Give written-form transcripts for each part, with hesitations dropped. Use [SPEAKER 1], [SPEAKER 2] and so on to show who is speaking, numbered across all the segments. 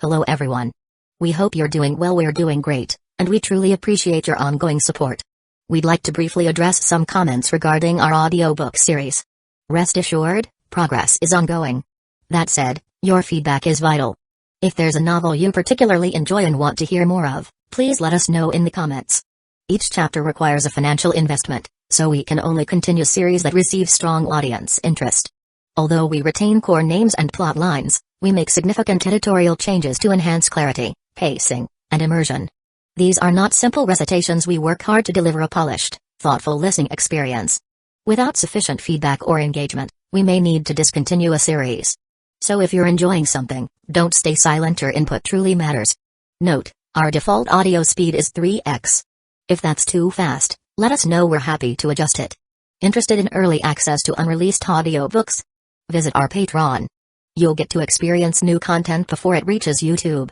[SPEAKER 1] Hello everyone. We hope you're doing well. We're doing great, and we truly appreciate your ongoing support. We'd like to briefly address some comments regarding our audiobook series. Rest assured, progress is ongoing. That said, your feedback is vital. If there's a novel you particularly enjoy and want to hear more of, please let us know in the comments. Each chapter requires a financial investment, so we can only continue series that receive strong audience interest. Although we retain core names and plot lines, we make significant editorial changes to enhance clarity, pacing, and immersion. These are not simple recitations. We work hard to deliver a polished, thoughtful listening experience. Without sufficient feedback or engagement, we may need to discontinue a series. So if you're enjoying something, don't stay silent. Your input truly matters. Note, our default audio speed is 3x. If that's too fast, let us know. We're happy to adjust it. Interested in early access to unreleased audiobooks? Visit our Patreon. You'll get to experience new content before it reaches YouTube.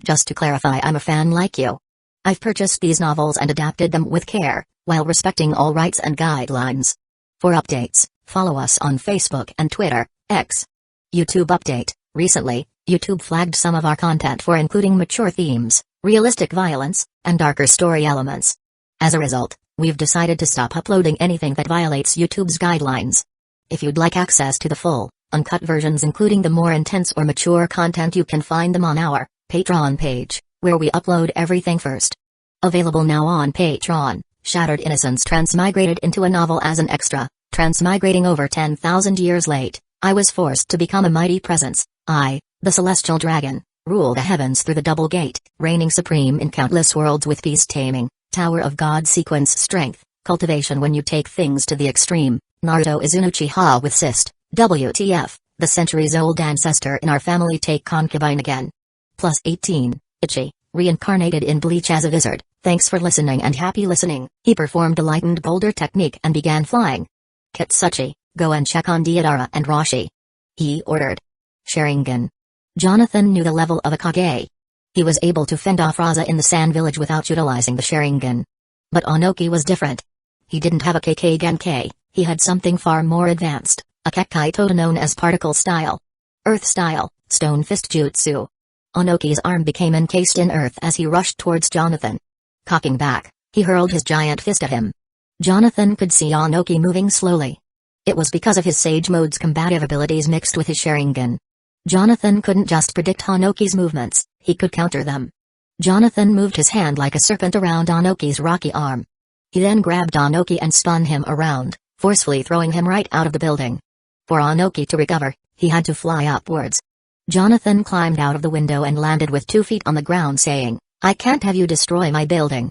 [SPEAKER 1] Just to clarify, I'm a fan like you. I've purchased these novels and adapted them with care, while respecting all rights and guidelines. For updates, follow us on Facebook and Twitter, X. YouTube update: recently, YouTube flagged some of our content for including mature themes, realistic violence, and darker story elements. As a result, we've decided to stop uploading anything that violates YouTube's guidelines. If you'd like access to the full, uncut versions including the more intense or mature content, you can find them on our Patreon page, where we upload everything first. Available now on Patreon: Shattered Innocence transmigrated into a novel as an extra. Transmigrating over 10,000 years late, I was forced to become a mighty presence. I, the celestial dragon, rule the heavens through the double gate, reigning supreme in countless worlds with beast taming, Tower of God sequence strength, cultivation when you take things to the extreme. Naruto is an Uchiha with cyst. WTF, the centuries-old ancestor in our family take concubine again. Plus 18, Ichi, reincarnated in Bleach as a wizard. Thanks for listening and happy listening. He performed the lightened boulder technique and began flying. Kitsuchi, go and check on Deidara and Roshi. He ordered. Sharingan. Jonathan knew the level of a Kage. He was able to fend off Raza in the Sand Village without utilizing the Sharingan. But Onoki was different. He didn't have a KK Genkai, he had something far more advanced. A Kekkai Toda known as Particle Style. Earth Style, Stone Fist Jutsu. Onoki's arm became encased in earth as he rushed towards Jonathan. Cocking back, he hurled his giant fist at him. Jonathan could see Onoki moving slowly. It was because of his Sage Mode's combative abilities mixed with his Sharingan. Jonathan couldn't just predict Onoki's movements, he could counter them. Jonathan moved his hand like a serpent around Onoki's rocky arm. He then grabbed Onoki and spun him around, forcefully throwing him right out of the building. For Onoki to recover, he had to fly upwards. Jonathan climbed out of the window and landed with 2 feet on the ground, saying, "I can't have you destroy my building."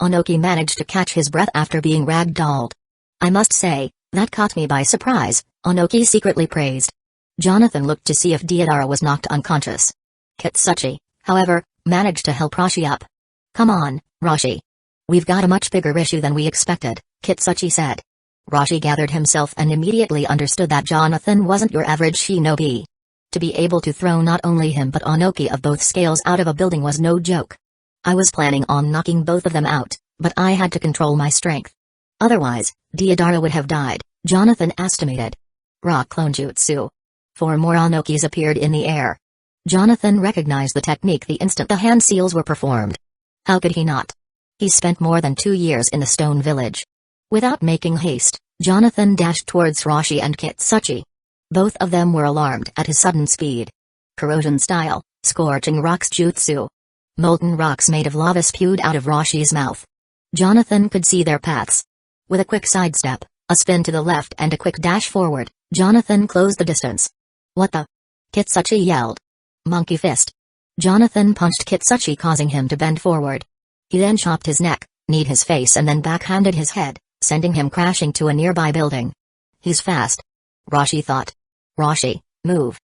[SPEAKER 1] Onoki managed to catch his breath after being ragdolled. "I must say, that caught me by surprise," Onoki secretly praised. Jonathan looked to see if Deidara was knocked unconscious. Kitsuchi, however, managed to help Roshi up. "Come on, Roshi. We've got a much bigger issue than we expected," Kitsuchi said. Roshi gathered himself and immediately understood that Jonathan wasn't your average shinobi. To be able to throw not only him but Onoki of both scales out of a building was no joke. "I was planning on knocking both of them out, but I had to control my strength. Otherwise, Deidara would have died," Jonathan estimated. Rock Clone Jutsu. 4 more Onokis appeared in the air. Jonathan recognized the technique the instant the hand seals were performed. How could he not? He spent more than 2 years in the Stone Village. Without making haste, Jonathan dashed towards Roshi and Kitsuchi. Both of them were alarmed at his sudden speed. Corrosion Style, Scorching Rocks Jutsu. Molten rocks made of lava spewed out of Roshi's mouth. Jonathan could see their paths. With a quick sidestep, a spin to the left and a quick dash forward, Jonathan closed the distance. "What the?" Kitsuchi yelled. Monkey Fist. Jonathan punched Kitsuchi, causing him to bend forward. He then chopped his neck, kneed his face and then backhanded his head, sending him crashing to a nearby building. "He's fast," Roshi thought. "Roshi, move."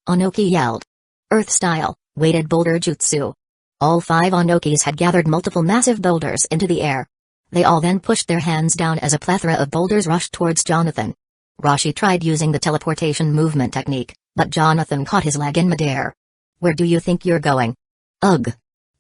[SPEAKER 1] Onoki yelled. Earth Style, Weighted Boulder Jutsu. All 5 Onokis had gathered multiple massive boulders into the air. They all then pushed their hands down as a plethora of boulders rushed towards Jonathan. Roshi tried using the teleportation movement technique, but Jonathan caught his leg in midair. "Where do you think you're going?" "Ugh!"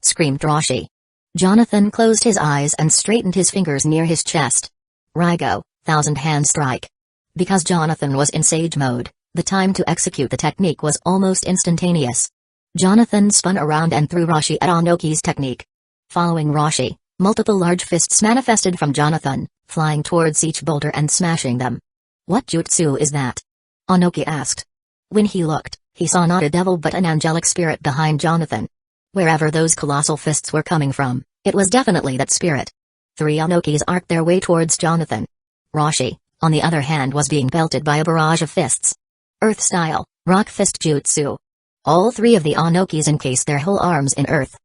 [SPEAKER 1] screamed Roshi. Jonathan closed his eyes and straightened his fingers near his chest. Raigo, Thousand Hand Strike. Because Jonathan was in Sage Mode, the time to execute the technique was almost instantaneous. Jonathan spun around and threw Rashi at Onoki's technique. Following Rashi, multiple large fists manifested from Jonathan, flying towards each boulder and smashing them. "What jutsu is that?" Onoki asked. When he looked, he saw not a devil but an angelic spirit behind Jonathan. Wherever those colossal fists were coming from, it was definitely that spirit. 3 Onokis arced their way towards Jonathan. Rashi, on the other hand, was being pelted by a barrage of fists. Earth-style, rock fist jutsu. All 3 of the Onokis encased their whole arms in earth.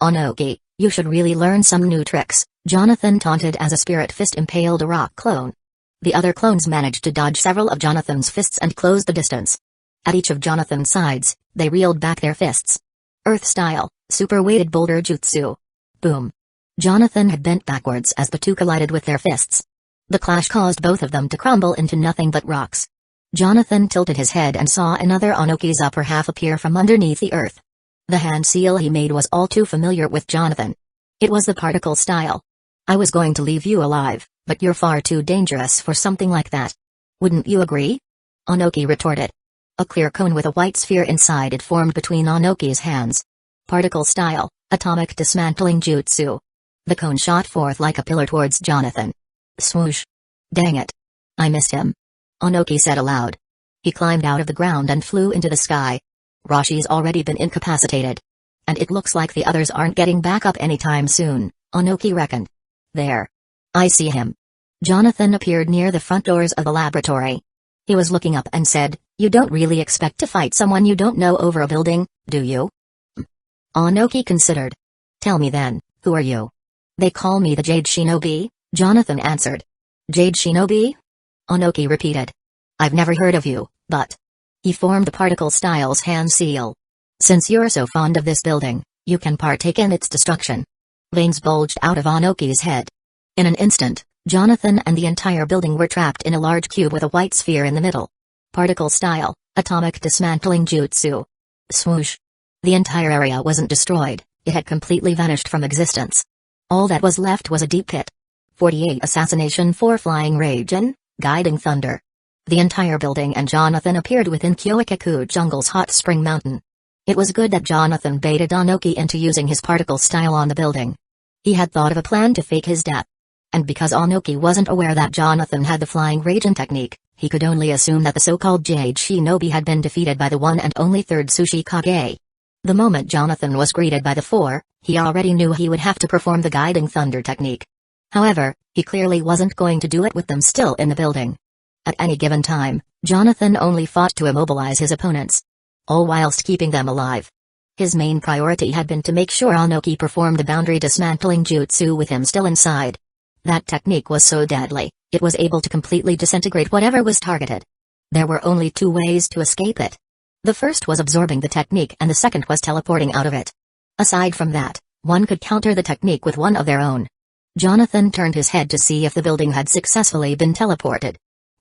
[SPEAKER 1] "Onoki, you should really learn some new tricks," Jonathan taunted as a spirit fist impaled a rock clone. The other clones managed to dodge several of Jonathan's fists and close the distance. At each of Jonathan's sides, they reeled back their fists. Earth-style, super-weighted boulder jutsu. Boom. Jonathan had bent backwards as the 2 collided with their fists. The clash caused both of them to crumble into nothing but rocks. Jonathan tilted his head and saw another Onoki's upper half appear from underneath the earth. The hand seal he made was all too familiar with Jonathan. It was the particle style. "I was going to leave you alive, but you're far too dangerous for something like that. Wouldn't you agree?" Onoki retorted. A clear cone with a white sphere inside it formed between Onoki's hands. Particle style, atomic dismantling jutsu. The cone shot forth like a pillar towards Jonathan. Swoosh. "Dang it. I missed him," Onoki said aloud. He climbed out of the ground and flew into the sky. "Rashi's already been incapacitated. And it looks like the others aren't getting back up anytime soon," Onoki reckoned. "There. I see him." Jonathan appeared near the front doors of the laboratory. He was looking up and said, "You don't really expect to fight someone you don't know over a building, do you?" Onoki considered. "Tell me then, who are you?" "They call me the Jade Shinobi," Jonathan answered. "Jade Shinobi?" Onoki repeated. "I've never heard of you, but..." He formed the particle style's hand seal. "Since you're so fond of this building, you can partake in its destruction." Veins bulged out of Onoki's head. In an instant, Jonathan and the entire building were trapped in a large cube with a white sphere in the middle. Particle style, atomic dismantling jutsu. Swoosh. The entire area wasn't destroyed, it had completely vanished from existence. All that was left was a deep pit. 48 Assassination 4 Flying Rage and Guiding Thunder. The entire building and Jonathan appeared within Hueco Jungle's hot spring mountain. It was good that Jonathan baited Onoki into using his particle style on the building. He had thought of a plan to fake his death. And because Onoki wasn't aware that Jonathan had the flying Raijin technique, he could only assume that the so-called Jade Shinobi had been defeated by the one and only third Uchiha. The moment Jonathan was greeted by the 4, he already knew he would have to perform the Guiding Thunder technique. However, he clearly wasn't going to do it with them still in the building. At any given time, Jonathan only fought to immobilize his opponents, all whilst keeping them alive. His main priority had been to make sure Onoki performed the boundary dismantling jutsu with him still inside. That technique was so deadly, it was able to completely disintegrate whatever was targeted. There were only 2 ways to escape it. The first was absorbing the technique and the second was teleporting out of it. Aside from that, one could counter the technique with one of their own. Jonathan turned his head to see if the building had successfully been teleported.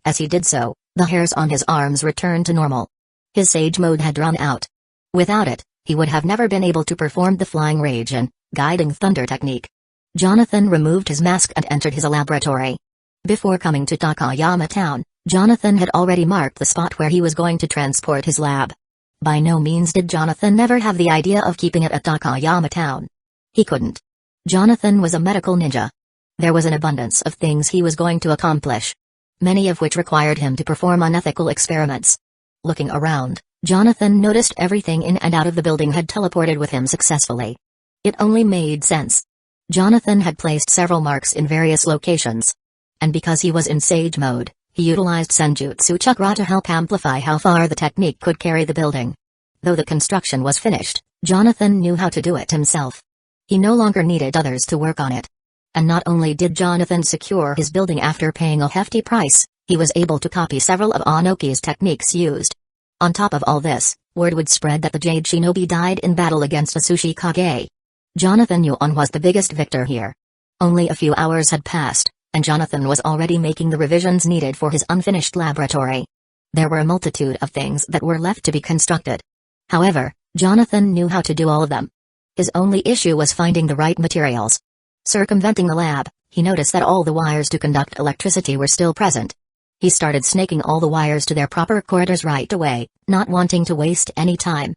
[SPEAKER 1] As he did so, the hairs on his arms returned to normal. His Sage mode had run out. Without it, he would have never been able to perform the Flying Rage and Guiding Thunder technique. Jonathan removed his mask and entered his laboratory. Before coming to Takayama Town, Jonathan had already marked the spot where he was going to transport his lab. By no means did Jonathan ever have the idea of keeping it at Takayama Town. He couldn't. Jonathan was a medical ninja. There was an abundance of things he was going to accomplish, many of which required him to perform unethical experiments. Looking around, Jonathan noticed everything in and out of the building had teleported with him successfully. It only made sense. Jonathan had placed several marks in various locations. And because he was in Sage mode, he utilized Senjutsu Chakra to help amplify how far the technique could carry the building. Though the construction was finished, Jonathan knew how to do it himself. He no longer needed others to work on it. And not only did Jonathan secure his building after paying a hefty price, he was able to copy several of Onoki's techniques used. On top of all this, word would spread that the Jade Shinobi died in battle against a Uchiha. Jonathan Yuan was the biggest victor here. Only a few hours had passed, and Jonathan was already making the revisions needed for his unfinished laboratory. There were a multitude of things that were left to be constructed. However, Jonathan knew how to do all of them. His only issue was finding the right materials. Circumventing the lab, he noticed that all the wires to conduct electricity were still present. He started snaking all the wires to their proper corridors right away, not wanting to waste any time.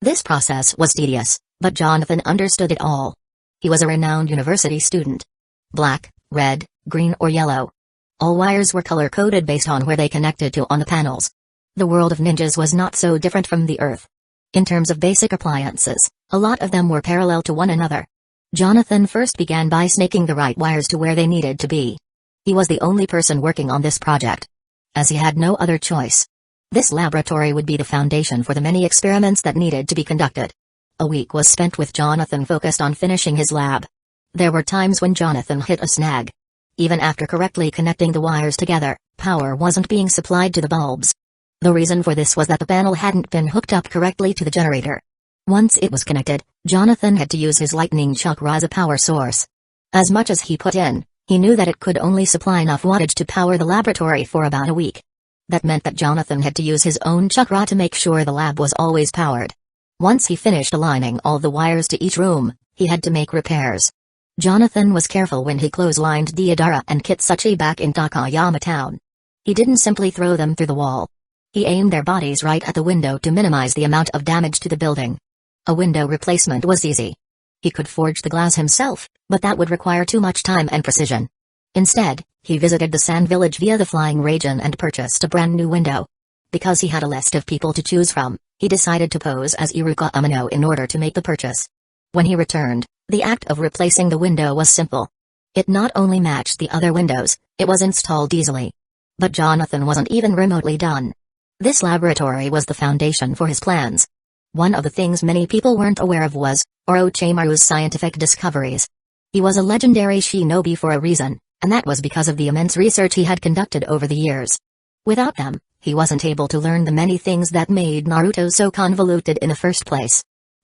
[SPEAKER 1] This process was tedious, but Jonathan understood it all. He was a renowned university student. Black, red, green or yellow. All wires were color-coded based on where they connected to on the panels. The world of ninjas was not so different from the Earth. In terms of basic appliances, a lot of them were parallel to one another. Jonathan first began by snaking the right wires to where they needed to be. He was the only person working on this project, as he had no other choice. This laboratory would be the foundation for the many experiments that needed to be conducted. A week was spent with Jonathan focused on finishing his lab. There were times when Jonathan hit a snag. Even after correctly connecting the wires together, power wasn't being supplied to the bulbs. The reason for this was that the panel hadn't been hooked up correctly to the generator. Once it was connected, Jonathan had to use his lightning chakra as a power source. As much as he put in, he knew that it could only supply enough wattage to power the laboratory for about a week. That meant that Jonathan had to use his own chakra to make sure the lab was always powered. Once he finished aligning all the wires to each room, he had to make repairs. Jonathan was careful when he clotheslined Deidara and Kitsuchi back in Takayama town. He didn't simply throw them through the wall. He aimed their bodies right at the window to minimize the amount of damage to the building. A window replacement was easy. He could forge the glass himself, but that would require too much time and precision. Instead, he visited the Sand Village via the Flying Rajan and purchased a brand new window. Because he had a list of people to choose from, he decided to pose as Iruka Amano in order to make the purchase. When he returned, the act of replacing the window was simple. It not only matched the other windows, it was installed easily. But Jonathan wasn't even remotely done. This laboratory was the foundation for his plans. One of the things many people weren't aware of was Orochimaru's scientific discoveries. He was a legendary shinobi for a reason, and that was because of the immense research he had conducted over the years. Without them, he wasn't able to learn the many things that made Naruto so convoluted in the first place.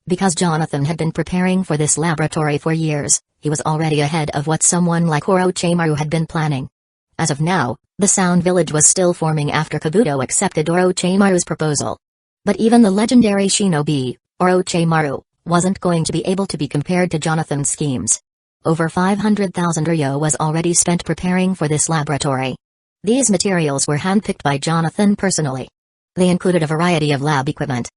[SPEAKER 1] Because Jonathan had been preparing for this laboratory for years, he was already ahead of what someone like Orochimaru had been planning. As of now, the Sound Village was still forming after Kabuto accepted Orochimaru's proposal. But even the legendary shinobi, Orochimaru, wasn't going to be able to be compared to Jonathan's schemes. Over 500,000 ryo was already spent preparing for this laboratory. These materials were handpicked by Jonathan personally. They included a variety of lab equipment.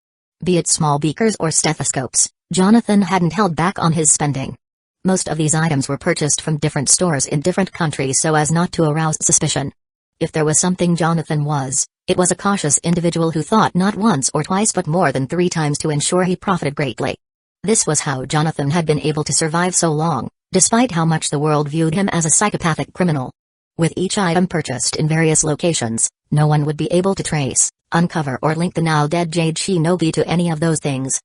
[SPEAKER 1] Be it small beakers or stethoscopes, Jonathan hadn't held back on his spending. Most of these items were purchased from different stores in different countries so as not to arouse suspicion. If there was something Jonathan was, it was a cautious individual who thought not once or twice but more than 3 times to ensure he profited greatly. This was how Jonathan had been able to survive so long, despite how much the world viewed him as a psychopathic criminal. With each item purchased in various locations, no one would be able to trace, uncover or link the now-dead Jade Shinobi to any of those things.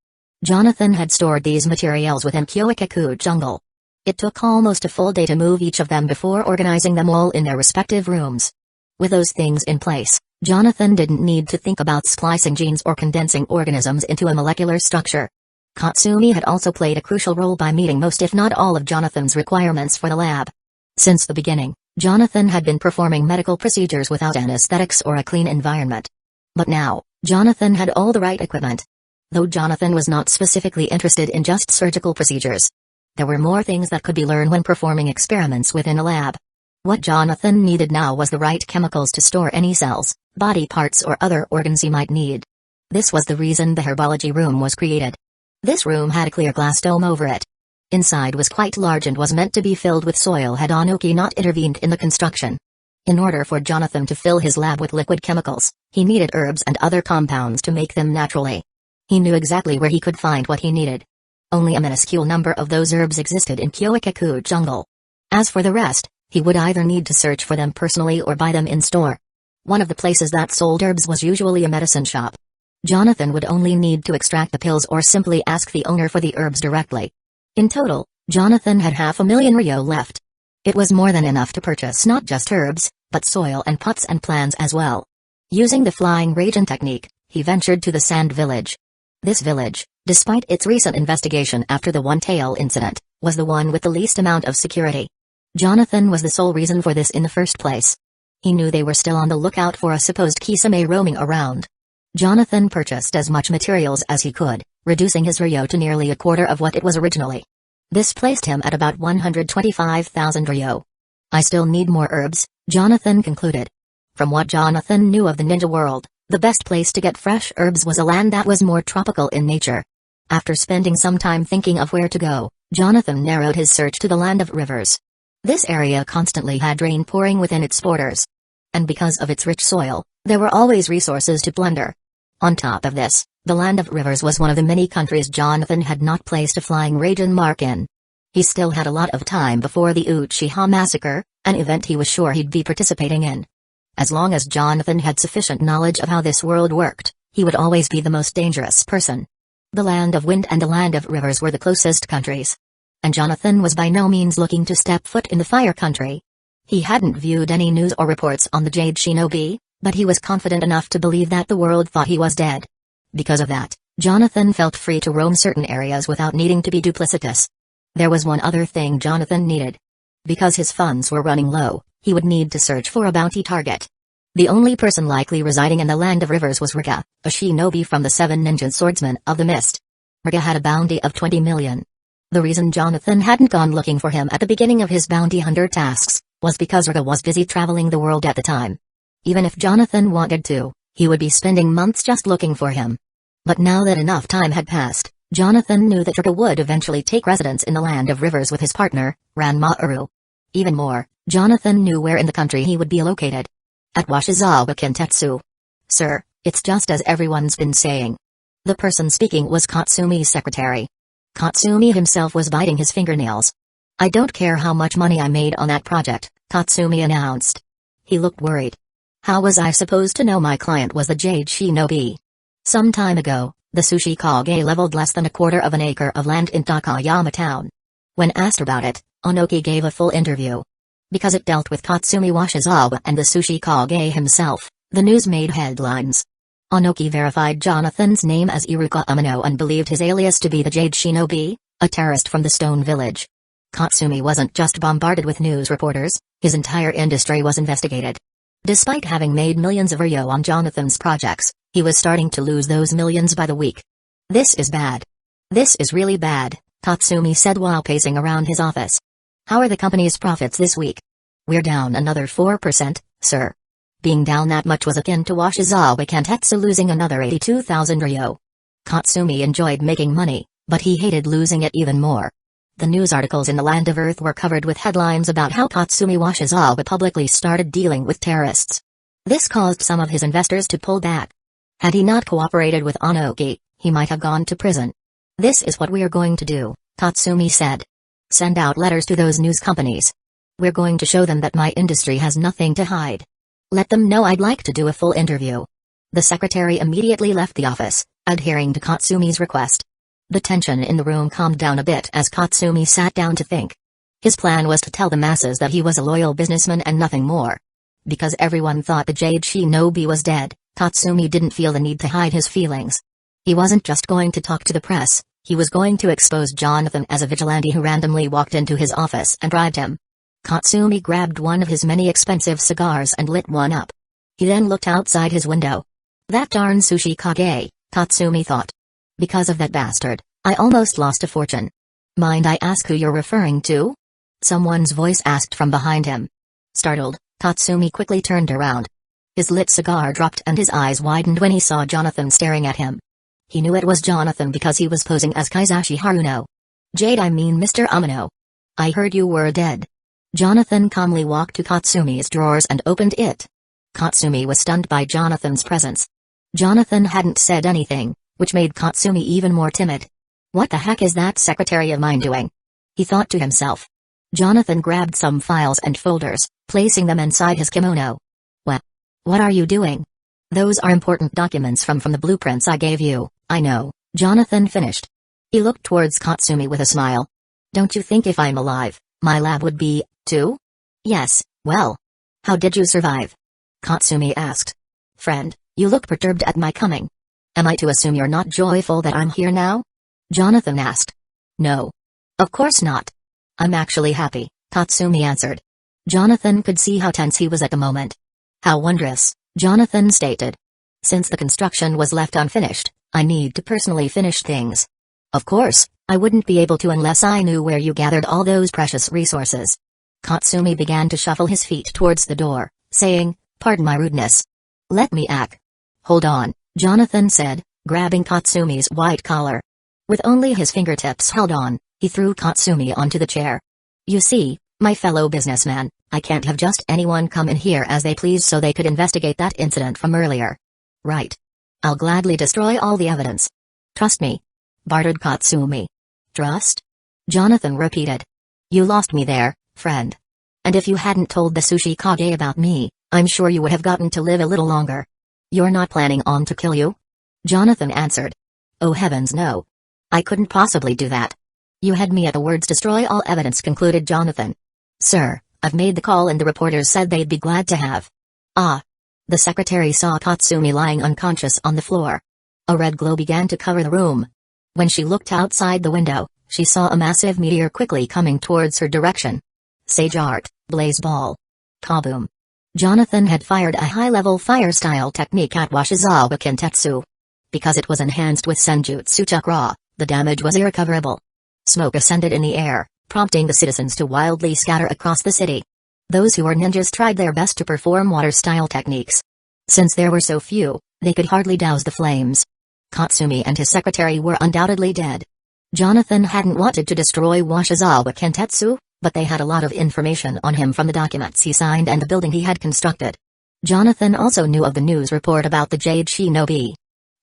[SPEAKER 1] Jonathan had stored these materials within Hueco jungle. It took almost a full day to move each of them before organizing them all in their respective rooms. With those things in place, Jonathan didn't need to think about splicing genes or condensing organisms into a molecular structure. Katsumi had also played a crucial role by meeting most if not all of Jonathan's requirements for the lab. Since the beginning, Jonathan had been performing medical procedures without anesthetics or a clean environment. But now, Jonathan had all the right equipment. Though Jonathan was not specifically interested in just surgical procedures, there were more things that could be learned when performing experiments within a lab. What Jonathan needed now was the right chemicals to store any cells, body parts or other organs he might need. This was the reason the herbology room was created. This room had a clear glass dome over it. Inside was quite large and was meant to be filled with soil had Anuki not intervened in the construction. In order for Jonathan to fill his lab with liquid chemicals, he needed herbs and other compounds to make them naturally. He knew exactly where he could find what he needed. Only a minuscule number of those herbs existed in Hueco jungle. As for the rest, he would either need to search for them personally or buy them in store. One of the places that sold herbs was usually a medicine shop. Jonathan would only need to extract the pills or simply ask the owner for the herbs directly. In total, Jonathan had 500,000 ryo left. It was more than enough to purchase not just herbs, but soil and pots and plants as well. Using the Flying Rajan technique, he ventured to the Sand Village. This village, despite its recent investigation after the One-Tail incident, was the one with the least amount of security. Jonathan was the sole reason for this in the first place. He knew they were still on the lookout for a supposed Kisame roaming around. Jonathan purchased as much materials as he could, reducing his ryo to nearly a quarter of what it was originally. This placed him at about 125,000 ryo. I still need more herbs, Jonathan concluded. From what Jonathan knew of the ninja world, the best place to get fresh herbs was a land that was more tropical in nature. After spending some time thinking of where to go, Jonathan narrowed his search to the Land of Rivers. This area constantly had rain pouring within its borders. And because of its rich soil, there were always resources to plunder. On top of this, the Land of Rivers was one of the many countries Jonathan had not placed a flying region mark in. He still had a lot of time before the Uchiha massacre, an event he was sure he'd be participating in. As long as Jonathan had sufficient knowledge of how this world worked, he would always be the most dangerous person. The Land of Wind and the Land of Rivers were the closest countries. And Jonathan was by no means looking to step foot in the Fire Country. He hadn't viewed any news or reports on the Jade Shinobi, but he was confident enough to believe that the world thought he was dead. Because of that, Jonathan felt free to roam certain areas without needing to be duplicitous. There was one other thing Jonathan needed. Because his funds were running low, he would need to search for a bounty target. The only person likely residing in the Land of Rivers was Riga, a shinobi from the 7 ninja swordsmen of the mist. Riga had a bounty of 20 million. The reason Jonathan hadn't gone looking for him at the beginning of his bounty hunter tasks was because Riga was busy traveling the world at the time. Even if Jonathan wanted to, he would be spending months just looking for him. But now that enough time had passed, Jonathan knew that Riga would eventually take residence in the Land of Rivers with his partner, Ranmaru. Even more, Jonathan knew where in the country he would be located. At Washizawa Kintetsu. Sir, it's just as everyone's been saying. The person speaking was Katsumi's secretary. Katsumi himself was biting his fingernails. I don't care how much money I made on that project, Katsumi announced. He looked worried. How was I supposed to know my client was the Jade Shinobi? Some time ago, the Uchiha leveled less than a quarter of an acre of land in Takayama town. When asked about it, Onoki gave a full interview. Because it dealt with Katsumi Washizawa and the Uchiha himself, the news made headlines. Onoki verified Jonathan's name as Iruka Amano and believed his alias to be the Jade Shinobi, a terrorist from the Stone Village. Katsumi wasn't just bombarded with news reporters, his entire industry was investigated. Despite having made millions of ryo on Jonathan's projects, he was starting to lose those millions by the week. This is bad. This is really bad, Katsumi said while pacing around his office. How are the company's profits this week? We're down another 4%, sir. Being down that much was akin to Washizawa Kintetsu losing another 82,000 ryo. Katsumi enjoyed making money, but he hated losing it even more. The news articles in the Land of Earth were covered with headlines about how Katsumi Washizawa publicly started dealing with terrorists. This caused some of his investors to pull back. Had he not cooperated with Onoki, he might have gone to prison. This is what we're going to do, Katsumi said. Send out letters to those news companies. We're going to show them that my industry has nothing to hide. Let them know I'd like to do a full interview. The secretary immediately left the office, adhering to Katsumi's request. The tension in the room calmed down a bit as Katsumi sat down to think. His plan was to tell the masses that he was a loyal businessman and nothing more. Because everyone thought the Jade Shinobi was dead, Katsumi didn't feel the need to hide his feelings. He wasn't just going to talk to the press, he was going to expose Jonathan as a vigilante who randomly walked into his office and bribed him. Katsumi grabbed one of his many expensive cigars and lit one up. He then looked outside his window. That darn Uchiha, Katsumi thought. Because of that bastard, I almost lost a fortune. Mind I ask who you're referring to? Someone's voice asked from behind him. Startled, Katsumi quickly turned around. His lit cigar dropped and his eyes widened when he saw Jonathan staring at him. He knew it was Jonathan because he was posing as Kaizashi Haruno. Jade, I mean Mr. Amano. I heard you were dead. Jonathan calmly walked to Katsumi's drawers and opened it. Katsumi was stunned by Jonathan's presence. Jonathan hadn't said anything, which made Katsumi even more timid. What the heck is that secretary of mine doing? He thought to himself. Jonathan grabbed some files and folders, placing them inside his kimono. What are you doing? Those are important documents from the blueprints I gave you, I know, Jonathan finished. He looked towards Katsumi with a smile. Don't you think if I'm alive, my lab would be, too? Yes, well. How did you survive? Katsumi asked. Friend, you look perturbed at my coming. Am I to assume you're not joyful that I'm here now? Jonathan asked. No. Of course not. I'm actually happy, Katsumi answered. Jonathan could see how tense he was at the moment. How wondrous, Jonathan stated. Since the construction was left unfinished, I need to personally finish things. Of course, I wouldn't be able to unless I knew where you gathered all those precious resources. Katsumi began to shuffle his feet towards the door, saying, pardon my rudeness. Let me act. Hold on, Jonathan said, grabbing Katsumi's white collar. With only his fingertips held on, he threw Katsumi onto the chair. You see, my fellow businessman, I can't have just anyone come in here as they please so they could investigate that incident from earlier. Right. I'll gladly destroy all the evidence. Trust me. Bartered Katsumi. Trust? Jonathan repeated. You lost me there, friend. And if you hadn't told the Sushi Kage about me, I'm sure you would have gotten to live a little longer. You're not planning on to kill you? Jonathan answered. Oh heavens no. I couldn't possibly do that. You had me at the words destroy all evidence, concluded Jonathan. Sir, I've made the call and the reporters said they'd be glad to have. Ah. The secretary saw Katsumi lying unconscious on the floor. A red glow began to cover the room. When she looked outside the window, she saw a massive meteor quickly coming towards her direction. Sage art, blaze ball. Kaboom. Jonathan had fired a high-level fire-style technique at Washizawa Kentetsu. Because it was enhanced with Senjutsu Chakra, the damage was irrecoverable. Smoke ascended in the air, prompting the citizens to wildly scatter across the city. Those who were ninjas tried their best to perform water-style techniques. Since there were so few, they could hardly douse the flames. Katsumi and his secretary were undoubtedly dead. Jonathan hadn't wanted to destroy Washizawa Kentetsu, but they had a lot of information on him from the documents he signed and the building he had constructed. Jonathan also knew of the news report about the Jade Shinobi.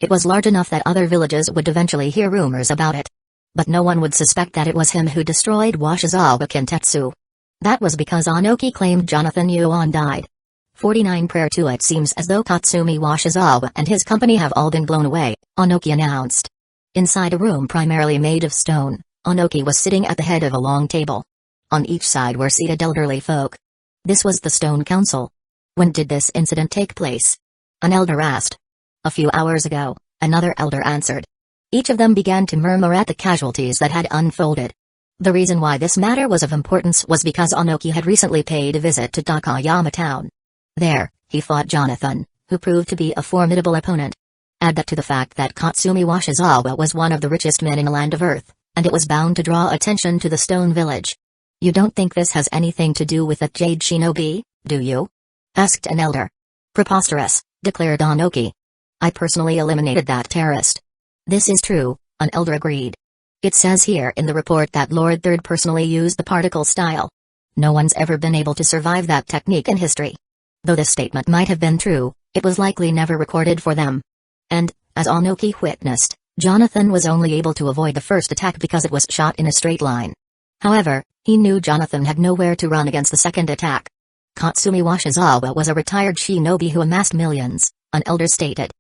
[SPEAKER 1] It was large enough that other villages would eventually hear rumors about it. But no one would suspect that it was him who destroyed Washizawa Kentetsu. That was because Onoki claimed Jonathan Yuan died. 49 Prayer to it seems as though Katsumi Washizawa and his company have all been blown away, Onoki announced. Inside a room primarily made of stone, Onoki was sitting at the head of a long table. On each side were seated elderly folk. This was the Stone Council. When did this incident take place? An elder asked. A few hours ago, another elder answered. Each of them began to murmur at the casualties that had unfolded. The reason why this matter was of importance was because Onoki had recently paid a visit to Takayama town. There, he fought Jonathan, who proved to be a formidable opponent. Add that to the fact that Katsumi Washizawa was one of the richest men in the land of Earth, and it was bound to draw attention to the stone village. You don't think this has anything to do with the Jade Shinobi, do you? Asked an elder. Preposterous, declared Onoki. I personally eliminated that terrorist. This is true, an elder agreed. It says here in the report that Lord Third personally used the particle style. No one's ever been able to survive that technique in history. Though this statement might have been true, it was likely never recorded for them. And, as Onoki witnessed, Jonathan was only able to avoid the first attack because it was shot in a straight line. However, he knew Jonathan had nowhere to run against the second attack. Katsumi Washizawa was a retired shinobi who amassed millions, an elder stated.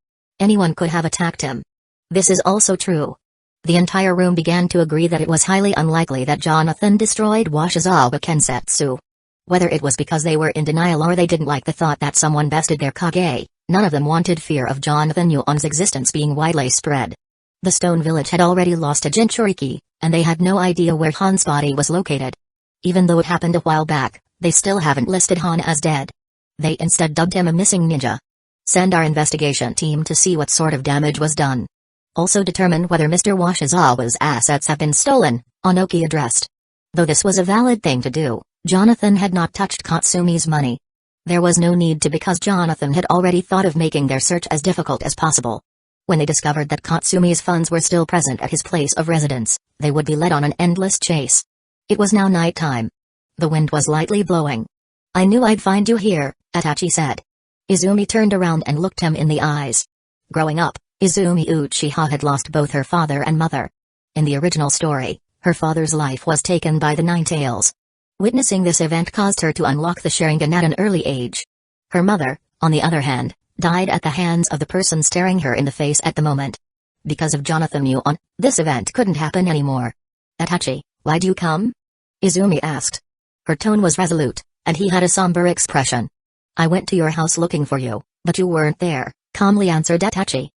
[SPEAKER 1] Anyone could have attacked him. This is also true. The entire room began to agree that it was highly unlikely that Jonathan destroyed Washizawa Kensetsu. Whether it was because they were in denial or they didn't like the thought that someone bested their Kage, none of them wanted fear of Jonathan Yuan's existence being widely spread. The stone village had already lost a Jinchuriki, and they had no idea where Han's body was located. Even though it happened a while back, they still haven't listed Han as dead. They instead dubbed him a missing ninja. Send our investigation team to see what sort of damage was done. Also determine whether Mr. Washizawa's assets have been stolen, Onoki addressed. Though this was a valid thing to do, Jonathan had not touched Katsumi's money. There was no need to because Jonathan had already thought of making their search as difficult as possible. When they discovered that Katsumi's funds were still present at his place of residence, they would be led on an endless chase. It was now night time. The wind was lightly blowing. I knew I'd find you here, Itachi said. Izumi turned around and looked him in the eyes. Growing up, Izumi Uchiha had lost both her father and mother. In the original story, her father's life was taken by the Nine Tails. Witnessing this event caused her to unlock the Sharingan at an early age. Her mother, on the other hand, died at the hands of the person staring her in the face at the moment. Because of Jonathan Yuan, this event couldn't happen anymore. Itachi, why'd you come? Izumi asked. Her tone was resolute, and he had a somber expression. I went to your house looking for you, but you weren't there, calmly answered Itachi.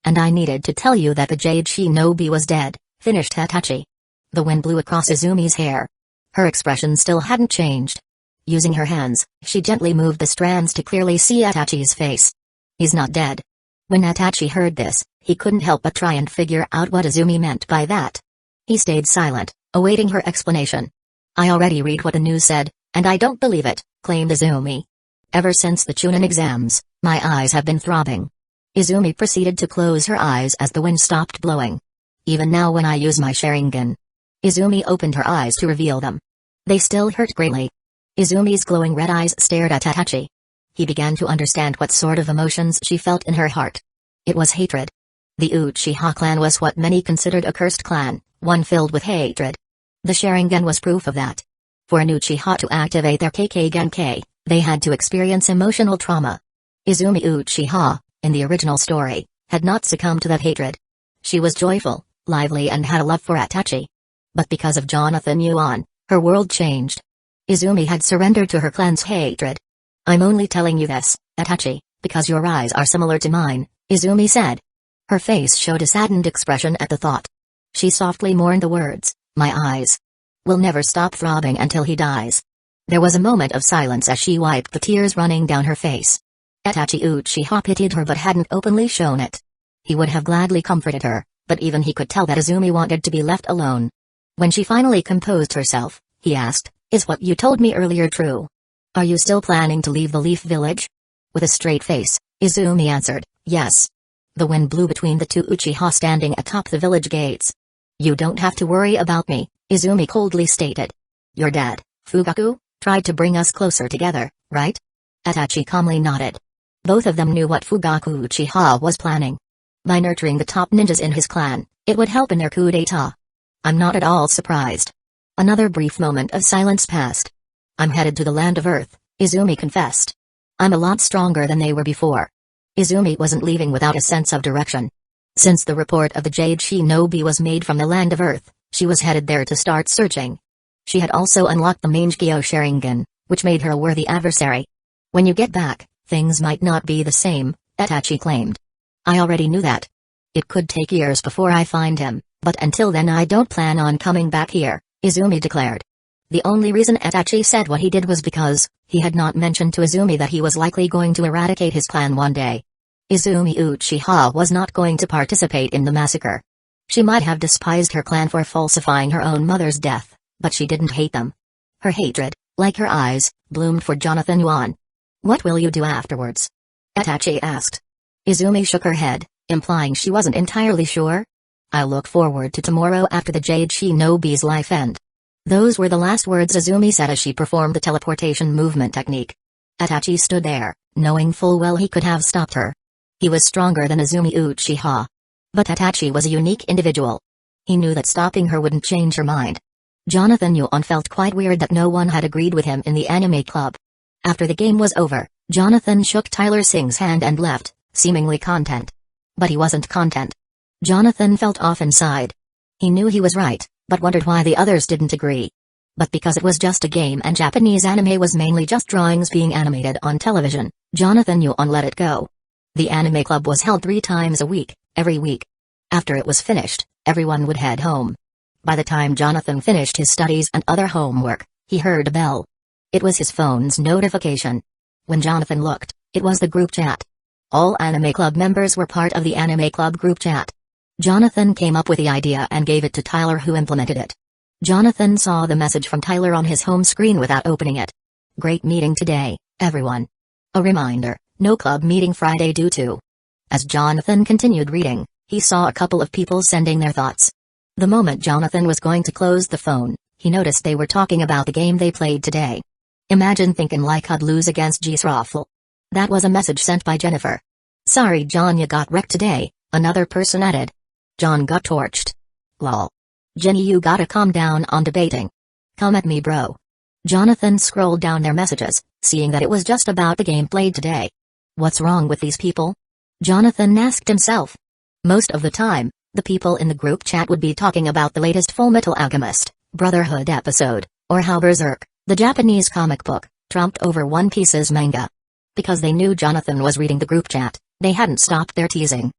[SPEAKER 1] And I needed to tell you that the Jade Shinobi was dead, finished Itachi. The wind blew across Izumi's hair. Her expression still hadn't changed. Using her hands, she gently moved the strands to clearly see Itachi's face. He's not dead. When Itachi heard this, he couldn't help but try and figure out what Izumi meant by that. He stayed silent, awaiting her explanation. I already read what the news said, and I don't believe it, claimed Izumi. Ever since the Chunin exams, my eyes have been throbbing. Izumi proceeded to close her eyes as the wind stopped blowing. Even now when I use my Sharingan. Izumi opened her eyes to reveal them. They still hurt greatly. Izumi's glowing red eyes stared at Itachi. He began to understand what sort of emotions she felt in her heart. It was hatred. The Uchiha clan was what many considered a cursed clan, one filled with hatred. The Sharingan was proof of that. For an Uchiha to activate their Genkai, they had to experience emotional trauma. Izumi Uchiha, in the original story, had not succumbed to that hatred. She was joyful, lively and had a love for Itachi. But because of Jonathan Yuan, her world changed. Izumi had surrendered to her clan's hatred. I'm only telling you this, Itachi, because your eyes are similar to mine, Izumi said. Her face showed a saddened expression at the thought. She softly mourned the words, my eyes will never stop throbbing until he dies. There was a moment of silence as she wiped the tears running down her face. Itachi Uchiha pitied her but hadn't openly shown it. He would have gladly comforted her, but even he could tell that Izumi wanted to be left alone. When she finally composed herself, he asked, is what you told me earlier true? Are you still planning to leave the Leaf Village? With a straight face, Izumi answered, yes. The wind blew between the two Uchiha standing atop the village gates. You don't have to worry about me, Izumi coldly stated. Your dad, Fugaku, tried to bring us closer together, right? Itachi calmly nodded. Both of them knew what Fugaku Uchiha was planning. By nurturing the top ninjas in his clan, it would help in their coup d'etat. I'm not at all surprised. Another brief moment of silence passed. I'm headed to the land of Earth, Izumi confessed. I'm a lot stronger than they were before. Izumi wasn't leaving without a sense of direction. Since the report of the Jade Shinobi was made from the land of Earth, she was headed there to start searching. She had also unlocked the Mangekyo Sharingan, which made her a worthy adversary. When you get back, things might not be the same, Itachi claimed. I already knew that. It could take years before I find him, but until then I don't plan on coming back here, Izumi declared. The only reason Itachi said what he did was because he had not mentioned to Izumi that he was likely going to eradicate his clan one day. Izumi Uchiha was not going to participate in the massacre. She might have despised her clan for falsifying her own mother's death, but she didn't hate them. Her hatred, like her eyes, bloomed for Jonathan Yuan. What will you do afterwards? Itachi asked. Izumi shook her head, implying she wasn't entirely sure. I'll look forward to tomorrow after the Jade Shinobi's life end. Those were the last words Izumi said as she performed the teleportation movement technique. Itachi stood there, knowing full well he could have stopped her. He was stronger than Izumi Uchiha. But Itachi was a unique individual. He knew that stopping her wouldn't change her mind. Jonathan Yuan felt quite weird that no one had agreed with him in the anime club. After the game was over, Jonathan shook Tyler Singh's hand and left, seemingly content. But he wasn't content. Jonathan felt off inside. He knew he was right, but wondered why the others didn't agree. But because it was just a game and Japanese anime was mainly just drawings being animated on television, Jonathan Yuan let it go. The anime club was held 3 times a week, every week. After it was finished, everyone would head home. By the time Jonathan finished his studies and other homework, he heard a bell. It was his phone's notification. When Jonathan looked, it was the group chat. All anime club members were part of the anime club group chat. Jonathan came up with the idea and gave it to Tyler, who implemented it. Jonathan saw the message from Tyler on his home screen without opening it. Great meeting today, everyone. A reminder, no club meeting Friday due to. As Jonathan continued reading, he saw a couple of people sending their thoughts. The moment Jonathan was going to close the phone, he noticed they were talking about the game they played today. Imagine thinking like I'd lose against G-Sraffle. That was a message sent by Jennifer. Sorry John, you got wrecked today, another person added. John got torched. Lol. Jenny, you gotta calm down on debating. Come at me, bro. Jonathan scrolled down their messages, seeing that it was just about the game played today. What's wrong with these people? Jonathan asked himself. Most of the time, the people in the group chat would be talking about the latest Fullmetal Alchemist Brotherhood episode, or how Berserk, the Japanese comic book, trumped over One Piece's manga. Because they knew Jonathan was reading the group chat, they hadn't stopped their teasing.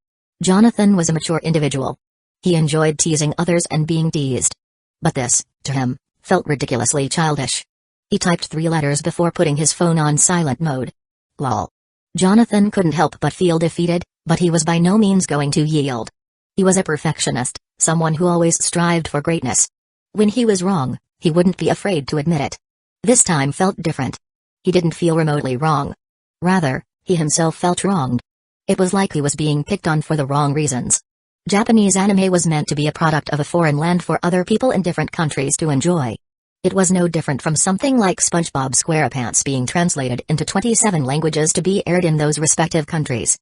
[SPEAKER 1] Jonathan was a mature individual. He enjoyed teasing others and being teased. But this, to him, felt ridiculously childish. He typed 3 letters before putting his phone on silent mode. Lol. Jonathan couldn't help but feel defeated, but he was by no means going to yield. He was a perfectionist, someone who always strived for greatness. When he was wrong, he wouldn't be afraid to admit it. This time felt different. He didn't feel remotely wrong. Rather, he himself felt wronged. It was like he was being picked on for the wrong reasons. Japanese anime was meant to be a product of a foreign land for other people in different countries to enjoy. It was no different from something like SpongeBob SquarePants being translated into 27 languages to be aired in those respective countries.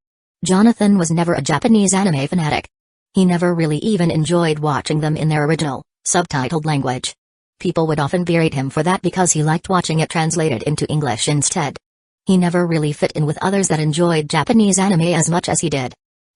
[SPEAKER 1] Jonathan was never a Japanese anime fanatic. He never really even enjoyed watching them in their original, subtitled language. People would often berate him for that because he liked watching it translated into English instead. He never really fit in with others that enjoyed Japanese anime as much as he did.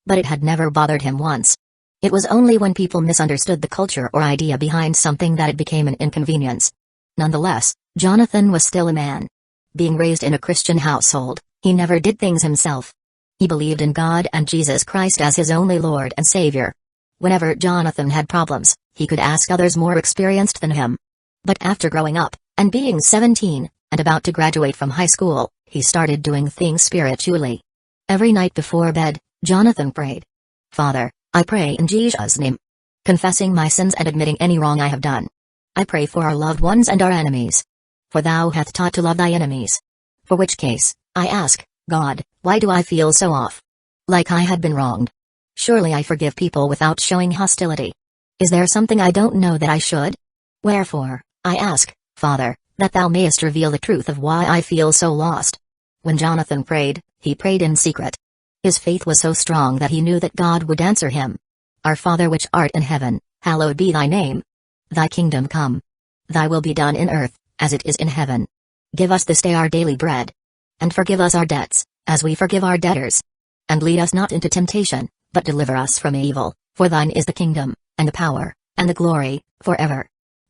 [SPEAKER 1] But it had never bothered him once. It was only when people misunderstood the culture or idea behind something that it became an inconvenience. Nonetheless, Jonathan was still a man. Being raised in a Christian household, he never did things himself. He believed in God and Jesus Christ as his only Lord and Savior. Whenever Jonathan had problems, he could ask others more experienced than him. But after growing up, and being 17, and about to graduate from high school, he started doing things spiritually. Every night before bed, Jonathan prayed. "Father, I pray in Jesus' name. Confessing my sins and admitting any wrong I have done. I pray for our loved ones and our enemies. For thou hast taught to love thy enemies. For which case, I ask, God, why do I feel so off? Like I had been wronged. Surely I forgive people without showing hostility. Is there something I don't know that I should? Wherefore, I ask, Father, that thou mayest reveal the truth of why I feel so lost." When Jonathan prayed, he prayed in secret. His faith was so strong that he knew that God would answer him. "Our Father which art in heaven, hallowed be thy name. Thy kingdom come. Thy will be done in earth, as it is in heaven. Give us this day our daily bread. And forgive us our debts, as we forgive our debtors. And lead us not into temptation, but deliver us from evil, for thine is the kingdom, and the power, and the glory, forever.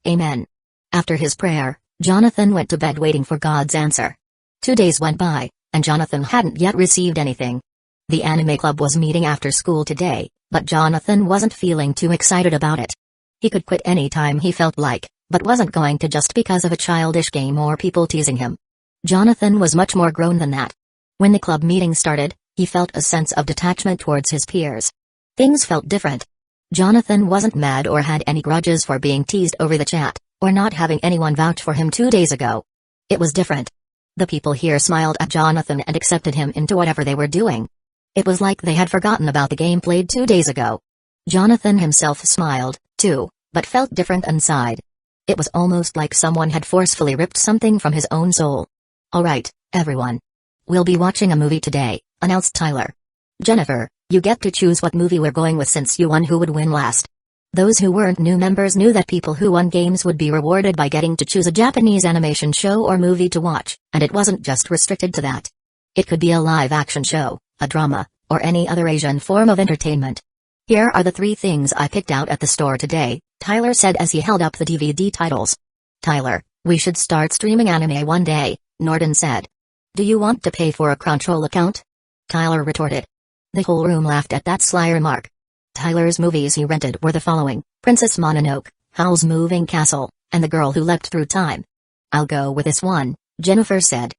[SPEAKER 1] Amen." After his prayer, Jonathan went to bed waiting for God's answer. 2 days went by, and Jonathan hadn't yet received anything. The anime club was meeting after school today, but Jonathan wasn't feeling too excited about it. He could quit any time he felt like, but wasn't going to just because of a childish game or people teasing him. Jonathan was much more grown than that. When the club meeting started, he felt a sense of detachment towards his peers. Things felt different. Jonathan wasn't mad or had any grudges for being teased over the chat, or not having anyone vouch for him 2 days ago. It was different. The people here smiled at Jonathan and accepted him into whatever they were doing. It was like they had forgotten about the game played 2 days ago. Jonathan himself smiled, too, but felt different inside. It was almost like someone had forcefully ripped something from his own soul. "Alright, everyone. We'll be watching a movie today," announced Tyler. "Jennifer, you get to choose what movie we're going with since you won who would win last." Those who weren't new members knew that people who won games would be rewarded by getting to choose a Japanese animation show or movie to watch, and it wasn't just restricted to that. It could be a live-action show, a drama, or any other Asian form of entertainment. "Here are the 3 things I picked out at the store today," Tyler said as he held up the DVD titles. "Tyler, we should start streaming anime one day," Norden said. "Do you want to pay for a Crunchyroll account?" Tyler retorted. The whole room laughed at that sly remark. Tyler's movies he rented were the following: Princess Mononoke, Howl's Moving Castle, and The Girl Who Leapt Through Time. "I'll go with this one," Jennifer said.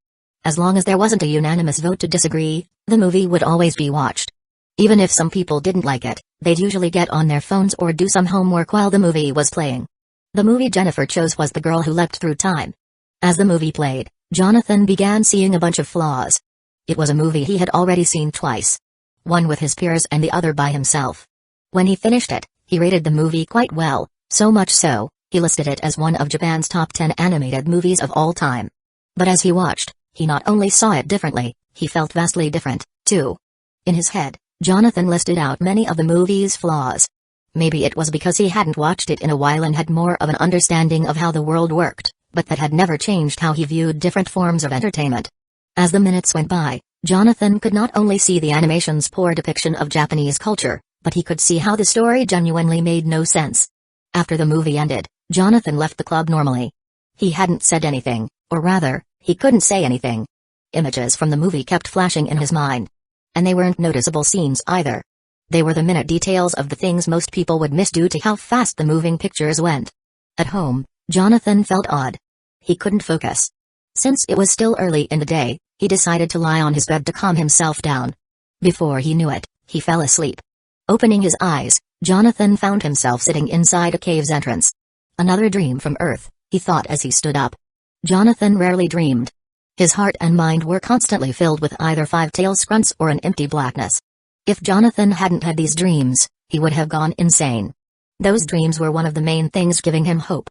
[SPEAKER 1] As long as there wasn't a unanimous vote to disagree, the movie would always be watched. Even if some people didn't like it, they'd usually get on their phones or do some homework while the movie was playing. The movie Jennifer chose was The Girl Who Leapt Through Time. As the movie played, Jonathan began seeing a bunch of flaws. It was a movie he had already seen twice. One with his peers and the other by himself. When he finished it, he rated the movie quite well, so much so, he listed it as one of Japan's top 10 animated movies of all time. But as he watched, he not only saw it differently, he felt vastly different, too. In his head, Jonathan listed out many of the movie's flaws. Maybe it was because he hadn't watched it in a while and had more of an understanding of how the world worked, but that had never changed how he viewed different forms of entertainment. As the minutes went by, Jonathan could not only see the animation's poor depiction of Japanese culture, but he could see how the story genuinely made no sense. After the movie ended, Jonathan left the club normally. He hadn't said anything, or rather, he couldn't say anything. Images from the movie kept flashing in his mind. And they weren't noticeable scenes either. They were the minute details of the things most people would miss due to how fast the moving pictures went. At home, Jonathan felt odd. He couldn't focus. Since it was still early in the day, he decided to lie on his bed to calm himself down. Before he knew it, he fell asleep. Opening his eyes, Jonathan found himself sitting inside a cave's entrance. Another dream from Earth, he thought as he stood up. Jonathan rarely dreamed. His heart and mind were constantly filled with either five-tailed grunts or an empty blackness. If Jonathan hadn't had these dreams, he would have gone insane. Those dreams were one of the main things giving him hope.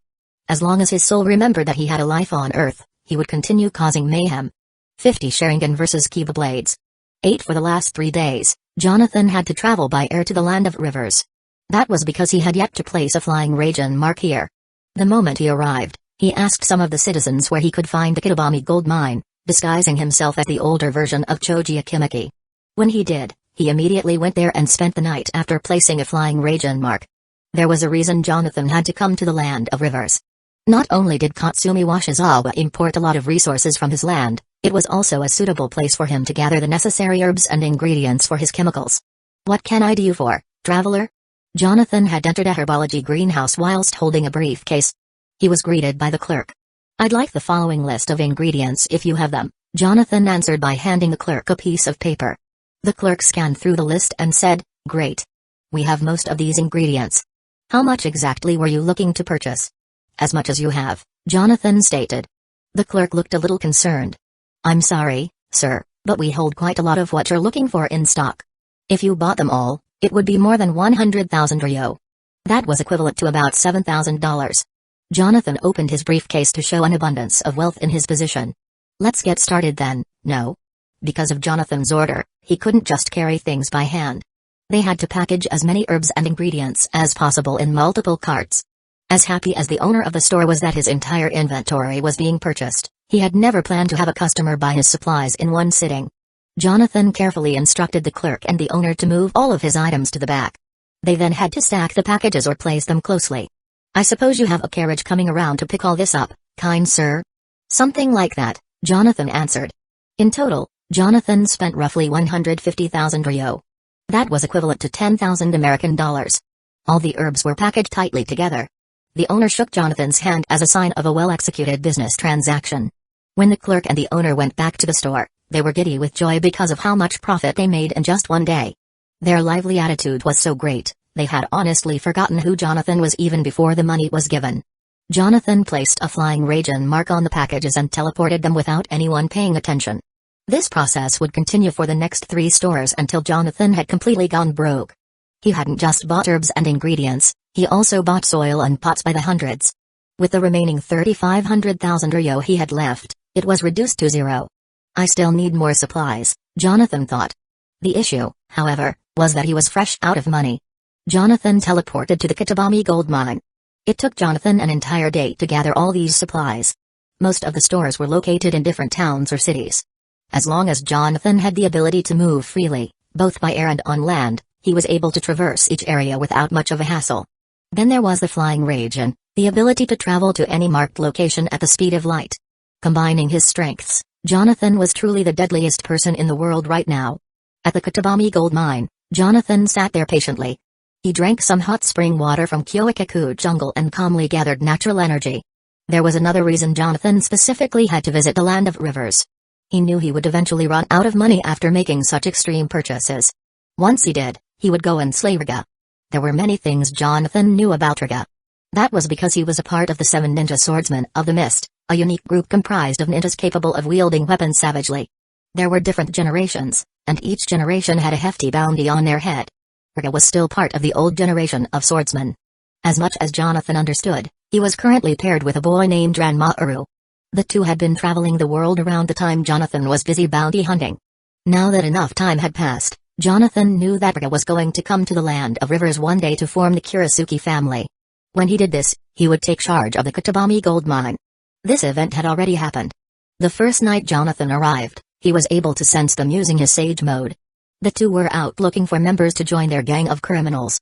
[SPEAKER 1] As long as his soul remembered that he had a life on Earth, he would continue causing mayhem. 50 Sharingan versus Kiba Blades. 8 For the last 3 days, Jonathan had to travel by air to the land of rivers. That was because he had yet to place a flying Raijin mark here. The moment he arrived, he asked some of the citizens where he could find the Kitabami gold mine, disguising himself as the older version of Choji Akimaki. When he did, he immediately went there and spent the night after placing a flying Raijin mark. There was a reason Jonathan had to come to the land of rivers. Not only did Katsumi Washizawa import a lot of resources from his land, it was also a suitable place for him to gather the necessary herbs and ingredients for his chemicals. What can I do for, traveler? Jonathan had entered a herbology greenhouse whilst holding a briefcase. He was greeted by the clerk. I'd like the following list of ingredients if you have them, Jonathan answered by handing the clerk a piece of paper. The clerk scanned through the list and said, Great. We have most of these ingredients. How much exactly were you looking to purchase? As much as you have, Jonathan stated. The clerk looked a little concerned. I'm sorry, sir, but we hold quite a lot of what you're looking for in stock. If you bought them all, it would be more than 100,000 ryo. That was equivalent to about $7,000. Jonathan opened his briefcase to show an abundance of wealth in his position. Let's get started then, no? Because of Jonathan's order, he couldn't just carry things by hand. They had to package as many herbs and ingredients as possible in multiple carts. As happy as the owner of the store was that his entire inventory was being purchased, he had never planned to have a customer buy his supplies in one sitting. Jonathan carefully instructed the clerk and the owner to move all of his items to the back. They then had to stack the packages or place them closely. I suppose you have a carriage coming around to pick all this up, kind sir? Something like that, Jonathan answered. In total, Jonathan spent roughly 150,000 ryo. That was equivalent to 10,000 American dollars. All the herbs were packaged tightly together. The owner shook Jonathan's hand as a sign of a well-executed business transaction. When the clerk and the owner went back to the store, they were giddy with joy because of how much profit they made in just one day. Their lively attitude was so great, they had honestly forgotten who Jonathan was even before the money was given. Jonathan placed a flying Raijin mark on the packages and teleported them without anyone paying attention. This process would continue for the next 3 stores until Jonathan had completely gone broke. He hadn't just bought herbs and ingredients, he also bought soil and pots by the hundreds. With the remaining 3,500,000 ryo he had left, it was reduced to 0. I still need more supplies, Jonathan thought. The issue, however, was that he was fresh out of money. Jonathan teleported to the Kitabami gold mine. It took Jonathan an entire day to gather all these supplies. Most of the stores were located in different towns or cities. As long as Jonathan had the ability to move freely, both by air and on land, he was able to traverse each area without much of a hassle. Then there was the flying Raijin, the ability to travel to any marked location at the speed of light. Combining his strengths, Jonathan was truly the deadliest person in the world right now. At the Kitabami gold mine, Jonathan sat there patiently. He drank some hot spring water from Hueco jungle and calmly gathered natural energy. There was another reason Jonathan specifically had to visit the land of rivers. He knew he would eventually run out of money after making such extreme purchases. Once he did, he would go and slay Raga. There were many things Jonathan knew about Raga. That was because he was a part of the 7 ninja swordsmen of the mist, a unique group comprised of ninjas capable of wielding weapons savagely. There were different generations, and each generation had a hefty bounty on their head. Raga was still part of the old generation of swordsmen. As much as Jonathan understood, he was currently paired with a boy named Ranmaru. The two had been traveling the world around the time Jonathan was busy bounty hunting. Now that enough time had passed, Jonathan knew that Raga was going to come to the land of rivers one day to form the Kurasuke family. When he did this, he would take charge of the Kitabami gold mine. This event had already happened. The first night Jonathan arrived, he was able to sense them using his sage mode. The two were out looking for members to join their gang of criminals.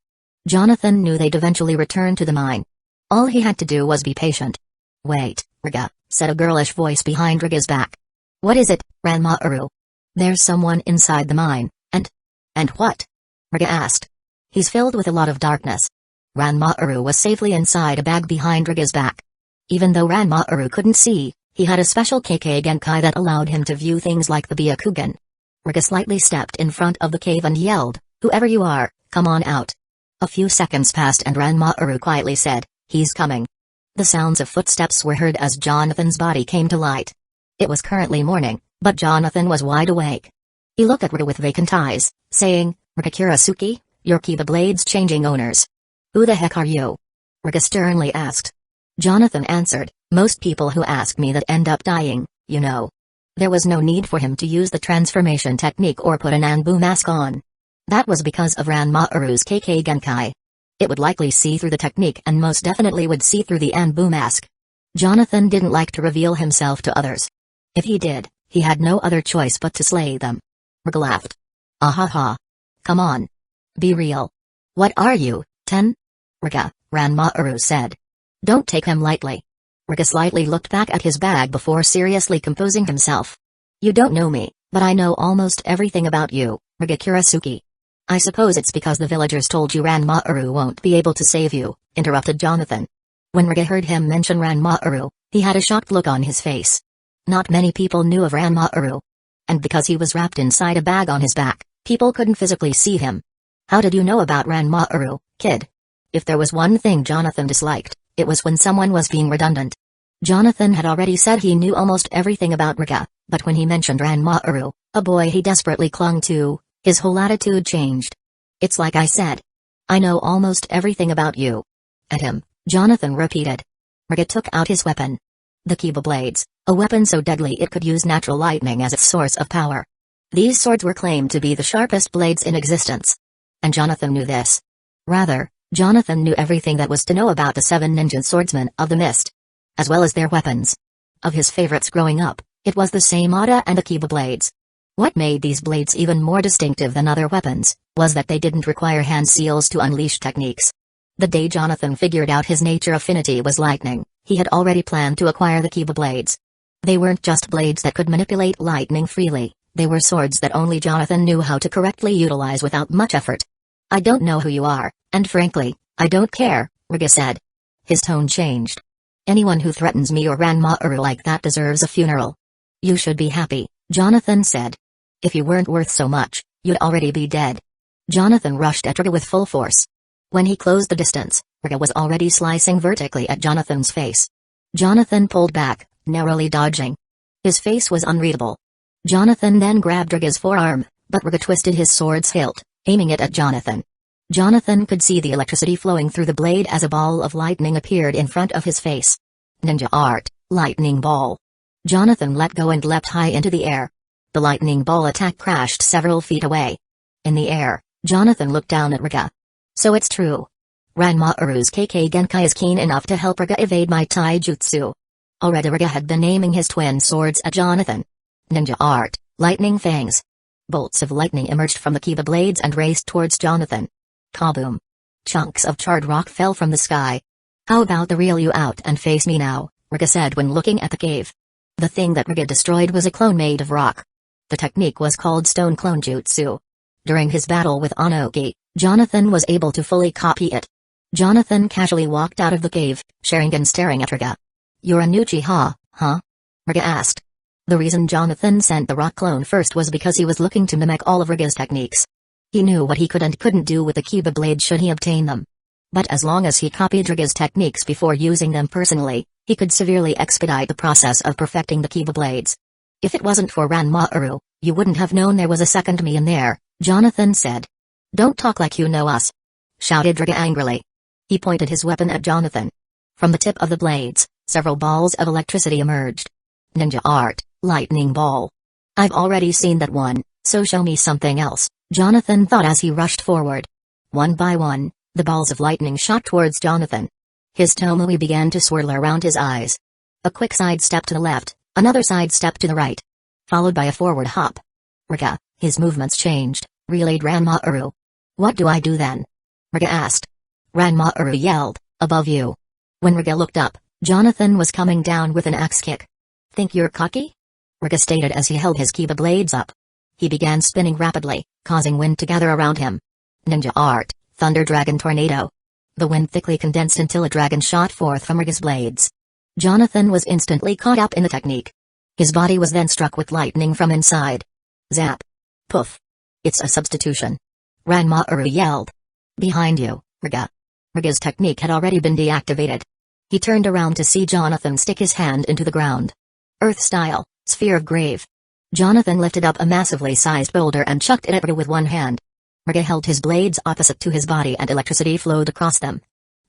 [SPEAKER 1] Jonathan knew they'd eventually return to the mine. All he had to do was be patient. Wait, Raga, said a girlish voice behind Raga's back. What is it, Ranmaru? There's someone inside the mine, and what? Raga asked. He's filled with a lot of darkness. Ranmaru was safely inside a bag behind Raga's back. Even though Ranmaru couldn't see, he had a special KK Genkai that allowed him to view things like the Byakugan. Raga slightly stepped in front of the cave and yelled, "Whoever you are, come on out." A few seconds passed and Ranmaru quietly said, "He's coming." The sounds of footsteps were heard as Jonathan's body came to light. It was currently morning, but Jonathan was wide awake. He looked at Raga with vacant eyes, saying, "Raga Kurasuke, Your Kiba blades changing owners. Who the heck are you? Riga sternly asked. Jonathan answered, most people who ask me that end up dying, you know. There was no need for him to use the transformation technique or put an Anbu mask on. That was because of Ranmaaru's KK Genkai. It would likely see through the technique and most definitely would see through the Anbu mask. Jonathan didn't like to reveal himself to others. If he did, he had no other choice but to slay them. Riga laughed. Ahaha. Come on. Be real. What are you, 10? Riga, Ranmaaru said. Don't take him lightly. Riga slightly looked back at his bag before seriously composing himself. You don't know me, but I know almost everything about you, Riga Kurasuki. I suppose it's because the villagers told you Ranmaaru won't be able to save you, interrupted Jonathan. When Riga heard him mention Ranmaaru, he had a shocked look on his face. Not many people knew of Ranmaaru. And because he was wrapped inside a bag on his back, people couldn't physically see him. How did you know about Ranmaaru, kid? If there was one thing Jonathan disliked, it was when someone was being redundant. Jonathan had already said he knew almost everything about Riga, but when he mentioned Ranmaaru, a boy he desperately clung to, his whole attitude changed. It's like I said. I know almost everything about you. At him, Jonathan repeated. Riga took out his weapon. The Kiba blades, a weapon so deadly it could use natural lightning as its source of power. These swords were claimed to be the sharpest blades in existence. And Jonathan knew this. Rather, Jonathan knew everything that was to know about the 7 ninja swordsmen of the mist. As well as their weapons. Of his favorites growing up, it was the Samada and the Kiba blades. What made these blades even more distinctive than other weapons, was that they didn't require hand seals to unleash techniques. The day Jonathan figured out his nature affinity was lightning, he had already planned to acquire the Kiba blades. They weren't just blades that could manipulate lightning freely, they were swords that only Jonathan knew how to correctly utilize without much effort. I don't know who you are, and frankly, I don't care, Riga said. His tone changed. Anyone who threatens me or Ranmaaru like that deserves a funeral. You should be happy, Jonathan said. If you weren't worth so much, you'd already be dead. Jonathan rushed at Riga with full force. When he closed the distance, Riga was already slicing vertically at Jonathan's face. Jonathan pulled back, narrowly dodging. His face was unreadable. Jonathan then grabbed Riga's forearm, but Riga twisted his sword's hilt, aiming it at Jonathan. Jonathan could see the electricity flowing through the blade as a ball of lightning appeared in front of his face. Ninja art, lightning ball. Jonathan let go and leapt high into the air. The lightning ball attack crashed several feet away. In the air, Jonathan looked down at Riga. So it's true. Ranmaaru's KK Genkai is keen enough to help Riga evade my taijutsu. Already Riga had been aiming his twin swords at Jonathan. Ninja art, lightning fangs. Bolts of lightning emerged from the Kiba blades and raced towards Jonathan. Kaboom. Chunks of charred rock fell from the sky. How about the reel you out and face me now, Riga said when looking at the cave. The thing that Riga destroyed was a clone made of rock. The technique was called stone clone jutsu. During his battle with Onoki, Jonathan was able to fully copy it. Jonathan casually walked out of the cave, Sharingan staring at Riga. You're a Uchiha, huh? Riga asked. The reason Jonathan sent the rock clone first was because he was looking to mimic all of Riga's techniques. He knew what he could and couldn't do with the Kiba blade should he obtain them. But as long as he copied Riga's techniques before using them personally, he could severely expedite the process of perfecting the Kiba blades. If it wasn't for Ranmaaru, you wouldn't have known there was a second me in there, Jonathan said. Don't talk like you know us, shouted Riga angrily. He pointed his weapon at Jonathan. From the tip of the blades, several balls of electricity emerged. Ninja art, lightning ball. I've already seen that one, so show me something else, Jonathan thought as he rushed forward. One by one, the balls of lightning shot towards Jonathan. His tomoe began to swirl around his eyes. A quick side step to the left, another side step to the right. Followed by a forward hop. Riga, his movements changed, relayed Ranmaaru. What do I do then? Riga asked. Ranmaaru yelled, above you. When Riga looked up, Jonathan was coming down with an axe kick. Think you're cocky? Riga stated as he held his Kiba blades up. He began spinning rapidly, causing wind to gather around him. Ninja art, thunder dragon tornado. The wind thickly condensed until a dragon shot forth from Riga's blades. Jonathan was instantly caught up in the technique. His body was then struck with lightning from inside. Zap. Poof. It's a substitution. Ranmaaru yelled. Behind you, Riga. Riga's technique had already been deactivated. He turned around to see Jonathan stick his hand into the ground. Earth style, sphere of grave. Jonathan lifted up a massively sized boulder and chucked it at Riga with one hand. Riga held his blades opposite to his body and electricity flowed across them.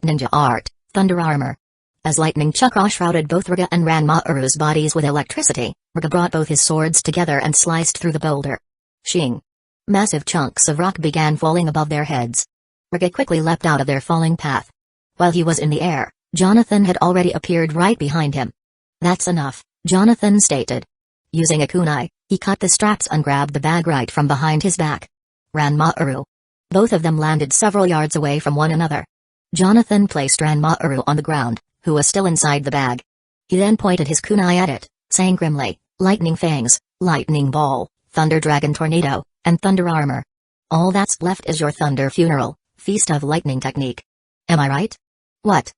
[SPEAKER 1] Ninja art, thunder armor. As lightning chakra shrouded both Riga and Ranmaaru's bodies with electricity, Riga brought both his swords together and sliced through the boulder. Shing! Massive chunks of rock began falling above their heads. Riga quickly leapt out of their falling path. While he was in the air, Jonathan had already appeared right behind him. That's enough, Jonathan stated. Using a kunai, he cut the straps and grabbed the bag right from behind his back. Ranmaaru. Both of them landed several yards away from one another. Jonathan placed Ranmaaru on the ground, who was still inside the bag. He then pointed his kunai at it, saying grimly, lightning fangs, lightning ball, thunder dragon tornado, and thunder armor. All that's left is your thunder funeral, feast of lightning technique. Am I right? What?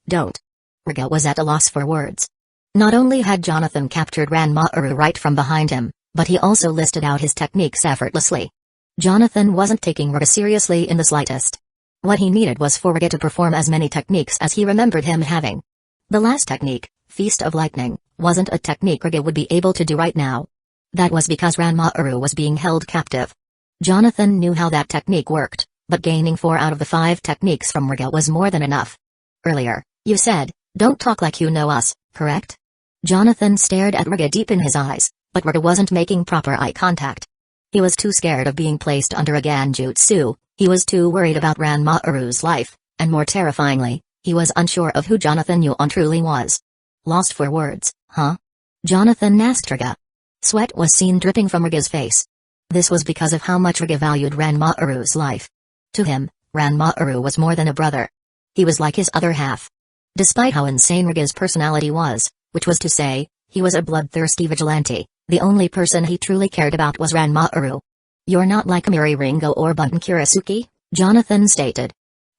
[SPEAKER 1] Don't. Riga was at a loss for words. Not only had Jonathan captured Ranmaaru right from behind him, but he also listed out his techniques effortlessly. Jonathan wasn't taking Riga seriously in the slightest. What he needed was for Riga to perform as many techniques as he remembered him having. The last technique, Feast of Lightning, wasn't a technique Riga would be able to do right now. That was because Ranmaaru was being held captive. Jonathan knew how that technique worked, but gaining 4 out of the 5 techniques from Riga was more than enough. Earlier, you said, don't talk like you know us, correct? Jonathan stared at Riga deep in his eyes, but Riga wasn't making proper eye contact. He was too scared of being placed under a Ganjutsu, he was too worried about Ranmaaru's life, and more terrifyingly, he was unsure of who Jonathan Yuan truly was. Lost for words, huh? Jonathan asked Riga. Sweat was seen dripping from Riga's face. This was because of how much Riga valued Ranmaaru's life. To him, Ranmaaru was more than a brother. He was like his other half. Despite how insane Riga's personality was, which was to say, he was a bloodthirsty vigilante, the only person he truly cared about was Ranmaaru. You're not like Amiri Ringo or Bunten Kurisuke? Jonathan stated.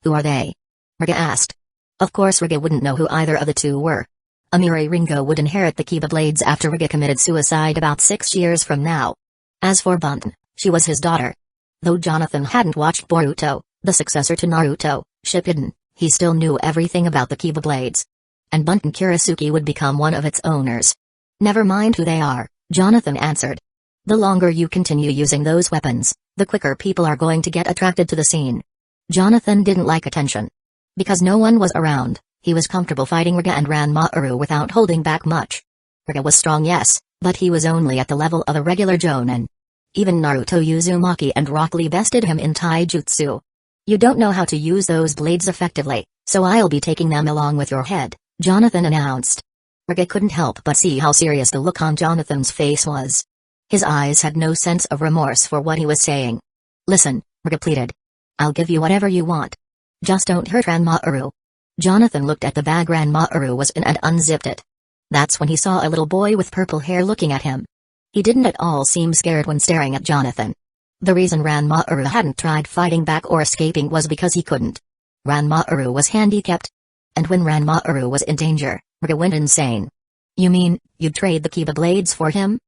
[SPEAKER 1] Who are they? Riga asked. Of course Riga wouldn't know who either of the two were. Amiri Ringo would inherit the Kiba Blades after Riga committed suicide about 6 years from now. As for Bunten, she was his daughter. Though Jonathan hadn't watched Boruto, the successor to Naruto, Shippuden, he still knew everything about the Kiba Blades. And Bunten Kurisuke would become one of its owners. Never mind who they are, Jonathan answered. The longer you continue using those weapons, the quicker people are going to get attracted to the scene. Jonathan didn't like attention. Because no one was around, he was comfortable fighting Riga and Ranmaaru without holding back much. Riga was strong, yes, but he was only at the level of a regular jonin. Even Naruto Uzumaki and Rock Lee bested him in taijutsu. You don't know how to use those blades effectively, so I'll be taking them along with your head, Jonathan announced. Riga couldn't help but see how serious the look on Jonathan's face was. His eyes had no sense of remorse for what he was saying. Listen, Riga pleaded. I'll give you whatever you want. Just don't hurt Ranmaaru. Jonathan looked at the bag Ranmaaru was in and unzipped it. That's when he saw a little boy with purple hair looking at him. He didn't at all seem scared when staring at Jonathan. The reason Ranmaaru hadn't tried fighting back or escaping was because he couldn't. Ranmaaru was handicapped. And when Ranmaaru was in danger, Riga went insane. You mean, you'd trade the Kiba Blades for him?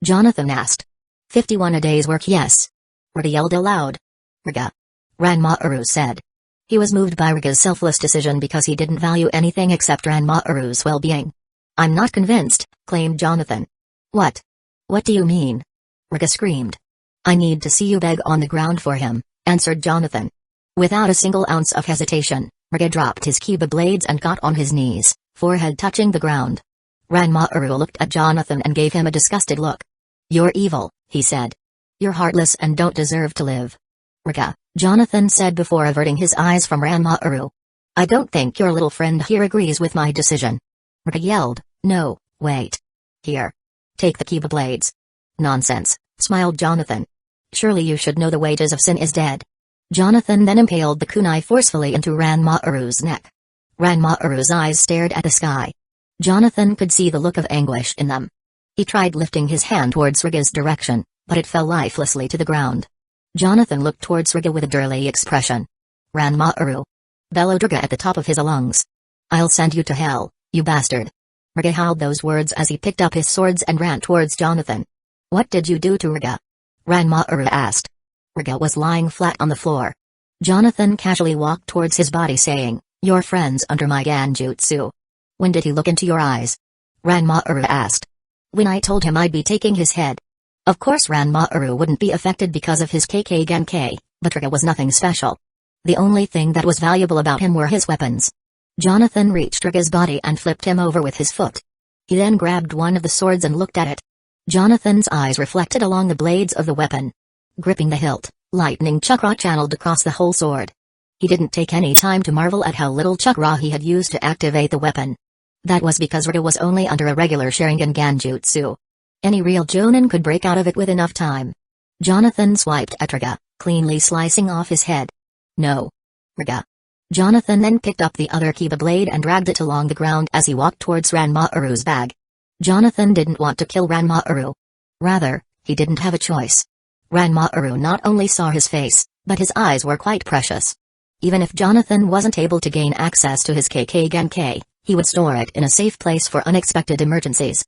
[SPEAKER 1] Jonathan asked. 51 a day's work, yes. Riga yelled aloud. Riga. Ranmaaru said. He was moved by Riga's selfless decision because he didn't value anything except Ranmaaru's well-being. I'm not convinced, claimed Jonathan. What? What do you mean? Riga screamed. I need to see you beg on the ground for him, answered Jonathan. Without a single ounce of hesitation, Riga dropped his Kiba Blades and got on his knees, forehead touching the ground. Ranmaaru looked at Jonathan and gave him a disgusted look. You're evil, he said. You're heartless and don't deserve to live. Riga, Jonathan said before averting his eyes from Ranmaaru. I don't think your little friend here agrees with my decision. Riga yelled, no, wait. Here. Take the Kiba Blades. Nonsense, smiled Jonathan. Surely you should know the wages of sin is dead. Jonathan then impaled the kunai forcefully into Ranmaaru's neck. Ranmaaru's eyes stared at the sky. Jonathan could see the look of anguish in them. He tried lifting his hand towards Riga's direction, but it fell lifelessly to the ground. Jonathan looked towards Riga with a dirly expression. Ranmaaru. Bellowed Riga at the top of his lungs. I'll send you to hell, you bastard. Riga howled those words as he picked up his swords and ran towards Jonathan. What did you do to Riga? Ranmaaru asked. Riga was lying flat on the floor. Jonathan casually walked towards his body saying, your friend's under my Ganjutsu. When did he look into your eyes? Ranmaaru asked. When I told him I'd be taking his head. Of course Ranmaaru wouldn't be affected because of his KK Genkai, But Riga was nothing special. The only thing that was valuable about him were his weapons. Jonathan reached Riga's body and flipped him over with his foot. He then grabbed one of the swords and looked at it. Jonathan's eyes reflected along the blades of the weapon. Gripping the hilt, lightning chakra channeled across the whole sword. He didn't take any time to marvel at how little chakra he had used to activate the weapon. That was because Riga was only under a regular Sharingan Genjutsu. Any real Jonin could break out of it with enough time. Jonathan swiped at Riga, cleanly slicing off his head. No. Riga. Jonathan then picked up the other Kiba blade and dragged it along the ground as he walked towards Ranmaaru's bag. Jonathan didn't want to kill Ranmaaru. Rather, he didn't have a choice. Ranmaaru not only saw his face, but his eyes were quite precious. Even if Jonathan wasn't able to gain access to his KK Genkai, he would store it in a safe place for unexpected emergencies.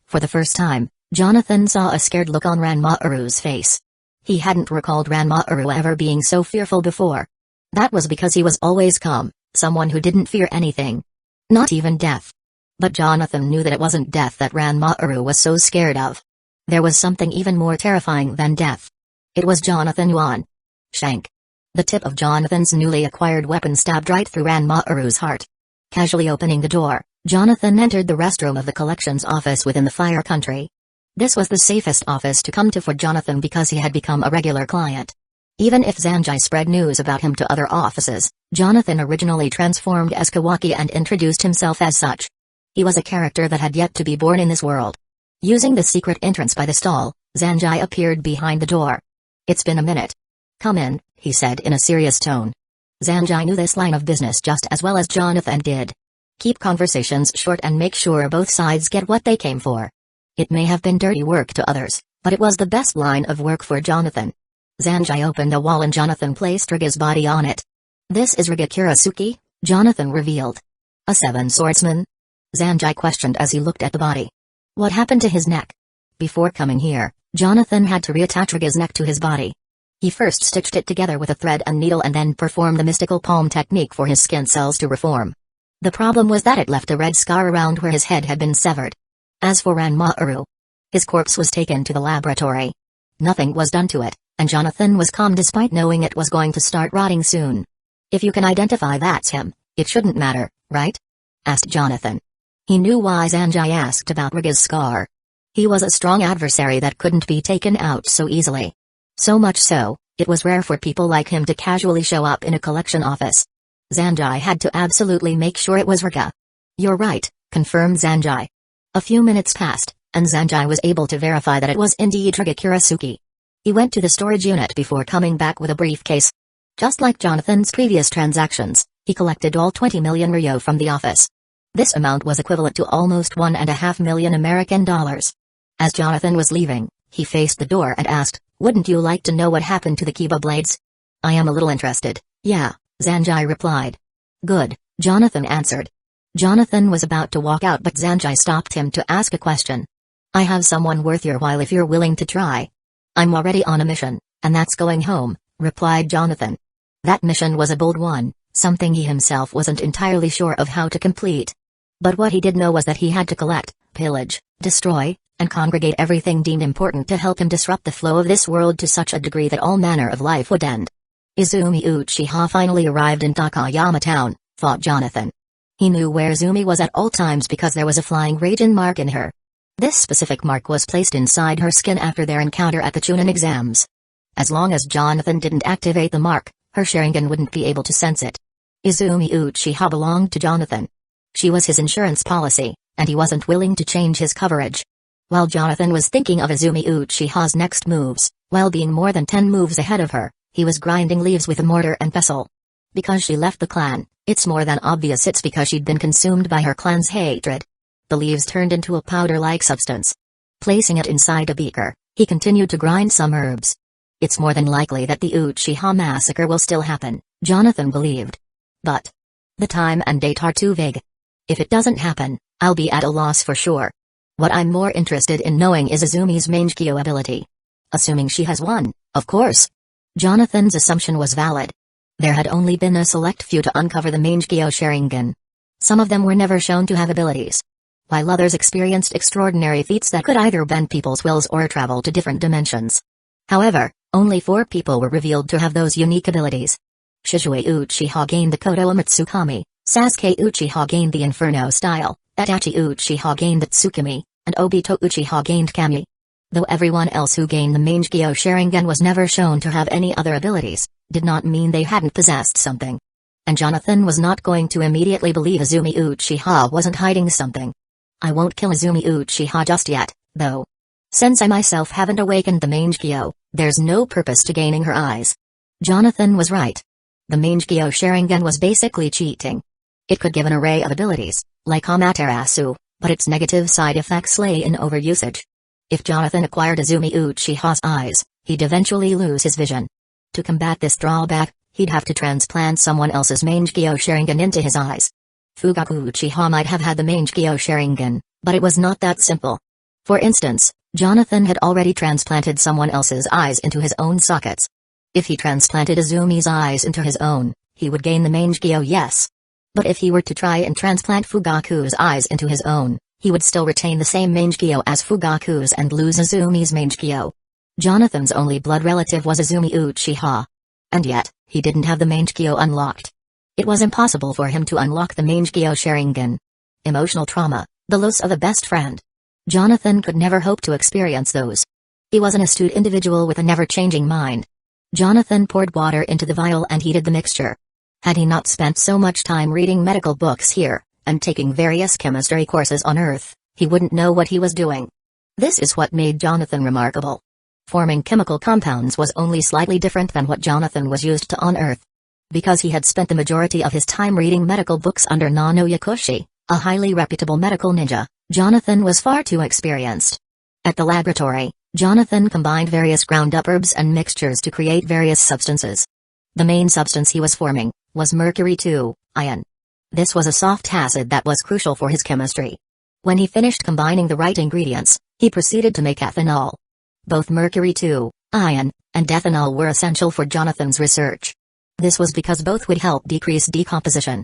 [SPEAKER 1] For the first time, Jonathan saw a scared look on Ranmaaru's face. He hadn't recalled Ranmaaru ever being so fearful before. That was because he was always calm, someone who didn't fear anything. Not even death. But Jonathan knew that it wasn't death that Ranmaaru was so scared of. There was something even more terrifying than death. It was Jonathan Yuan. Shank. The tip of Jonathan's newly acquired weapon stabbed right through Ranmaaru's heart. Casually opening the door, Jonathan entered the restroom of the collections office within the Fire Country. This was the safest office to come to for Jonathan because he had become a regular client. Even if Zanjai spread news about him to other offices, Jonathan originally transformed as Kawaki and introduced himself as such. He was a character that had yet to be born in this world. Using the secret entrance by the stall, Zanjai appeared behind the door. "It's been a minute. Come in," he said in a serious tone. Zanjai knew this line of business just as well as Jonathan did. Keep conversations short and make sure both sides get what they came for. It may have been dirty work to others, but it was the best line of work for Jonathan. Zanjai opened the wall and Jonathan placed Riga's body on it. "This is Riga Kurasuke," Jonathan revealed. "A seven swordsman?" Zanjai questioned as he looked at the body. "What happened to his neck?" Before coming here, Jonathan had to reattach Riga's neck to his body. He first stitched it together with a thread and needle and then performed the mystical palm technique for his skin cells to reform. The problem was that it left a red scar around where his head had been severed. As for Ranmaaru, his corpse was taken to the laboratory. Nothing was done to it, and Jonathan was calm despite knowing it was going to start rotting soon. "If you can identify that's him, it shouldn't matter, right?" asked Jonathan. He knew why Zanjai asked about Riga's scar. He was a strong adversary that couldn't be taken out so easily. So much so, it was rare for people like him to casually show up in a collection office. Zanjai had to absolutely make sure it was Riga. "You're right," confirmed Zanjai. A few minutes passed, and Zanjai was able to verify that it was indeed Riga Kurasuke. He went to the storage unit before coming back with a briefcase. Just like Jonathan's previous transactions, he collected all 20 million ryo from the office. This amount was equivalent to almost $1.5 million American dollars. As Jonathan was leaving, he faced the door and asked, "Wouldn't you like to know what happened to the Kiba blades?" "I am a little interested, yeah," Zanjai replied. "Good," Jonathan answered. Jonathan was about to walk out but Zanjai stopped him to ask a question. "I have someone worth your while if you're willing to try." "I'm already on a mission, and that's going home," replied Jonathan. That mission was a bold one, something he himself wasn't entirely sure of how to complete. But what he did know was that he had to collect, pillage, destroy, and congregate everything deemed important to help him disrupt the flow of this world to such a degree that all manner of life would end. Izumi Uchiha finally arrived in Takayama town, thought Jonathan. He knew where Izumi was at all times because there was a flying Raijin mark in her. This specific mark was placed inside her skin after their encounter at the Chunin exams. As long as Jonathan didn't activate the mark, her Sharingan wouldn't be able to sense it. Izumi Uchiha belonged to Jonathan. She was his insurance policy, and he wasn't willing to change his coverage. While Jonathan was thinking of Izumi Uchiha's next moves, while being more than 10 moves ahead of her, he was grinding leaves with a mortar and pestle. Because she left the clan, it's more than obvious it's because she'd been consumed by her clan's hatred. The leaves turned into a powder-like substance. Placing it inside a beaker, he continued to grind some herbs. It's more than likely that the Uchiha massacre will still happen, Jonathan believed. But the time and date are too vague. If it doesn't happen, I'll be at a loss for sure. What I'm more interested in knowing is Izumi's Mangekyo ability. Assuming she has one, of course. Jonathan's assumption was valid. There had only been a select few to uncover the Mangekyo Sharingan. Some of them were never shown to have abilities, while others experienced extraordinary feats that could either bend people's wills or travel to different dimensions. However, Only 4 people were revealed to have those unique abilities. Shizue Uchiha gained the Koto Umatsukami, Sasuke Uchiha gained the Inferno style, Itachi Uchiha gained the Tsukimi, and Obito Uchiha gained Kami. Though everyone else who gained the Mangekyo Sharingan was never shown to have any other abilities, did not mean they hadn't possessed something. And Jonathan was not going to immediately believe Izumi Uchiha wasn't hiding something. I won't kill Izumi Uchiha just yet, though. Since I myself haven't awakened the Mangekyo, there's no purpose to gaining her eyes. Jonathan was right. The Mangekyo Sharingan was basically cheating. It could give an array of abilities, like Amaterasu, but its negative side effects lay in overusage. If Jonathan acquired Izumi Uchiha's eyes, he'd eventually lose his vision. To combat this drawback, he'd have to transplant someone else's Mangekyo Sharingan into his eyes. Fugaku Uchiha might have had the Mangekyo Sharingan, but it was not that simple. For instance, Jonathan had already transplanted someone else's eyes into his own sockets. If he transplanted Izumi's eyes into his own, he would gain the Mangekyo, yes. But if he were to try and transplant Fugaku's eyes into his own, he would still retain the same Mangekyo as Fugaku's and lose Izumi's Mangekyo. Jonathan's only blood relative was Izumi Uchiha. And yet, he didn't have the Mangekyo unlocked. It was impossible for him to unlock the Mangekyo Sharingan. Emotional trauma, the loss of a best friend. Jonathan could never hope to experience those. He was an astute individual with a never-changing mind. Jonathan poured water into the vial and heated the mixture. Had he not spent so much time reading medical books here, and taking various chemistry courses on Earth, he wouldn't know what he was doing. This is what made Jonathan remarkable. Forming chemical compounds was only slightly different than what Jonathan was used to on Earth. Because he had spent the majority of his time reading medical books under Nano Yakushi, a highly reputable medical ninja, Jonathan was far too experienced. At the laboratory, Jonathan combined various ground-up herbs and mixtures to create various substances. The main substance he was forming was mercury 2 ion. This was a soft acid that was crucial for his chemistry. When he finished combining the right ingredients, he proceeded to make ethanol. Both mercury 2 ion and ethanol were essential for Jonathan's research. This was because both would help decrease decomposition.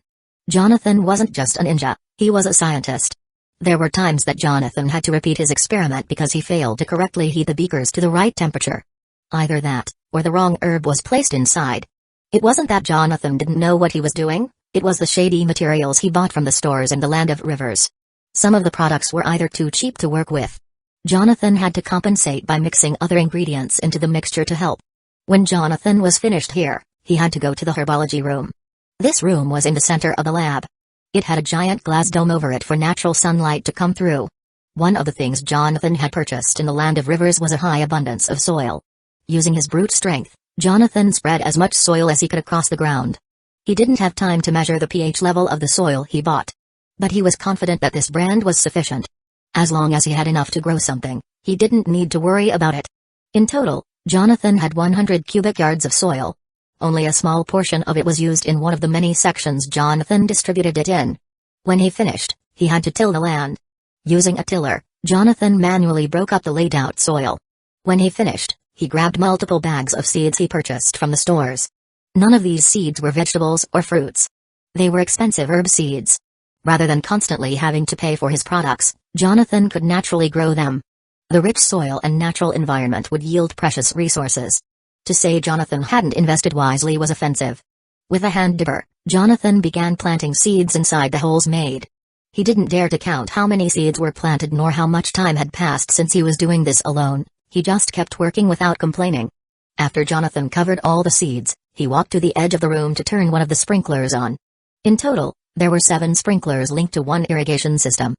[SPEAKER 1] Jonathan wasn't just a ninja, he was a scientist. There were times that Jonathan had to repeat his experiment because he failed to correctly heat the beakers to the right temperature. Either that, or the wrong herb was placed inside. It wasn't that Jonathan didn't know what he was doing, it was the shady materials he bought from the stores in the Land of Rivers. Some of the products were either too cheap to work with. Jonathan had to compensate by mixing other ingredients into the mixture to help. When Jonathan was finished here, he had to go to the herbology room. This room was in the center of the lab. It had a giant glass dome over it for natural sunlight to come through. One of the things Jonathan had purchased in the Land of Rivers was a high abundance of soil. Using his brute strength, Jonathan spread as much soil as he could across the ground. He didn't have time to measure the pH level of the soil he bought. But he was confident that this brand was sufficient. As long as he had enough to grow something, he didn't need to worry about it. In total, Jonathan had 100 cubic yards of soil. Only a small portion of it was used in one of the many sections Jonathan distributed it in. When he finished, he had to till the land. Using a tiller, Jonathan manually broke up the laid-out soil. When he finished, he grabbed multiple bags of seeds he purchased from the stores. None of these seeds were vegetables or fruits. They were expensive herb seeds. Rather than constantly having to pay for his products, Jonathan could naturally grow them. The rich soil and natural environment would yield precious resources. To say Jonathan hadn't invested wisely was offensive. With a hand dipper, Jonathan began planting seeds inside the holes made. He didn't dare to count how many seeds were planted nor how much time had passed since he was doing this alone, he just kept working without complaining. After Jonathan covered all the seeds, he walked to the edge of the room to turn one of the sprinklers on. In total, there were 7 sprinklers linked to one irrigation system.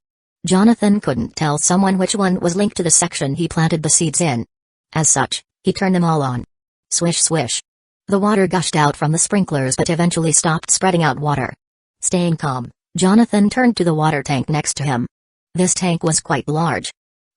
[SPEAKER 1] Jonathan couldn't tell someone which one was linked to the section he planted the seeds in. As such, he turned them all on. Swish swish. The water gushed out from the sprinklers but eventually stopped spreading out water. Staying calm, Jonathan turned to the water tank next to him. This tank was quite large.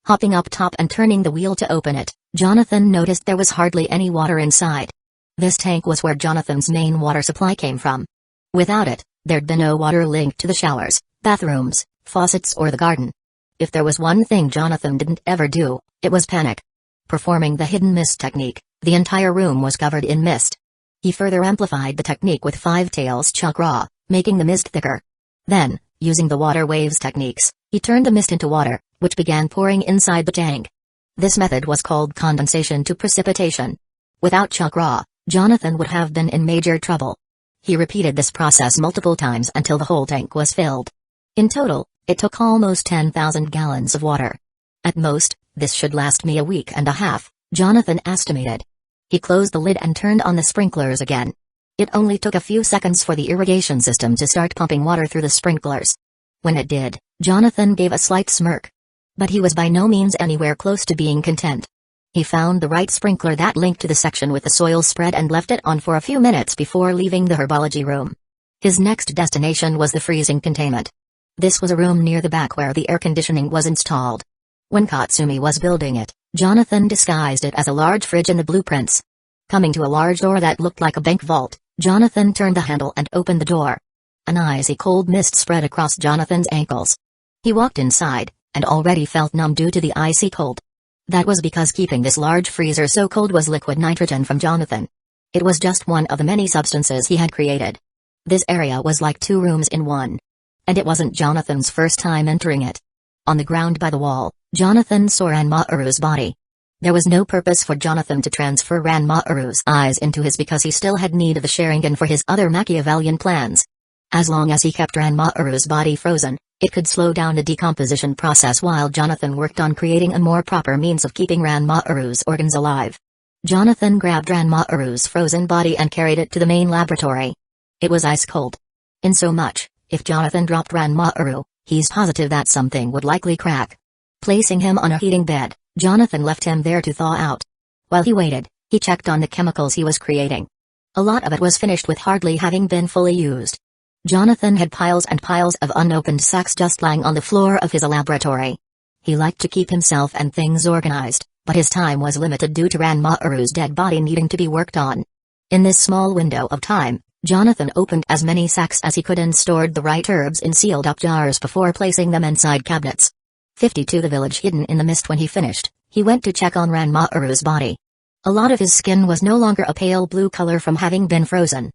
[SPEAKER 1] Hopping up top and turning the wheel to open it, Jonathan noticed there was hardly any water inside. This tank was where Jonathan's main water supply came from. Without it, there'd be no water linked to the showers, bathrooms, faucets or the garden. If there was one thing Jonathan didn't ever do, it was panic. Performing the hidden mist technique, the entire room was covered in mist. He further amplified the technique with 5 tails chakra, making the mist thicker. Then, using the water waves techniques, he turned the mist into water, which began pouring inside the tank. This method was called condensation to precipitation. Without chakra, Jonathan would have been in major trouble. He repeated this process multiple times until the whole tank was filled. In total, it took almost 10,000 gallons of water. At most, this should last me a week and a half, Jonathan estimated. He closed the lid and turned on the sprinklers again. It only took a few seconds for the irrigation system to start pumping water through the sprinklers. When it did, Jonathan gave a slight smirk. But he was by no means anywhere close to being content. He found the right sprinkler that linked to the section with the soil spread and left it on for a few minutes before leaving the herbology room. His next destination was the freezing containment. This was a room near the back where the air conditioning was installed. When Katsumi was building it, Jonathan disguised it as a large fridge in the blueprints. Coming to a large door that looked like a bank vault, Jonathan turned the handle and opened the door. An icy cold mist spread across Jonathan's ankles. He walked inside, and already felt numb due to the icy cold. That was because keeping this large freezer so cold was liquid nitrogen from Jonathan. It was just one of the many substances he had created. This area was like two rooms in one. And it wasn't Jonathan's first time entering it. On the ground by the wall, Jonathan saw Ranmaaru's body. There was no purpose for Jonathan to transfer Ranmaaru's eyes into his because he still had need of the Sharingan for his other Machiavellian plans. As long as he kept Ranmaaru's body frozen, it could slow down the decomposition process while Jonathan worked on creating a more proper means of keeping Ranmaaru's organs alive. Jonathan grabbed Ranmaaru's frozen body and carried it to the main laboratory. It was ice cold. In so much, if Jonathan dropped Ranmaaru, he's positive that something would likely crack. Placing him on a heating bed, Jonathan left him there to thaw out. While he waited, he checked on the chemicals he was creating. A lot of it was finished with hardly having been fully used. Jonathan had piles and piles of unopened sacks just lying on the floor of his laboratory. He liked to keep himself and things organized, but his time was limited due to Ranmaaru's dead body needing to be worked on. In this small window of time, Jonathan opened as many sacks as he could and stored the right herbs in sealed-up jars before placing them inside cabinets. 52 The village hidden in the mist. When he finished, he went to check on Ranmaaru's body. A lot of his skin was no longer a pale blue color from having been frozen.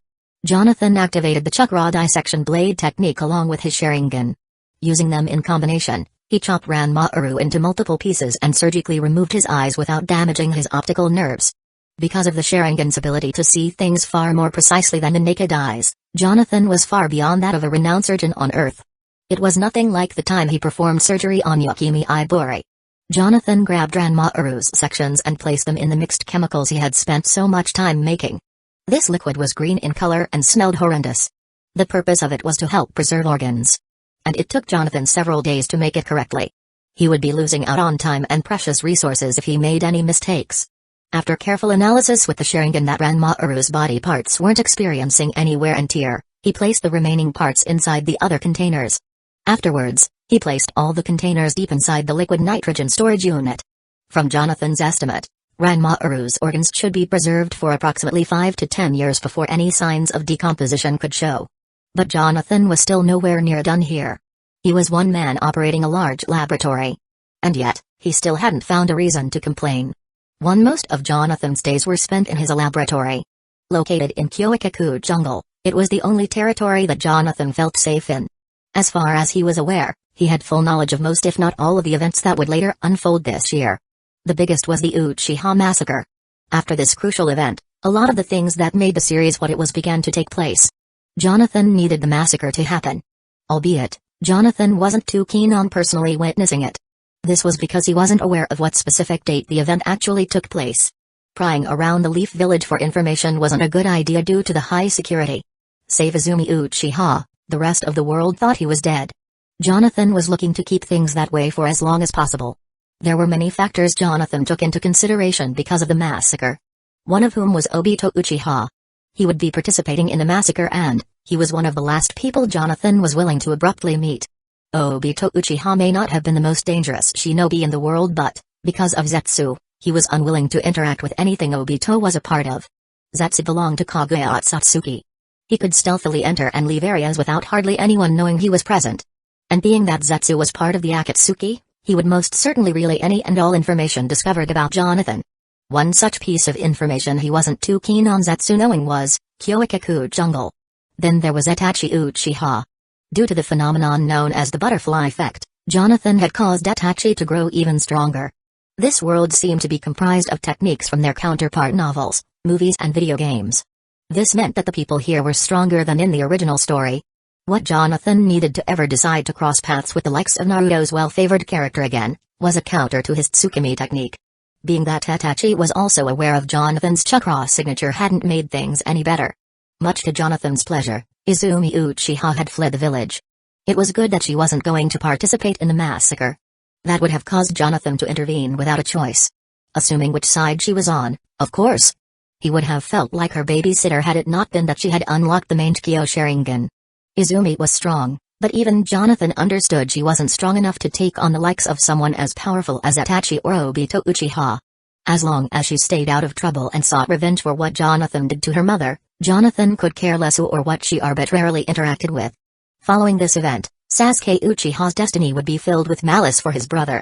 [SPEAKER 1] Jonathan activated the chakra dissection blade technique along with his Sharingan. Using them in combination, he chopped Ranmaaru into multiple pieces and surgically removed his eyes without damaging his optical nerves. Because of the Sharingan's ability to see things far more precisely than the naked eyes, Jonathan was far beyond that of a renowned surgeon on Earth. It was nothing like the time he performed surgery on Yukimi Ibori. Jonathan grabbed Ranmaaru's sections and placed them in the mixed chemicals he had spent so much time making. This liquid was green in color and smelled horrendous. The purpose of it was to help preserve organs. And it took Jonathan several days to make it correctly. He would be losing out on time and precious resources if he made any mistakes. After careful analysis with the Sharingan that Ranmaaru's body parts weren't experiencing any wear and tear, he placed the remaining parts inside the other containers. Afterwards, he placed all the containers deep inside the liquid nitrogen storage unit. From Jonathan's estimate, Ranmaaru's organs should be preserved for approximately 5 to 10 years before any signs of decomposition could show. But Jonathan was still nowhere near done here. He was one man operating a large laboratory. And yet, he still hadn't found a reason to complain. Most of Jonathan's days were spent in his laboratory. Located in Hueco jungle, it was the only territory that Jonathan felt safe in. As far as he was aware, he had full knowledge of most if not all of the events that would later unfold this year. The biggest was the Uchiha massacre. After this crucial event, a lot of the things that made the series what it was began to take place. Jonathan needed the massacre to happen. Albeit, Jonathan wasn't too keen on personally witnessing it. This was because he wasn't aware of what specific date the event actually took place. Prying around the Leaf Village for information wasn't a good idea due to the high security. Save Izumi Uchiha, the rest of the world thought he was dead. Jonathan was looking to keep things that way for as long as possible. There were many factors Jonathan took into consideration because of the massacre. One of whom was Obito Uchiha. He would be participating in the massacre and, he was one of the last people Jonathan was willing to abruptly meet. Obito Uchiha may not have been the most dangerous shinobi in the world but, because of Zetsu, he was unwilling to interact with anything Obito was a part of. Zetsu belonged to Kaguya Otsutsuki. He could stealthily enter and leave areas without hardly anyone knowing he was present. And being that Zetsu was part of the Akatsuki, he would most certainly relay any and all information discovered about Jonathan. One such piece of information he wasn't too keen on Zetsu knowing was, Hueco jungle. Then there was Itachi Uchiha. Due to the phenomenon known as the butterfly effect, Jonathan had caused Itachi to grow even stronger. This world seemed to be comprised of techniques from their counterpart novels, movies and video games. This meant that the people here were stronger than in the original story. What Jonathan needed to ever decide to cross paths with the likes of Naruto's well-favored character again, was a counter to his Tsukimi technique. Being that Itachi was also aware of Jonathan's chakra signature hadn't made things any better. Much to Jonathan's pleasure, Izumi Uchiha had fled the village. It was good that she wasn't going to participate in the massacre. That would have caused Jonathan to intervene without a choice. Assuming which side she was on, of course. He would have felt like her babysitter had it not been that she had unlocked the Mangekyo Sharingan. Izumi was strong, but even Jonathan understood she wasn't strong enough to take on the likes of someone as powerful as Itachi or Obito Uchiha. As long as she stayed out of trouble and sought revenge for what Jonathan did to her mother, Jonathan could care less who or what she arbitrarily interacted with. Following this event, Sasuke Uchiha's destiny would be filled with malice for his brother.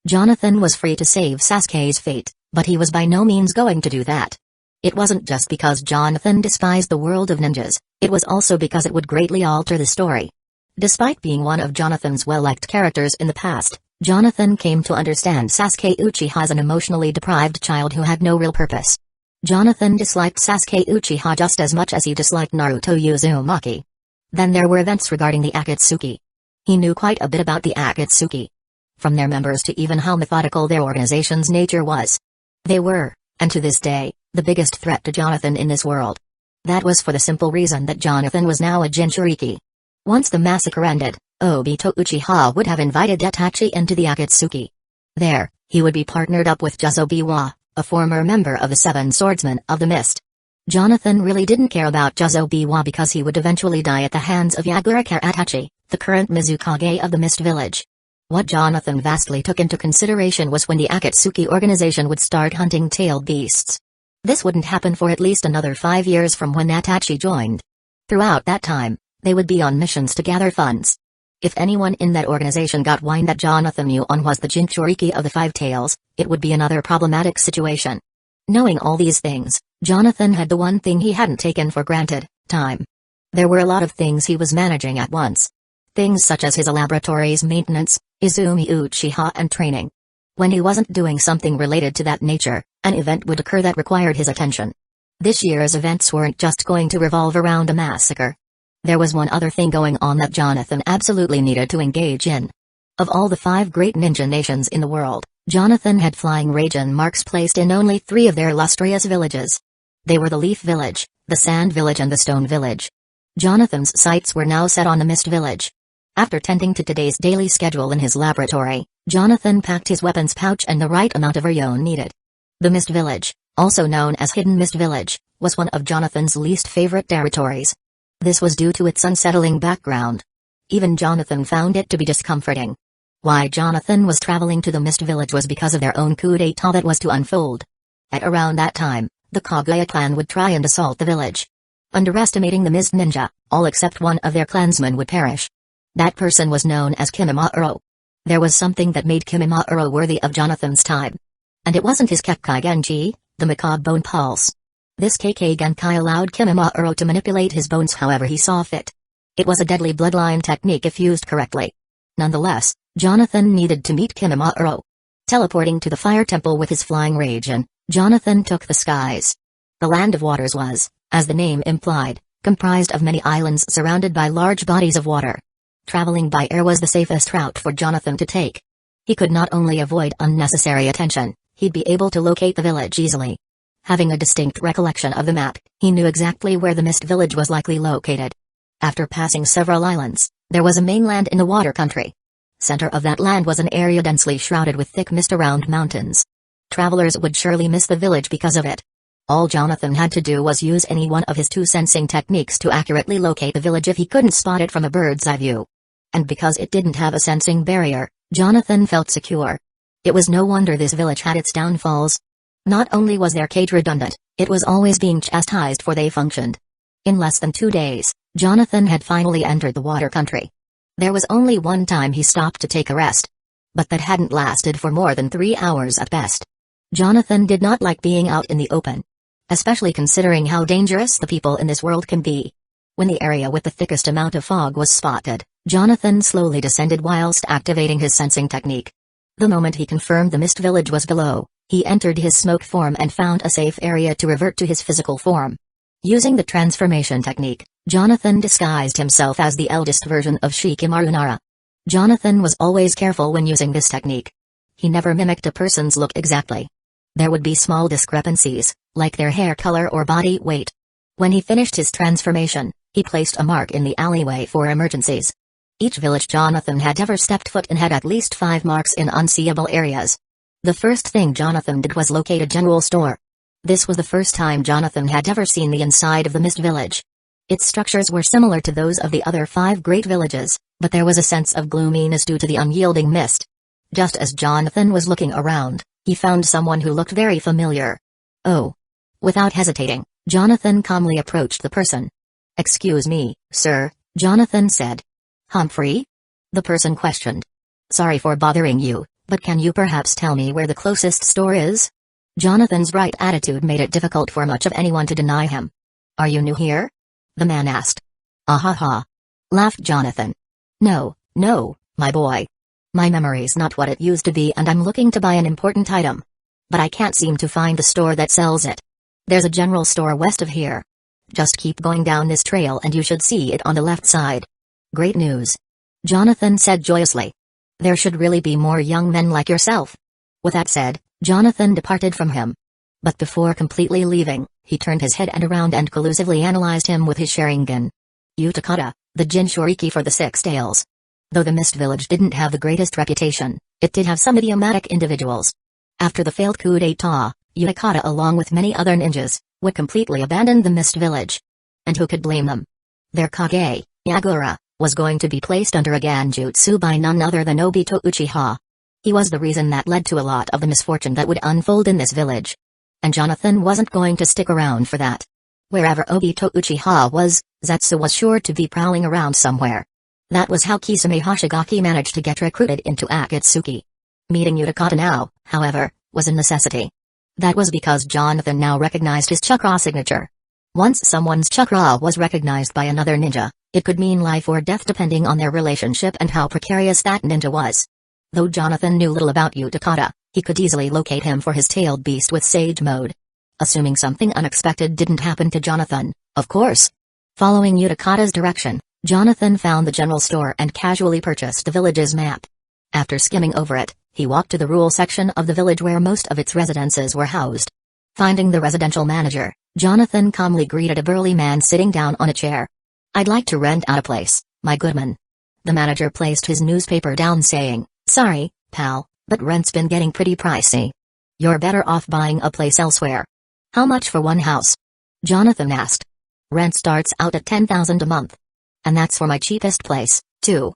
[SPEAKER 1] Jonathan was free to save Sasuke's fate, but he was by no means going to do that. It wasn't just because Jonathan despised the world of ninjas, it was also because it would greatly alter the story. Despite being one of Jonathan's well-liked characters in the past, Jonathan came to understand Sasuke Uchiha as an emotionally deprived child who had no real purpose. Jonathan disliked Sasuke Uchiha just as much as he disliked Naruto Uzumaki. Then there were events regarding the Akatsuki. He knew quite a bit about the Akatsuki. From their members to even how methodical their organization's nature was. They were, and to this day, the biggest threat to Jonathan in this world. That was for the simple reason that Jonathan was now a Jinchuriki. Once the massacre ended, Obito Uchiha would have invited Itachi into the Akatsuki. There, he would be partnered up with Juzobiwa, a former member of the Seven Swordsmen of the Mist. Jonathan really didn't care about Juzobiwa because he would eventually die at the hands of Yaguraka Itachi, the current Mizukage of the Mist Village. What Jonathan vastly took into consideration was when the Akatsuki organization would start hunting tailed beasts. This wouldn't happen for at least another 5 years from when Itachi joined. Throughout that time, they would be on missions to gather funds. If anyone in that organization got wind that Jonathan Yuon was the Jinchuriki of the Five Tails, it would be another problematic situation. Knowing all these things, Jonathan had the one thing he hadn't taken for granted: time. There were a lot of things he was managing at once. Things such as his laboratory's maintenance, Izumi Uchiha and training. When he wasn't doing something related to that nature, an event would occur that required his attention. This year's events weren't just going to revolve around a massacre. There was one other thing going on that Jonathan absolutely needed to engage in. Of all the 5 great ninja nations in the world, Jonathan had flying region marks placed in only 3 of their illustrious villages. They were the Leaf Village, the Sand Village and the Stone Village. Jonathan's sights were now set on the Mist Village. After tending to today's daily schedule in his laboratory, Jonathan packed his weapons pouch and the right amount of Ryon needed. The Mist Village, also known as Hidden Mist Village, was one of Jonathan's least favorite territories. This was due to its unsettling background. Even Jonathan found it to be discomforting. Why Jonathan was traveling to the Mist Village was because of their own coup d'etat that was to unfold. At around that time, the Kaguya clan would try and assault the village. Underestimating the Mist Ninja, all except one of their clansmen would perish. That person was known as Kimimaro. There was something that made Kimimaro worthy of Jonathan's time. And it wasn't his Kekkai Genji, the macabre bone pulse. This Kekkai Genkai allowed Kimimaro to manipulate his bones however he saw fit. It was a deadly bloodline technique if used correctly. Nonetheless, Jonathan needed to meet Kimimaro. Teleporting to the fire temple with his flying region, Jonathan took the skies. The Land of Waters was, as the name implied, comprised of many islands surrounded by large bodies of water. Traveling by air was the safest route for Jonathan to take. He could not only avoid unnecessary attention, he'd be able to locate the village easily. Having a distinct recollection of the map, he knew exactly where the Mist Village was likely located. After passing several islands, there was a mainland in the water country. Center of that land was an area densely shrouded with thick mist around mountains. Travelers would surely miss the village because of it. All Jonathan had to do was use any one of his 2 sensing techniques to accurately locate the village if he couldn't spot it from a bird's eye view. And because it didn't have a sensing barrier, Jonathan felt secure. It was no wonder this village had its downfalls. Not only was their cage redundant, it was always being chastised for they functioned. In less than 2 days, Jonathan had finally entered the water country. There was only one time he stopped to take a rest. But that hadn't lasted for more than 3 hours at best. Jonathan did not like being out in the open. Especially considering how dangerous the people in this world can be. When the area with the thickest amount of fog was spotted, Jonathan slowly descended whilst activating his sensing technique. The moment he confirmed the Mist Village was below, He entered his smoke form and found a safe area to revert to his physical form. Using the transformation technique, Jonathan disguised himself as the eldest version of Shikamaru Nara. Jonathan was always careful when using this technique. He never mimicked a person's look exactly. There would be small discrepancies, like their hair color or body weight. When he finished his transformation, he placed a mark in the alleyway for emergencies. Each village Jonathan had ever stepped foot in had at least 5 marks in unseeable areas. The first thing Jonathan did was locate a general store. This was the first time Jonathan had ever seen the inside of the Mist Village. Its structures were similar to those of the other 5 great villages, but there was a sense of gloominess due to the unyielding mist. Just as Jonathan was looking around, he found someone who looked very familiar. Oh. Without hesitating, Jonathan calmly approached the person. "Excuse me, sir," Jonathan said. "Humphrey?" the person questioned. "Sorry for bothering you, but can you perhaps tell me where the closest store is?" Jonathan's bright attitude made it difficult for much of anyone to deny him. "Are you new here?" the man asked. "Ah ha ha," laughed Jonathan. No, my boy. My memory's not what it used to be and I'm looking to buy an important item. But I can't seem to find the store that sells it. There's a general store west of here. Just keep going down this trail and you should see it on the left side." "Great news," Jonathan said joyously. "There should really be more young men like yourself." With that said, Jonathan departed from him. But before completely leaving, he turned his head around and collusively analyzed him with his Sharingan. Utakata, the Jinchuriki for the 6 Tails. Though the Mist Village didn't have the greatest reputation, it did have some idiomatic individuals. After the failed coup d'etat, Utakata along with many other ninjas, would completely abandon the Mist Village. And who could blame them? Their Kage, Yagura, was going to be placed under a Genjutsu by none other than Obito Uchiha. He was the reason that led to a lot of the misfortune that would unfold in this village. And Jonathan wasn't going to stick around for that. Wherever Obito Uchiha was, Zetsu was sure to be prowling around somewhere. That was how Kisame Hoshigaki managed to get recruited into Akatsuki. Meeting Utakata now, however, was a necessity. That was because Jonathan now recognized his chakra signature. Once someone's chakra was recognized by another ninja, it could mean life or death depending on their relationship and how precarious that ninja was. Though Jonathan knew little about Utakata, he could easily locate him for his tailed beast with Sage Mode. Assuming something unexpected didn't happen to Jonathan, of course. Following Utakata's direction, Jonathan found the general store and casually purchased the village's map. After skimming over it, he walked to the rural section of the village where most of its residences were housed. Finding the residential manager, Jonathan calmly greeted a burly man sitting down on a chair. "I'd like to rent out a place, my goodman." The manager placed his newspaper down saying, "Sorry, pal, but rent's been getting pretty pricey. You're better off buying a place elsewhere." "How much for one house?" Jonathan asked. "Rent starts out at 10,000 a month. And that's for my cheapest place, too."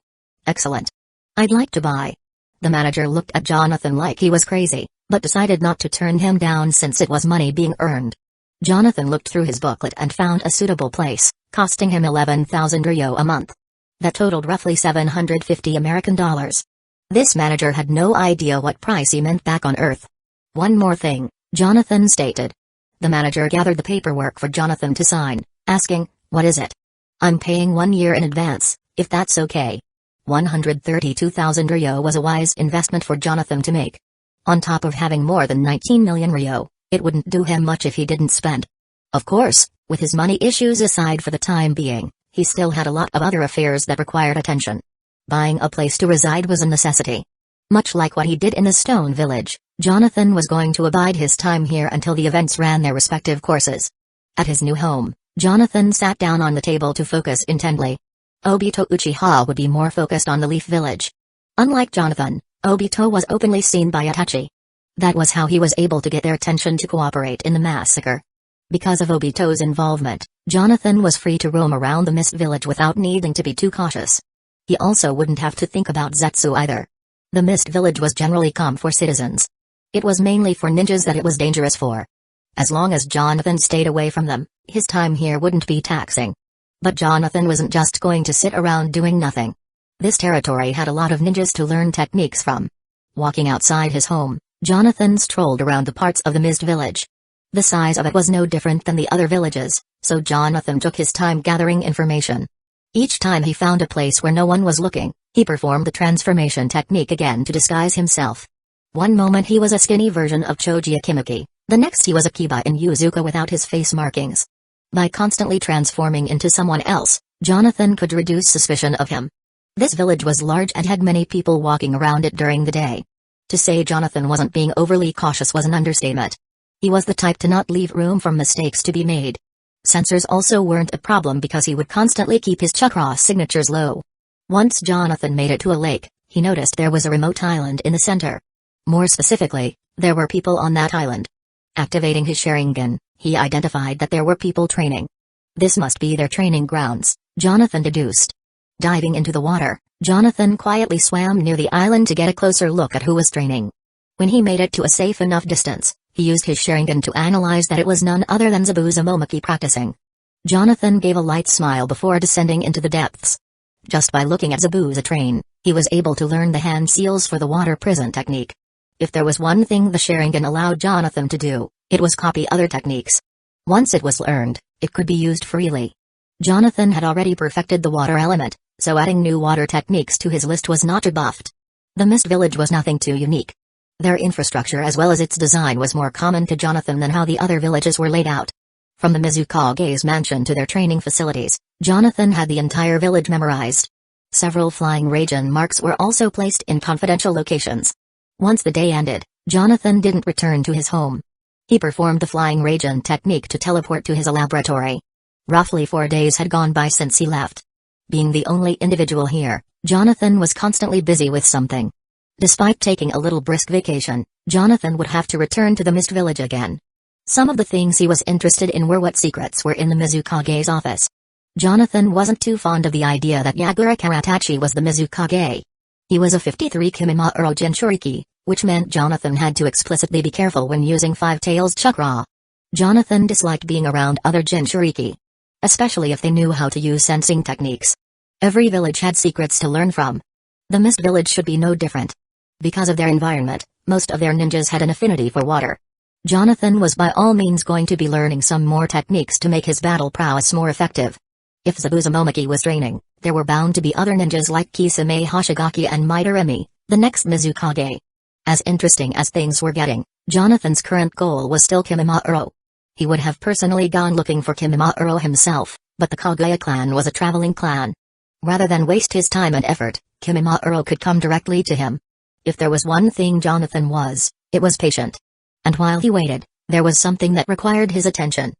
[SPEAKER 1] "Excellent. I'd like to buy." The manager looked at Jonathan like he was crazy, but decided not to turn him down since it was money being earned. Jonathan looked through his booklet and found a suitable place, costing him 11,000 ryo a month. That totaled roughly $750 American dollars. This manager had no idea what pricey meant back on Earth. "One more thing," Jonathan stated. The manager gathered the paperwork for Jonathan to sign, asking, "What is it?" "I'm paying 1 year in advance, if that's okay." 132,000 ryo was a wise investment for Jonathan to make. On top of having more than 19 million ryo, it wouldn't do him much if he didn't spend. Of course, with his money issues aside for the time being, he still had a lot of other affairs that required attention. Buying a place to reside was a necessity. Much like what he did in the Stone Village, Jonathan was going to abide his time here until the events ran their respective courses. At his new home, Jonathan sat down on the table to focus intently. Obito Uchiha would be more focused on the Leaf Village. Unlike Jonathan, Obito was openly seen by Itachi. That was how he was able to get their attention to cooperate in the massacre. Because of Obito's involvement, Jonathan was free to roam around the Mist Village without needing to be too cautious. He also wouldn't have to think about Zetsu either. The Mist Village was generally calm for citizens. It was mainly for ninjas that it was dangerous for. As long as Jonathan stayed away from them, his time here wouldn't be taxing. But Jonathan wasn't just going to sit around doing nothing. This territory had a lot of ninjas to learn techniques from. Walking outside his home, Jonathan strolled around the parts of the Mist Village. The size of it was no different than the other villages, so Jonathan took his time gathering information. Each time he found a place where no one was looking, he performed the transformation technique again to disguise himself. One moment he was a skinny version of Choji Akimaki, the next he was a Kiba in Yuzuka without his face markings. By constantly transforming into someone else, Jonathan could reduce suspicion of him. This village was large and had many people walking around it during the day. To say Jonathan wasn't being overly cautious was an understatement. He was the type to not leave room for mistakes to be made. Sensors also weren't a problem because he would constantly keep his chakra signatures low. Once Jonathan made it to a lake, he noticed there was a remote island in the center. More specifically, there were people on that island. Activating his Sharingan, he identified that there were people training. This must be their training grounds, Jonathan deduced. Diving into the water, Jonathan quietly swam near the island to get a closer look at who was training. When he made it to a safe enough distance, he used his Sharingan to analyze that it was none other than Zabuza Momoki practicing. Jonathan gave a light smile before descending into the depths. Just by looking at Zabuza train, he was able to learn the hand seals for the water prison technique. If there was one thing the Sharingan allowed Jonathan to do, it was copy other techniques. Once it was learned, it could be used freely. Jonathan had already perfected the water element, so adding new water techniques to his list was not rebuffed. The Mist Village was nothing too unique. Their infrastructure as well as its design was more common to Jonathan than how the other villages were laid out. From the Mizukage's mansion to their training facilities, Jonathan had the entire village memorized. Several flying Raijin marks were also placed in confidential locations. Once the day ended, Jonathan didn't return to his home. He performed the flying Raijin technique to teleport to his laboratory. Roughly 4 days had gone by since he left. Being the only individual here, Jonathan was constantly busy with something. Despite taking a little brisk vacation, Jonathan would have to return to the Mist Village again. Some of the things he was interested in were what secrets were in the Mizukage's office. Jonathan wasn't too fond of the idea that Yagura Karatachi was the Mizukage. He was a 53 Kimimaro Jinchuriki, which meant Jonathan had to explicitly be careful when using Five Tails chakra. Jonathan disliked being around other Jinchuriki, especially if they knew how to use sensing techniques. Every village had secrets to learn from. The Mist Village should be no different. Because of their environment, most of their ninjas had an affinity for water. Jonathan was by all means going to be learning some more techniques to make his battle prowess more effective. If Zabuza Momoki was training, there were bound to be other ninjas like Kisame Hoshigaki and Midoremi, the next Mizukage. As interesting as things were getting, Jonathan's current goal was still Kimimaro. He would have personally gone looking for Kimimaro himself, but the Kaguya clan was a traveling clan. Rather than waste his time and effort, Kimimaro could come directly to him. If there was one thing Jonathan was, it was patient. And while he waited, there was something that required his attention.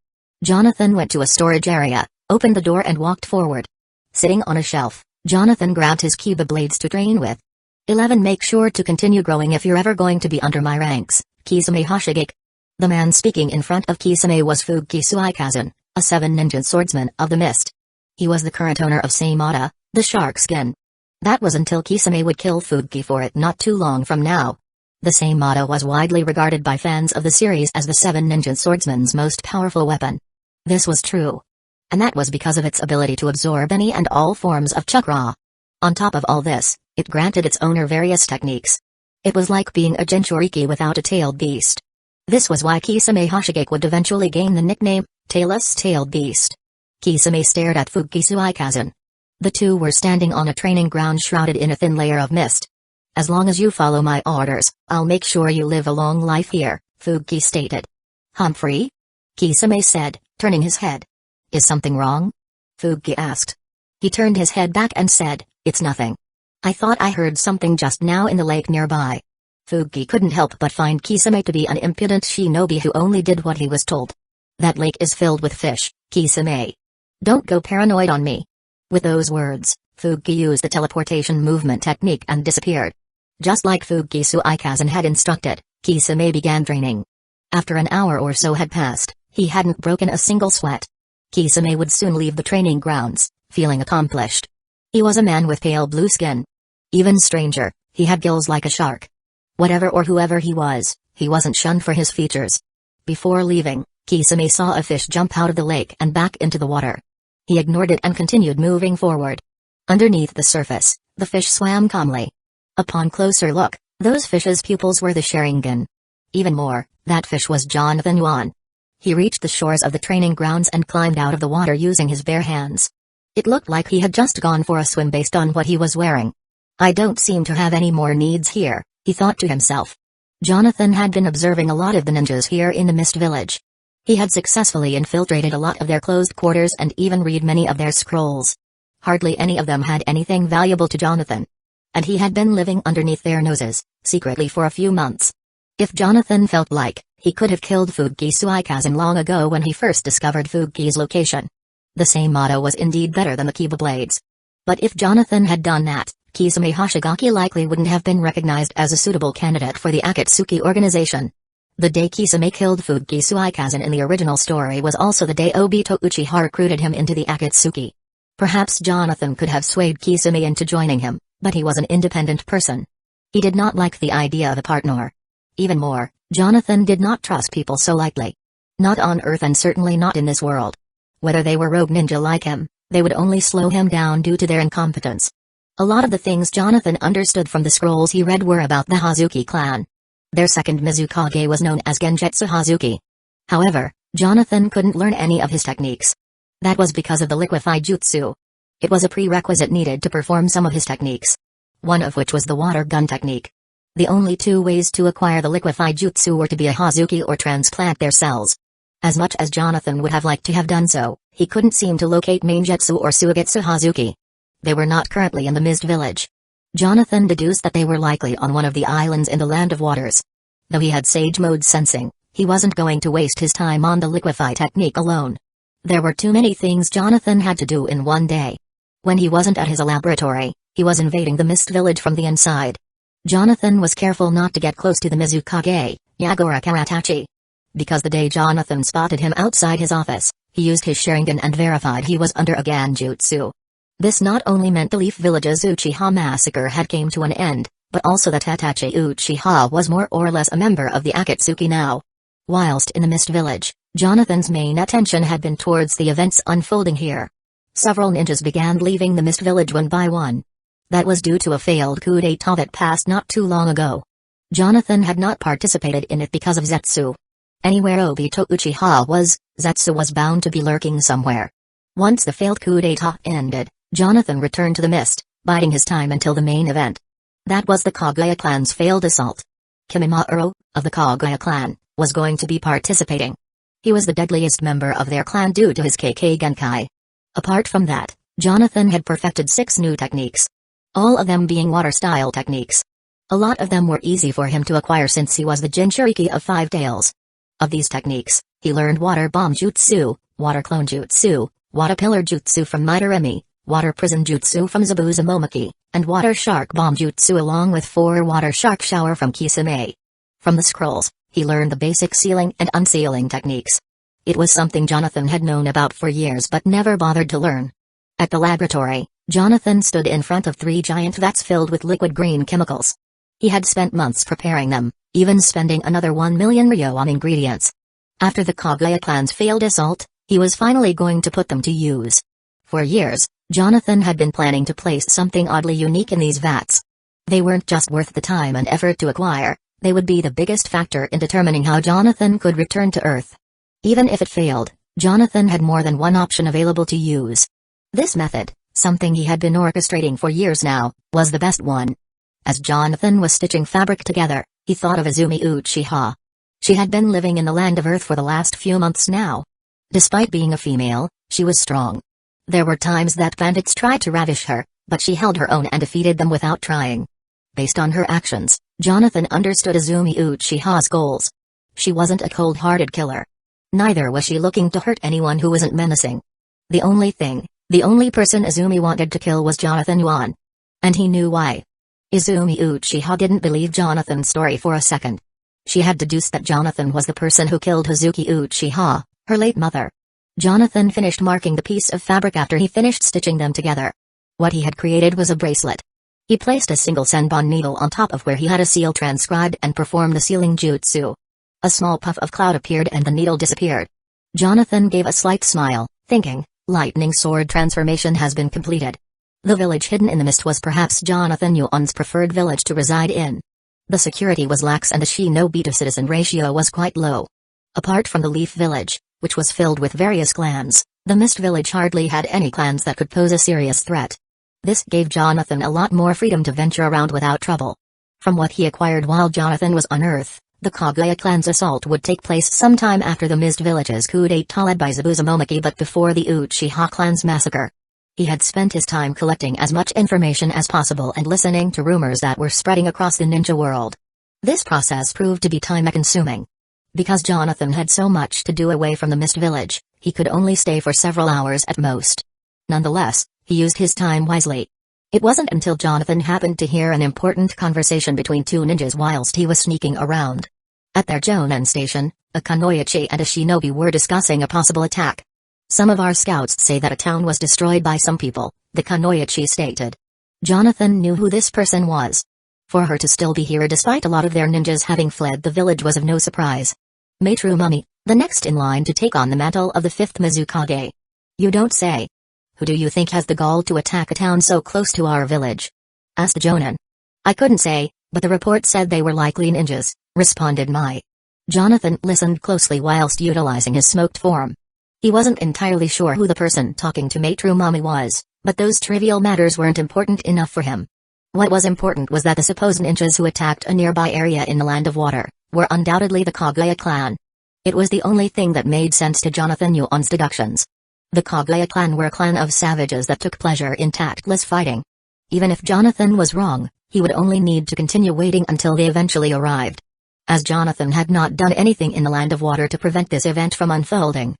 [SPEAKER 1] Jonathan went to a storage area, opened the door and walked forward. Sitting on a shelf, Jonathan grabbed his Kiba blades to train with. 11 Make sure to continue growing if you're ever going to be under my ranks, Kisame Hoshigaki. The man speaking in front of Kisame was Fuuki Suikazan, a 7 ninja swordsman of the mist. He was the current owner of Seimata, the shark skin. That was until Kisame would kill Fuuki for it not too long from now. The Seimata was widely regarded by fans of the series as the 7 ninja swordsman's most powerful weapon. This was true. And that was because of its ability to absorb any and all forms of chakra. On top of all this, it granted its owner various techniques. It was like being a Jinchuriki without a tailed beast. This was why Kisame Hoshigaki would eventually gain the nickname, Tailless Tailed Beast. Kisame stared at Fuuki Suikazan. The two were standing on a training ground shrouded in a thin layer of mist. As long as you follow my orders, I'll make sure you live a long life here, Fuuki stated. Humphrey? Kisame said, turning his head. Is something wrong? Fuuki asked. He turned his head back and said, it's nothing. I thought I heard something just now in the lake nearby. Fuuki couldn't help but find Kisame to be an impudent shinobi who only did what he was told. That lake is filled with fish, Kisame. Don't go paranoid on me. With those words, Fuuki used the teleportation movement technique and disappeared. Just like Fuuki Suikazan had instructed, Kisame began training. After an hour or so had passed, he hadn't broken a single sweat. Kisame would soon leave the training grounds, feeling accomplished. He was a man with pale blue skin. Even stranger, he had gills like a shark. Whatever or whoever he wasn't shunned for his features. Before leaving, Kisame saw a fish jump out of the lake and back into the water. He ignored it and continued moving forward. Underneath the surface, the fish swam calmly. Upon closer look, those fish's pupils were the Sharingan. Even more, that fish was Jonathan Yuan. He reached the shores of the training grounds and climbed out of the water using his bare hands. It looked like he had just gone for a swim based on what he was wearing. I don't seem to have any more needs here, he thought to himself. Jonathan had been observing a lot of the ninjas here in the Mist Village. He had successfully infiltrated a lot of their closed quarters and even read many of their scrolls. Hardly any of them had anything valuable to Jonathan. And he had been living underneath their noses, secretly for a few months. If Jonathan felt like, he could have killed Fugisu Aikazan long ago when he first discovered Fugi's location. The same motto was indeed better than the Kiba blades. But if Jonathan had done that, Kisame Hoshigaki likely wouldn't have been recognized as a suitable candidate for the Akatsuki organization. The day Kisame killed Fugisu Aikazan in the original story was also the day Obito Uchiha recruited him into the Akatsuki. Perhaps Jonathan could have swayed Kisame into joining him, but he was an independent person. He did not like the idea of a partner. Even more, Jonathan did not trust people so lightly. Not on Earth and certainly not in this world. Whether they were rogue ninja like him, they would only slow him down due to their incompetence. A lot of the things Jonathan understood from the scrolls he read were about the Hazuki clan. Their second Mizukage was known as Genjutsu Hazuki. However, Jonathan couldn't learn any of his techniques. That was because of the liquefy jutsu. It was a prerequisite needed to perform some of his techniques. One of which was the water gun technique. The only two ways to acquire the liquefy jutsu were to be a Hazuki or transplant their cells. As much as Jonathan would have liked to have done so, he couldn't seem to locate Mainjutsu or Suigetsu Hazuki. They were not currently in the Mist Village. Jonathan deduced that they were likely on one of the islands in the Land of Waters. Though he had Sage Mode sensing, he wasn't going to waste his time on the liquefy technique alone. There were too many things Jonathan had to do in one day. When he wasn't at his laboratory, he was invading the Mist Village from the inside. Jonathan was careful not to get close to the Mizukage, Yagura Karatachi. Because the day Jonathan spotted him outside his office, he used his Sharingan and verified he was under a Ganjutsu. This not only meant the Leaf Village's Uchiha massacre had came to an end, but also that Itachi Uchiha was more or less a member of the Akatsuki now. Whilst in the Mist Village, Jonathan's main attention had been towards the events unfolding here. Several ninjas began leaving the Mist Village one by one. That was due to a failed coup d'etat that passed not too long ago. Jonathan had not participated in it because of Zetsu. Anywhere Obito Uchiha was, Zetsu was bound to be lurking somewhere. Once the failed coup d'etat ended, Jonathan returned to the Mist, biding his time until the main event. That was the Kaguya clan's failed assault. Kimimaro, of the Kaguya clan, was going to be participating. He was the deadliest member of their clan due to his Kekkei Genkai. Apart from that, Jonathan had perfected 6 new techniques. All of them being water-style techniques. A lot of them were easy for him to acquire since he was the Jinchuriki of 5 tails. Of these techniques, he learned Water Bomb Jutsu, Water Clone Jutsu, Water Pillar Jutsu from Midoremi, Water Prison Jutsu from Zabuza Momoki, and Water Shark Bomb Jutsu along with 4 Water Shark Shower from Kisame. From the scrolls, he learned the basic sealing and unsealing techniques. It was something Jonathan had known about for years but never bothered to learn. At the laboratory, Jonathan stood in front of 3 giant vats filled with liquid green chemicals. He had spent months preparing them, even spending another 1 million ryo on ingredients. After the Kaguya clan's failed assault, he was finally going to put them to use. For years, Jonathan had been planning to place something oddly unique in these vats. They weren't just worth the time and effort to acquire, they would be the biggest factor in determining how Jonathan could return to Earth. Even if it failed, Jonathan had more than one option available to use. This method, something he had been orchestrating for years now, was the best one. As Jonathan was stitching fabric together, he thought of Izumi Uchiha. She had been living in the Land of Earth for the last few months now. Despite being a female, she was strong. There were times that bandits tried to ravish her, but she held her own and defeated them without trying. Based on her actions, Jonathan understood Izumi Uchiha's goals. She wasn't a cold-hearted killer. Neither was she looking to hurt anyone who wasn't menacing. The only person Izumi wanted to kill was Jonathan Yuan. And he knew why. Izumi Uchiha didn't believe Jonathan's story for a second. She had deduced that Jonathan was the person who killed Hazuki Uchiha, her late mother. Jonathan finished marking the piece of fabric after he finished stitching them together. What he had created was a bracelet. He placed a single senbon needle on top of where he had a seal transcribed and performed the sealing jutsu. A small puff of cloud appeared and the needle disappeared. Jonathan gave a slight smile, thinking, lightning sword transformation has been completed. The village hidden in the mist was perhaps Jonathan Yuan's preferred village to reside in. The security was lax and the shinobi to citizen ratio was quite low. Apart from the Leaf Village, which was filled with various clans, the Mist Village hardly had any clans that could pose a serious threat. This gave Jonathan a lot more freedom to venture around without trouble. From what he acquired while Jonathan was on Earth, the Kaguya clan's assault would take place sometime after the Mist Village's coup d'etat led by Zabuza but before the Uchiha clan's massacre. He had spent his time collecting as much information as possible and listening to rumors that were spreading across the ninja world. This process proved to be time-consuming. Because Jonathan had so much to do away from the Mist Village, he could only stay for several hours at most. Nonetheless, he used his time wisely. It wasn't until Jonathan happened to hear an important conversation between two ninjas whilst he was sneaking around. At their Jonin station, a kunoichi and a shinobi were discussing a possible attack. Some of our scouts say that a town was destroyed by some people, the kunoichi stated. Jonathan knew who this person was. For her to still be here despite a lot of their ninjas having fled the village was of no surprise. Mage Mummy, the next in line to take on the mantle of the 5th Mizukage. You don't say. Who do you think has the gall to attack a town so close to our village? Asked Jonin. I couldn't say, but the report said they were likely ninjas, responded Mai. Jonathan listened closely whilst utilizing his smoked form. He wasn't entirely sure who the person talking to Mage Mummy was, but those trivial matters weren't important enough for him. What was important was that the supposed ninjas who attacked a nearby area in the Land of Water were undoubtedly the Kaguya clan. It was the only thing that made sense to Jonathan Yuan's deductions. The Kaguya clan were a clan of savages that took pleasure in tactless fighting. Even if Jonathan was wrong, he would only need to continue waiting until they eventually arrived. As Jonathan had not done anything in the Land of Water to prevent this event from unfolding.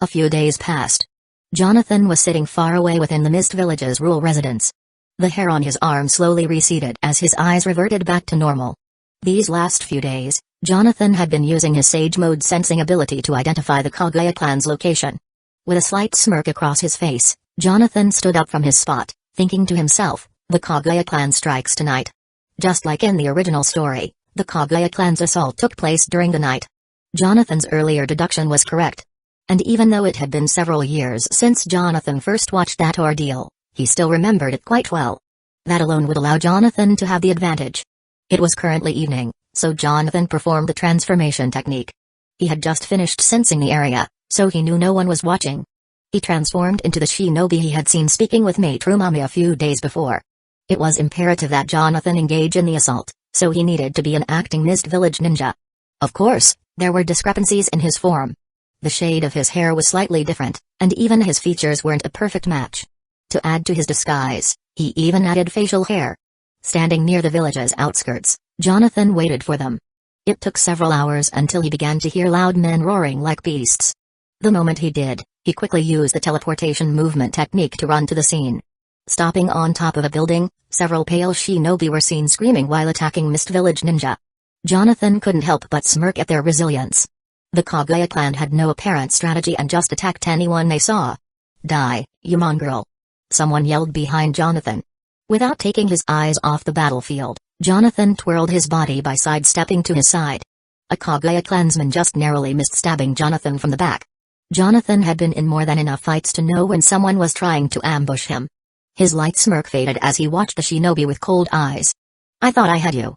[SPEAKER 1] A few days passed. Jonathan was sitting far away within the Mist Village's rural residence. The hair on his arm slowly receded as his eyes reverted back to normal. These last few days, Jonathan had been using his Sage Mode sensing ability to identify the Kaguya clan's location. With a slight smirk across his face, Jonathan stood up from his spot, thinking to himself, the Kaguya clan strikes tonight. Just like in the original story, the Kaguya clan's assault took place during the night. Jonathan's earlier deduction was correct. And even though it had been several years since Jonathan first watched that ordeal, he still remembered it quite well. That alone would allow Jonathan to have the advantage. It was currently evening, so Jonathan performed the transformation technique. He had just finished sensing the area, so he knew no one was watching. He transformed into the shinobi he had seen speaking with Mage Mummy a few days before. It was imperative that Jonathan engage in the assault, so he needed to be an acting Mist Village ninja. Of course, there were discrepancies in his form. The shade of his hair was slightly different, and even his features weren't a perfect match. To add to his disguise, he even added facial hair. Standing near the village's outskirts, Jonathan waited for them. It took several hours until he began to hear loud men roaring like beasts. The moment he did, he quickly used the teleportation movement technique to run to the scene. Stopping on top of a building, several pale shinobi were seen screaming while attacking Mist Village ninja. Jonathan couldn't help but smirk at their resilience. The Kaguya clan had no apparent strategy and just attacked anyone they saw. Die, you mongrel! Someone yelled behind Jonathan. Without taking his eyes off the battlefield, Jonathan twirled his body by sidestepping to his side. A Kaguya clansman just narrowly missed stabbing Jonathan from the back. Jonathan had been in more than enough fights to know when someone was trying to ambush him. His light smirk faded as he watched the shinobi with cold eyes. I thought I had you,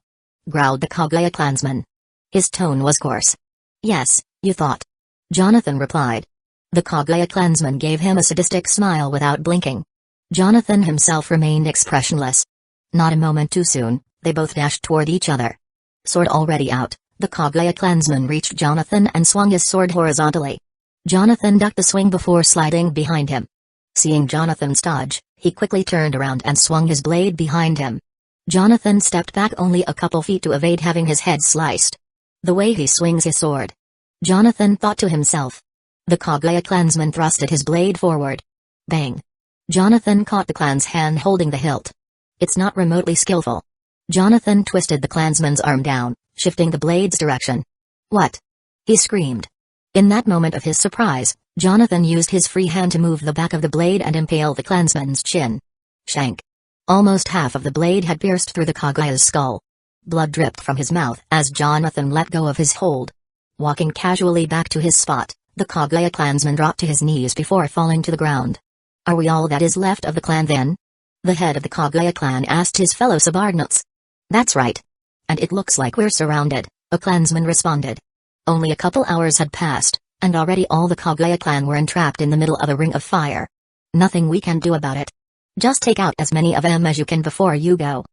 [SPEAKER 1] growled the Kaguya clansman. His tone was coarse. Yes, you thought. Jonathan replied. The Kaguya clansman gave him a sadistic smile without blinking. Jonathan himself remained expressionless. Not a moment too soon, they both dashed toward each other. Sword already out, the Kaguya clansman reached Jonathan and swung his sword horizontally. Jonathan ducked the swing before sliding behind him. Seeing Jonathan's dodge, he quickly turned around and swung his blade behind him. Jonathan stepped back only a couple feet to evade having his head sliced. The way he swings his sword. Jonathan thought to himself. The Kaguya clansman thrusted his blade forward. Bang! Jonathan caught the clan's hand holding the hilt. It's not remotely skillful. Jonathan twisted the clansman's arm down, shifting the blade's direction. What? He screamed. In that moment of his surprise, Jonathan used his free hand to move the back of the blade and impale the clansman's chin. Shank. Almost half of the blade had pierced through the Kaguya's skull. Blood dripped from his mouth as Jonathan let go of his hold. Walking casually back to his spot, the Kaguya clansman dropped to his knees before falling to the ground. Are we all that is left of the clan then? The head of the Kaguya clan asked his fellow subordinates. That's right. And it looks like we're surrounded, a clansman responded. Only a couple hours had passed, and already all the Kaguya clan were entrapped in the middle of a ring of fire. Nothing we can do about it. Just take out as many of them as you can before you go.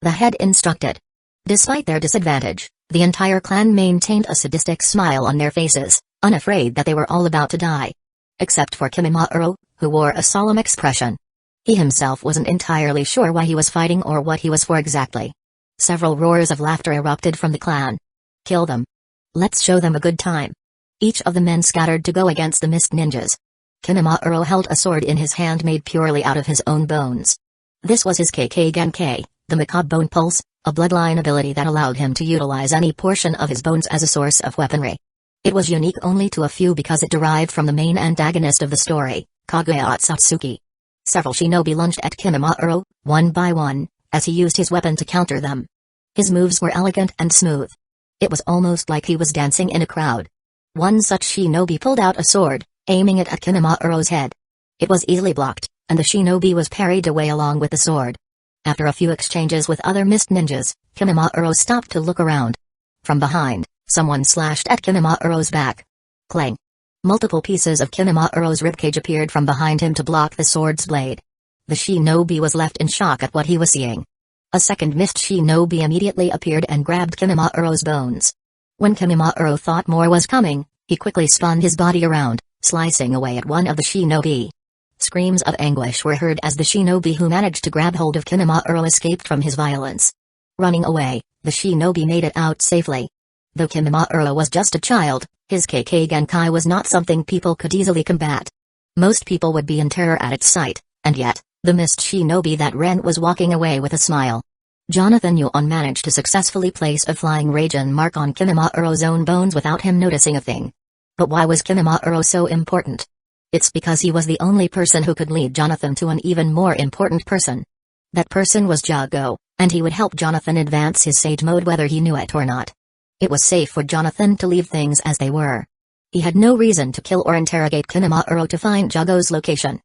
[SPEAKER 1] The head instructed. Despite their disadvantage, the entire clan maintained a sadistic smile on their faces, unafraid that they were all about to die. Except for Kimimaro, who wore a solemn expression. He himself wasn't entirely sure why he was fighting or what he was for exactly. Several roars of laughter erupted from the clan. Kill them. Let's show them a good time. Each of the men scattered to go against the mist ninjas. Kimimaro held a sword in his hand made purely out of his own bones. This was his KK Genkai, the macabre bone pulse, a bloodline ability that allowed him to utilize any portion of his bones as a source of weaponry. It was unique only to a few because it derived from the main antagonist of the story, Kaguya Otsutsuki. Several shinobi lunged at Kimimaro, one by one, as he used his weapon to counter them. His moves were elegant and smooth. It was almost like he was dancing in a crowd. One such shinobi pulled out a sword, aiming it at Kimimaro's head. It was easily blocked, and the shinobi was parried away along with the sword. After a few exchanges with other mist ninjas, Kimimaro stopped to look around. From behind, someone slashed at Kimimaro's back. Clang! Multiple pieces of Kimimaro's ribcage appeared from behind him to block the sword's blade. The shinobi was left in shock at what he was seeing. A second mist shinobi immediately appeared and grabbed Kimimaro's bones. When Kimimaro thought more was coming, he quickly spun his body around, slicing away at one of the shinobi. Screams of anguish were heard as the shinobi who managed to grab hold of Kimimaro escaped from his violence. Running away, the shinobi made it out safely. Though Kimimaro was just a child, his KK Genkai was not something people could easily combat. Most people would be in terror at its sight, and yet, the mist shinobi that ran was walking away with a smile. Jonathan Yuan managed to successfully place a flying Raijin mark on Kimimaro's own bones without him noticing a thing. But why was Kimimaro so important? It's because he was the only person who could lead Jonathan to an even more important person. That person was Jago, and he would help Jonathan advance his sage mode whether he knew it or not. It was safe for Jonathan to leave things as they were. He had no reason to kill or interrogate Kimimaro to find Jago's location.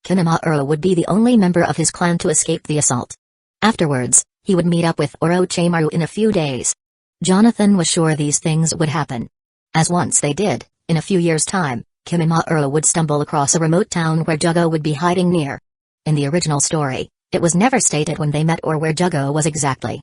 [SPEAKER 1] Kimimaro would be the only member of his clan to escape the assault. Afterwards, he would meet up with Orochimaru in a few days. Jonathan was sure these things would happen. As once they did, in a few years' time, Kimimaro would stumble across a remote town where Jago would be hiding near. In the original story, it was never stated when they met or where Jago was exactly.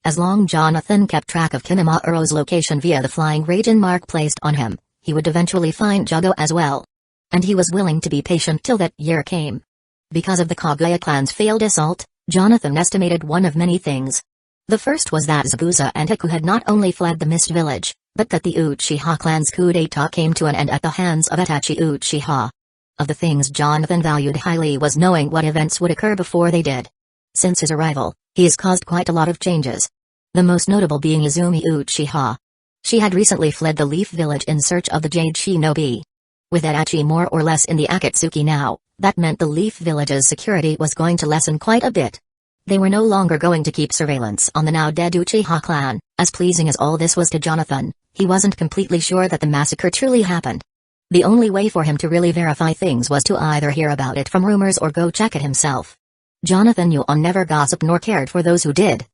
[SPEAKER 1] As long Jonathan kept track of Kimimaro's location via the flying Raijin mark placed on him, he would eventually find Jago as well. And he was willing to be patient till that year came. Because of the Kaguya clan's failed assault, Jonathan estimated one of many things. The first was that Zabuza and Hueco had not only fled the Mist Village, but that the Uchiha clan's coup d'etat came to an end at the hands of Itachi Uchiha. Of the things Jonathan valued highly was knowing what events would occur before they did. Since his arrival, he has caused quite a lot of changes. The most notable being Izumi Uchiha. She had recently fled the Leaf Village in search of the Jade Shinobi. With Itachi more or less in the Akatsuki now, that meant the Leaf Village's security was going to lessen quite a bit. They were no longer going to keep surveillance on the now dead Uchiha clan. As pleasing as all this was to Jonathan, he wasn't completely sure that the massacre truly happened. The only way for him to really verify things was to either hear about it from rumors or go check it himself. Jonathan Yuan never gossiped nor cared for those who did.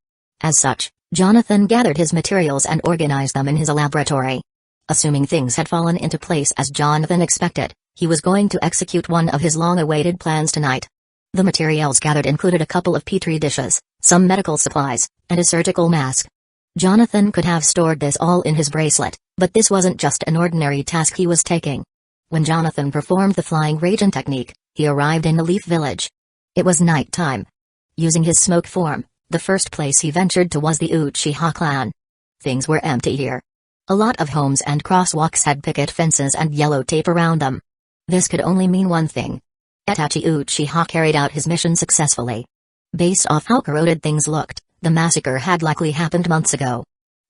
[SPEAKER 1] As such, Jonathan gathered his materials and organized them in his laboratory. Assuming things had fallen into place as Jonathan expected, he was going to execute one of his long-awaited plans tonight. The materials gathered included a couple of petri dishes, some medical supplies, and a surgical mask. Jonathan could have stored this all in his bracelet, but this wasn't just an ordinary task he was taking. When Jonathan performed the flying Raijin technique, he arrived in the Leaf Village. It was night time. Using his smoke form, the first place he ventured to was the Uchiha clan. Things were empty here. A lot of homes and crosswalks had picket fences and yellow tape around them. This could only mean one thing. Itachi Uchiha carried out his mission successfully. Based off how corroded things looked, the massacre had likely happened months ago.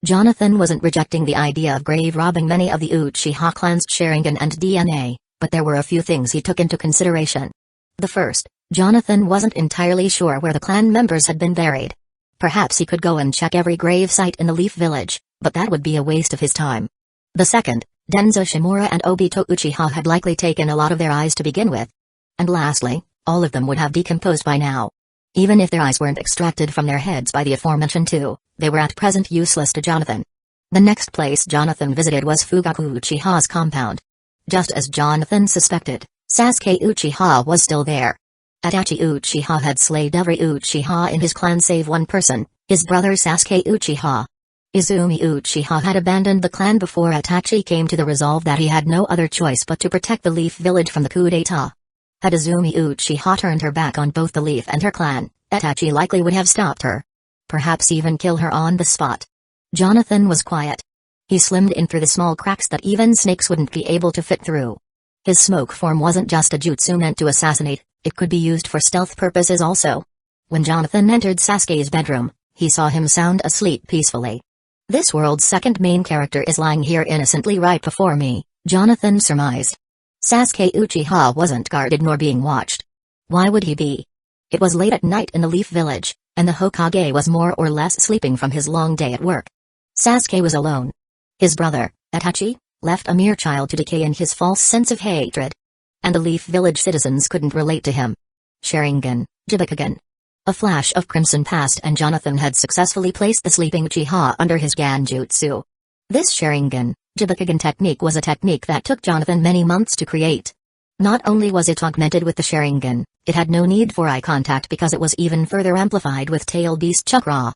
[SPEAKER 1] Jonathan wasn't rejecting the idea of grave robbing many of the Uchiha clan's Sharingan and DNA, but there were a few things he took into consideration. The first, Jonathan wasn't entirely sure where the clan members had been buried. Perhaps he could go and check every grave site in the Leaf Village, but that would be a waste of his time. The second, Danzō Shimura and Obito Uchiha had likely taken a lot of their eyes to begin with. And lastly, all of them would have decomposed by now. Even if their eyes weren't extracted from their heads by the aforementioned two, they were at present useless to Jonathan. The next place Jonathan visited was Fugaku Uchiha's compound. Just as Jonathan suspected, Sasuke Uchiha was still there. Itachi Uchiha had slayed every Uchiha in his clan save one person, His brother Sasuke Uchiha. Izumi Uchiha had abandoned the clan before Itachi came to the resolve that he had no other choice but to protect the Leaf Village from the coup d'etat. Had Izumi Uchiha turned her back on both the Leaf and her clan, Itachi likely would have stopped her. Perhaps even kill her on the spot. Jonathan was quiet. He slimmed in through the small cracks that even snakes wouldn't be able to fit through. His smoke form wasn't just a jutsu meant to assassinate, it could be used for stealth purposes also. When Jonathan entered Sasuke's bedroom, he saw him sound asleep peacefully. This world's second main character is lying here innocently right before me, Jonathan surmised. Sasuke Uchiha wasn't guarded nor being watched. Why would he be? It was late at night in the Leaf Village, and the Hokage was more or less sleeping from his long day at work. Sasuke was alone. His brother, Itachi, left a mere child to decay in his false sense of hatred. And the Leaf Village citizens couldn't relate to him. Sharingan, Jibakugan. A flash of crimson passed and Jonathan had successfully placed the sleeping Uchiha under his Ganjutsu. This Sharingan, Jibakugan technique was a technique that took Jonathan many months to create. Not only was it augmented with the Sharingan, it had no need for eye contact because it was even further amplified with Tail Beast Chakra.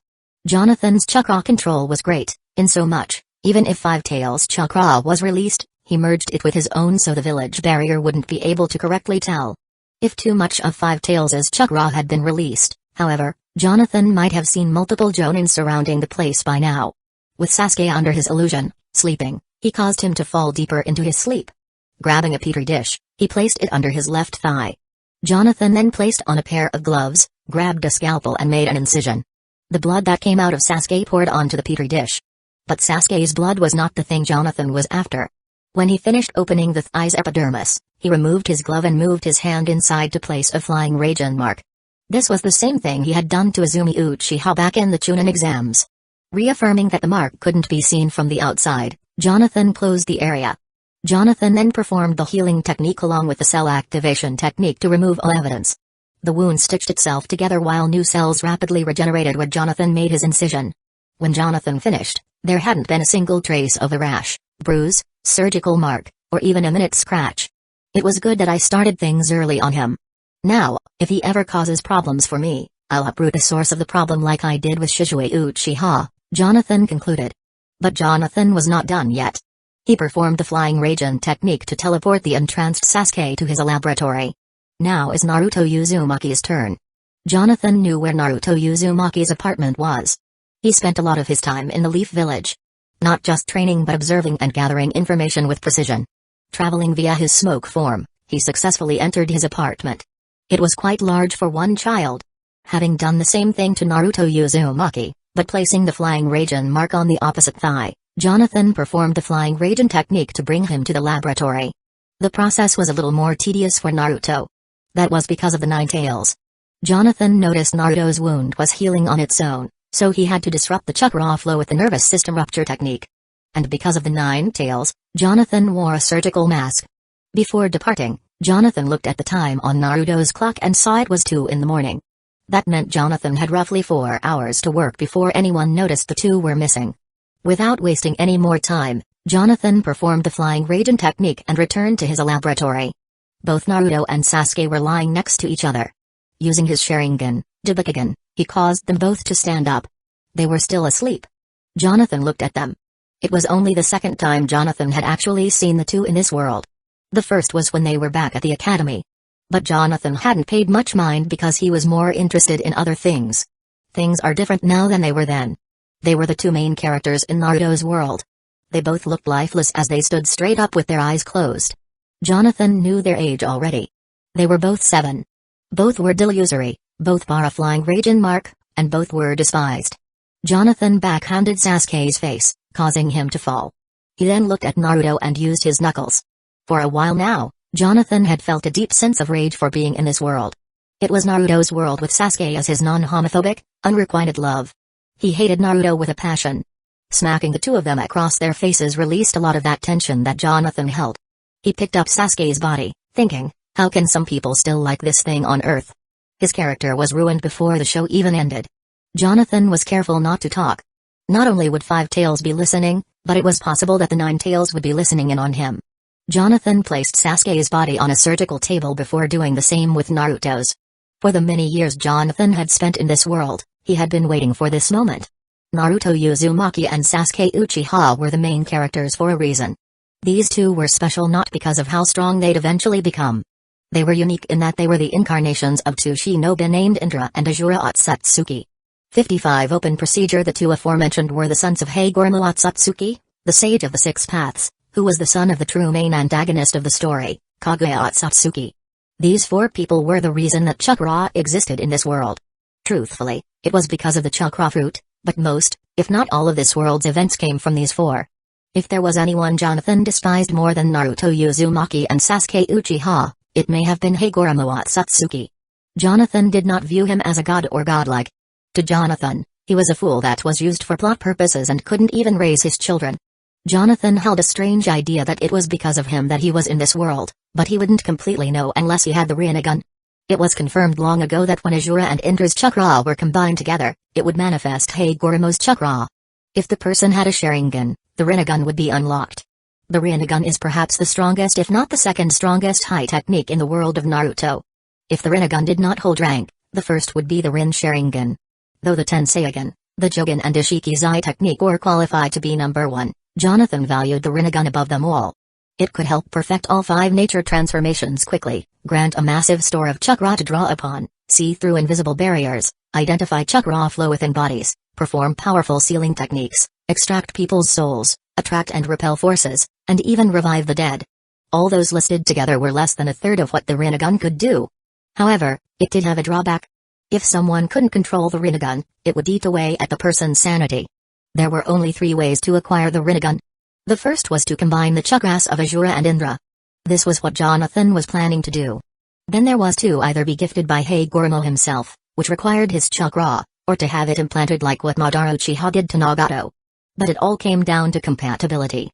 [SPEAKER 1] Jonathan's chakra control was great, in so much, even if Five Tails Chakra was released, he merged it with his own so the village barrier wouldn't be able to correctly tell. If too much of Five Tails' chakra had been released, however, Jonathan might have seen multiple Jonin surrounding the place by now. With Sasuke under his illusion, sleeping, he caused him to fall deeper into his sleep. Grabbing a petri dish, he placed it under his left thigh. Jonathan then placed on a pair of gloves, grabbed a scalpel and made an incision. The blood that came out of Sasuke poured onto the petri dish. But Sasuke's blood was not the thing Jonathan was after. When he finished opening the thigh's epidermis, he removed his glove and moved his hand inside to place a flying Raijin mark. This was the same thing he had done to Izumi Uchiha back in the Chunin exams. Reaffirming that the mark couldn't be seen from the outside, Jonathan closed the area. Jonathan then performed the healing technique along with the cell activation technique to remove all evidence. The wound stitched itself together while new cells rapidly regenerated where Jonathan made his incision. When Jonathan finished, there hadn't been a single trace of a rash, bruise, surgical mark, or even a minute scratch. It was good that I started things early on him. Now, if he ever causes problems for me, I'll uproot the source of the problem like I did with Shizue Uchiha, Jonathan concluded. But Jonathan was not done yet. He performed the flying Raijin technique to teleport the entranced Sasuke to his laboratory. Now is Naruto Uzumaki's turn. Jonathan knew where Naruto Uzumaki's apartment was. He spent a lot of his time in the Leaf Village. Not just training but observing and gathering information with precision. Traveling via his smoke form, he successfully entered his apartment. It was quite large for one child. Having done the same thing to Naruto Uzumaki, but placing the flying Raijin mark on the opposite thigh, Jonathan performed the flying Raijin technique to bring him to the laboratory. The process was a little more tedious for Naruto. That was because of the Nine Tails. Jonathan noticed Naruto's wound was healing on its own, so he had to disrupt the chakra flow with the nervous system rupture technique. And because of the Nine Tails, Jonathan wore a surgical mask. Before departing, Jonathan looked at the time on Naruto's clock and saw it was 2 in the morning. That meant Jonathan had roughly 4 hours to work before anyone noticed the two were missing. Without wasting any more time, Jonathan performed the flying Raijin technique and returned to his laboratory. Both Naruto and Sasuke were lying next to each other. Using his Sharingan, Jibakugan, he caused them both to stand up. They were still asleep. Jonathan looked at them. It was only the second time Jonathan had actually seen the two in this world. The first was when they were back at the academy. But Jonathan hadn't paid much mind because he was more interested in other things. Things are different now than they were then. They were the two main characters in Naruto's world. They both looked lifeless as they stood straight up with their eyes closed. Jonathan knew their age already. They were both 7. Both were delusory, both bore a flying Raijin mark, and both were despised. Jonathan backhanded Sasuke's face, causing him to fall. He then looked at Naruto and used his knuckles. For a while now, Jonathan had felt a deep sense of rage for being in this world. It was Naruto's world with Sasuke as his non-homophobic, unrequited love. He hated Naruto with a passion. Smacking the two of them across their faces released a lot of that tension that Jonathan held. He picked up Sasuke's body, thinking, how can some people still like this thing on Earth? His character was ruined before the show even ended. Jonathan was careful not to talk. Not only would Five Tails be listening, but it was possible that the Nine Tails would be listening in on him. Jonathan placed Sasuke's body on a surgical table before doing the same with Naruto's. For the many years Jonathan had spent in this world, He had been waiting for this moment. Naruto Uzumaki and Sasuke Uchiha were the main characters for a reason. These two were special not because of how strong they'd eventually become. They were unique in that they were the incarnations of two shinobi named Indra and Azura Otsutsuki. 55 Open procedure. The two aforementioned were the sons of Hagoromo Otsutsuki, the sage of the Six Paths, who was the son of the true main antagonist of the story, Kaguya Otsutsuki. These four people were the reason that chakra existed in this world. Truthfully, it was because of the chakra fruit, but most, if not all of this world's events came from these four. If there was anyone Jonathan despised more than Naruto Uzumaki and Sasuke Uchiha, it may have been Hagoromo Otsutsuki. Jonathan did not view him as a god or godlike. To Jonathan, he was a fool that was used for plot purposes and couldn't even raise his children. Jonathan held a strange idea that it was because of him that he was in this world, but he wouldn't completely know unless he had the Rinnegan. It was confirmed long ago that when Azura and Indra's chakra were combined together, it would manifest Hagoromo's chakra. If the person had a Sharingan, the Rinnegan would be unlocked. The Rinnegan is perhaps the strongest if not the second strongest high technique in the world of Naruto. If the Rinnegan did not hold rank, the first would be the Rin Sharingan. Though the Tenseigan, the Jogan and Ishikizai technique were qualified to be number one, Jonathan valued the Rinnegan above them all. It could help perfect all 5 nature transformations quickly, grant a massive store of chakra to draw upon, see through invisible barriers, identify chakra flow within bodies, perform powerful sealing techniques, extract people's souls, attract and repel forces, and even revive the dead. All those listed together were less than a third of what the Rinnegan could do. However, it did have a drawback. If someone couldn't control the Rinnegan, it would eat away at the person's sanity. There were only 3 ways to acquire the Rinnegan. The first was to combine the chakras of Azura and Indra. This was what Jonathan was planning to do. Then there was to either be gifted by Hagoromo himself, which required his chakra, or to have it implanted like what Madara Uchiha did to Nagato. But it all came down to compatibility.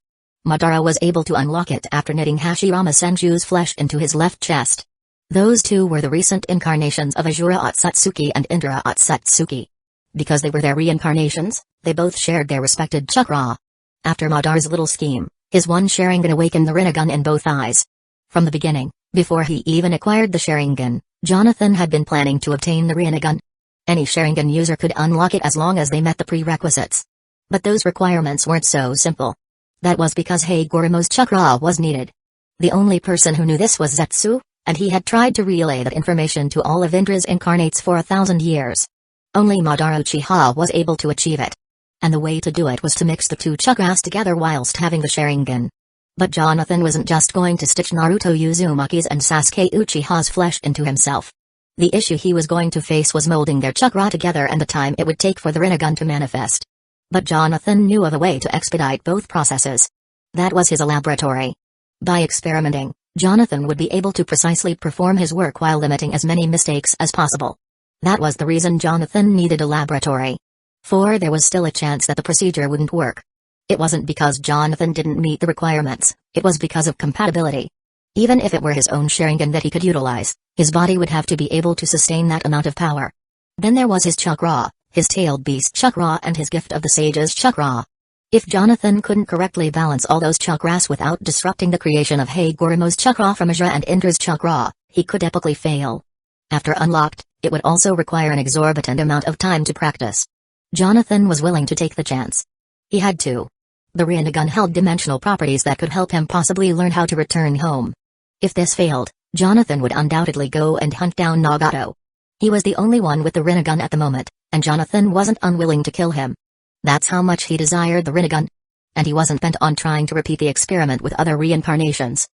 [SPEAKER 1] Madara was able to unlock it after knitting Hashirama Senju's flesh into his left chest. Those two were the recent incarnations of Azura Otsutsuki and Indra Otsutsuki. Because they were their reincarnations, they both shared their respected chakra. After Madara's little scheme, his one Sharingan awakened the Rinnegan in both eyes. From the beginning, before he even acquired the Sharingan, Jonathan had been planning to obtain the Rinnegan. Any Sharingan user could unlock it as long as they met the prerequisites. But those requirements weren't so simple. That was because Hagoromo's chakra was needed. The only person who knew this was Zetsu, and he had tried to relay that information to all of Indra's incarnates for 1,000 years. Only Madara Uchiha was able to achieve it. And the way to do it was to mix the 2 chakras together whilst having the Sharingan. But Jonathan wasn't just going to stitch Naruto Uzumaki's and Sasuke Uchiha's flesh into himself. The issue he was going to face was molding their chakra together and the time it would take for the Rinnegan to manifest. But Jonathan knew of a way to expedite both processes. That was his laboratory. By experimenting, Jonathan would be able to precisely perform his work while limiting as many mistakes as possible. That was the reason Jonathan needed a laboratory. For there was still a chance that the procedure wouldn't work. It wasn't because Jonathan didn't meet the requirements, it was because of compatibility. Even if it were his own Sharingan that he could utilize, his body would have to be able to sustain that amount of power. Then there was his chakra, his tailed beast chakra and his gift of the sage's chakra. If Jonathan couldn't correctly balance all those chakras without disrupting the creation of Hagoromo's chakra from Azura and Indra's chakra, he could epically fail. After unlocked, it would also require an exorbitant amount of time to practice. Jonathan was willing to take the chance. He had to. The Rinnegan held dimensional properties that could help him possibly learn how to return home. If this failed, Jonathan would undoubtedly go and hunt down Nagato. He was the only one with the Rinnegan at the moment, and Jonathan wasn't unwilling to kill him. That's how much he desired the Rinnegan. And he wasn't bent on trying to repeat the experiment with other reincarnations.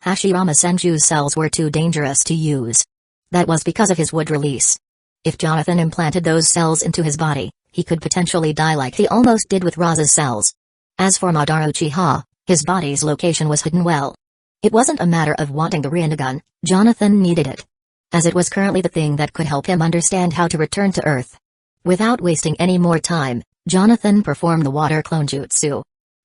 [SPEAKER 1] Hashirama Senju's cells were too dangerous to use. That was because of his wood release. If Jonathan implanted those cells into his body, he could potentially die like he almost did with Raza's cells. As for Madara Uchiha, his body's location was hidden well. It wasn't a matter of wanting the Rinnegan, Jonathan needed it. As it was currently the thing that could help him understand how to return to Earth. Without wasting any more time, Jonathan performed the water clone jutsu.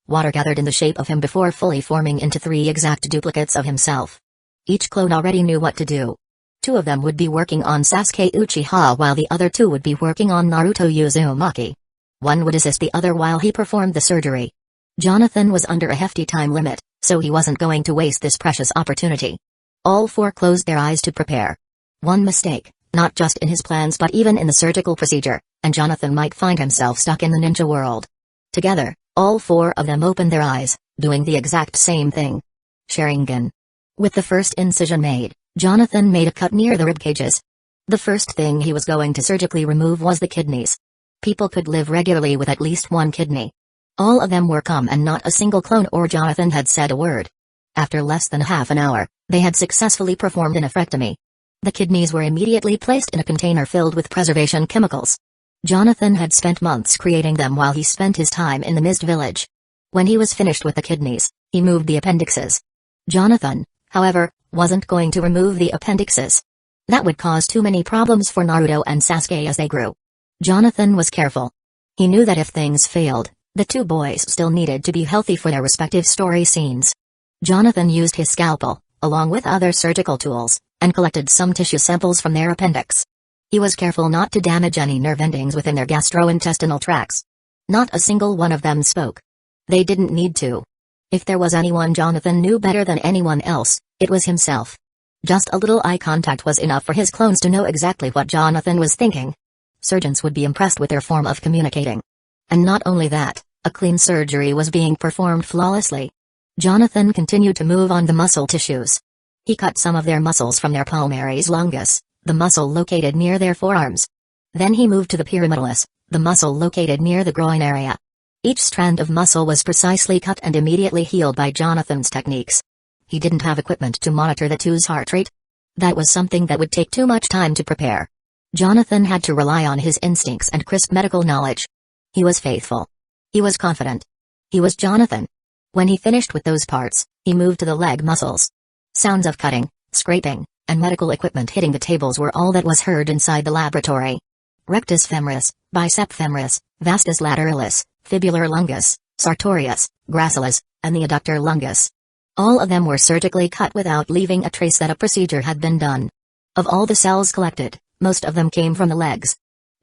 [SPEAKER 1] Water gathered in the shape of him before fully forming into 3 exact duplicates of himself. Each clone already knew what to do. 2 of them would be working on Sasuke Uchiha while the other 2 would be working on Naruto Uzumaki. One would assist the other while he performed the surgery. Jonathan was under a hefty time limit, so he wasn't going to waste this precious opportunity. All 4 closed their eyes to prepare. One mistake, not just in his plans but even in the surgical procedure, and Jonathan might find himself stuck in the ninja world. Together, all four of them opened their eyes, doing the exact same thing. Sharingan. With the first incision made, Jonathan made a cut near the rib cages. The first thing he was going to surgically remove was the kidneys. People could live regularly with at least one kidney. All of them were calm and not a single clone or Jonathan had said a word. After less than half an hour, they had successfully performed a nephrectomy. The kidneys were immediately placed in a container filled with preservation chemicals. Jonathan had spent months creating them while he spent his time in the Mist Village. When he was finished with the kidneys, he moved the appendixes. Jonathan, however, wasn't going to remove the appendixes. That would cause too many problems for Naruto and Sasuke as they grew. Jonathan was careful. He knew that if things failed, the two boys still needed to be healthy for their respective story scenes. Jonathan used his scalpel, along with other surgical tools, and collected some tissue samples from their appendix. He was careful not to damage any nerve endings within their gastrointestinal tracts. Not a single one of them spoke. They didn't need to. If there was anyone Jonathan knew better than anyone else, it was himself. Just a little eye contact was enough for his clones to know exactly what Jonathan was thinking. Surgeons would be impressed with their form of communicating. And not only that, a clean surgery was being performed flawlessly. Jonathan continued to move on the muscle tissues. He cut some of their muscles from their palmaris longus, the muscle located near their forearms. Then he moved to the pyramidalis, the muscle located near the groin area. Each strand of muscle was precisely cut and immediately healed by Jonathan's techniques. He didn't have equipment to monitor the two's heart rate. That was something that would take too much time to prepare. Jonathan had to rely on his instincts and crisp medical knowledge. He was faithful. He was confident. He was Jonathan. When he finished with those parts, he moved to the leg muscles. Sounds of cutting, scraping, and medical equipment hitting the tables were all that was heard inside the laboratory. Rectus femoris, bicep femoris, vastus lateralis, fibular longus, sartorius, gracilis, and the adductor longus. All of them were surgically cut without leaving a trace that a procedure had been done. Of all the cells collected, most of them came from the legs.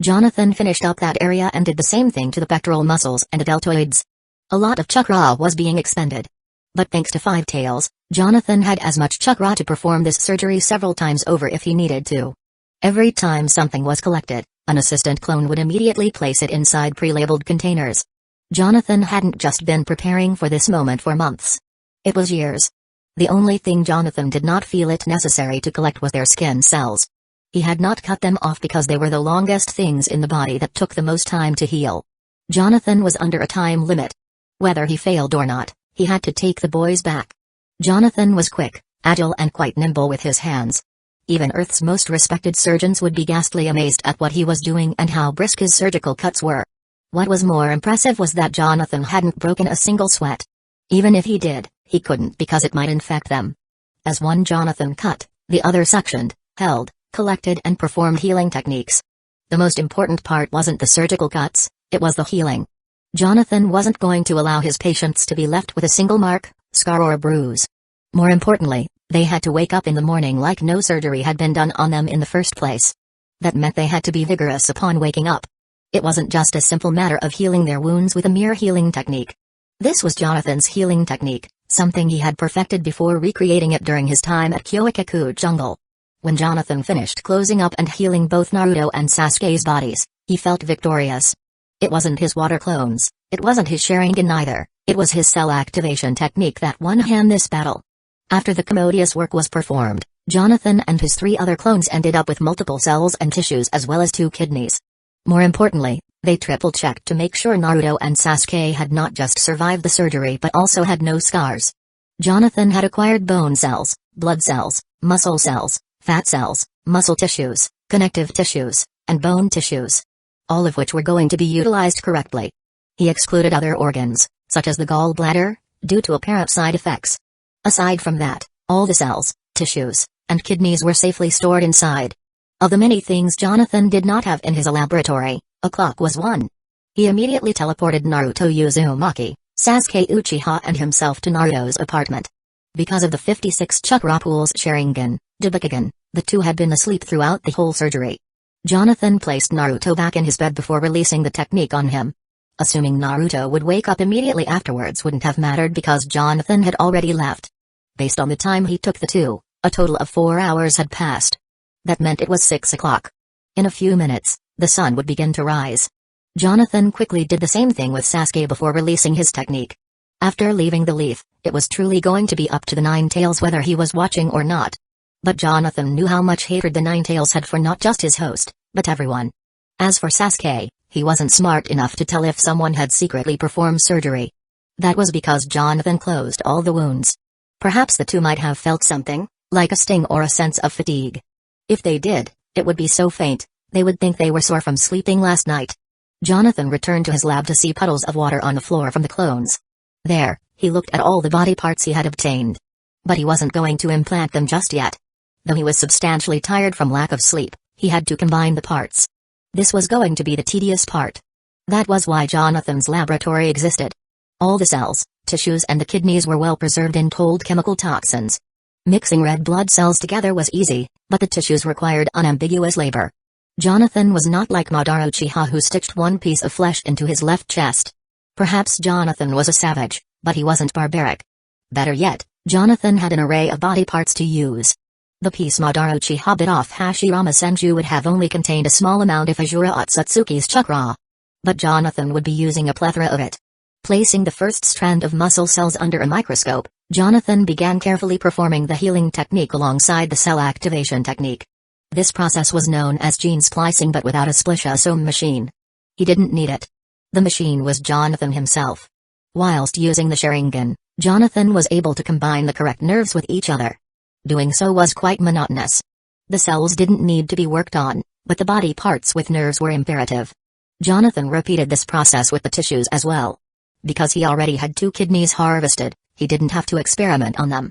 [SPEAKER 1] Jonathan finished up that area and did the same thing to the pectoral muscles and the deltoids. A lot of chakra was being expended. But thanks to Five Tails, Jonathan had as much chakra to perform this surgery several times over if he needed to. Every time something was collected, an assistant clone would immediately place it inside pre-labeled containers. Jonathan hadn't just been preparing for this moment for months. It was years. The only thing Jonathan did not feel it necessary to collect was their skin cells. He had not cut them off because they were the longest things in the body that took the most time to heal. Jonathan was under a time limit. Whether he failed or not, he had to take the boys back. Jonathan was quick, agile and quite nimble with his hands. Even Earth's most respected surgeons would be ghastly amazed at what he was doing and how brisk his surgical cuts were. What was more impressive was that Jonathan hadn't broken a single sweat. Even if he did, he couldn't because it might infect them. As one Jonathan cut, the other suctioned, held, collected and performed healing techniques. The most important part wasn't the surgical cuts, it was the healing. Jonathan wasn't going to allow his patients to be left with a single mark, scar or bruise. More importantly, they had to wake up in the morning like no surgery had been done on them in the first place. That meant they had to be vigorous upon waking up. It wasn't just a simple matter of healing their wounds with a mere healing technique. This was Jonathan's healing technique, something he had perfected before recreating it during his time at Hueco Jungle. When Jonathan finished closing up and healing both Naruto and Sasuke's bodies, he felt victorious. It wasn't his water clones, it wasn't his Sharingan either, it was his cell activation technique that won him this battle. After the commodious work was performed, Jonathan and his 3 other clones ended up with multiple cells and tissues as well as 2 kidneys. More importantly, they triple-checked to make sure Naruto and Sasuke had not just survived the surgery but also had no scars. Jonathan had acquired bone cells, blood cells, muscle cells, fat cells, muscle tissues, connective tissues, and bone tissues. All of which were going to be utilized correctly. He excluded other organs, such as the gallbladder, due to apparent side effects. Aside from that, all the cells, tissues, and kidneys were safely stored inside. Of the many things Jonathan did not have in his laboratory, a clock was one. He immediately teleported Naruto Uzumaki, Sasuke Uchiha and himself to Naruto's apartment. Because of the 56 chakra pools Sharingan, Dabikigan, the two had been asleep throughout the whole surgery. Jonathan placed Naruto back in his bed before releasing the technique on him. Assuming Naruto would wake up immediately afterwards wouldn't have mattered because Jonathan had already left. Based on the time he took the two, a total of 4 hours had passed. That meant it was 6 o'clock. In a few minutes, the sun would begin to rise. Jonathan quickly did the same thing with Sasuke before releasing his technique. After leaving the leaf, it was truly going to be up to the Nine Tails whether he was watching or not. But Jonathan knew how much hatred the Nine Tails had for not just his host, but everyone. As for Sasuke, he wasn't smart enough to tell if someone had secretly performed surgery. That was because Jonathan closed all the wounds. Perhaps the two might have felt something, like a sting or a sense of fatigue. If they did, it would be so faint, they would think they were sore from sleeping last night. Jonathan returned to his lab to see puddles of water on the floor from the clones. There, he looked at all the body parts he had obtained. But he wasn't going to implant them just yet. Though he was substantially tired from lack of sleep, he had to combine the parts. This was going to be the tedious part. That was why Jonathan's laboratory existed. All the cells, tissues and the kidneys were well preserved in cold chemical toxins. Mixing red blood cells together was easy, but the tissues required unambiguous labor. Jonathan was not like Madara Uchiha who stitched one piece of flesh into his left chest. Perhaps Jonathan was a savage, but he wasn't barbaric. Better yet, Jonathan had an array of body parts to use. The piece Madara Uchiha bit off Hashirama Senju would have only contained a small amount of Ajura Otsutsuki's chakra. But Jonathan would be using a plethora of it. Placing the first strand of muscle cells under a microscope, Jonathan began carefully performing the healing technique alongside the cell activation technique. This process was known as gene splicing but without a spliceosome machine. He didn't need it. The machine was Jonathan himself. Whilst using the Sharingan, Jonathan was able to combine the correct nerves with each other. Doing so was quite monotonous. The cells didn't need to be worked on, but the body parts with nerves were imperative. Jonathan repeated this process with the tissues as well. Because he already had 2 kidneys harvested, he didn't have to experiment on them.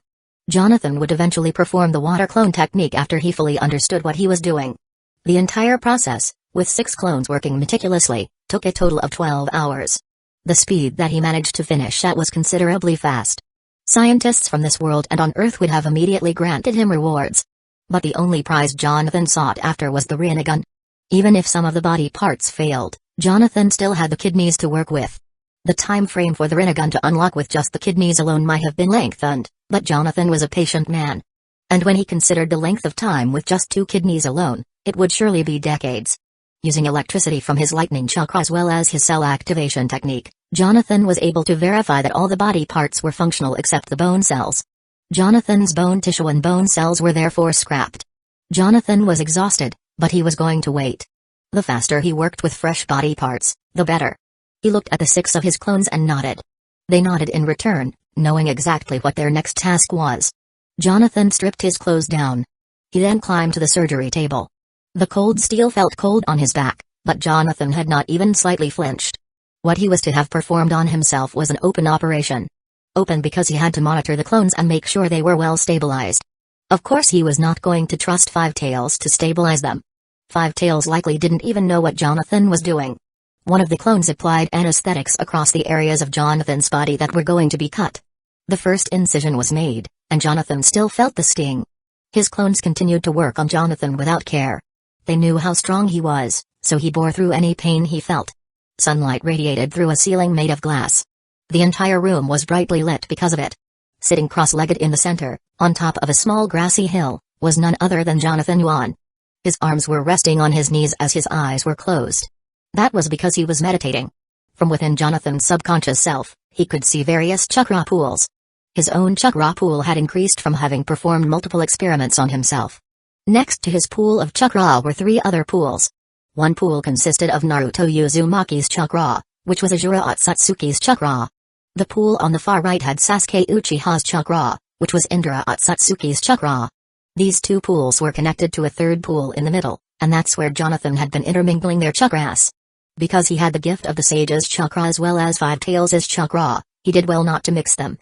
[SPEAKER 1] Jonathan would eventually perform the water clone technique after he fully understood what he was doing. The entire process, with 6 clones working meticulously, took a total of 12 hours. The speed that he managed to finish at was considerably fast. Scientists from this world and on Earth would have immediately granted him rewards. But the only prize Jonathan sought after was the Rinnegan. Even if some of the body parts failed, Jonathan still had the kidneys to work with. The time frame for the Rinnegan to unlock with just the kidneys alone might have been lengthened, but Jonathan was a patient man. And when he considered the length of time with just 2 kidneys alone, it would surely be decades. Using electricity from his lightning chakra as well as his cell activation technique, Jonathan was able to verify that all the body parts were functional except the bone cells. Jonathan's bone tissue and bone cells were therefore scrapped. Jonathan was exhausted, but he was going to wait. The faster he worked with fresh body parts, the better. He looked at the 6 of his clones and nodded. They nodded in return, knowing exactly what their next task was. Jonathan stripped his clothes down. He then climbed to the surgery table. The cold steel felt cold on his back, but Jonathan had not even slightly flinched. What he was to have performed on himself was an open operation. Open because he had to monitor the clones and make sure they were well stabilized. Of course he was not going to trust Five Tails to stabilize them. Five Tails likely didn't even know what Jonathan was doing. One of the clones applied anesthetics across the areas of Jonathan's body that were going to be cut. The first incision was made, and Jonathan still felt the sting. His clones continued to work on Jonathan without care. They knew how strong he was, so he bore through any pain he felt. Sunlight radiated through a ceiling made of glass. The entire room was brightly lit because of it. Sitting cross-legged in the center, on top of a small grassy hill, was none other than Jonathan Yuan. His arms were resting on his knees as his eyes were closed. That was because he was meditating. From within Jonathan's subconscious self, he could see various chakra pools. His own chakra pool had increased from having performed multiple experiments on himself. Next to his pool of chakra were 3 other pools. One pool consisted of Naruto Uzumaki's chakra, which was Ajura Otsutsuki's chakra. The pool on the far right had Sasuke Uchiha's chakra, which was Indra Otsutsuki's chakra. These 2 pools were connected to a 3rd pool in the middle, and that's where Jonathan had been intermingling their chakras. Because he had the gift of the sage's chakra as well as Five Tails' chakra, he did well not to mix them.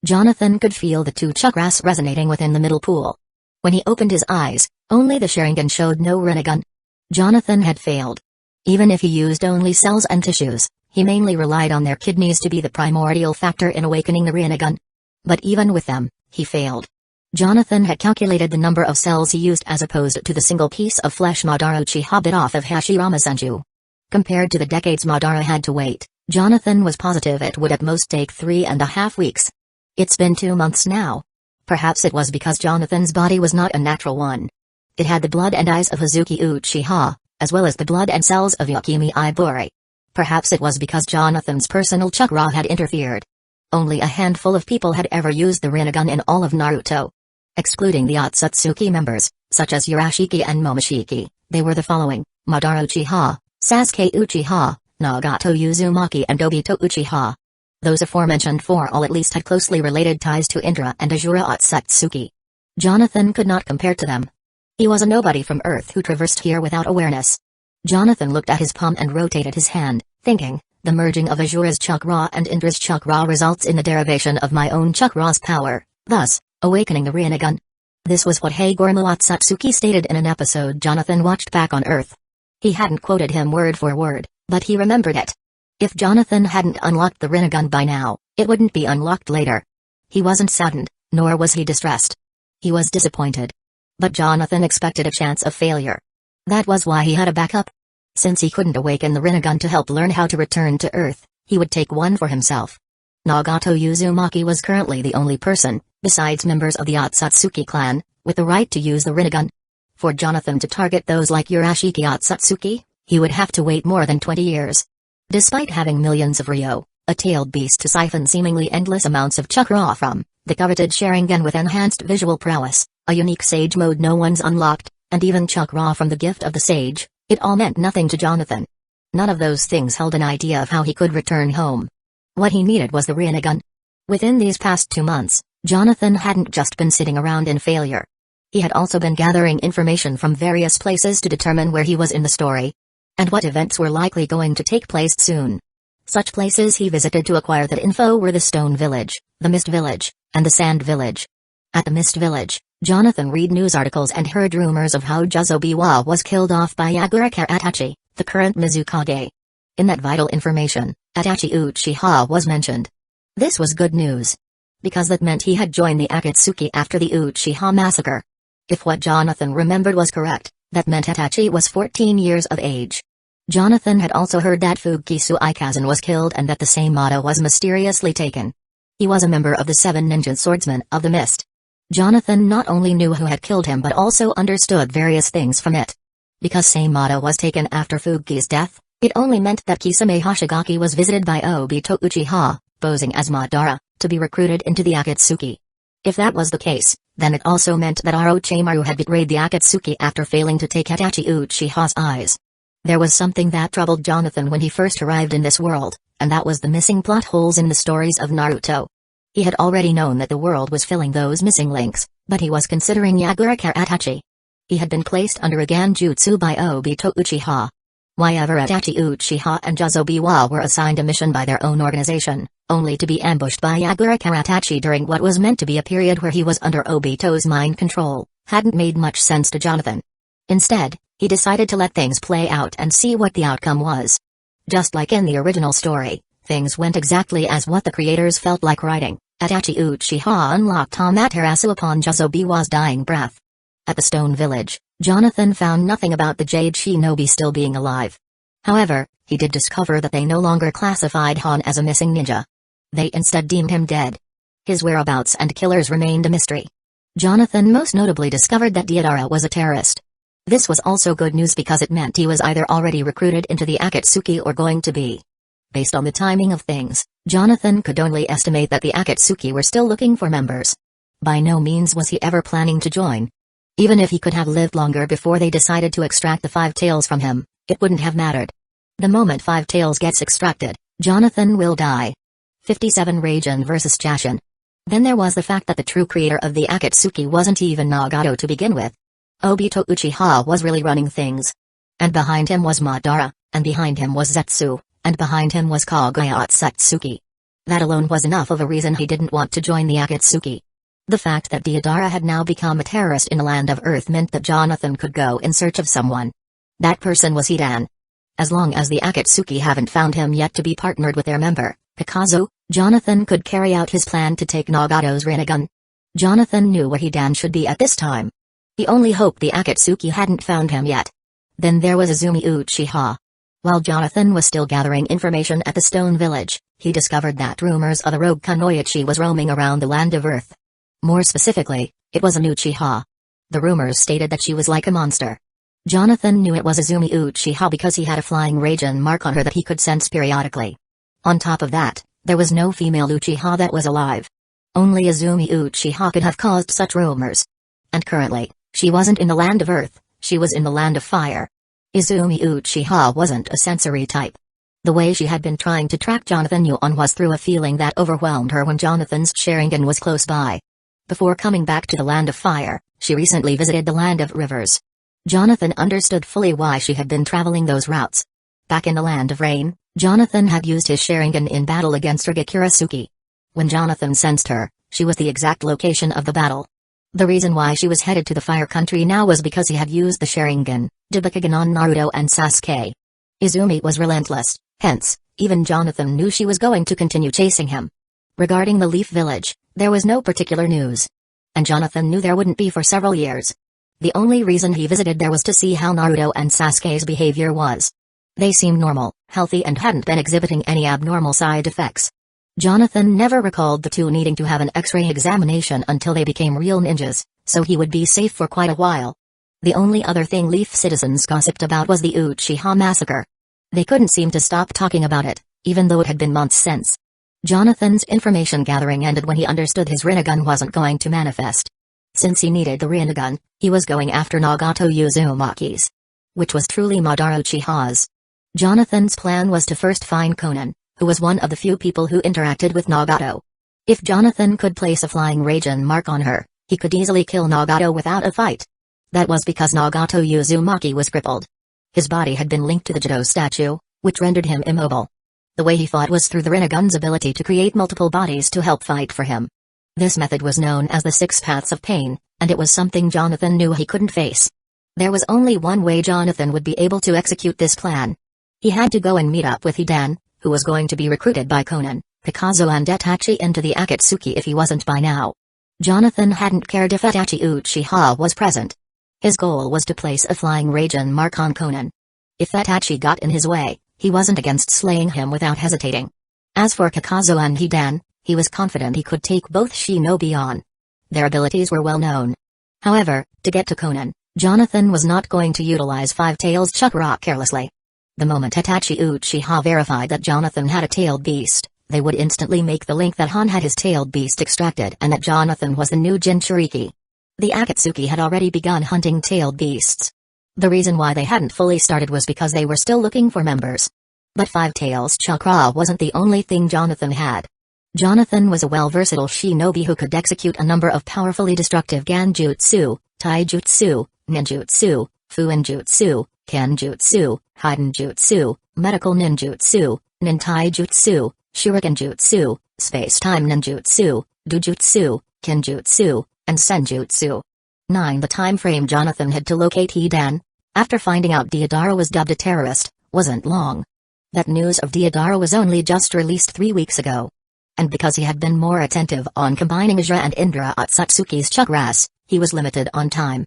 [SPEAKER 1] Jonathan could feel the 2 chakras resonating within the middle pool. When he opened his eyes, only the Sharingan showed no Rinnegan. Jonathan had failed. Even if he used only cells and tissues, he mainly relied on their kidneys to be the primordial factor in awakening the Rinnegan. But even with them, he failed. Jonathan had calculated the number of cells he used as opposed to the single piece of flesh Madara Uchiha bit off of Hashirama Senju. Compared to the decades Madara had to wait, Jonathan was positive it would at most take 3.5 weeks. It's been 2 months now. Perhaps it was because Jonathan's body was not a natural one. It had the blood and eyes of Hazuki Uchiha, as well as the blood and cells of Yakimi Ibori. Perhaps it was because Jonathan's personal chakra had interfered. Only a handful of people had ever used the Rinnegan in all of Naruto. Excluding the Otsutsuki members, such as Urashiki and Momoshiki, they were the following: Madara Uchiha, Sasuke Uchiha, Nagato Uzumaki and Obito Uchiha. Those aforementioned four all at least had closely related ties to Indra and Azura Otsutsuki. Jonathan could not compare to them. He was a nobody from Earth who traversed here without awareness. Jonathan looked at his palm and rotated his hand, thinking, the merging of Azura's chakra and Indra's chakra results in the derivation of my own chakra's power, thus, awakening the Rinnegan. This was what Hagoromo Otsutsuki stated in an episode Jonathan watched back on Earth. He hadn't quoted him word for word, but he remembered it. If Jonathan hadn't unlocked the Rinnegan by now, it wouldn't be unlocked later. He wasn't saddened, nor was he distressed. He was disappointed. But Jonathan expected a chance of failure. That was why he had a backup. Since he couldn't awaken the Rinnegan to help learn how to return to Earth, he would take one for himself. Nagato Uzumaki was currently the only person, besides members of the Otsutsuki clan, with the right to use the Rinnegan. For Jonathan to target those like Urashiki Otsutsuki, he would have to wait more than 20 years. Despite having millions of Ryo, a tailed beast to siphon seemingly endless amounts of chakra from, the coveted Sharingan with enhanced visual prowess, a unique sage mode no one's unlocked, and even chakra from the gift of the sage, it all meant nothing to Jonathan. None of those things held an idea of how he could return home. What he needed was the Rinnegan. Within these past 2 months, Jonathan hadn't just been sitting around in failure. He had also been gathering information from various places to determine where he was in the story, and what events were likely going to take place soon. Such places he visited to acquire that info were the Stone Village, the Mist Village, and the Sand Village. At the Mist Village, Jonathan read news articles and heard rumors of how Juzobiwa was killed off by Yaguraka Itachi, the current Mizukage. In that vital information, Itachi Uchiha was mentioned. This was good news, because that meant he had joined the Akatsuki after the Uchiha massacre. If what Jonathan remembered was correct, that meant Itachi was 14 years of age. Jonathan had also heard that Fukisu Ikazan was killed and that the same motto was mysteriously taken. He was a member of the 7 ninja swordsmen of the Mist. Jonathan not only knew who had killed him but also understood various things from it. Because same motto was taken after Fuki's death, it only meant that Kisame Hoshigaki was visited by Obito Uchiha, posing as Madara, to be recruited into the Akatsuki. If that was the case, then it also meant that Orochimaru had betrayed the Akatsuki after failing to take Itachi Uchiha's eyes. There was something that troubled Jonathan when he first arrived in this world, and that was the missing plot holes in the stories of Naruto. He had already known that the world was filling those missing links, but he was considering Yaguraka Itachi. He had been placed under a Genjutsu by Obito Uchiha. However, Itachi Uchiha and Juzobiwa were assigned a mission by their own organization, only to be ambushed by Yaguraka Itachi during what was meant to be a period where he was under Obito's mind control, hadn't made much sense to Jonathan. Instead, he decided to let things play out and see what the outcome was. Just like in the original story, things went exactly as what the creators felt like writing. Itachi Uchiha unlocked Amaterasu upon Juzobiwa's dying breath. At the Stone Village, Jonathan found nothing about the Jade Shinobi still being alive. However, he did discover that they no longer classified Han as a missing ninja. They instead deemed him dead. His whereabouts and killers remained a mystery. Jonathan most notably discovered that Deidara was a terrorist. This was also good news because it meant he was either already recruited into the Akatsuki or going to be. Based on the timing of things, Jonathan could only estimate that the Akatsuki were still looking for members. By no means was he ever planning to join. Even if he could have lived longer before they decided to extract the 5 tails from him, it wouldn't have mattered. The moment 5 tails gets extracted, Jonathan will die. 57 Raijin vs. Jashin. Then there was the fact that the true creator of the Akatsuki wasn't even Nagato to begin with. Obito Uchiha was really running things. And behind him was Madara, and behind him was Zetsu, and behind him was Kaguya Otsutsuki. That alone was enough of a reason he didn't want to join the Akatsuki. The fact that Deidara had now become a terrorist in the land of Earth meant that Jonathan could go in search of someone. That person was Hidan. As long as the Akatsuki haven't found him yet to be partnered with their member, Kakazo, Jonathan could carry out his plan to take Nagato's Rinnegan. Jonathan knew what Hidan should be at this time. He only hoped the Akatsuki hadn't found him yet. Then there was Izumi Uchiha. While Jonathan was still gathering information at the Stone Village, he discovered that rumors of a rogue Kunoichi was roaming around the land of Earth. More specifically, it was an Uchiha. The rumors stated that she was like a monster. Jonathan knew it was Izumi Uchiha because he had a flying radiant mark on her that he could sense periodically. On top of that, there was no female Uchiha that was alive. Only Izumi Uchiha could have caused such rumors. And currently, she wasn't in the land of earth, she was in the land of fire. Izumi Uchiha wasn't a sensory type. The way she had been trying to track Jonathan on was through a feeling that overwhelmed her when Jonathan's Sharingan was close by. Before coming back to the land of fire, she recently visited the land of rivers. Jonathan understood fully why she had been traveling those routes. Back in the land of rain, Jonathan had used his Sharingan in battle against Sagakure. When Jonathan sensed her, she was the exact location of the battle. The reason why she was headed to the fire country now was because he had used the Sharingan, Jibakugan on Naruto and Sasuke. Izumi was relentless, hence, even Jonathan knew she was going to continue chasing him. Regarding the Leaf Village, there was no particular news. And Jonathan knew there wouldn't be for several years. The only reason he visited there was to see how Naruto and Sasuke's behavior was. They seemed normal, healthy and hadn't been exhibiting any abnormal side effects. Jonathan never recalled the two needing to have an X-ray examination until they became real ninjas, so he would be safe for quite a while. The only other thing Leaf citizens gossiped about was the Uchiha massacre. They couldn't seem to stop talking about it, even though it had been months since. Jonathan's information gathering ended when he understood his Rinnegan wasn't going to manifest. Since he needed the Rinnegan, he was going after Nagato Uzumaki's, which was truly Madara Uchiha's. Jonathan's plan was to first find Conan, who was one of the few people who interacted with Nagato. If Jonathan could place a flying Raijin mark on her, he could easily kill Nagato without a fight. That was because Nagato Uzumaki was crippled. His body had been linked to the Jido statue, which rendered him immobile. The way he fought was through the Rinnegan's ability to create multiple bodies to help fight for him. This method was known as the Six Paths of Pain, and it was something Jonathan knew he couldn't face. There was only one way Jonathan would be able to execute this plan. He had to go and meet up with Hidan, who was going to be recruited by Conan, Kakazo and Itachi into the Akatsuki if he wasn't by now. Jonathan hadn't cared if Itachi Uchiha was present. His goal was to place a flying Raijin mark on Conan. If Itachi got in his way, he wasn't against slaying him without hesitating. As for Kakazo and Hidan, he was confident he could take both shinobi on. Their abilities were well known. However, to get to Conan, Jonathan was not going to utilize Five Tails chakra carelessly. The moment Itachi Uchiha verified that Jonathan had a tailed beast, they would instantly make the link that Han had his tailed beast extracted and that Jonathan was the new Jinchuriki. The Akatsuki had already begun hunting tailed beasts. The reason why they hadn't fully started was because they were still looking for members. But Five Tails chakra wasn't the only thing Jonathan had. Jonathan was a well-versatile shinobi who could execute a number of powerfully destructive Ganjutsu, Taijutsu, Ninjutsu, Fuinjutsu, Kenjutsu, Hidenjutsu, Medical Ninjutsu, Nintaijutsu, Shurikenjutsu, Space-Time Ninjutsu, Dujutsu, Kenjutsu, and Senjutsu. 9. The time frame Jonathan had to locate Hidan, after finding out Deidara was dubbed a terrorist, wasn't long. That news of Deidara was only just released 3 weeks ago. And because he had been more attentive on combining Ajra and Indra Otsutsuki's chakras, he was limited on time.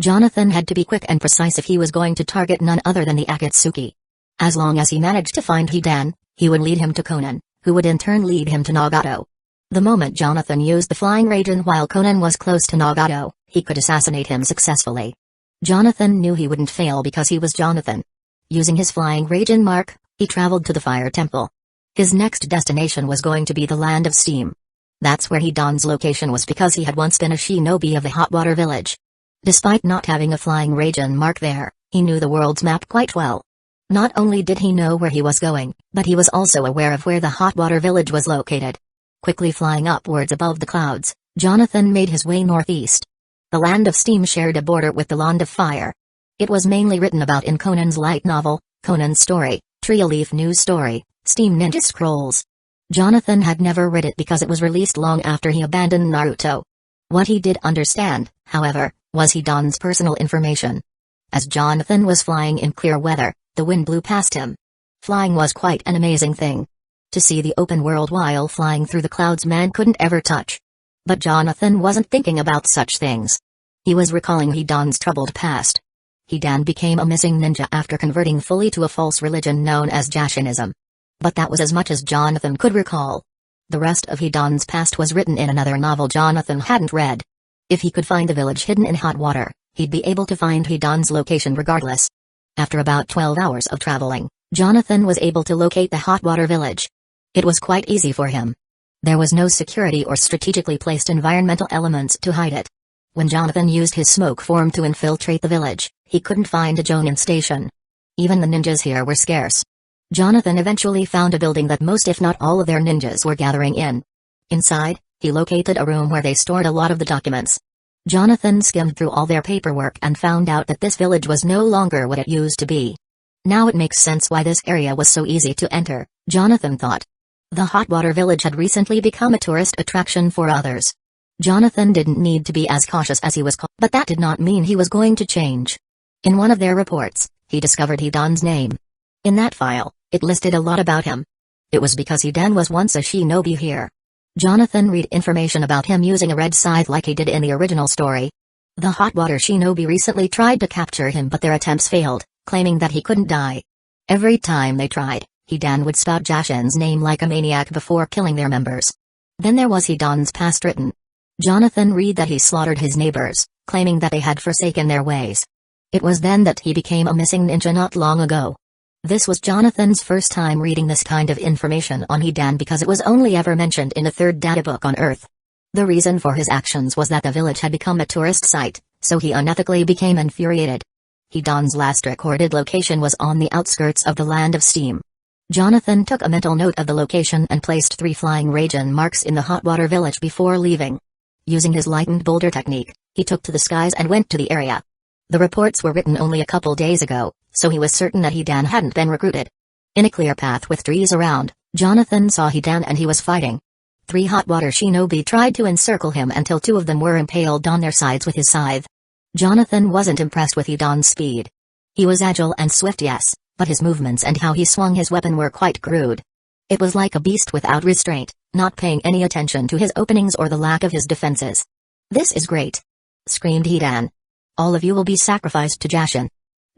[SPEAKER 1] Jonathan had to be quick and precise if he was going to target none other than the Akatsuki. As long as he managed to find Hidan, he would lead him to Conan, who would in turn lead him to Nagato. The moment Jonathan used the flying Raijin while Conan was close to Nagato, he could assassinate him successfully. Jonathan knew he wouldn't fail because he was Jonathan. Using his flying Raijin mark, he traveled to the Fire Temple. His next destination was going to be the Land of Steam. That's where Hidan's location was because he had once been a shinobi of the Hot Water Village. Despite not having a flying Raijin mark there, he knew the world's map quite well. Not only did he know where he was going, but he was also aware of where the Hot Water Village was located. Quickly flying upwards above the clouds, Jonathan made his way northeast. The Land of Steam shared a border with the Land of Fire. It was mainly written about in Conan's light novel, Conan's Story, Trio Leaf News Story, Steam Ninja Scrolls. Jonathan had never read it because it was released long after he abandoned Naruto. What he did understand, however, was Hidan's personal information. As Jonathan was flying in clear weather, the wind blew past him. Flying was quite an amazing thing. To see the open world while flying through the clouds man couldn't ever touch. But Jonathan wasn't thinking about such things. He was recalling Hidan's troubled past. Hidan became a missing ninja after converting fully to a false religion known as Jashinism. But that was as much as Jonathan could recall. The rest of Hidan's past was written in another novel Jonathan hadn't read. If he could find the village hidden in hot water, He'd be able to find Hidan's location regardless. After about 12 hours of traveling, Jonathan was able to locate the hot water village. It was quite easy for him. There was no security or strategically placed environmental elements to hide it. When Jonathan used his smoke form to infiltrate the village, he couldn't find a Jonin station. Even the ninjas here were scarce. Jonathan eventually found a building that most if not all of their ninjas were gathering in. Inside, he located a room where they stored a lot of the documents. Jonathan skimmed through all their paperwork and found out that this village was no longer what it used to be. Now it makes sense why this area was so easy to enter, Jonathan thought. The hot water village had recently become a tourist attraction for others. Jonathan didn't need to be as cautious as he was, but that did not mean he was going to change. In one of their reports, he discovered Hidan's name. In that file, it listed a lot about him. It was because Hidan was once a shinobi here. Jonathan read information about him using a red scythe like he did in the original story. The hot water shinobi recently tried to capture him, but their attempts failed, claiming that he couldn't die. Every time they tried, Hidan would spout Jashin's name like a maniac before killing their members. Then there was Hidan's past written. Jonathan read that he slaughtered his neighbors, claiming that they had forsaken their ways. It was then that he became a missing ninja not long ago. This was Jonathan's first time reading this kind of information on Hidan because it was only ever mentioned in the third databook on Earth. The reason for his actions was that the village had become a tourist site, so he unethically became infuriated. Hidan's last recorded location was on the outskirts of the Land of Steam. Jonathan took a mental note of the location and placed 3 flying Raijin marks in the hot water village before leaving. Using his lightened boulder technique, he took to the skies and went to the area. The reports were written only a couple days ago, so he was certain that Hidan hadn't been recruited. In a clear path with trees around, Jonathan saw Hidan and he was fighting. 3 hot water shinobi tried to encircle him until 2 of them were impaled on their sides with his scythe. Jonathan wasn't impressed with Hidan's speed. He was agile and swift, yes, but his movements and how he swung his weapon were quite crude. It was like a beast without restraint, not paying any attention to his openings or the lack of his defenses. "This is great!" screamed Hidan. "All of you will be sacrificed to Jashin."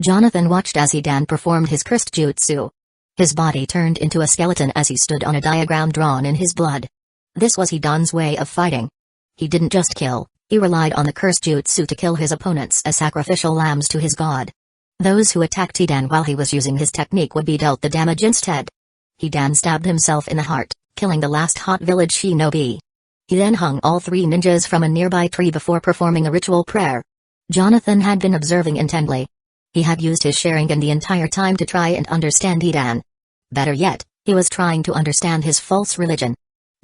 [SPEAKER 1] Jonathan watched as Hidan performed his cursed jutsu. His body turned into a skeleton as he stood on a diagram drawn in his blood. This was Hidan's way of fighting. He didn't just kill, he relied on the cursed jutsu to kill his opponents as sacrificial lambs to his god. Those who attacked Hidan while he was using his technique would be dealt the damage instead. Hidan stabbed himself in the heart, killing the last hot village shinobi. He then hung all 3 ninjas from a nearby tree before performing a ritual prayer. Jonathan had been observing intently. He had used his Sharingan the entire time to try and understand Hidan. Better yet, he was trying to understand his false religion.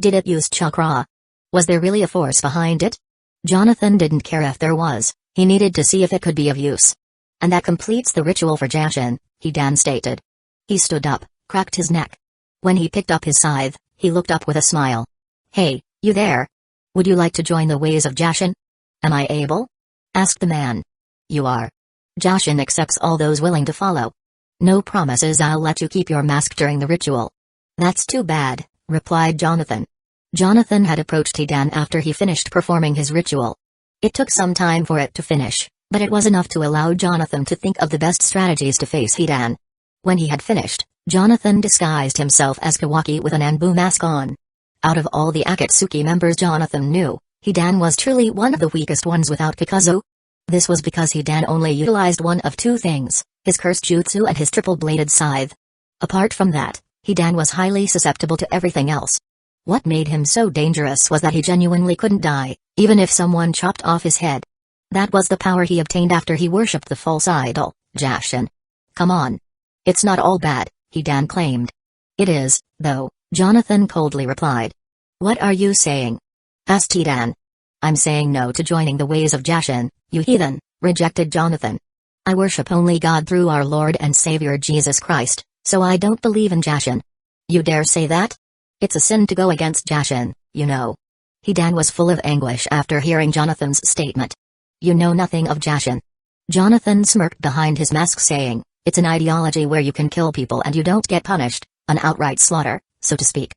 [SPEAKER 1] Did it use chakra? Was there really a force behind it? Jonathan didn't care if there was, he needed to see if it could be of use. "And that completes the ritual for Jashin," Hidan stated. He stood up, cracked his neck. When he picked up his scythe, he looked up with a smile. "Hey, you there? Would you like to join the ways of Jashin?" "Am I able?" asked the man. "You are. Jashin accepts all those willing to follow. No promises I'll let you keep your mask during the ritual." "That's too bad," replied Jonathan. Jonathan had approached Hidan after he finished performing his ritual. It took some time for it to finish, but it was enough to allow Jonathan to think of the best strategies to face Hidan. When he had finished, Jonathan disguised himself as Kawaki with an Anbu mask on. Out of all the Akatsuki members Jonathan knew, Hidan was truly one of the weakest ones without Kakazo. This was because Hidan only utilized one of 2 things, his cursed jutsu and his triple-bladed scythe. Apart from that, Hidan was highly susceptible to everything else. What made him so dangerous was that he genuinely couldn't die, even if someone chopped off his head. That was the power he obtained after he worshipped the false idol, Jashin. "Come on. It's not all bad," Hidan claimed. "It is, though," Jonathan coldly replied. "What are you saying?" asked Hidan. "I'm saying no to joining the ways of Jashin, you heathen," rejected Jonathan. "I worship only God through our Lord and Savior Jesus Christ, so I don't believe in Jashin." "You dare say that? It's a sin to go against Jashin, you know." Hidan was full of anguish after hearing Jonathan's statement. "You know nothing of Jashin." Jonathan smirked behind his mask saying, "It's an ideology where you can kill people and you don't get punished, an outright slaughter, so to speak."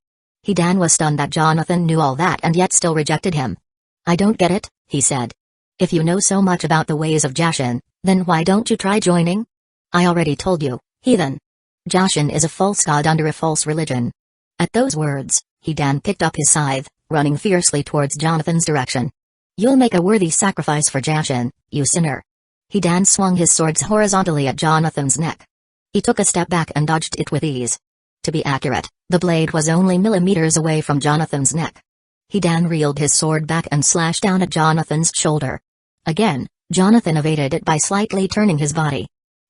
[SPEAKER 1] Hidan was stunned that Jonathan knew all that and yet still rejected him. "I don't get it," he said. "If you know so much about the ways of Jashin, then why don't you try joining?" "I already told you, heathen. Jashin is a false god under a false religion." At those words, Hidan picked up his scythe, running fiercely towards Jonathan's direction. "You'll make a worthy sacrifice for Jashin, you sinner." Hidan swung his swords horizontally at Jonathan's neck. He took a step back and dodged it with ease. To be accurate, the blade was only millimeters away from Jonathan's neck. Hidan reeled his sword back and slashed down at Jonathan's shoulder. Again, Jonathan evaded it by slightly turning his body.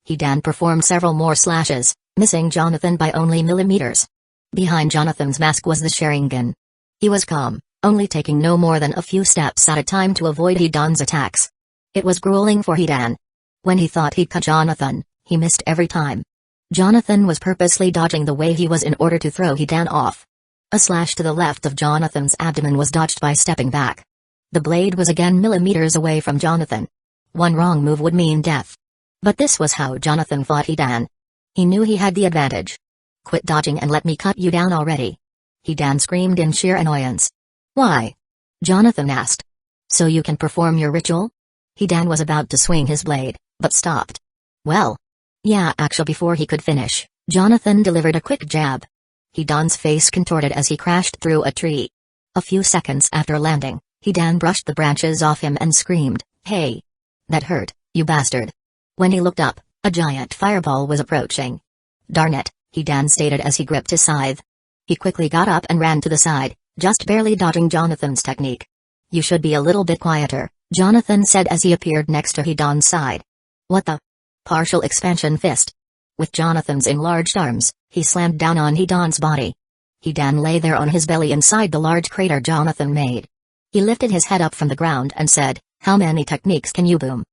[SPEAKER 1] Hidan performed several more slashes, missing Jonathan by only millimeters. Behind Jonathan's mask was the Sharingan. He was calm, only taking no more than a few steps at a time to avoid Hidan's attacks. It was grueling for Hidan. When he thought he'd cut Jonathan, he missed every time. Jonathan was purposely dodging the way he was in order to throw Hidan off. A slash to the left of Jonathan's abdomen was dodged by stepping back. The blade was again millimeters away from Jonathan. One wrong move would mean death. But this was how Jonathan fought Hidan. He knew he had the advantage. "Quit dodging and let me cut you down already." Hidan screamed in sheer annoyance. "Why?" Jonathan asked. "So you can perform your ritual?" Hidan was about to swing his blade, but stopped. "Well, yeah, actually." Before he could finish, Jonathan delivered a quick jab. Hidan's face contorted as he crashed through a tree. A few seconds after landing, Hidan brushed the branches off him and screamed, "Hey! That hurt, you bastard!" When he looked up, a giant fireball was approaching. "Darn it," Hidan stated as he gripped his scythe. He quickly got up and ran to the side, just barely dodging Jonathan's technique. "You should be a little bit quieter," Jonathan said as he appeared next to Hidan's side. "What the?" Partial expansion fist. With Jonathan's enlarged arms, he slammed down on Hidan's body. Hidan lay there on his belly inside the large crater Jonathan made. He lifted his head up from the ground and said, "How many techniques can you boom?"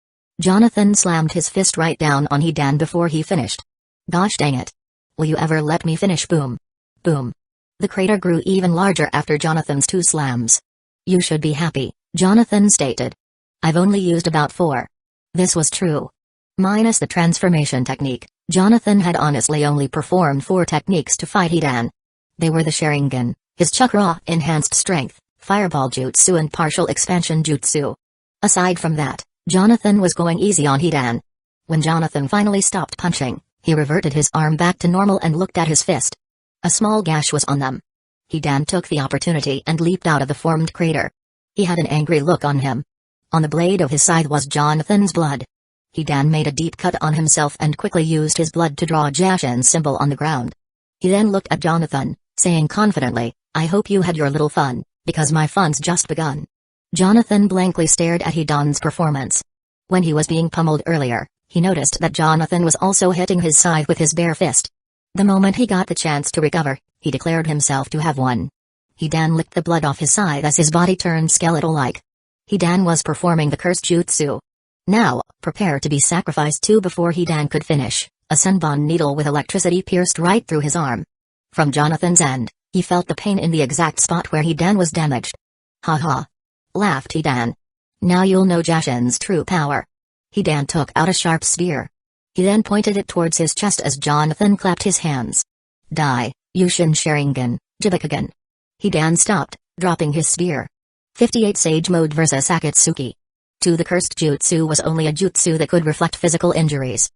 [SPEAKER 1] Jonathan slammed his fist right down on Hidan before he finished. "Gosh dang it. Will you ever let me finish?" Boom. Boom. The crater grew even larger after Jonathan's 2 slams. "You should be happy," Jonathan stated. "I've only used about 4. This was true. Minus the transformation technique, Jonathan had honestly only performed 4 techniques to fight Hidan. They were the Sharingan, his chakra enhanced strength, fireball jutsu and partial expansion jutsu. Aside from that, Jonathan was going easy on Hidan. When Jonathan finally stopped punching, he reverted his arm back to normal and looked at his fist. A small gash was on them. Hidan took the opportunity and leaped out of the formed crater. He had an angry look on him. On the blade of his scythe was Jonathan's blood. Hidan made a deep cut on himself and quickly used his blood to draw a Jashin symbol on the ground. He then looked at Jonathan, saying confidently, "I hope you had your little fun, because my fun's just begun." Jonathan blankly stared at Hidan's performance. When he was being pummeled earlier, he noticed that Jonathan was also hitting his scythe with his bare fist. The moment he got the chance to recover, he declared himself to have won. Hidan licked the blood off his scythe as his body turned skeletal-like. Hidan was performing the cursed jutsu. Now, prepare to be sacrificed to. Before Hidan could finish, a Senbon needle with electricity pierced right through his arm. From Jonathan's end, he felt the pain in the exact spot where Hidan was damaged. "Ha ha!" laughed Hidan. "Now you'll know Jashin's true power." Hidan took out a sharp spear. He then pointed it towards his chest as Jonathan clapped his hands. "Die, Yushin Sharingan, Jibikagen." Hidan stopped, dropping his spear. 58 Sage Mode vs Akatsuki. The cursed jutsu was only a jutsu that could reflect physical injuries.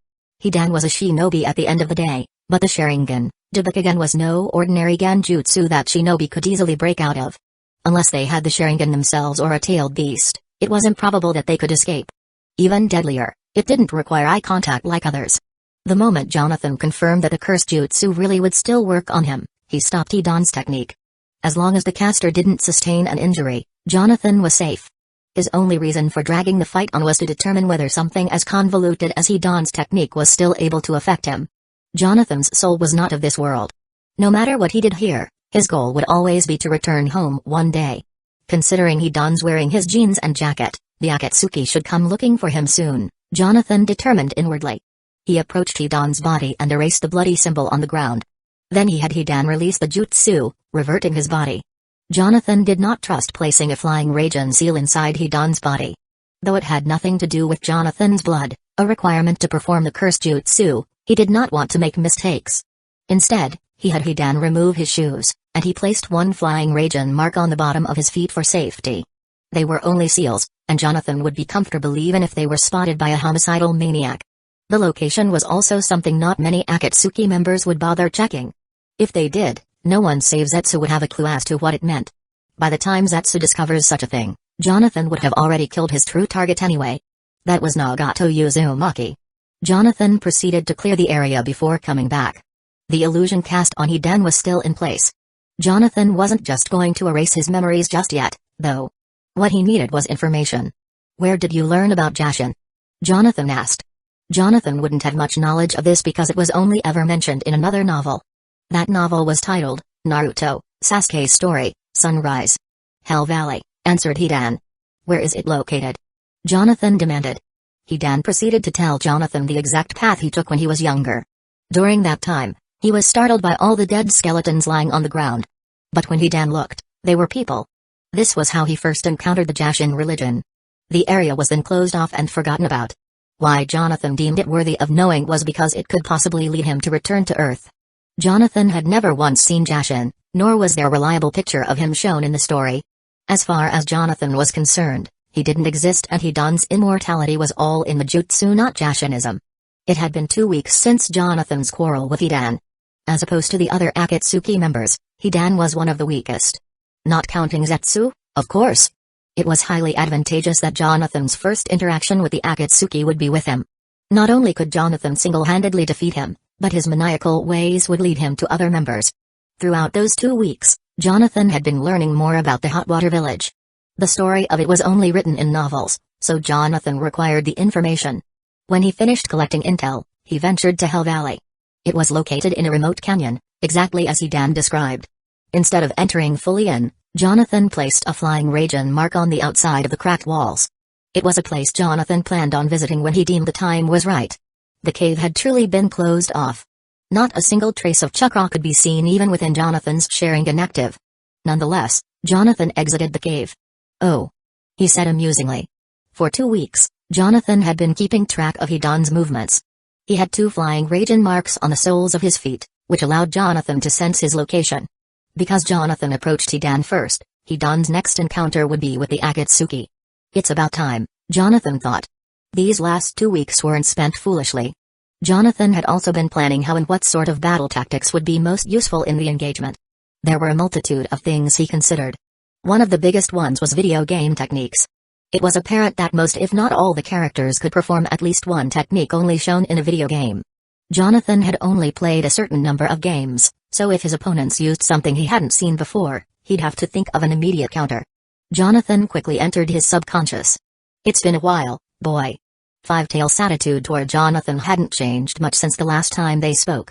[SPEAKER 1] Hidan was a shinobi at the end of the day, but the Sharingan, Jibikagen, was no ordinary genjutsu that shinobi could easily break out of. Unless they had the Sharingan themselves or a tailed beast, it was improbable that they could escape. Even deadlier, it didn't require eye contact like others. The moment Jonathan confirmed that the cursed jutsu really would still work on him, he stopped Hidan's technique. As long as the caster didn't sustain an injury, Jonathan was safe. His only reason for dragging the fight on was to determine whether something as convoluted as Hidan's technique was still able to affect him. Jonathan's soul was not of this world. No matter what he did here, his goal would always be to return home one day. Considering Hidan's wearing his jeans and jacket, the Akatsuki should come looking for him soon, Jonathan determined inwardly. He approached Hidan's body and erased the bloody symbol on the ground. Then he had Hidan release the jutsu, reverting his body. Jonathan did not trust placing a flying Raijin seal inside Hidan's body. Though it had nothing to do with Jonathan's blood, a requirement to perform the cursed jutsu, he did not want to make mistakes. Instead, he had Hidan remove his shoes, and he placed one flying Raijin mark on the bottom of his feet for safety. They were only seals, and Jonathan would be comfortable even if they were spotted by a homicidal maniac. The location was also something not many Akatsuki members would bother checking. If they did, no one save Zetsu would have a clue as to what it meant. By the time Zetsu discovers such a thing, Jonathan would have already killed his true target anyway. That was Nagato Uzumaki. Jonathan proceeded to clear the area before coming back. The illusion cast on Hidan was still in place. Jonathan wasn't just going to erase his memories just yet, though. What he needed was information. "Where did you learn about Jashin?" Jonathan asked. Jonathan wouldn't have much knowledge of this because it was only ever mentioned in another novel. That novel was titled, Naruto, Sasuke's Story, Sunrise. "Hell Valley," answered Hidan. "Where is it located?" Jonathan demanded. Hidan proceeded to tell Jonathan the exact path he took when he was younger. During that time, he was startled by all the dead skeletons lying on the ground. But when Hidan looked, they were people. This was how he first encountered the Jashin religion. The area was then closed off and forgotten about. Why Jonathan deemed it worthy of knowing was because it could possibly lead him to return to Earth. Jonathan had never once seen Jashin, nor was there a reliable picture of him shown in the story. As far as Jonathan was concerned, he didn't exist and Hidan's immortality was all in the jutsu, not Jashinism. It had been 2 weeks since Jonathan's quarrel with Hidan. As opposed to the other Akatsuki members, Hidan was one of the weakest. Not counting Zetsu, of course. It was highly advantageous that Jonathan's first interaction with the Akatsuki would be with him. Not only could Jonathan single-handedly defeat him, but his maniacal ways would lead him to other members. Throughout those 2 weeks, Jonathan had been learning more about the Hot Water Village. The story of it was only written in novels, so Jonathan required the information. When he finished collecting intel, he ventured to Hell Valley. It was located in a remote canyon, exactly as Hidan described. Instead of entering fully in, Jonathan placed a flying Raijin mark on the outside of the cracked walls. It was a place Jonathan planned on visiting when he deemed the time was right. The cave had truly been closed off. Not a single trace of chakra could be seen even within Jonathan's Sharingan active. Nonetheless, Jonathan exited the cave. "Oh," he said amusingly. For 2 weeks, Jonathan had been keeping track of Hidan's movements. He had 2 flying Raijin marks on the soles of his feet, which allowed Jonathan to sense his location. Because Jonathan approached Hidan first, Hidan's next encounter would be with the Akatsuki. It's about time, Jonathan thought. These last 2 weeks weren't spent foolishly. Jonathan had also been planning how and what sort of battle tactics would be most useful in the engagement. There were a multitude of things he considered. One of the biggest ones was video game techniques. It was apparent that most if not all the characters could perform at least one technique only shown in a video game. Jonathan had only played a certain number of games, so if his opponents used something he hadn't seen before, he'd have to think of an immediate counter. Jonathan quickly entered his subconscious. "It's been a while, boy." Five-Tail's attitude toward Jonathan hadn't changed much since the last time they spoke.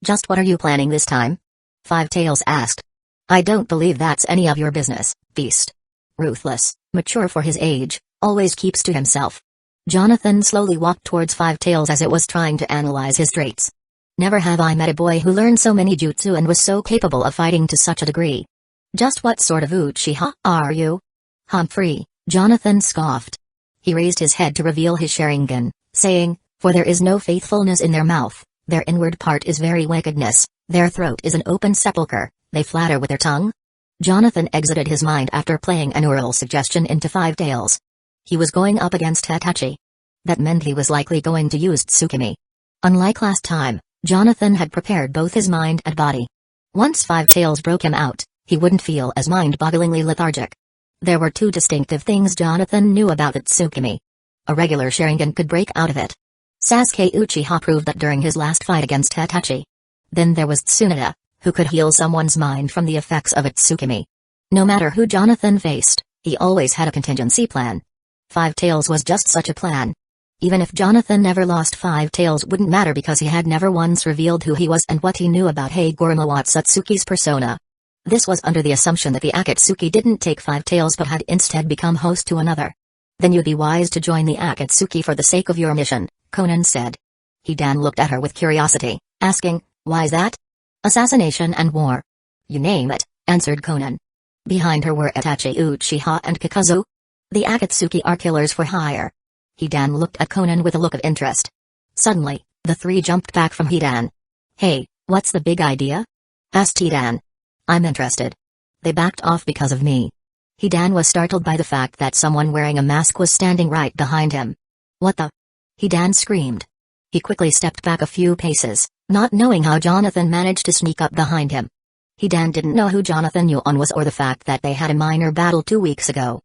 [SPEAKER 1] "Just what are you planning this time?" Five-Tails asked. "I don't believe that's any of your business, Beast." Ruthless, mature for his age, always keeps to himself. Jonathan slowly walked towards Five-Tails as it was trying to analyze his traits. "Never have I met a boy who learned so many jutsu and was so capable of fighting to such a degree. Just what sort of Uchiha are you?" "Humphrey," Jonathan scoffed. He raised his head to reveal his Sharingan, saying, "For there is no faithfulness in their mouth, their inward part is very wickedness, their throat is an open sepulchre, they flatter with their tongue." Jonathan exited his mind after playing an oral suggestion into Five-Tails. He was going up against Hitachi. That meant he was likely going to use Tsukimi. Unlike last time, Jonathan had prepared both his mind and body. Once Five-Tails broke him out, he wouldn't feel as mind-bogglingly lethargic. There were 2 distinctive things Jonathan knew about the Tsukimi. A regular Sharingan could break out of it. Sasuke Uchiha proved that during his last fight against Hitachi. Then there was Tsunade, who could heal someone's mind from the effects of its Tsukimi. No matter who Jonathan faced, he always had a contingency plan. Five-Tails was just such a plan. Even if Jonathan never lost, Five-Tails wouldn't matter because he had never once revealed who he was and what he knew about Hagoromo Satsuki's persona. This was under the assumption that the Akatsuki didn't take Five-Tails but had instead become host to another. "Then you'd be wise to join the Akatsuki for the sake of your mission," Conan said. Hidan looked at her with curiosity, asking, "Why's that?" "Assassination and war." "You name it," answered Conan. Behind her were Itachi Uchiha and Kakazu. The Akatsuki are killers for hire. Hidan looked at Conan with a look of interest. Suddenly, the 3 jumped back from Hidan. "Hey, what's the big idea?" asked Hidan. "I'm interested." They backed off because of me. Hidan was startled by the fact that someone wearing a mask was standing right behind him. "What the?" Hidan screamed. He quickly stepped back a few paces, not knowing how Jonathan managed to sneak up behind him. Hidan didn't know who Jonathan Yuan was or the fact that they had a minor battle 2 weeks ago.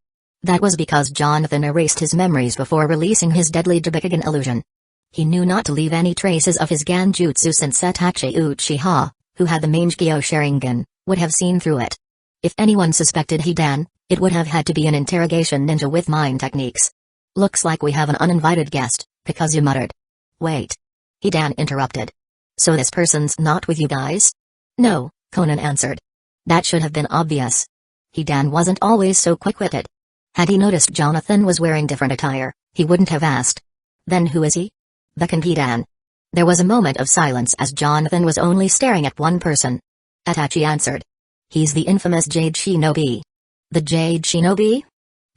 [SPEAKER 1] That was because Jonathan erased his memories before releasing his deadly Debikagen illusion. He knew not to leave any traces of his Ganjutsu since Itachi Uchiha, who had the Mangekyo Sharingan, would have seen through it. If anyone suspected Hidan, it would have had to be an interrogation ninja with mind techniques. Looks like we have an uninvited guest, Kakazu muttered. Wait. Hidan interrupted. So this person's not with you guys? No, Conan answered. That should have been obvious. Hidan wasn't always so quick-witted. Had he noticed Jonathan was wearing different attire, he wouldn't have asked. Then who is he? Beckoned Hidan. There was a moment of silence as Jonathan was only staring at one person. Itachi answered. He's the infamous Jade Shinobi. The Jade Shinobi?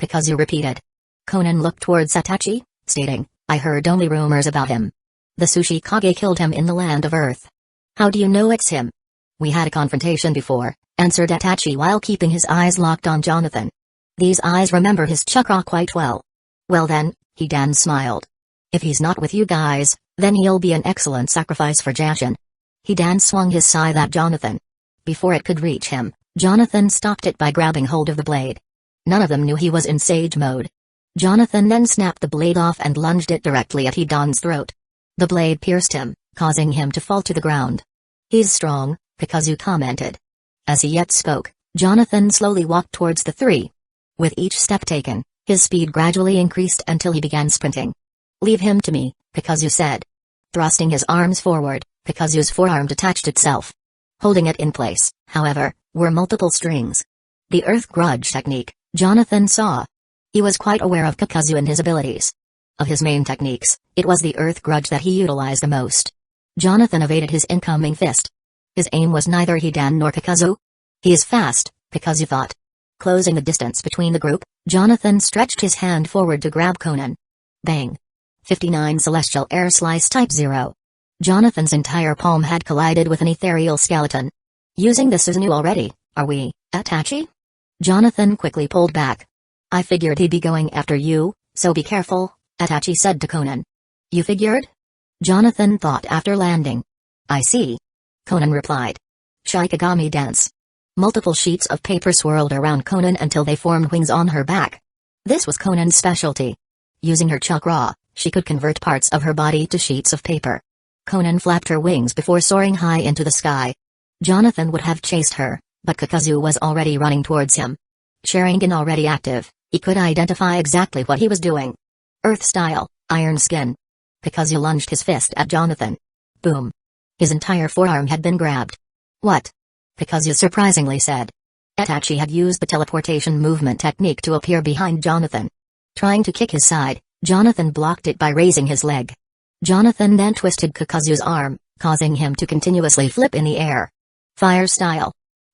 [SPEAKER 1] Kakazu repeated. Conan looked towards Itachi, stating, I heard only rumors about him. The Sushi Kage killed him in the land of Earth. How do you know it's him? We had a confrontation before, answered Itachi while keeping his eyes locked on Jonathan. These eyes remember his chakra quite well. Well then, Hidan smiled. If he's not with you guys, then he'll be an excellent sacrifice for Jashin. Hidan swung his scythe at Jonathan. Before it could reach him, Jonathan stopped it by grabbing hold of the blade. None of them knew he was in sage mode. Jonathan then snapped the blade off and lunged it directly at Hidan's throat. The blade pierced him, causing him to fall to the ground. He's strong, Kakazu commented. As he yet spoke, Jonathan slowly walked towards the three. With each step taken, his speed gradually increased until he began sprinting. Leave him to me, Kakazu said. Thrusting his arms forward, Kakazu's forearm detached itself. Holding it in place, however, were multiple strings. The Earth Grudge technique, Jonathan saw. He was quite aware of Kakazu and his abilities. Of his main techniques, it was the Earth Grudge that he utilized the most. Jonathan evaded his incoming fist. His aim was neither Hidan nor Kakazu. He is fast, Kakazu thought. Closing the distance between the group, Jonathan stretched his hand forward to grab Conan. Bang. 59 Celestial Air Slice Type 0. Jonathan's entire palm had collided with an ethereal skeleton. Using this as new already, are we, Itachi? Jonathan quickly pulled back. I figured he'd be going after you, so be careful, Itachi said to Conan. You figured? Jonathan thought after landing. I see. Conan replied. Shikigami dance. Multiple sheets of paper swirled around Conan until they formed wings on her back. This was Conan's specialty. Using her chakra, she could convert parts of her body to sheets of paper. Conan flapped her wings before soaring high into the sky. Jonathan would have chased her, but Kakazu was already running towards him. Sharingan already active, he could identify exactly what he was doing. Earth style, iron skin. Kakazu lunged his fist at Jonathan. Boom. His entire forearm had been grabbed. What? Kakazu surprisingly said. Itachi had used the teleportation movement technique to appear behind Jonathan. Trying to kick his side, Jonathan blocked it by raising his leg. Jonathan then twisted Kakazu's arm, causing him to continuously flip in the air. Fire style.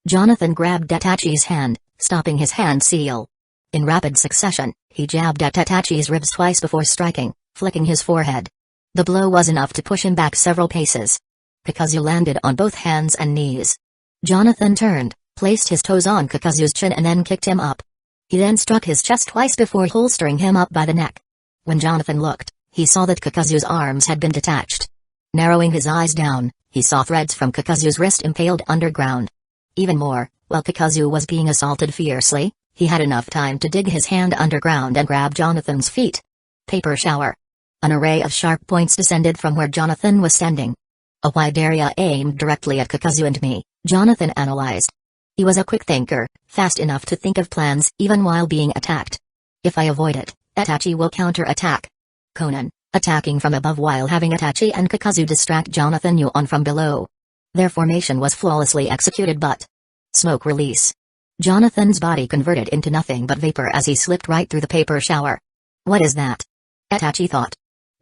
[SPEAKER 1] Jonathan grabbed Itachi's hand, stopping his hand seal. In rapid succession, he jabbed at Itachi's ribs twice before striking, flicking his forehead. The blow was enough to push him back several paces. Kakazu landed on both hands and knees. Jonathan turned, placed his toes on Kakazu's chin and then kicked him up. He then struck his chest twice before holstering him up by the neck. When Jonathan looked, he saw that Kakazu's arms had been detached. Narrowing his eyes down, he saw threads from Kakazu's wrist impaled underground. Even more, while Kakazu was being assaulted fiercely, he had enough time to dig his hand underground and grab Jonathan's feet. Paper shower. An array of sharp points descended from where Jonathan was standing. A wide area aimed directly at Kakazu and me, Jonathan analyzed. He was a quick thinker, fast enough to think of plans even while being attacked. If I avoid it, Itachi will counter-attack. Conan, attacking from above while having Itachi and Kakazu distract Jonathan Yuan from below. Their formation was flawlessly executed but... Smoke release. Jonathan's body converted into nothing but vapor as he slipped right through the paper shower. What is that? Itachi thought.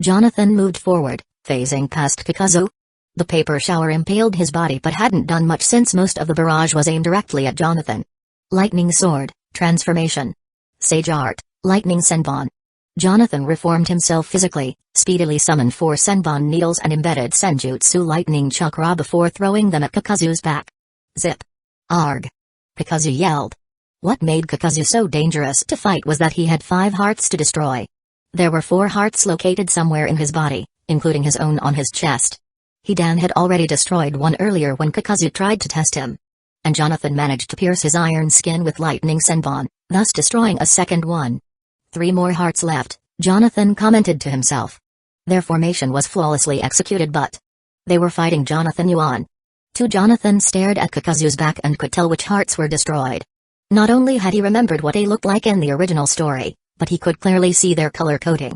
[SPEAKER 1] Jonathan moved forward, phasing past Kakazu. The paper shower impaled his body but hadn't done much since most of the barrage was aimed directly at Jonathan. Lightning sword, transformation. Sage art, lightning senbon. Jonathan reformed himself physically, speedily summoned 4 senbon needles and embedded senjutsu lightning chakra before throwing them at Kakazu's back. Zip. Arg. Kakazu yelled. What made Kakazu so dangerous to fight was that he had 5 hearts to destroy. There were 4 hearts located somewhere in his body, including his own on his chest. Hidan had already destroyed one earlier when Kakazu tried to test him. and Jonathan managed to pierce his iron skin with lightning senbon, thus destroying a second one. 3 more hearts left, Jonathan commented to himself. Their formation was flawlessly executed, but they were fighting Jonathan Yuan. Jonathan stared at Kakazu's back and could tell which hearts were destroyed. Not only had he remembered what they looked like in the original story, but he could clearly see their color coding.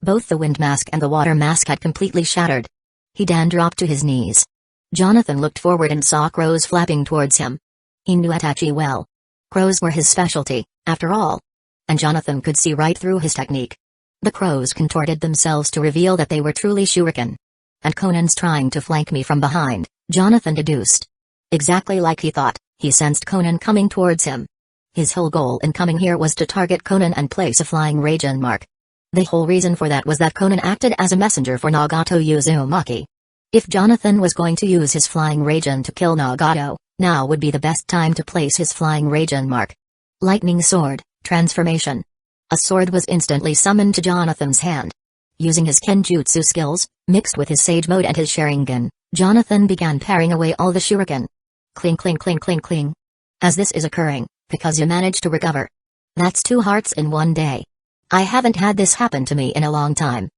[SPEAKER 1] Both the wind mask and the water mask had completely shattered. He then dropped to his knees. Jonathan looked forward and saw crows flapping towards him. He knew Itachi well. Crows were his specialty, after all. And Jonathan could see right through his technique. The crows contorted themselves to reveal that they were truly shuriken. And Conan's trying to flank me from behind, Jonathan deduced. Exactly like he thought, he sensed Conan coming towards him. His whole goal in coming here was to target Conan and place a flying Raijin mark. The whole reason for that was that Conan acted as a messenger for Nagato Uzumaki. If Jonathan was going to use his flying Raijin to kill Nagato, now would be the best time to place his flying Raijin mark. Lightning Sword, Transformation. A sword was instantly summoned to Jonathan's hand. Using his Kenjutsu skills, mixed with his Sage Mode and his Sharingan, Jonathan began paring away all the shuriken. Cling cling cling cling cling. As this is occurring, Kakazu managed to recover. That's 2 hearts in one day. I haven't had this happen to me in a long time.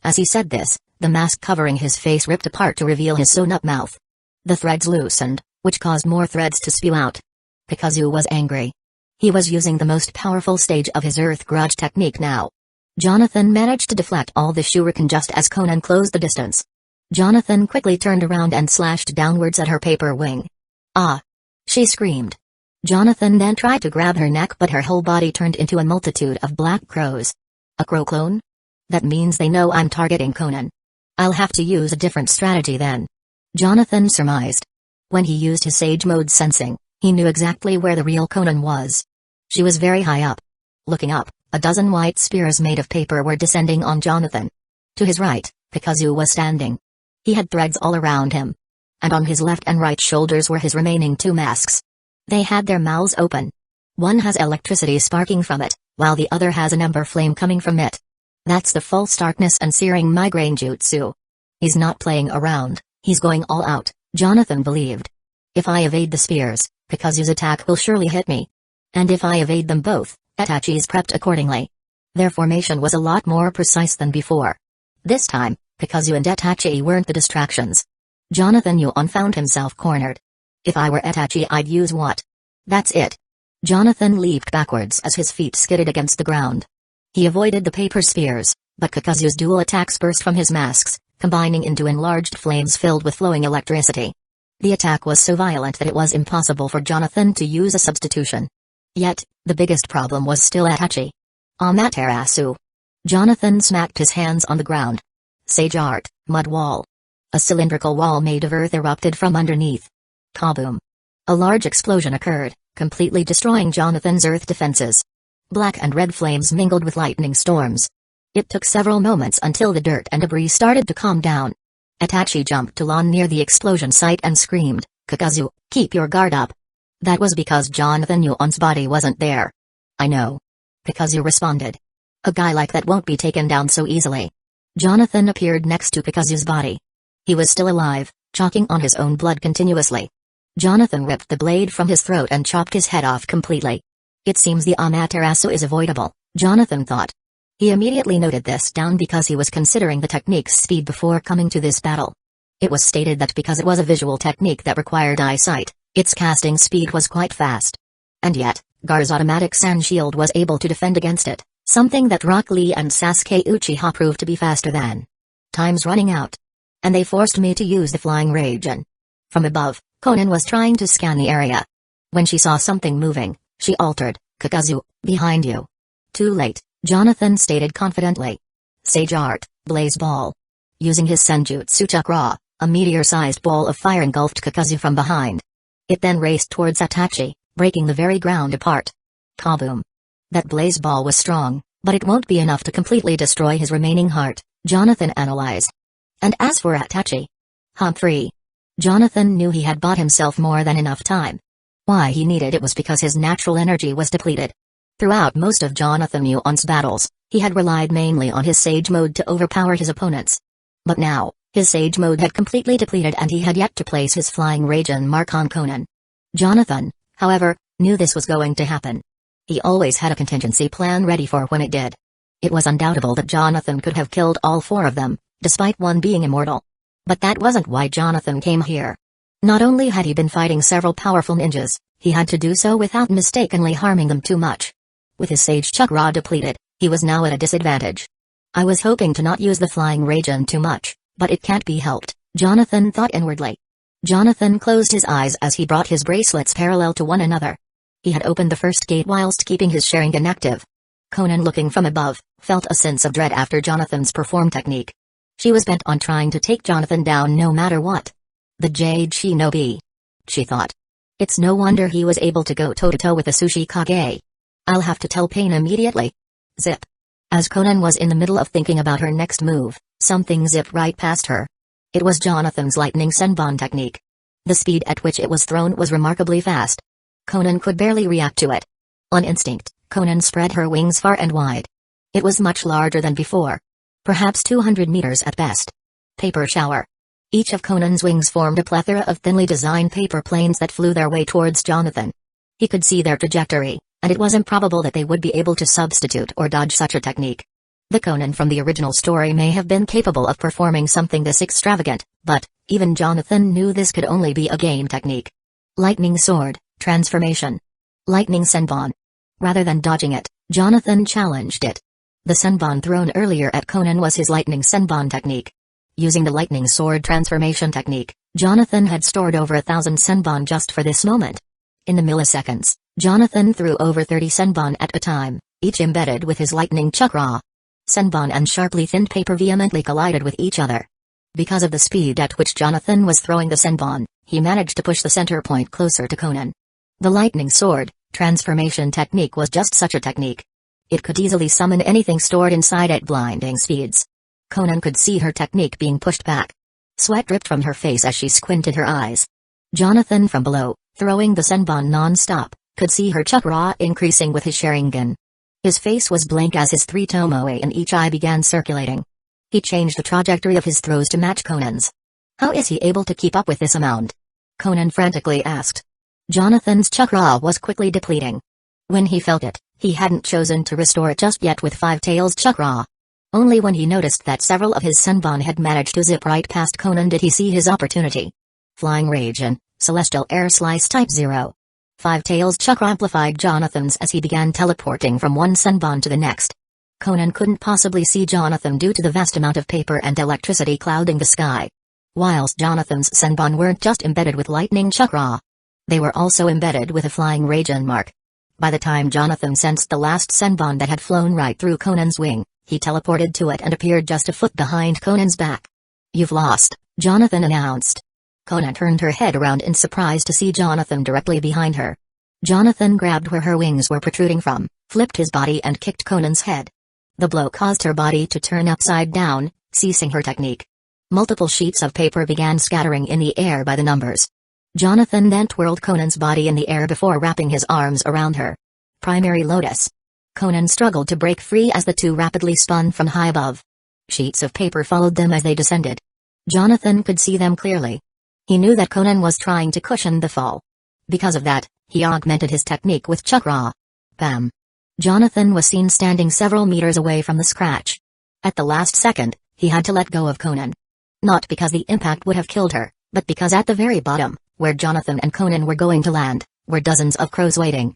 [SPEAKER 1] As he said this, the mask covering his face ripped apart to reveal his sewn-up mouth. The threads loosened, which caused more threads to spew out. Kakazu was angry. He was using the most powerful stage of his Earth Grudge technique now. Jonathan managed to deflect all the shuriken just as Conan closed the distance. Jonathan quickly turned around and slashed downwards at her paper wing. Ah! She screamed. Jonathan then tried to grab her neck, but her whole body turned into a multitude of black crows. A crow clone? That means they know I'm targeting Conan. I'll have to use a different strategy then. Jonathan surmised. When he used his Sage Mode sensing, he knew exactly where the real Conan was. She was very high up. Looking up, a dozen white spears made of paper were descending on Jonathan. To his right, Kakazu was standing. He had threads all around him. And on his left and right shoulders were his remaining 2 masks. They had their mouths open. One has electricity sparking from it, while the other has an ember flame coming from it. That's the false darkness and searing migraine jutsu. He's not playing around, he's going all out, Jonathan believed. If I evade the spears, Kakazu's attack will surely hit me. And if I evade them both, Itachi's prepped accordingly. Their formation was a lot more precise than before. This time, Kakazu and Itachi weren't the distractions. Jonathan Yuan found himself cornered. If I were Itachi, I'd use what? That's it. Jonathan leaped backwards as his feet skidded against the ground. He avoided the paper spears, but Kakazu's dual attacks burst from his masks, combining into enlarged flames filled with flowing electricity. The attack was so violent that it was impossible for Jonathan to use a substitution. Yet, the biggest problem was still Itachi. Amaterasu. Jonathan smacked his hands on the ground. Sage Art, Mud Wall. A cylindrical wall made of earth erupted from underneath. Kaboom. A large explosion occurred, completely destroying Jonathan's earth defenses. Black and red flames mingled with lightning storms. It took several moments until the dirt and debris started to calm down. Itachi jumped to lawn near the explosion site and screamed, "Kakazu, keep your guard up." That was because Jonathan Yuan's body wasn't there. I know. Kakazu responded. A guy like that won't be taken down so easily. Jonathan appeared next to Kakazu's body. He was still alive, choking on his own blood continuously. Jonathan ripped the blade from his throat and chopped his head off completely. It seems the Amaterasu is avoidable, Jonathan thought. He immediately noted this down because he was considering the technique's speed before coming to this battle. It was stated that because it was a visual technique that required eyesight, its casting speed was quite fast. And yet, Gar's automatic sand shield was able to defend against it, something that Rock Lee and Sasuke Uchiha proved to be faster than. Time's running out. And they forced me to use the flying Raijin. From above, Conan was trying to scan the area. When she saw something moving, she altered, "Kakazu, behind you." Too late, Jonathan stated confidently. Sage Art, Blaze Ball. Using his Senjutsu Chakra, a meteor-sized ball of fire engulfed Kakazu from behind. It then raced towards Itachi, breaking the very ground apart. Kaboom. That blaze ball was strong, but it won't be enough to completely destroy his remaining heart, Jonathan analyzed. And as for Itachi, Humphrey. Jonathan knew he had bought himself more than enough time. Why he needed it was because his natural energy was depleted. Throughout most of Jonathan Yuan's battles, he had relied mainly on his Sage Mode to overpower his opponents. But now, his Sage Mode had completely depleted and he had yet to place his flying Raijin mark on Conan. Jonathan, however, knew this was going to happen. He always had a contingency plan ready for when it did. It was undoubtable that Jonathan could have killed all four of them, despite one being immortal. But that wasn't why Jonathan came here. Not only had he been fighting several powerful ninjas, he had to do so without mistakenly harming them too much. With his sage chakra depleted, he was now at a disadvantage. I was hoping to not use the flying Raijin too much, but it can't be helped, Jonathan thought inwardly. Jonathan closed his eyes as he brought his bracelets parallel to one another. He had opened the first gate whilst keeping his Sharingan active. Conan, looking from above, felt a sense of dread after Jonathan's perform technique. She was bent on trying to take Jonathan down no matter what. The Jade Shinobi, she thought. It's no wonder he was able to go toe-to-toe with the Sushi Kage. I'll have to tell Pain immediately. Zip. As Conan was in the middle of thinking about her next move, something zipped right past her. It was Jonathan's lightning Senbon technique. The speed at which it was thrown was remarkably fast. Conan could barely react to it. On instinct, Conan spread her wings far and wide. It was much larger than before. Perhaps 200 meters at best. Paper shower. Each of Conan's wings formed a plethora of thinly designed paper planes that flew their way towards Jonathan. He could see their trajectory, and it was improbable that they would be able to substitute or dodge such a technique. The Conan from the original story may have been capable of performing something this extravagant, but even Jonathan knew this could only be a game technique. Lightning sword, transformation. Lightning Senbon. Rather than dodging it, Jonathan challenged it. The Senbon thrown earlier at Conan was his lightning Senbon technique. Using the lightning sword transformation technique, Jonathan had stored over 1,000 Senbon just for this moment. In the milliseconds, Jonathan threw over 30 Senbon at a time, each embedded with his lightning chakra. Senbon and sharply thinned paper vehemently collided with each other. Because of the speed at which Jonathan was throwing the Senbon, he managed to push the center point closer to Conan. The lightning sword transformation technique was just such a technique. It could easily summon anything stored inside at blinding speeds. Conan could see her technique being pushed back. Sweat dripped from her face as she squinted her eyes. Jonathan from below, throwing the Senbon non-stop, could see her chakra increasing with his Sharingan. His face was blank as his 3 tomoe in each eye began circulating. He changed the trajectory of his throws to match Conan's. How is he able to keep up with this amount? Conan frantically asked. Jonathan's chakra was quickly depleting. When he felt it, he hadn't chosen to restore it just yet with 5 tails chakra. Only when he noticed that several of his Senbon had managed to zip right past Conan did he see his opportunity. Flying Raijin, Celestial Air Slice Type 0. 5 tails chakra amplified Jonathan's as he began teleporting from one Senbon to the next. Conan couldn't possibly see Jonathan due to the vast amount of paper and electricity clouding the sky. Whilst Jonathan's Senbon weren't just embedded with lightning chakra. They were also embedded with a flying Raijin mark. By the time Jonathan sensed the last Senbon that had flown right through Conan's wing, he teleported to it and appeared just a foot behind Conan's back. You've lost, Jonathan announced. Conan turned her head around in surprise to see Jonathan directly behind her. Jonathan grabbed where her wings were protruding from, flipped his body and kicked Conan's head. The blow caused her body to turn upside down, ceasing her technique. Multiple sheets of paper began scattering in the air by the numbers. Jonathan then twirled Conan's body in the air before wrapping his arms around her. Primary Lotus. Conan struggled to break free as the two rapidly spun from high above. Sheets of paper followed them as they descended. Jonathan could see them clearly. He knew that Conan was trying to cushion the fall. Because of that, he augmented his technique with chakra. Bam! Jonathan was seen standing several meters away from the scratch. At the last second, he had to let go of Conan. Not because the impact would have killed her, but because at the very bottom, where Jonathan and Conan were going to land, were dozens of crows waiting.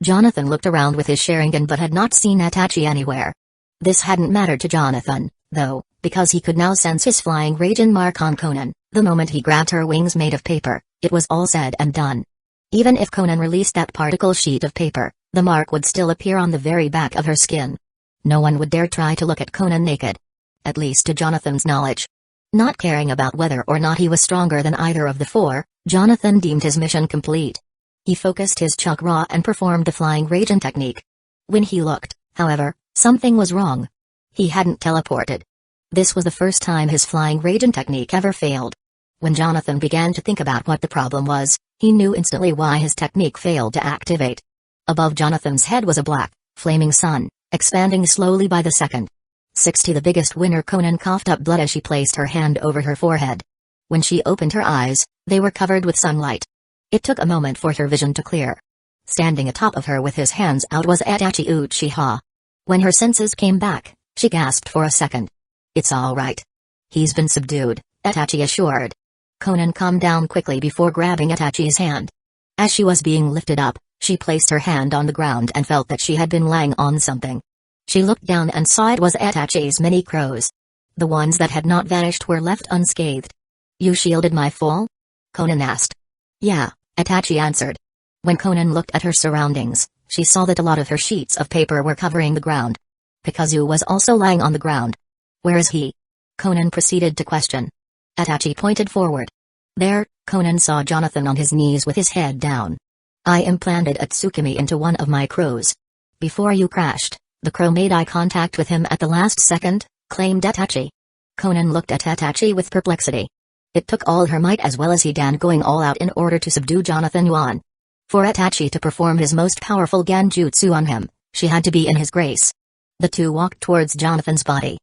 [SPEAKER 1] Jonathan looked around with his Sharingan but had not seen Itachi anywhere. This hadn't mattered to Jonathan, though, because he could now sense his flying Raijin mark on Conan. The moment he grabbed her wings made of paper, it was all said and done. Even if Conan released that particle sheet of paper, the mark would still appear on the very back of her skin. No one would dare try to look at Conan naked. At least to Jonathan's knowledge. Not caring about whether or not he was stronger than either of the four, Jonathan deemed his mission complete. He focused his chakra and performed the flying Raijin technique. When he looked, however, something was wrong. He hadn't teleported. This was the first time his flying Raijin technique ever failed. When Jonathan began to think about what the problem was, he knew instantly why his technique failed to activate. Above Jonathan's head was a black, flaming sun, expanding slowly by the second. 60 the biggest winner. Conan coughed up blood as she placed her hand over her forehead. When she opened her eyes, they were covered with sunlight. It took a moment for her vision to clear. Standing atop of her with his hands out was Itachi Uchiha. When her senses came back, she gasped for a second. "It's all right. He's been subdued," Itachi assured. Conan calmed down quickly before grabbing Itachi's hand. As she was being lifted up, she placed her hand on the ground and felt that she had been lying on something. She looked down and saw it was Itachi's many crows. The ones that had not vanished were left unscathed. "You shielded my fall?" Conan asked. "Yeah," Itachi answered. When Conan looked at her surroundings, she saw that a lot of her sheets of paper were covering the ground. Pikazu was also lying on the ground. "Where is he?" Conan proceeded to question. Itachi pointed forward. There, Conan saw Jonathan on his knees with his head down. "I implanted a Tsukimi into one of my crows. Before you crashed, the crow made eye contact with him at the last second," claimed Itachi. Conan looked at Itachi with perplexity. It took all her might as well as he Dan going all out in order to subdue Jonathan Yuan. For Itachi to perform his most powerful Genjutsu on him, she had to be in his grace. The two walked towards Jonathan's body.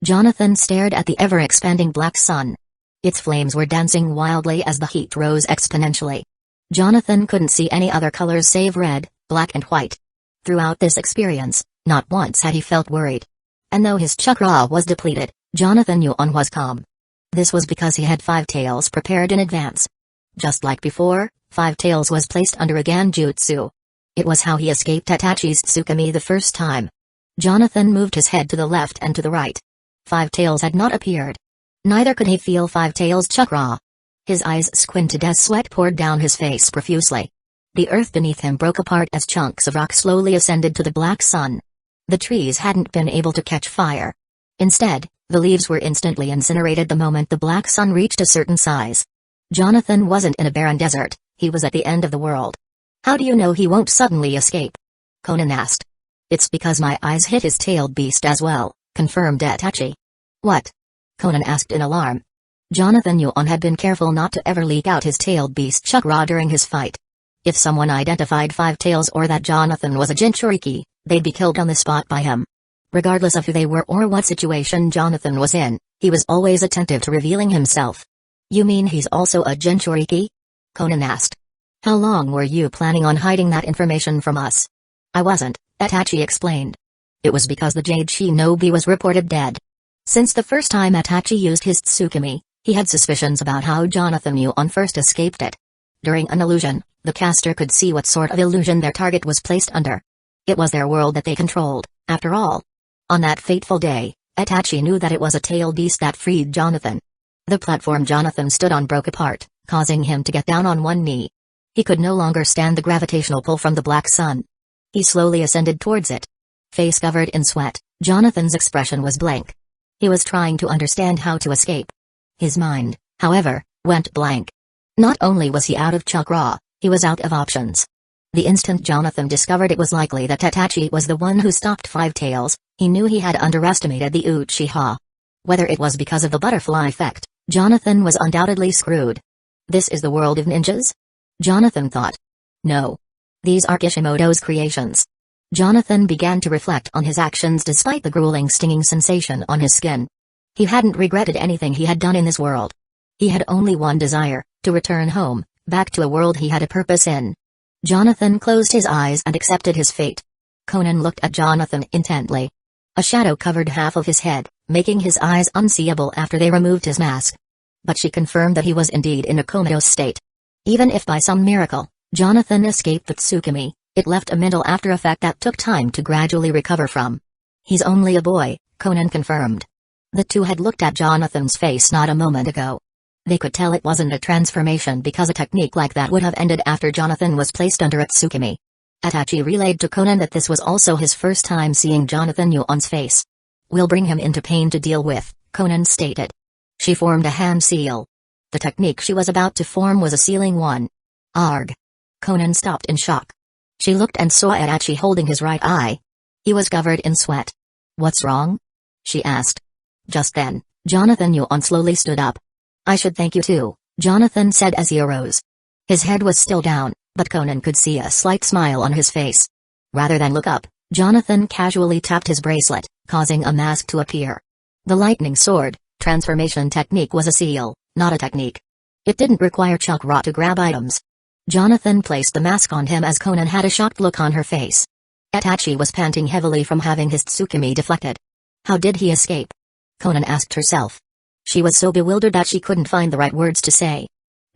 [SPEAKER 1] Jonathan stared at the ever-expanding black sun. Its flames were dancing wildly as the heat rose exponentially. Jonathan couldn't see any other colors save red, black and white. Throughout this experience, not once had he felt worried. And though his chakra was depleted, Jonathan Yuan was calm. This was because he had Five Tails prepared in advance. Just like before, Five Tails was placed under a Genjutsu. It was how he escaped Itachi's Tsukimi the first time. Jonathan moved his head to the left and to the right. Five Tails had not appeared. Neither could he feel Five Tails' chakra. His eyes squinted as sweat poured down his face profusely. The earth beneath him broke apart as chunks of rock slowly ascended to the black sun. The trees hadn't been able to catch fire. Instead, the leaves were instantly incinerated the moment the black sun reached a certain size. Jonathan wasn't in a barren desert, he was at the end of the world. "How do you know he won't suddenly escape?" Conan asked. "It's because my eyes hit his tailed beast as well," confirmed Itachi. "What?" Conan asked in alarm. Jonathan Yuan had been careful not to ever leak out his tailed beast chakra during his fight. If someone identified Five Tails or that Jonathan was a Jinchuriki, they'd be killed on the spot by him. Regardless of who they were or what situation Jonathan was in, he was always attentive to revealing himself. "You mean he's also a Jinchuriki?" Conan asked. "How long were you planning on hiding that information from us?" "I wasn't," Itachi explained. "It was because the Jade Shinobi was reported dead. Since the first time Itachi used his Tsukimi, he had suspicions about how Jonathan Yuan first escaped it. During an illusion, the caster could see what sort of illusion their target was placed under. It was their world that they controlled, after all. On that fateful day, Itachi knew that it was a tailed beast that freed Jonathan. The platform Jonathan stood on broke apart, causing him to get down on one knee. He could no longer stand the gravitational pull from the black sun. He slowly ascended towards it. Face covered in sweat, Jonathan's expression was blank. He was trying to understand how to escape. His mind, however, went blank. Not only was he out of chakra, he was out of options. The instant Jonathan discovered it was likely that Itachi was the one who stopped Five Tails, he knew he had underestimated the Uchiha. Whether it was because of the butterfly effect, Jonathan was undoubtedly screwed. This is the world of ninjas? Jonathan thought. No. These are Kishimoto's creations. Jonathan began to reflect on his actions despite the grueling stinging sensation on his skin. He hadn't regretted anything he had done in this world. He had only one desire, to return home, back to a world he had a purpose in. Jonathan closed his eyes and accepted his fate. Conan looked at Jonathan intently. A shadow covered half of his head, making his eyes unseeable after they removed his mask. But she confirmed that he was indeed in a comatose state. Even if by some miracle, Jonathan escaped the Tsukimi, it left a mental after effect that took time to gradually recover from. "He's only a boy," Conan confirmed. The two had looked at Jonathan's face not a moment ago. They could tell it wasn't a transformation because a technique like that would have ended after Jonathan was placed under a Tsukimi. Itachi relayed to Conan that this was also his first time seeing Jonathan Yuan's face. "We'll bring him into pain to deal with," Conan stated. She formed a hand seal. The technique she was about to form was a sealing one. Arg! Conan stopped in shock. She looked and saw Itachi holding his right eye. He was covered in sweat. "What's wrong?" she asked. Just then, Jonathan Yuan slowly stood up. "I should thank you too," Jonathan said as he arose. His head was still down, but Conan could see a slight smile on his face. Rather than look up, Jonathan casually tapped his bracelet, causing a mask to appear. The lightning sword transformation technique was a seal, not a technique. It didn't require chakra to grab items. Jonathan placed the mask on him as Conan had a shocked look on her face. Itachi was panting heavily from having his Tsukimi deflected. How did he escape? Conan asked herself. She was so bewildered that she couldn't find the right words to say.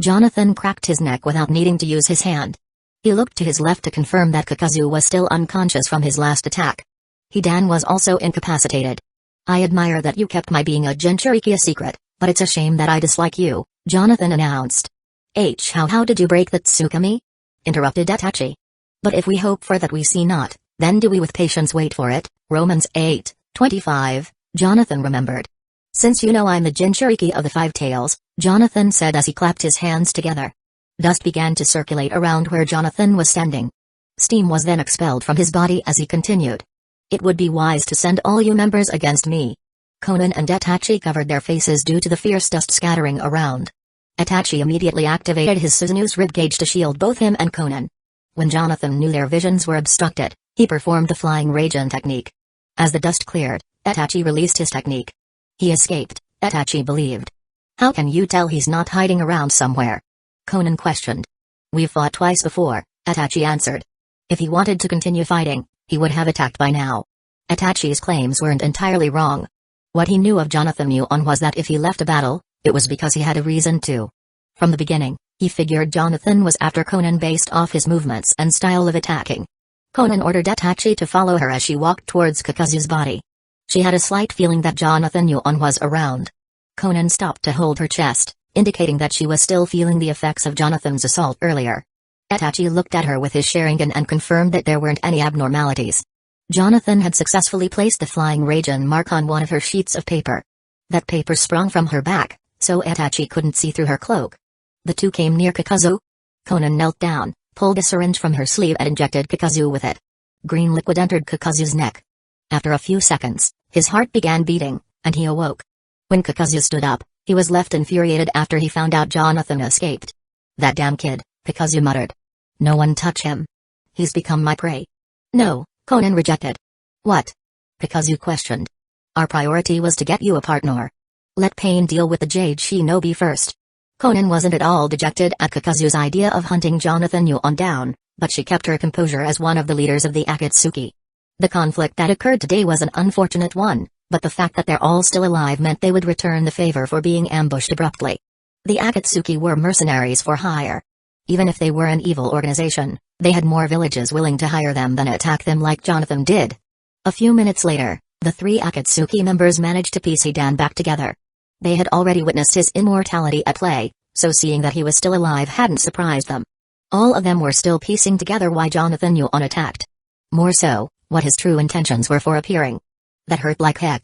[SPEAKER 1] Jonathan cracked his neck without needing to use his hand. He looked to his left to confirm that Kakazu was still unconscious from his last attack. Hidan was also incapacitated. I admire that you kept my being a Jinchuriki a secret, but it's a shame that I dislike you, Jonathan announced. How did you break the Tsukimi? Interrupted Itachi. But if we hope for that we see not, then do we with patience wait for it, Romans 8:25, Jonathan remembered. Since you know I'm the Jinchuriki of the Five Tails, Jonathan said as he clapped his hands together. Dust began to circulate around where Jonathan was standing. Steam was then expelled from his body as he continued. It would be wise to send all you members against me. Conan and Itachi covered their faces due to the fierce dust scattering around. Itachi immediately activated his Susanu's ribcage to shield both him and Conan. When Jonathan knew their visions were obstructed, he performed the flying Raijin technique. As the dust cleared, Itachi released his technique. He escaped, Itachi believed. How can you tell he's not hiding around somewhere? Conan questioned. We've fought twice before, Itachi answered. If he wanted to continue fighting, he would have attacked by now. Itachi's claims weren't entirely wrong. What he knew of Jonathan Yuon was that if he left a battle, it was because he had a reason to. From the beginning, he figured Jonathan was after Conan based off his movements and style of attacking. Conan ordered Itachi to follow her as she walked towards Kakazu's body. She had a slight feeling that Jonathan Yuon was around. Conan stopped to hold her chest, indicating that she was still feeling the effects of Jonathan's assault earlier. Itachi looked at her with his Sharingan and confirmed that there weren't any abnormalities. Jonathan had successfully placed the flying Raijin mark on one of her sheets of paper. That paper sprung from her back, so Itachi couldn't see through her cloak. The two came near Kakazu. Conan knelt down, pulled a syringe from her sleeve and injected Kakazu with it. Green liquid entered Kakazu's neck. After a few seconds, his heart began beating, and he awoke. When Kakazu stood up, he was left infuriated after he found out Jonathan escaped. That damn kid, Kakazu muttered. No one touch him. He's become my prey. No, Conan rejected. What? Kakazu questioned. Our priority was to get you a partner. Let Pain deal with the Jade Shinobi first. Conan wasn't at all dejected at Kakazu's idea of hunting Jonathan Yuon down, but she kept her composure as one of the leaders of the Akatsuki. The conflict that occurred today was an unfortunate one, but the fact that they're all still alive meant they would return the favor for being ambushed abruptly. The Akatsuki were mercenaries for hire. Even if they were an evil organization, they had more villages willing to hire them than attack them like Jonathan did. A few minutes later, the three Akatsuki members managed to piece Hidan back together. They had already witnessed his immortality at play, so seeing that he was still alive hadn't surprised them. All of them were still piecing together why Jonathan Yuon attacked. More so, what his true intentions were for appearing. That hurt like heck.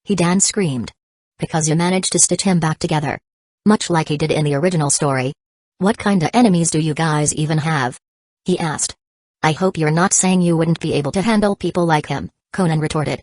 [SPEAKER 1] Hidan screamed. Kakazu managed to stitch him back together. Much like he did in the original story. What kinda enemies do you guys even have? He asked. I hope you're not saying you wouldn't be able to handle people like him, Conan retorted.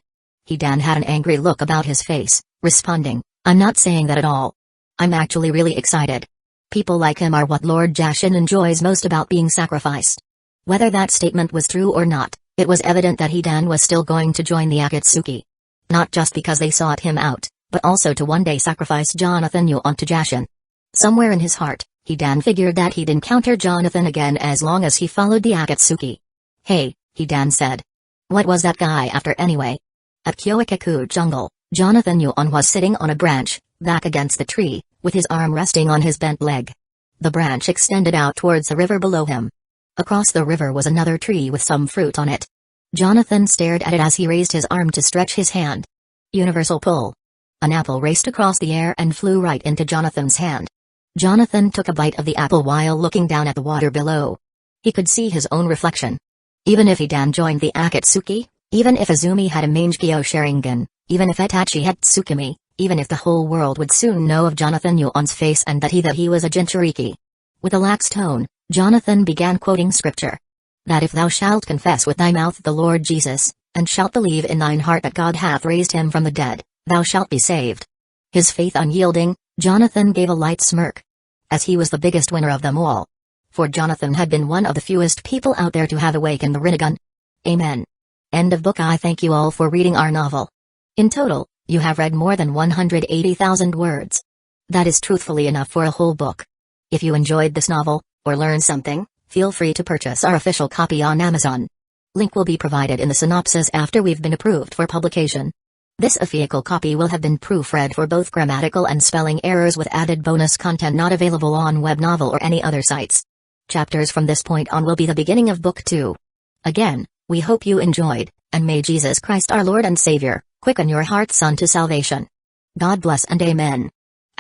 [SPEAKER 1] Hidan had an angry look about his face, responding, I'm not saying that at all. I'm actually really excited. People like him are what Lord Jashin enjoys most about being sacrificed. Whether that statement was true or not, it was evident that Hidan was still going to join the Akatsuki. Not just because they sought him out, but also to one day sacrifice Jonathan Yuon to Jashin. Somewhere in his heart, Hidan figured that he'd encounter Jonathan again as long as he followed the Akatsuki. Hey, Hidan said. What was that guy after anyway? At Hueco jungle, Jonathan Yuon was sitting on a branch, back against the tree, with his arm resting on his bent leg. The branch extended out towards the river below him. Across the river was another tree with some fruit on it. Jonathan stared at it as he raised his arm to stretch his hand. Universal pull. An apple raced across the air and flew right into Jonathan's hand. Jonathan took a bite of the apple while looking down at the water below. He could see his own reflection. Even if Hidan joined the Akatsuki, even if Azumi had a Mangekyo Sharingan, even if Itachi had Tsukimi, even if the whole world would soon know of Jonathan Yuon's face and that he was a Jinchuriki. With a lax tone, Jonathan began quoting scripture. That if thou shalt confess with thy mouth the Lord Jesus, and shalt believe in thine heart that God hath raised him from the dead, thou shalt be saved. His faith unyielding, Jonathan gave a light smirk. As he was the biggest winner of them all. For Jonathan had been one of the fewest people out there to have awakened the Rinnegan. Amen. End of book. I thank you all for reading our novel. In total, you have read more than 180,000 words. That is truthfully enough for a whole book. If you enjoyed this novel, or learned something, feel free to purchase our official copy on Amazon. Link will be provided in the synopsis after we've been approved for publication. This official copy will have been proofread for both grammatical and spelling errors with added bonus content not available on web novel or any other sites. Chapters from this point on will be the beginning of Book 2. Again, we hope you enjoyed, and may Jesus Christ our Lord and Savior quicken your hearts unto salvation. God bless and Amen.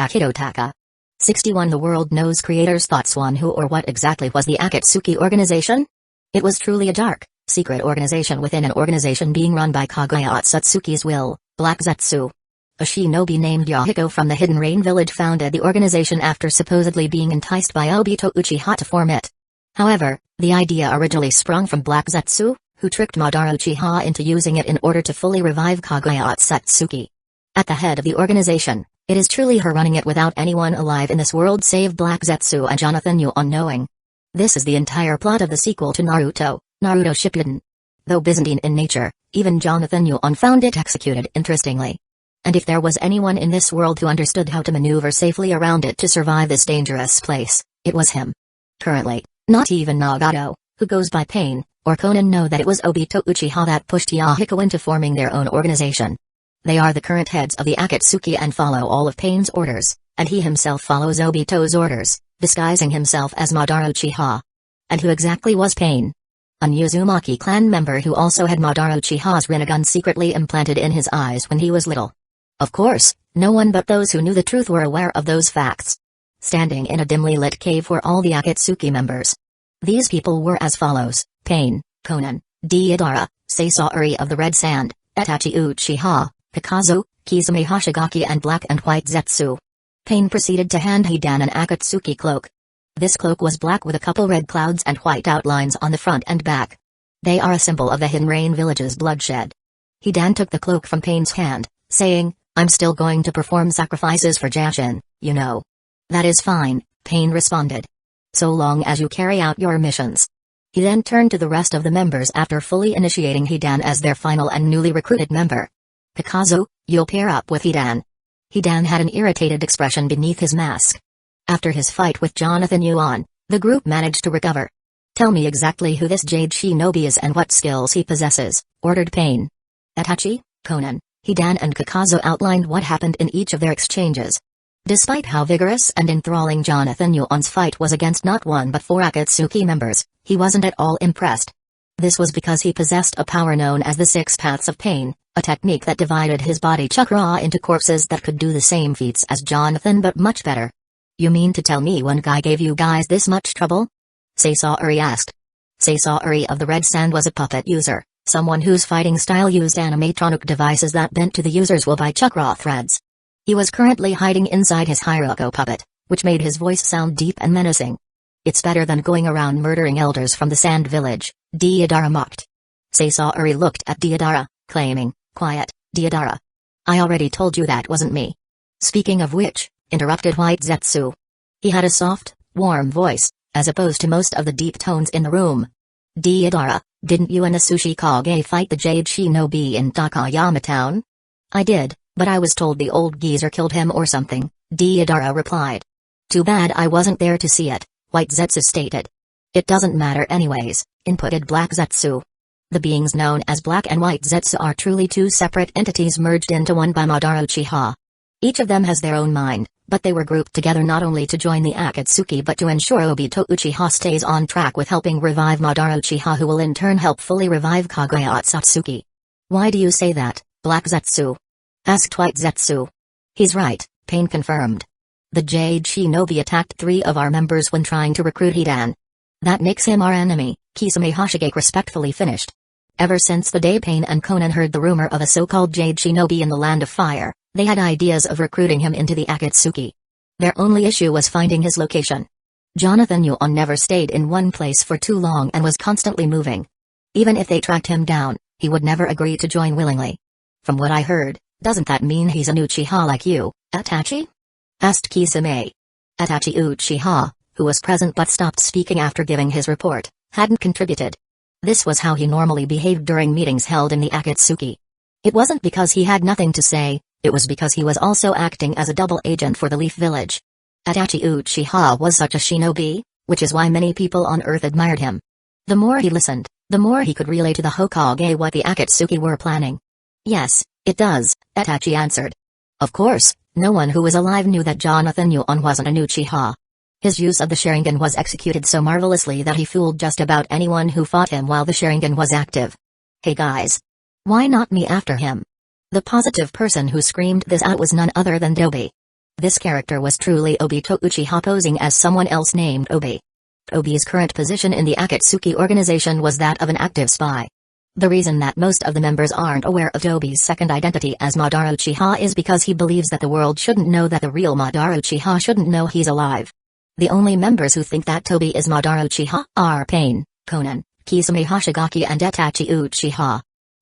[SPEAKER 1] Akitotaka. 61 The world knows creator's thoughts on who or what exactly was the Akatsuki organization? It was truly a dark, secret organization within an organization being run by Kaguya Otsutsuki's will, Black Zetsu. A shinobi named Hueco from the Hidden Rain village founded the organization after supposedly being enticed by Obito Uchiha to form it. However, the idea originally sprung from Black Zetsu, who tricked Madara Uchiha into using it in order to fully revive Kaguya Otsutsuki. At the head of the organization, it is truly her running it without anyone alive in this world save Black Zetsu and Jonathan Yu unknowing. This is the entire plot of the sequel to Naruto, Naruto Shippuden. Though Byzantine in nature, even Jonathan Yu found it executed interestingly. And if there was anyone in this world who understood how to maneuver safely around it to survive this dangerous place, it was him. Currently, not even Nagato, who goes by Pain, or Conan know that it was Obito Uchiha that pushed Hueco into forming their own organization. They are the current heads of the Akatsuki and follow all of Pain's orders, and he himself follows Obito's orders, disguising himself as Madara Uchiha. And who exactly was Pain? An Uzumaki clan member who also had Madara Uchiha's Rinnegan secretly implanted in his eyes when he was little. Of course, no one but those who knew the truth were aware of those facts. Standing in a dimly lit cave were all the Akatsuki members. These people were as follows: Pain, Conan, Deidara, Sasori of the Red Sand, Itachi Uchiha, Kakazo, Kisame Hoshigaki and Black and White Zetsu. Pain proceeded to hand Hidan an Akatsuki cloak. This cloak was black with a couple red clouds and white outlines on the front and back. They are a symbol of the Hidden Rain village's bloodshed. Hidan took the cloak from Pain's hand, saying, "I'm still going to perform sacrifices for Jashin, you know." "That is fine," Pain responded. "So long as you carry out your missions." He then turned to the rest of the members after fully initiating Hidan as their final and newly recruited member. "Kakazo, you'll pair up with Hidan." Hidan had an irritated expression beneath his mask. After his fight with Jonathan Yuan, the group managed to recover. "Tell me exactly who this Jade Shinobi is and what skills he possesses," ordered Pain. Itachi, Conan, Hidan and Kakazo outlined what happened in each of their exchanges. Despite how vigorous and enthralling Jonathan Yuan's fight was against not one but 4 Akatsuki members, he wasn't at all impressed. This was because he possessed a power known as the 6 Paths of Pain, a technique that divided his body chakra into corpses that could do the same feats as Jonathan but much better. "You mean to tell me one guy gave you guys this much trouble?" Sasori asked. Sasori of the Red Sand was a puppet user, someone whose fighting style used animatronic devices that bent to the user's will by chakra threads. He was currently hiding inside his Hueco puppet, which made his voice sound deep and menacing. "It's better than going around murdering elders from the Sand Village," Deidara mocked. Sasori looked at Deidara, claiming, "Quiet, Deidara. I already told you that wasn't me." "Speaking of which," interrupted White Zetsu. He had a soft, warm voice, as opposed to most of the deep tones in the room. "Deidara, didn't you and Asushi Kage fight the Jade Shinobi in Takayama Town?" "I did, but I was told the old geezer killed him or something," Deidara replied. "Too bad I wasn't there to see it," White Zetsu stated. "It doesn't matter anyways," inputted Black Zetsu. The beings known as Black and White Zetsu are truly 2 separate entities merged into one by Madara Uchiha. Each of them has their own mind, but they were grouped together not only to join the Akatsuki but to ensure Obito Uchiha stays on track with helping revive Madara Uchiha, who will in turn help fully revive Kaguya Otsutsuki. "Why do you say that, Black Zetsu?" asked White Zetsu. "He's right," Pain confirmed. "The Jade Shinobi attacked 3 of our members when trying to recruit Hidan. That makes him our enemy," Kisame Hoshigaki respectfully finished. Ever since the day Pain and Conan heard the rumor of a so-called Jade Shinobi in the Land of Fire, they had ideas of recruiting him into the Akatsuki. Their only issue was finding his location. Jonathan Yuan never stayed in one place for too long and was constantly moving. Even if they tracked him down, he would never agree to join willingly. "From what I heard, doesn't that mean he's an Uchiha like you, Itachi?" asked Kisame. Itachi Uchiha, who was present but stopped speaking after giving his report, hadn't contributed. This was how he normally behaved during meetings held in the Akatsuki. It wasn't because he had nothing to say, it was because he was also acting as a double agent for the Leaf Village. Itachi Uchiha was such a shinobi, which is why many people on Earth admired him. The more he listened, the more he could relay to the Hokage what the Akatsuki were planning. Yes, it does, Itachi answered. Of course, no one who was alive knew that Jonathan Yuon wasn't an Uchiha. His use of the Sharingan was executed so marvelously that he fooled just about anyone who fought him while the Sharingan was active. Hey guys! Why not me after him? The positive person who screamed this out was none other than Dobi. This character was truly Obito Uchiha posing as someone else named Obi. Obi's current position in the Akatsuki organization was that of an active spy. The reason that most of the members aren't aware of Dobi's second identity as Madara Uchiha is because he believes that the world shouldn't know that the real Madara Uchiha shouldn't know he's alive. The only members who think that Tobi is Madara Uchiha are Pain, Konan, Kisame Hoshigaki and Itachi Uchiha.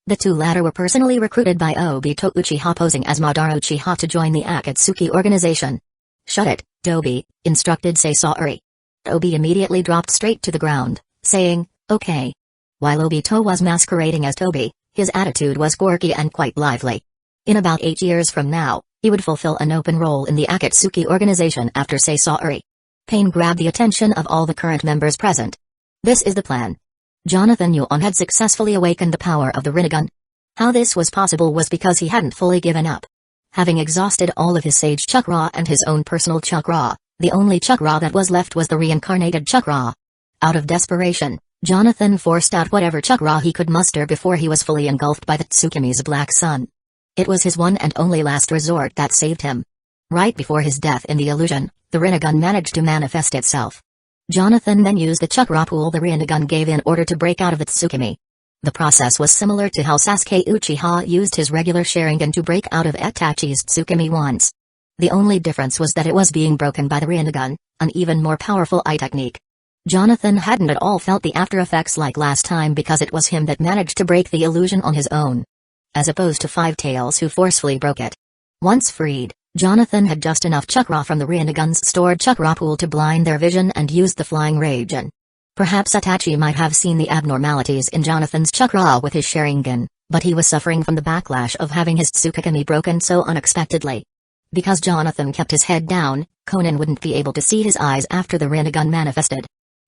[SPEAKER 1] The two latter were personally recruited by Obito Uchiha posing as Madara Uchiha to join the Akatsuki organization. Shut it, Dobi, instructed Sasori. Obi immediately dropped straight to the ground, saying, okay. While Obito was masquerading as Tobi, his attitude was quirky and quite lively. In about 8 years from now, he would fulfill an open role in the Akatsuki organization after Sasori. Pain grabbed the attention of all the current members present. This is the plan. Jonathan Yuon had successfully awakened the power of the Rinnegan. How this was possible was because he hadn't fully given up. Having exhausted all of his sage chakra and his own personal chakra, the only chakra that was left was the reincarnated chakra. Out of desperation, Jonathan forced out whatever chakra he could muster before he was fully engulfed by the Tsukimi's black sun. It was his one and only last resort that saved him. Right before his death in the illusion, the Rinnegan managed to manifest itself. Jonathan then used the chakra pool the Rinnegan gave in order to break out of the Tsukimi. The process was similar to how Sasuke Uchiha used his regular Sharingan to break out of Itachi's Tsukimi once. The only difference was that it was being broken by the Rinnegan, an even more powerful eye technique. Jonathan hadn't at all felt the after effects like last time because it was him that managed to break the illusion on his own. As opposed to Five Tails who forcefully broke it. Once freed, Jonathan had just enough chakra from the Rinnegan's stored chakra pool to blind their vision and used the flying Raijin. Perhaps Itachi might have seen the abnormalities in Jonathan's chakra with his Sharingan, but he was suffering from the backlash of having his Tsukikimi broken so unexpectedly. Because Jonathan kept his head down, Konan wouldn't be able to see his eyes after the Rinnegan manifested.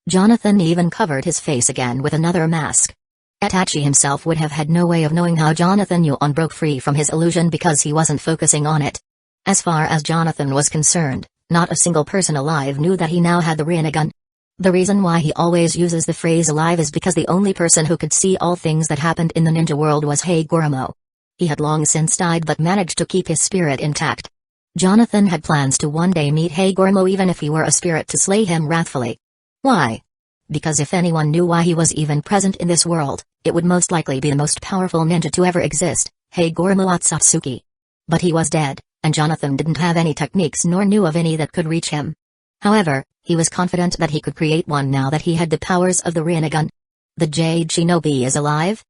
[SPEAKER 1] Jonathan even covered his face again with another mask. Itachi himself would have had no way of knowing how Jonathan Yuon broke free from his illusion because he wasn't focusing on it. As far as Jonathan was concerned, not a single person alive knew that he now had the Rinnegan. The reason why he always uses the phrase alive is because the only person who could see all things that happened in the ninja world was Hagoromo. He had long since died but managed to keep his spirit intact. Jonathan had plans to one day meet Hagoromo even if he were a spirit to slay him wrathfully. Why? Because if anyone knew why he was even present in this world, it would most likely be the most powerful ninja to ever exist, Hagoromo Otsutsuki. But he was dead, and Jonathan didn't have any techniques nor knew of any that could reach him. However, he was confident that he could create one now that he had the powers of the Rinnegan. The Jade Shinobi is alive?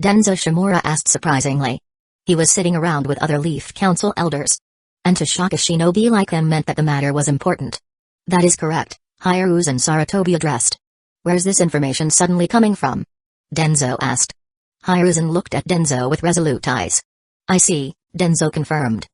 [SPEAKER 1] Danzō Shimura asked surprisingly. He was sitting around with other Leaf Council elders. And to shock a shinobi like him meant that the matter was important. That is correct, Hiruzen Sarutobi addressed. Where's this information suddenly coming from? Danzō asked. Hiruzen looked at Danzō with resolute eyes. I see, Danzō confirmed.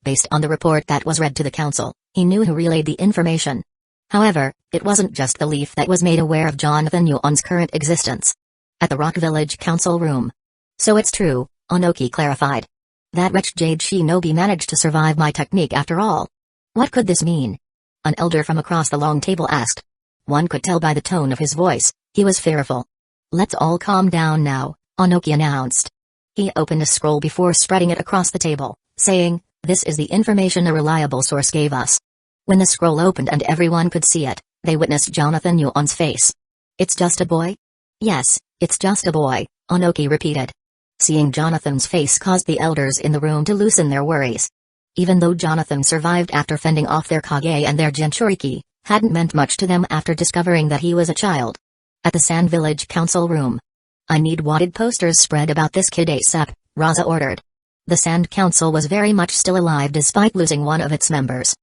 [SPEAKER 1] Based on the report that was read to the council, he knew who relayed the information. However, it wasn't just the Leaf that was made aware of Jonathan Yuon's current existence. At the Rock Village council room. So it's true, Onoki clarified. That wretched Jade Shinobi managed to survive my technique after all. What could this mean? An elder from across the long table asked. One could tell by the tone of his voice, he was fearful. Let's all calm down now, Onoki announced. He opened a scroll before spreading it across the table, saying, this is the information a reliable source gave us. When the scroll opened and everyone could see it, they witnessed Jonathan Yuon's face. It's just a boy? Yes, it's just a boy, Onoki repeated. Seeing Jonathan's face caused the elders in the room to loosen their worries. Even though Jonathan survived after fending off their Kage and their Jinchuriki, hadn't meant much to them after discovering that he was a child. At the Sand Village council room. I need wadded posters spread about this kid ASAP, Raza ordered. The Sand Council was very much still alive despite losing one of its members.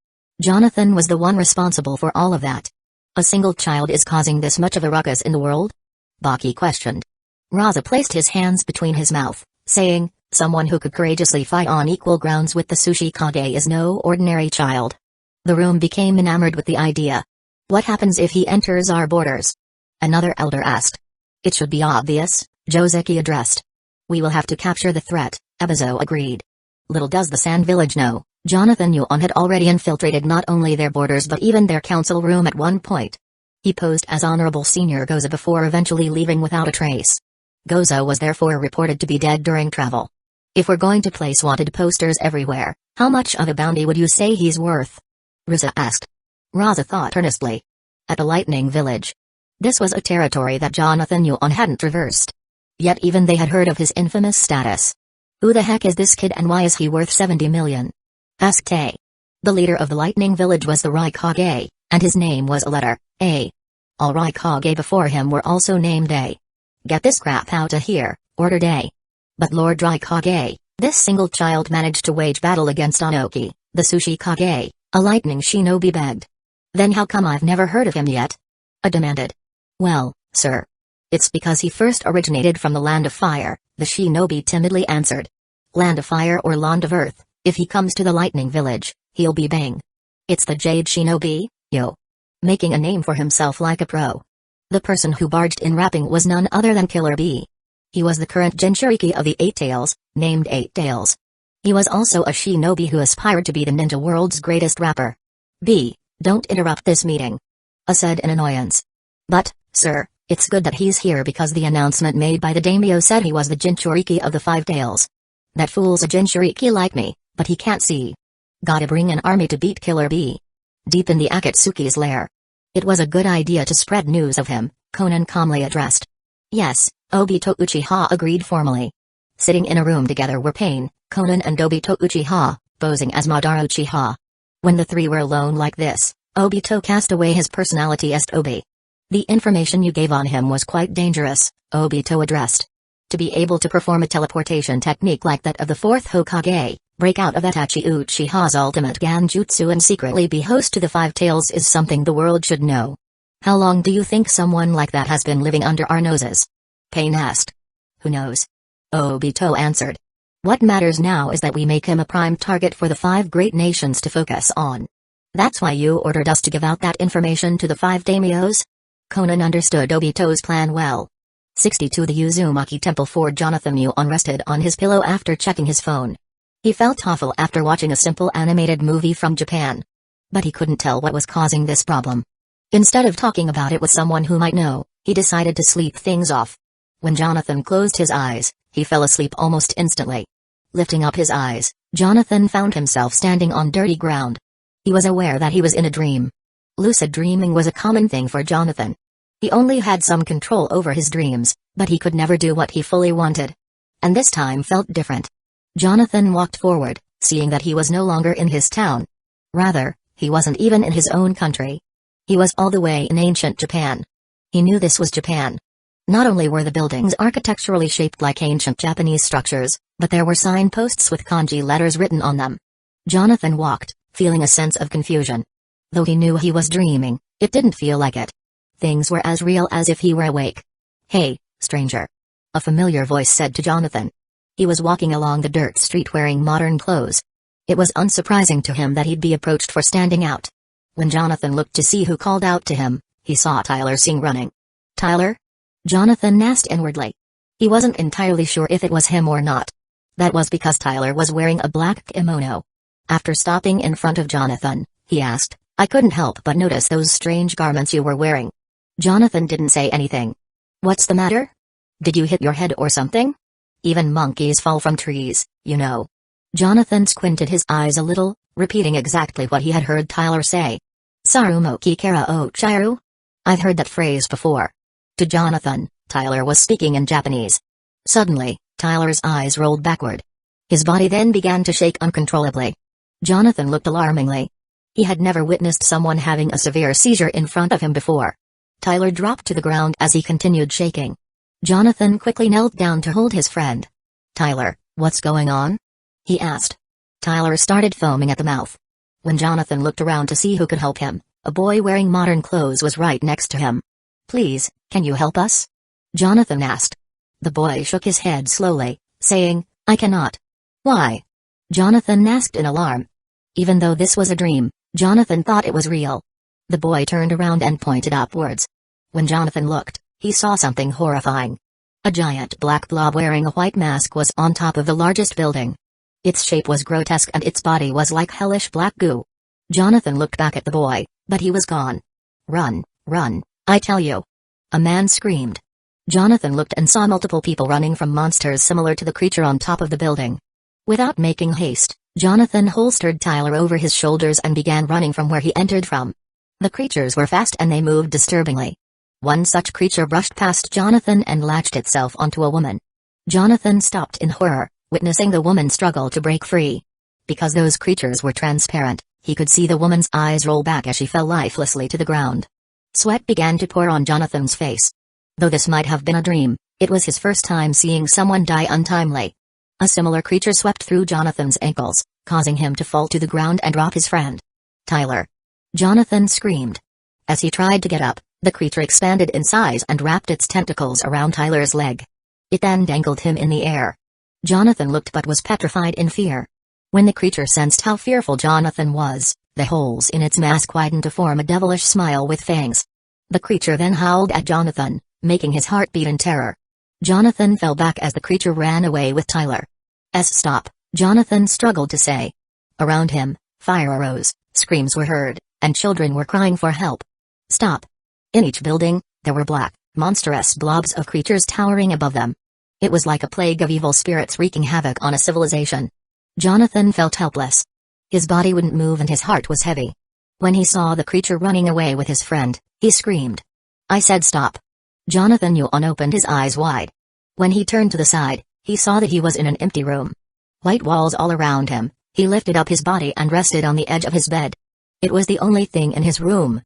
[SPEAKER 1] Jonathan was the one responsible for all of that. A single child is causing this much of a ruckus in the world? Baki questioned. Raza placed his hands between his mouth, saying, someone who could courageously fight on equal grounds with the Sushi Kage is no ordinary child. The room became enamored with the idea. What happens if he enters our borders? Another elder asked. It should be obvious, Joseki addressed. We will have to capture the threat, Ebizo agreed. Little does the Sand Village know, Jonathan Yuan had already infiltrated not only their borders but even their council room at one point. He posed as Honorable Senior Goza before eventually leaving without a trace. Goza was therefore reported to be dead during travel. If we're going to place wanted posters everywhere, how much of a bounty would you say he's worth? Riza asked. Raza thought earnestly. At the Lightning Village. This was a territory that Jonathan Yuan hadn't traversed. Yet even they had heard of his infamous status. Who the heck is this kid and why is he worth 70 million? Asked Tay. The leader of the Lightning Village was the Rukongai, and his name was a letter, A. All Rukongai before him were also named A. Get this crap out of here, ordered A. But Lord Rukongai, this single child managed to wage battle against Onoki, the Sushi Kage, a lightning shinobi begged. Then how come I've never heard of him yet? A demanded. Well, sir. It's because he first originated from the Land of Fire, the shinobi timidly answered. Land of Fire or Land of Earth, if he comes to the Lightning Village, he'll be bang. It's the Jade Shinobi, yo. Making a name for himself like a pro. The person who barged in rapping was none other than Killer B. He was the current Jinchuriki of the Eight Tails, named Eight Tails. He was also a shinobi who aspired to be the ninja world's greatest rapper. B. Don't interrupt this meeting. A said in annoyance. But, sir, it's good that he's here because the announcement made by the daimyo said he was the Jinchuriki of the Five Tails. That fool's a Jinchuriki like me, but he can't see. Gotta bring an army to beat Killer B. Deep in the Akatsuki's lair. It was a good idea to spread news of him, Conan calmly addressed. Yes, Obito Uchiha agreed formally. Sitting in a room together were Pain, Conan and Obito Uchiha, posing as Madara Uchiha. When the three were alone like this, Obito cast away his personality as Obi. The information you gave on him was quite dangerous, Obito addressed. To be able to perform a teleportation technique like that of the fourth Hokage, break out of Itachi Uchiha's ultimate Ganjutsu and secretly be host to the Five Tails is something the world should know. How long do you think someone like that has been living under our noses? Pain asked. Who knows? Obito answered. What matters now is that we make him a prime target for the five great nations to focus on. That's why you ordered us to give out that information to the five daimyos? Conan understood Obito's plan well. 62 The Uzumaki Temple for Jonathan Yuan rested on his pillow after checking his phone. He felt awful after watching a simple animated movie from Japan. But he couldn't tell what was causing this problem. Instead of talking about it with someone who might know, he decided to sleep things off. When Jonathan closed his eyes, he fell asleep almost instantly. Lifting up his eyes, Jonathan found himself standing on dirty ground. He was aware that he was in a dream. Lucid dreaming was a common thing for Jonathan. He only had some control over his dreams, but he could never do what he fully wanted. And this time felt different. Jonathan walked forward, seeing that he was no longer in his town. Rather, he wasn't even in his own country. He was all the way in ancient Japan. He knew this was Japan. Not only were the buildings architecturally shaped like ancient Japanese structures, but there were signposts with kanji letters written on them. Jonathan walked, feeling a sense of confusion. Though he knew he was dreaming, it didn't feel like it. Things were as real as if he were awake. Hey, stranger. A familiar voice said to Jonathan. He was walking along the dirt street wearing modern clothes. It was unsurprising to him that he'd be approached for standing out. When Jonathan looked to see who called out to him, he saw Tyler Singh running. Tyler? Jonathan asked inwardly. He wasn't entirely sure if it was him or not. That was because Tyler was wearing a black kimono. After stopping in front of Jonathan, he asked, I couldn't help but notice those strange garments you were wearing. Jonathan didn't say anything. What's the matter? Did you hit your head or something? Even monkeys fall from trees, you know. Jonathan squinted his eyes a little, repeating exactly what he had heard Tyler say. Sarumoki kara o chiru? I've heard that phrase before. To Jonathan, Tyler was speaking in Japanese. Suddenly, Tyler's eyes rolled backward. His body then began to shake uncontrollably. Jonathan looked alarmingly. He had never witnessed someone having a severe seizure in front of him before. Tyler dropped to the ground as he continued shaking. Jonathan quickly knelt down to hold his friend. Tyler, what's going on? He asked. Tyler started foaming at the mouth. When Jonathan looked around to see who could help him, a boy wearing modern clothes was right next to him. Please, can you help us? Jonathan asked. The boy shook his head slowly, saying, I cannot. Why? Jonathan asked in alarm. Even though this was a dream, Jonathan thought it was real. The boy turned around and pointed upwards. When Jonathan looked, he saw something horrifying. A giant black blob wearing a white mask was on top of the largest building. Its shape was grotesque and its body was like hellish black goo. Jonathan looked back at the boy, but he was gone. "Run, run, I tell you!" a man screamed. Jonathan looked and saw multiple people running from monsters similar to the creature on top of the building. Without making haste, Jonathan holstered Tyler over his shoulders and began running from where he entered from. The creatures were fast and they moved disturbingly. One such creature brushed past Jonathan and latched itself onto a woman. Jonathan stopped in horror, witnessing the woman struggle to break free. Because those creatures were transparent, he could see the woman's eyes roll back as she fell lifelessly to the ground. Sweat began to pour on Jonathan's face. Though this might have been a dream, it was his first time seeing someone die untimely. A similar creature swept through Jonathan's ankles, causing him to fall to the ground and drop his friend. "Tyler!" Jonathan screamed. As he tried to get up, the creature expanded in size and wrapped its tentacles around Tyler's leg. It then dangled him in the air. Jonathan looked but was petrified in fear. When the creature sensed how fearful Jonathan was, the holes in its mask widened to form a devilish smile with fangs. The creature then howled at Jonathan, making his heart beat in terror. Jonathan fell back as the creature ran away with Tyler. "Stop," Jonathan struggled to say. Around him, fire arose, screams were heard, and children were crying for help. "Stop." In each building, there were black, monstrous blobs of creatures towering above them. It was like a plague of evil spirits wreaking havoc on a civilization. Jonathan felt helpless. His body wouldn't move and his heart was heavy. When he saw the creature running away with his friend, he screamed. "I said stop." Jonathan yawned, opened his eyes wide. When he turned to the side, he saw that he was in an empty room. White walls all around him. He lifted up his body and rested on the edge of his bed. It was the only thing in his room.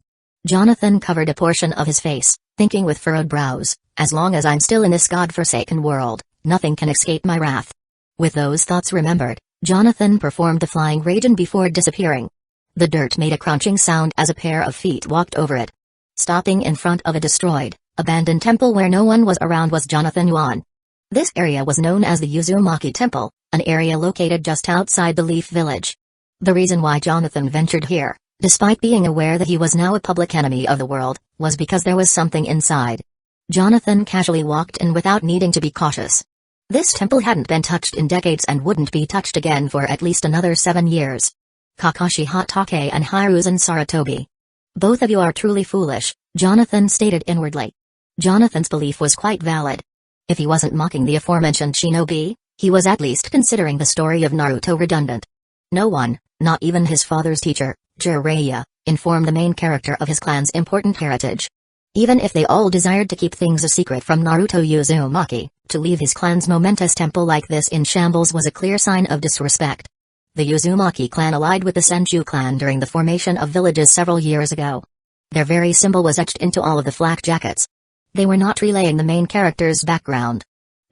[SPEAKER 1] Jonathan covered a portion of his face, thinking with furrowed brows, "As long as I'm still in this god-forsaken world, nothing can escape my wrath." With those thoughts remembered, Jonathan performed the flying Raijin before disappearing. The dirt made a crunching sound as a pair of feet walked over it. Stopping in front of a destroyed, abandoned temple where no one was around was Jonathan Yuan. This area was known as the Uzumaki Temple, an area located just outside the Leaf Village. The reason why Jonathan ventured here, despite being aware that he was now a public enemy of the world, was because there was something inside. Jonathan casually walked in without needing to be cautious. This temple hadn't been touched in decades and wouldn't be touched again for at least another 7 years. Kakashi Hatake and Hiruzen Saratobi. "Both of you are truly foolish," Jonathan stated inwardly. Jonathan's belief was quite valid. If he wasn't mocking the aforementioned shinobi, he was at least considering the story of Naruto redundant. No one, not even his father's teacher, Jiraiya, informed the main character of his clan's important heritage. Even if they all desired to keep things a secret from Naruto Uzumaki, to leave his clan's momentous temple like this in shambles was a clear sign of disrespect. The Uzumaki clan allied with the Senju clan during the formation of villages several years ago. Their very symbol was etched into all of the flak jackets. They were not relaying the main character's background.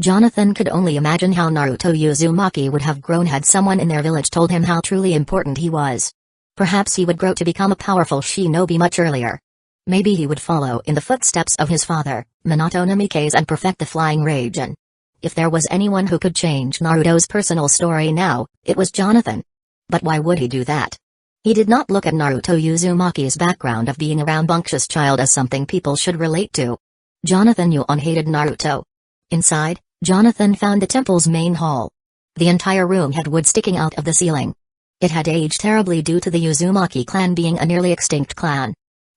[SPEAKER 1] Jonathan could only imagine how Naruto Uzumaki would have grown had someone in their village told him how truly important he was. Perhaps he would grow to become a powerful shinobi much earlier. Maybe he would follow in the footsteps of his father, Minato Namikaze, and perfect the flying Raijin. If there was anyone who could change Naruto's personal story now, it was Jonathan. But why would he do that? He did not look at Naruto Uzumaki's background of being a rambunctious child as something people should relate to. Jonathan Yuan hated Naruto. Inside, Jonathan found the temple's main hall. The entire room had wood sticking out of the ceiling. It had aged terribly due to the Uzumaki clan being a nearly extinct clan.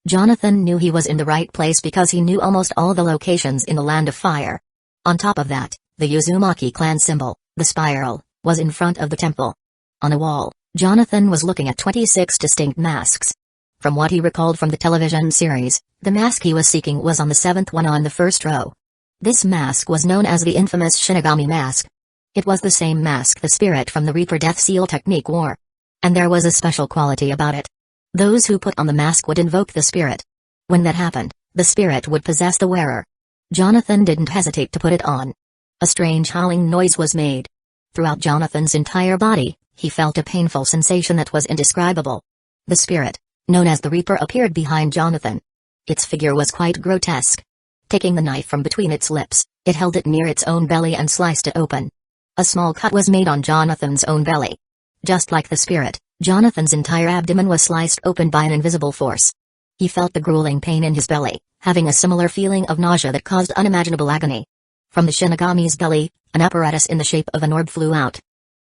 [SPEAKER 1] Jonathan knew he was in the right place because he knew almost all the locations in the Land of Fire. On top of that, the Uzumaki clan symbol, the spiral, was in front of the temple. On a wall, Jonathan was looking at 26 distinct masks. From what he recalled from the television series, the mask he was seeking was on the 7th one on the first row. This mask was known as the infamous Shinigami mask. It was the same mask the spirit from the Reaper Death Seal technique wore. And there was a special quality about it. Those who put on the mask would invoke the spirit. When that happened, the spirit would possess the wearer. Jonathan didn't hesitate to put it on. A strange howling noise was made. Throughout Jonathan's entire body, he felt a painful sensation that was indescribable. The spirit, known as the Reaper, appeared behind Jonathan. Its figure was quite grotesque. Taking the knife from between its lips, it held it near its own belly and sliced it open. A small cut was made on Jonathan's own belly. Just like the spirit, Jonathan's entire abdomen was sliced open by an invisible force. He felt the grueling pain in his belly, having a similar feeling of nausea that caused unimaginable agony. From the Shinigami's belly, an apparatus in the shape of an orb flew out.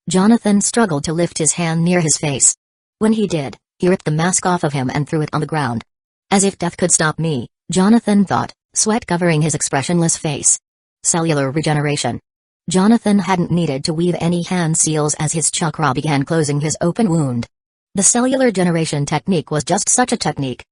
[SPEAKER 1] Jonathan struggled to lift his hand near his face. When he did, he ripped the mask off of him and threw it on the ground. As if death could stop me, Jonathan thought, sweat covering his expressionless face. Cellular regeneration. Jonathan hadn't needed to weave any hand seals as his chakra began closing his open wound. The cellular generation technique was just such a technique.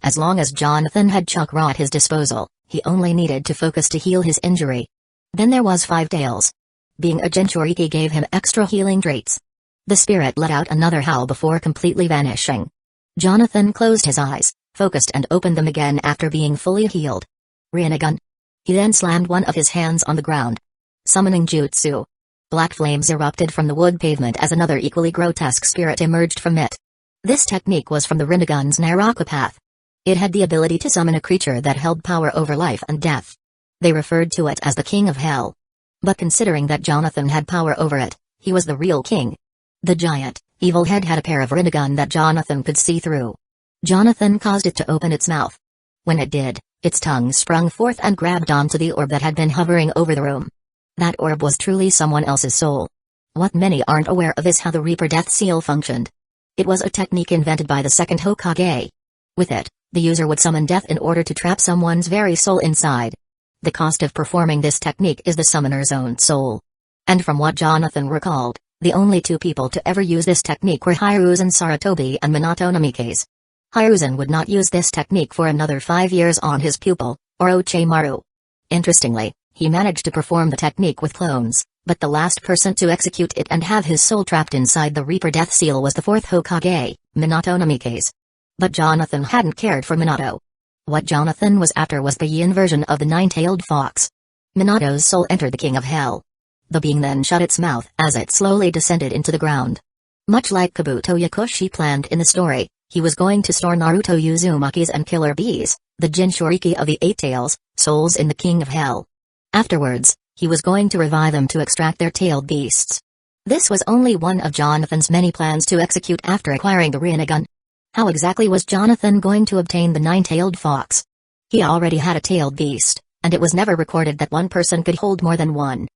[SPEAKER 1] As long as Jonathan had chakra at his disposal, he only needed to focus to heal his injury. Then there was Five Tails. Being a Jinchuriki gave him extra healing traits. The spirit let out another howl before completely vanishing. Jonathan closed his eyes, focused and opened them again after being fully healed. Rinnegan. He then slammed one of his hands on the ground. Summoning Jutsu. Black flames erupted from the wood pavement as another equally grotesque spirit emerged from it. This technique was from the Rinnegan's Naruto path. It had the ability to summon a creature that held power over life and death. They referred to it as the King of Hell. But considering that Jonathan had power over it, he was the real king. The giant, evil head had a pair of Rinnegan that Jonathan could see through. Jonathan caused it to open its mouth. When it did, its tongue sprung forth and grabbed onto the orb that had been hovering over the room. That orb was truly someone else's soul. What many aren't aware of is how the Reaper Death Seal functioned. It was a technique invented by the second Hokage. With it, the user would summon death in order to trap someone's very soul inside. The cost of performing this technique is the summoner's own soul. And from what Jonathan recalled, the only two people to ever use this technique were Hiruzen Sarutobi and Minato Namikaze. Hiruzen would not use this technique for another 5 years on his pupil, Orochimaru. Interestingly, he managed to perform the technique with clones, but the last person to execute it and have his soul trapped inside the Reaper Death Seal was the fourth Hokage, Minato Namikaze. But Jonathan hadn't cared for Minato. What Jonathan was after was the yin version of the nine-tailed fox. Minato's soul entered the King of Hell. The being then shut its mouth as it slowly descended into the ground. Much like Kabuto Yakushi planned in the story, he was going to store Naruto Uzumaki's and Killer Bees, the Jinchuriki of the Eight Tails, souls in the King of Hell. Afterwards, he was going to revive them to extract their tailed beasts. This was only one of Jonathan's many plans to execute after acquiring the Rinnegan. How exactly was Jonathan going to obtain the nine-tailed fox? He already had a tailed beast, and it was never recorded that one person could hold more than one.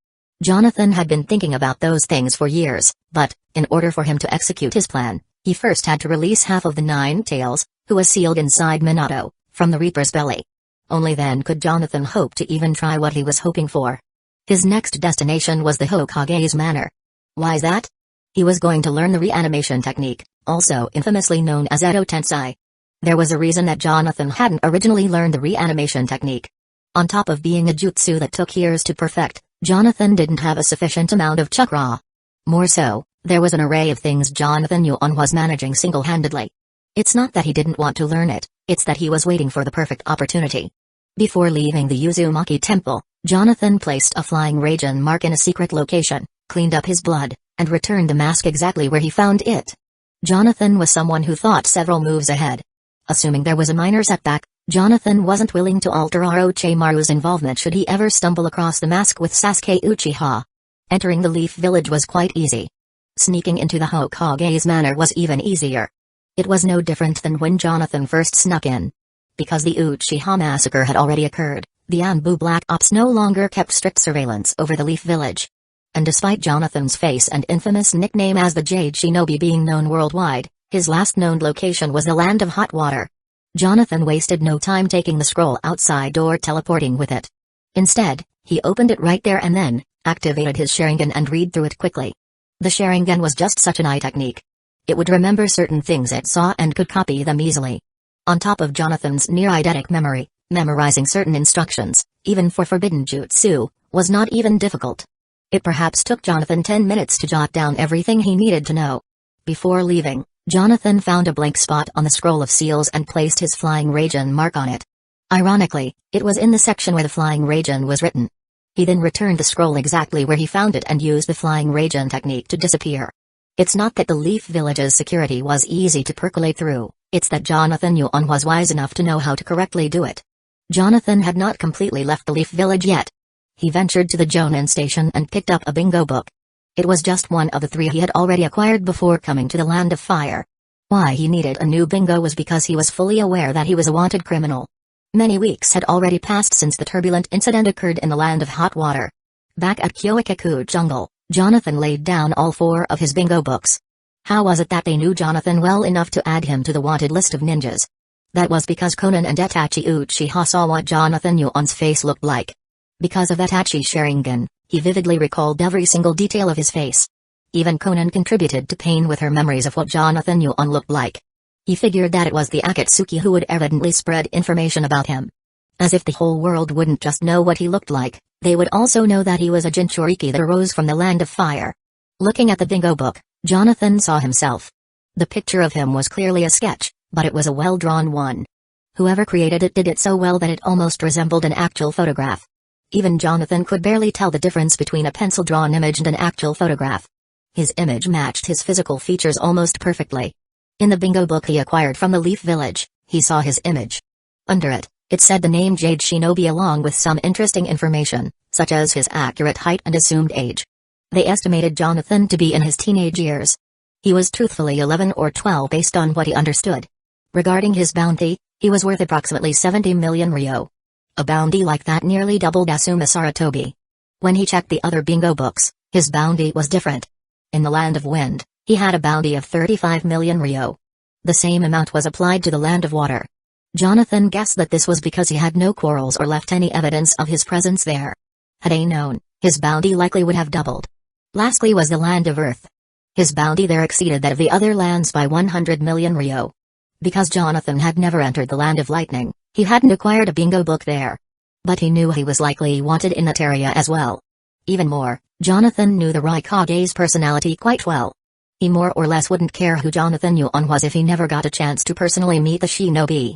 [SPEAKER 1] Jonathan had been thinking about those things for years, but, in order for him to execute his plan, he first had to release half of the nine tails, who was sealed inside Minato, from the Reaper's belly. Only then could Jonathan hope to even try what he was hoping for. His next destination was the Hokage's manor. Why's that? He was going to learn the reanimation technique, also infamously known as Edo Tensei. There was a reason that Jonathan hadn't originally learned the reanimation technique. On top of being a jutsu that took years to perfect, Jonathan didn't have a sufficient amount of chakra. More so, there was an array of things Jonathan Yuan was managing single-handedly. It's not that he didn't want to learn it, it's that he was waiting for the perfect opportunity. Before leaving the Uzumaki temple, Jonathan placed a flying Raijin mark in a secret location, cleaned up his blood, and returned the mask exactly where he found it. Jonathan was someone who thought several moves ahead. Assuming there was a minor setback, Jonathan wasn't willing to alter Orochimaru's involvement should he ever stumble across the mask with Sasuke Uchiha. Entering the Leaf Village was quite easy. Sneaking into the Hokage's manor was even easier. It was no different than when Jonathan first snuck in. Because the Uchiha massacre had already occurred, the Anbu Black Ops no longer kept strict surveillance over the Leaf Village. And despite Jonathan's face and infamous nickname as the Jade Shinobi being known worldwide, his last known location was the Land of Hot Water. Jonathan wasted no time taking the scroll outside or teleporting with it. Instead, he opened it right there and then, activated his Sharingan and read through it quickly. The Sharingan was just such an eye technique. It would remember certain things it saw and could copy them easily. On top of Jonathan's near-eidetic memory, memorizing certain instructions, even for forbidden jutsu, was not even difficult. It perhaps took Jonathan 10 minutes to jot down everything he needed to know. Before leaving, Jonathan found a blank spot on the scroll of seals and placed his flying Raijin mark on it. Ironically, it was in the section where the flying Raijin was written. He then returned the scroll exactly where he found it and used the flying Raijin technique to disappear. It's not that the Leaf Village's security was easy to percolate through, it's that Jonathan Yuan was wise enough to know how to correctly do it. Jonathan had not completely left the Leaf Village yet. He ventured to the Jonin station and picked up a bingo book. It was just one of the 3 he had already acquired before coming to the Land of Fire. Why he needed a new bingo was because he was fully aware that he was a wanted criminal. Many weeks had already passed since the turbulent incident occurred in the land of hot water. Back at Hueco jungle, Jonathan laid down all 4 of his bingo books. How was it that they knew Jonathan well enough to add him to the wanted list of ninjas? That was because Conan and Itachi Uchiha saw what Jonathan Yuan's face looked like. Because of Itachi's Sharingan, he vividly recalled every single detail of his face. Even Conan contributed to Pain with her memories of what Jonathan Yuan looked like. He figured that it was the Akatsuki who would evidently spread information about him. As if the whole world wouldn't just know what he looked like, they would also know that he was a Jinchuriki that arose from the land of fire. Looking at the bingo book, Jonathan saw himself. The picture of him was clearly a sketch, but it was a well-drawn one. Whoever created it did it so well that it almost resembled an actual photograph. Even Jonathan could barely tell the difference between a pencil-drawn image and an actual photograph. His image matched his physical features almost perfectly. In the bingo book he acquired from the Leaf Village, he saw his image. Under it, it said the name Jade Shinobi along with some interesting information, such as his accurate height and assumed age. They estimated Jonathan to be in his teenage years. He was truthfully 11 or 12 based on what he understood. Regarding his bounty, he was worth approximately 70 million ryo. A bounty like that nearly doubled Asuma Saratobi. When he checked the other bingo books, his bounty was different. In the Land of Wind, he had a bounty of 35 million ryo. The same amount was applied to the Land of Water. Jonathan guessed that this was because he had no quarrels or left any evidence of his presence there. Had he known, his bounty likely would have doubled. Lastly was the Land of Earth. His bounty there exceeded that of the other lands by 100 million ryo. Because Jonathan had never entered the Land of Lightning, he hadn't acquired a bingo book there. But he knew he was likely wanted in that area as well. Even more, Jonathan knew the Rukonga's personality quite well. He more or less wouldn't care who Jonathan Yuan was if he never got a chance to personally meet the shinobi.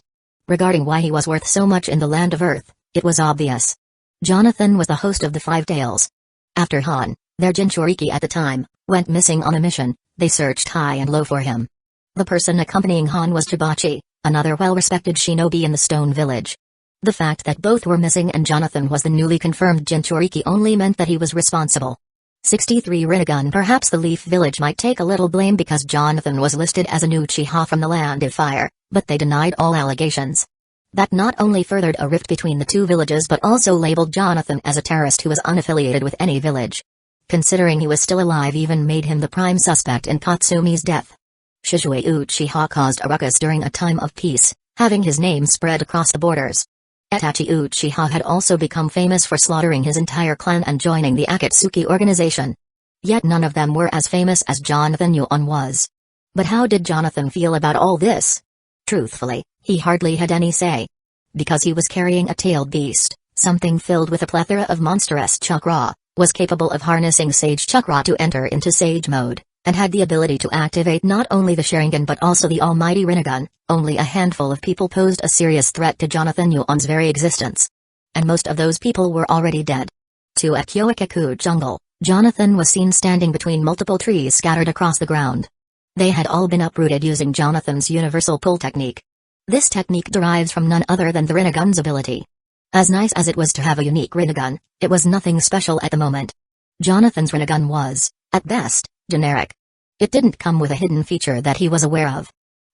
[SPEAKER 1] Regarding why he was worth so much in the Land of Earth, it was obvious. Jonathan was the host of the Five Tales. After Han, their Jinchuriki at the time, went missing on a mission, they searched high and low for him. The person accompanying Han was Chibachi, another well-respected shinobi in the Stone Village. The fact that both were missing and Jonathan was the newly confirmed Jinchuriki only meant that he was responsible. 63 Rinnegan. Perhaps the Leaf Village might take a little blame because Jonathan was listed as an Uchiha from the Land of Fire, but they denied all allegations. That not only furthered a rift between the two villages but also labeled Jonathan as a terrorist who was unaffiliated with any village. Considering he was still alive even made him the prime suspect in Katsumi's death. Shizue Uchiha caused a ruckus during a time of peace, having his name spread across the borders. Itachi Uchiha had also become famous for slaughtering his entire clan and joining the Akatsuki organization. Yet none of them were as famous as Jonathan Yuan was. But how did Jonathan feel about all this? Truthfully, he hardly had any say. Because he was carrying a tailed beast, something filled with a plethora of monstrous chakra, was capable of harnessing Sage Chakra to enter into Sage mode, and had the ability to activate not only the Sharingan but also the almighty Rinnegan. Only a handful of people posed a serious threat to Jonathan Yuan's very existence. And most of those people were already dead. At Hueco jungle, Jonathan was seen standing between multiple trees scattered across the ground. They had all been uprooted using Jonathan's universal pull technique. This technique derives from none other than the Rinnegan's ability. As nice as it was to have a unique Rinnegan, it was nothing special at the moment. Jonathan's Rinnegan was, at best, generic. It didn't come with a hidden feature that he was aware of.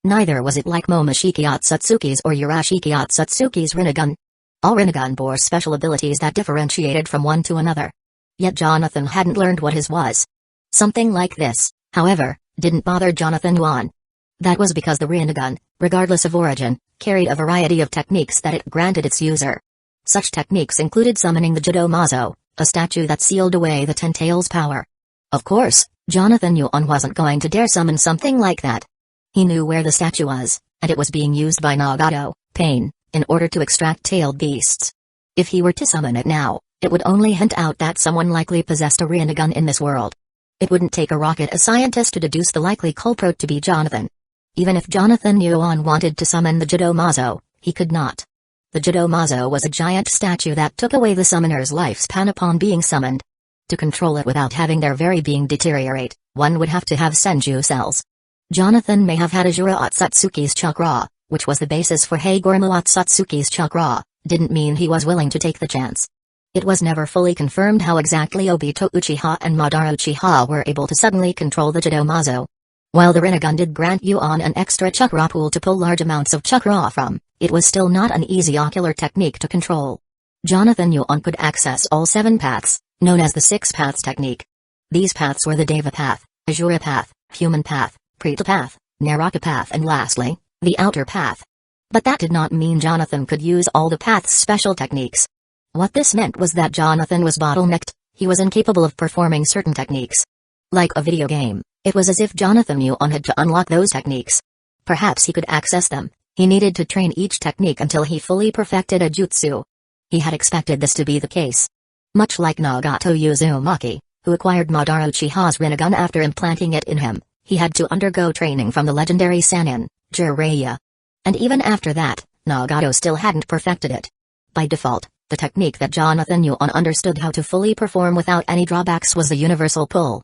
[SPEAKER 1] Neither was it like Momoshiki Otsutsuki's or Urashiki Otsutsuki's Rinnegan. All Rinnegan bore special abilities that differentiated from one to another. Yet Jonathan hadn't learned what his was. Something like this, however, didn't bother Jonathan Yuan. That was because the Rinnegan, regardless of origin, carried a variety of techniques that it granted its user. Such techniques included summoning the Judomazo, a statue that sealed away the Ten Tails' power. Of course, Jonathan Yuan wasn't going to dare summon something like that. He knew where the statue was, and it was being used by Nagato, Pain, in order to extract tailed beasts. If he were to summon it now, it would only hint out that someone likely possessed a Rinnegan in this world. It wouldn't take a rocket scientist to deduce the likely culprit to be Jonathan. Even if Jonathan Yuan wanted to summon the Judomazo, he could not. The Judomazo was a giant statue that took away the summoner's lifespan upon being summoned. To control it without having their very being deteriorate, one would have to have senju cells. Jonathan may have had Ajura Otsutsuki's chakra, which was the basis for Hagoromo Otsutsuki's chakra, didn't mean he was willing to take the chance. It was never fully confirmed how exactly Obito Uchiha and Madara Uchiha were able to suddenly control the Judomazo. While the Rinnegan did grant Yuan an extra chakra pool to pull large amounts of chakra from, it was still not an easy ocular technique to control. Jonathan Yuan could access all 7 paths, known as the 6 paths technique. These paths were the Deva path, Asura path, Human path, Preta path, Naraka path and lastly, the Outer path. But that did not mean Jonathan could use all the path's special techniques. What this meant was that Jonathan was bottlenecked, he was incapable of performing certain techniques. Like a video game, it was as if Jonathan Yuan had to unlock those techniques. Perhaps he could access them, he needed to train each technique until he fully perfected a jutsu. He had expected this to be the case. Much like Nagato Uzumaki, who acquired Madara Uchiha's Rinnegan after implanting it in him, he had to undergo training from the legendary Sannin, Jiraiya. And even after that, Nagato still hadn't perfected it. By default, the technique that Jonathan Yuan understood how to fully perform without any drawbacks was the universal pull.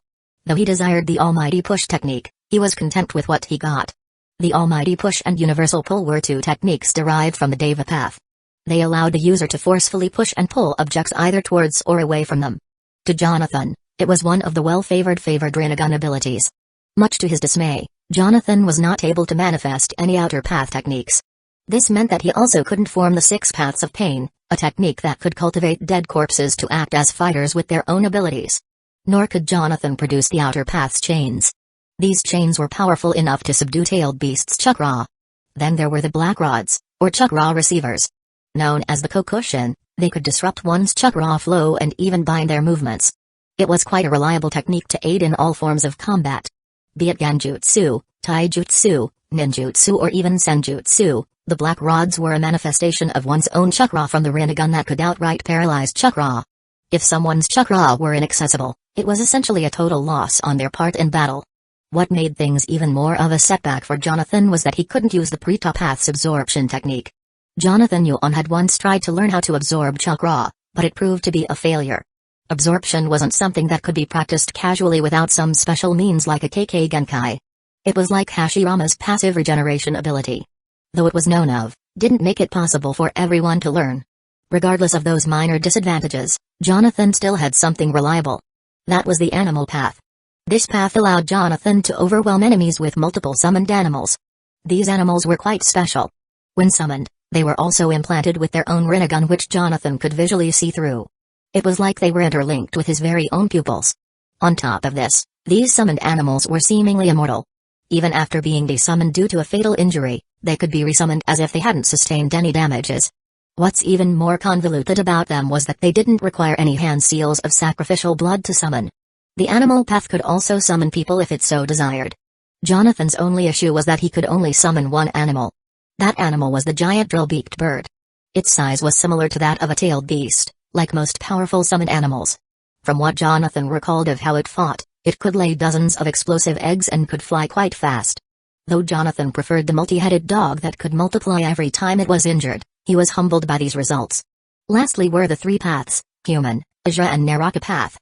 [SPEAKER 1] Though he desired the almighty push technique, he was content with what he got. The almighty push and universal pull were 2 techniques derived from the Deva path. They allowed the user to forcefully push and pull objects either towards or away from them. To Jonathan, it was one of the well-favored Rinnegan abilities. Much to his dismay, Jonathan was not able to manifest any outer path techniques. This meant that he also couldn't form the 6 paths of pain, a technique that could cultivate dead corpses to act as fighters with their own abilities. Nor could Jonathan produce the outer path's chains. These chains were powerful enough to subdue tailed beasts' chakra. Then there were the black rods, or chakra receivers. Known as the kokushin, they could disrupt one's chakra flow and even bind their movements. It was quite a reliable technique to aid in all forms of combat. Be it Genjutsu, Taijutsu, Ninjutsu or even Senjutsu, the black rods were a manifestation of one's own chakra from the Rinnegan that could outright paralyze chakra. If someone's chakra were inaccessible, it was essentially a total loss on their part in battle. What made things even more of a setback for Jonathan was that he couldn't use the Preta path's absorption technique. Jonathan Yuan had once tried to learn how to absorb chakra, but it proved to be a failure. Absorption wasn't something that could be practiced casually without some special means like a KK Genkai. It was like Hashirama's passive regeneration ability. Though it was known of, didn't make it possible for everyone to learn. Regardless of those minor disadvantages, Jonathan still had something reliable. That was the animal path. This path allowed Jonathan to overwhelm enemies with multiple summoned animals. These animals were quite special. When summoned, they were also implanted with their own Rinnegan which Jonathan could visually see through. It was like they were interlinked with his very own pupils. On top of this, these summoned animals were seemingly immortal. Even after being desummoned due to a fatal injury, they could be resummoned as if they hadn't sustained any damages. What's even more convoluted about them was that they didn't require any hand seals of sacrificial blood to summon. The animal path could also summon people if it so desired. Jonathan's only issue was that he could only summon one animal. That animal was the giant drill-beaked bird. Its size was similar to that of a tailed beast, like most powerful summoned animals. From what Jonathan recalled of how it fought, it could lay dozens of explosive eggs and could fly quite fast. Though Jonathan preferred the multi-headed dog that could multiply every time it was injured, he was humbled by these results. Lastly were the 3 paths, Human, Asura and Naraka path.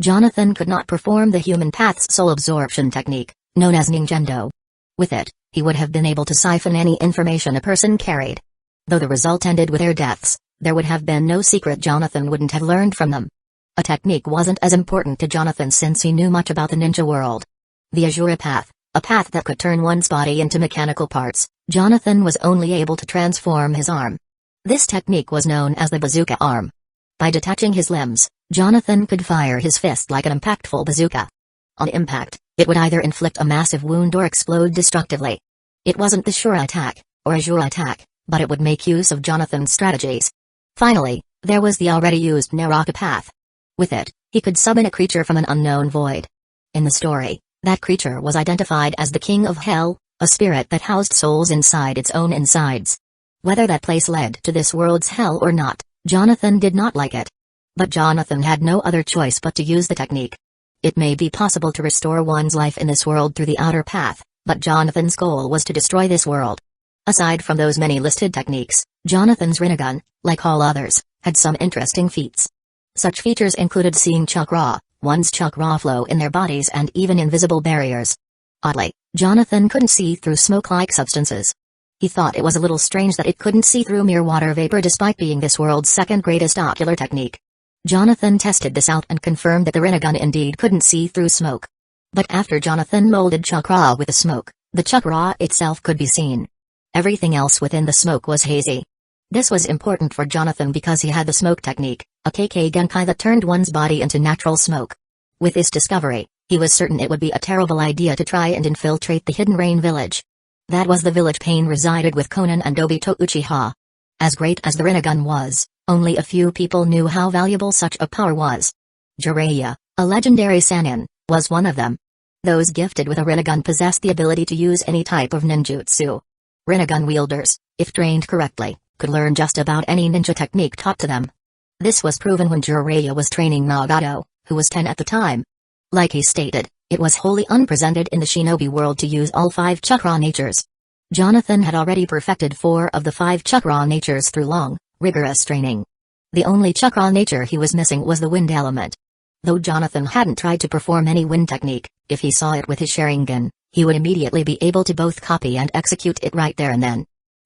[SPEAKER 1] Jonathan could not perform the Human path's soul absorption technique, known as Ningendo. With it, he would have been able to siphon any information a person carried. Though the result ended with their deaths, there would have been no secret Jonathan wouldn't have learned from them. A technique wasn't as important to Jonathan since he knew much about the ninja world. The Asura path, a path that could turn one's body into mechanical parts, Jonathan was only able to transform his arm. This technique was known as the bazooka arm. By detaching his limbs, Jonathan could fire his fist like an impactful bazooka. On impact, it would either inflict a massive wound or explode destructively. It wasn't the Shura attack, or Asura attack, but it would make use of Jonathan's strategies. Finally, there was the already used Naraka path. With it, he could summon a creature from an unknown void. In the story, that creature was identified as the King of Hell, a spirit that housed souls inside its own insides. Whether that place led to this world's hell or not, Jonathan did not like it. But Jonathan had no other choice but to use the technique. It may be possible to restore one's life in this world through the outer path, but Jonathan's goal was to destroy this world. Aside from those many listed techniques, Jonathan's Rinnegan, like all others, had some interesting feats. Such features included seeing chakra, one's chakra flow in their bodies and even invisible barriers. Oddly, Jonathan couldn't see through smoke-like substances. He thought it was a little strange that it couldn't see through mere water vapor despite being this world's second greatest ocular technique. Jonathan tested this out and confirmed that the Rinnegan indeed couldn't see through smoke. But after Jonathan molded chakra with the smoke, the chakra itself could be seen. Everything else within the smoke was hazy. This was important for Jonathan because he had the smoke technique, a KK Genkai that turned one's body into natural smoke. With this discovery, he was certain it would be a terrible idea to try and infiltrate the Hidden Rain village. That was the village Pain resided with Konan and Obito Uchiha. As great as the Rinnegan was, only a few people knew how valuable such a power was. Jiraiya, a legendary Sannin, was one of them. Those gifted with a Rinnegan possessed the ability to use any type of ninjutsu. Rinnegan wielders, if trained correctly, could learn just about any ninja technique taught to them. This was proven when Jiraiya was training Nagato, who was 10 at the time. Like he stated, it was wholly unprecedented in the shinobi world to use all 5 chakra natures. Jonathan had already perfected 4 of the 5 chakra natures through long, rigorous training. The only chakra nature he was missing was the wind element. Though Jonathan hadn't tried to perform any wind technique, if he saw it with his Sharingan, he would immediately be able to both copy and execute it right there and then.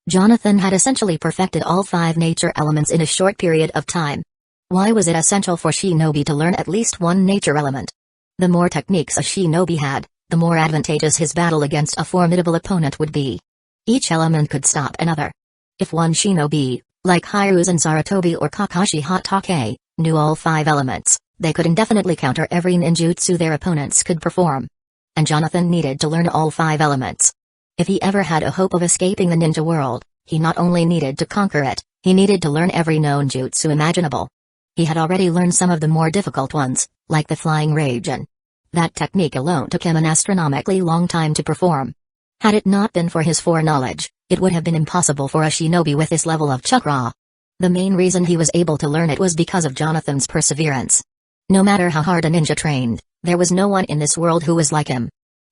[SPEAKER 1] Jonathan had essentially perfected all 5 nature elements in a short period of time. Why was it essential for shinobi to learn at least one nature element? The more techniques a shinobi had, the more advantageous his battle against a formidable opponent would be. Each element could stop another. If one shinobi, like Hiruzen Sarutobi or Kakashi Hatake, knew all 5 elements, they could indefinitely counter every ninjutsu their opponents could perform. And Jonathan needed to learn all 5 elements. If he ever had a hope of escaping the ninja world, he not only needed to conquer it, he needed to learn every known jutsu imaginable. He had already learned some of the more difficult ones, like the Flying Raijin. That technique alone took him an astronomically long time to perform. Had it not been for his foreknowledge, it would have been impossible for a shinobi with this level of chakra. The main reason he was able to learn it was because of Jonathan's perseverance. No matter how hard a ninja trained, there was no one in this world who was like him.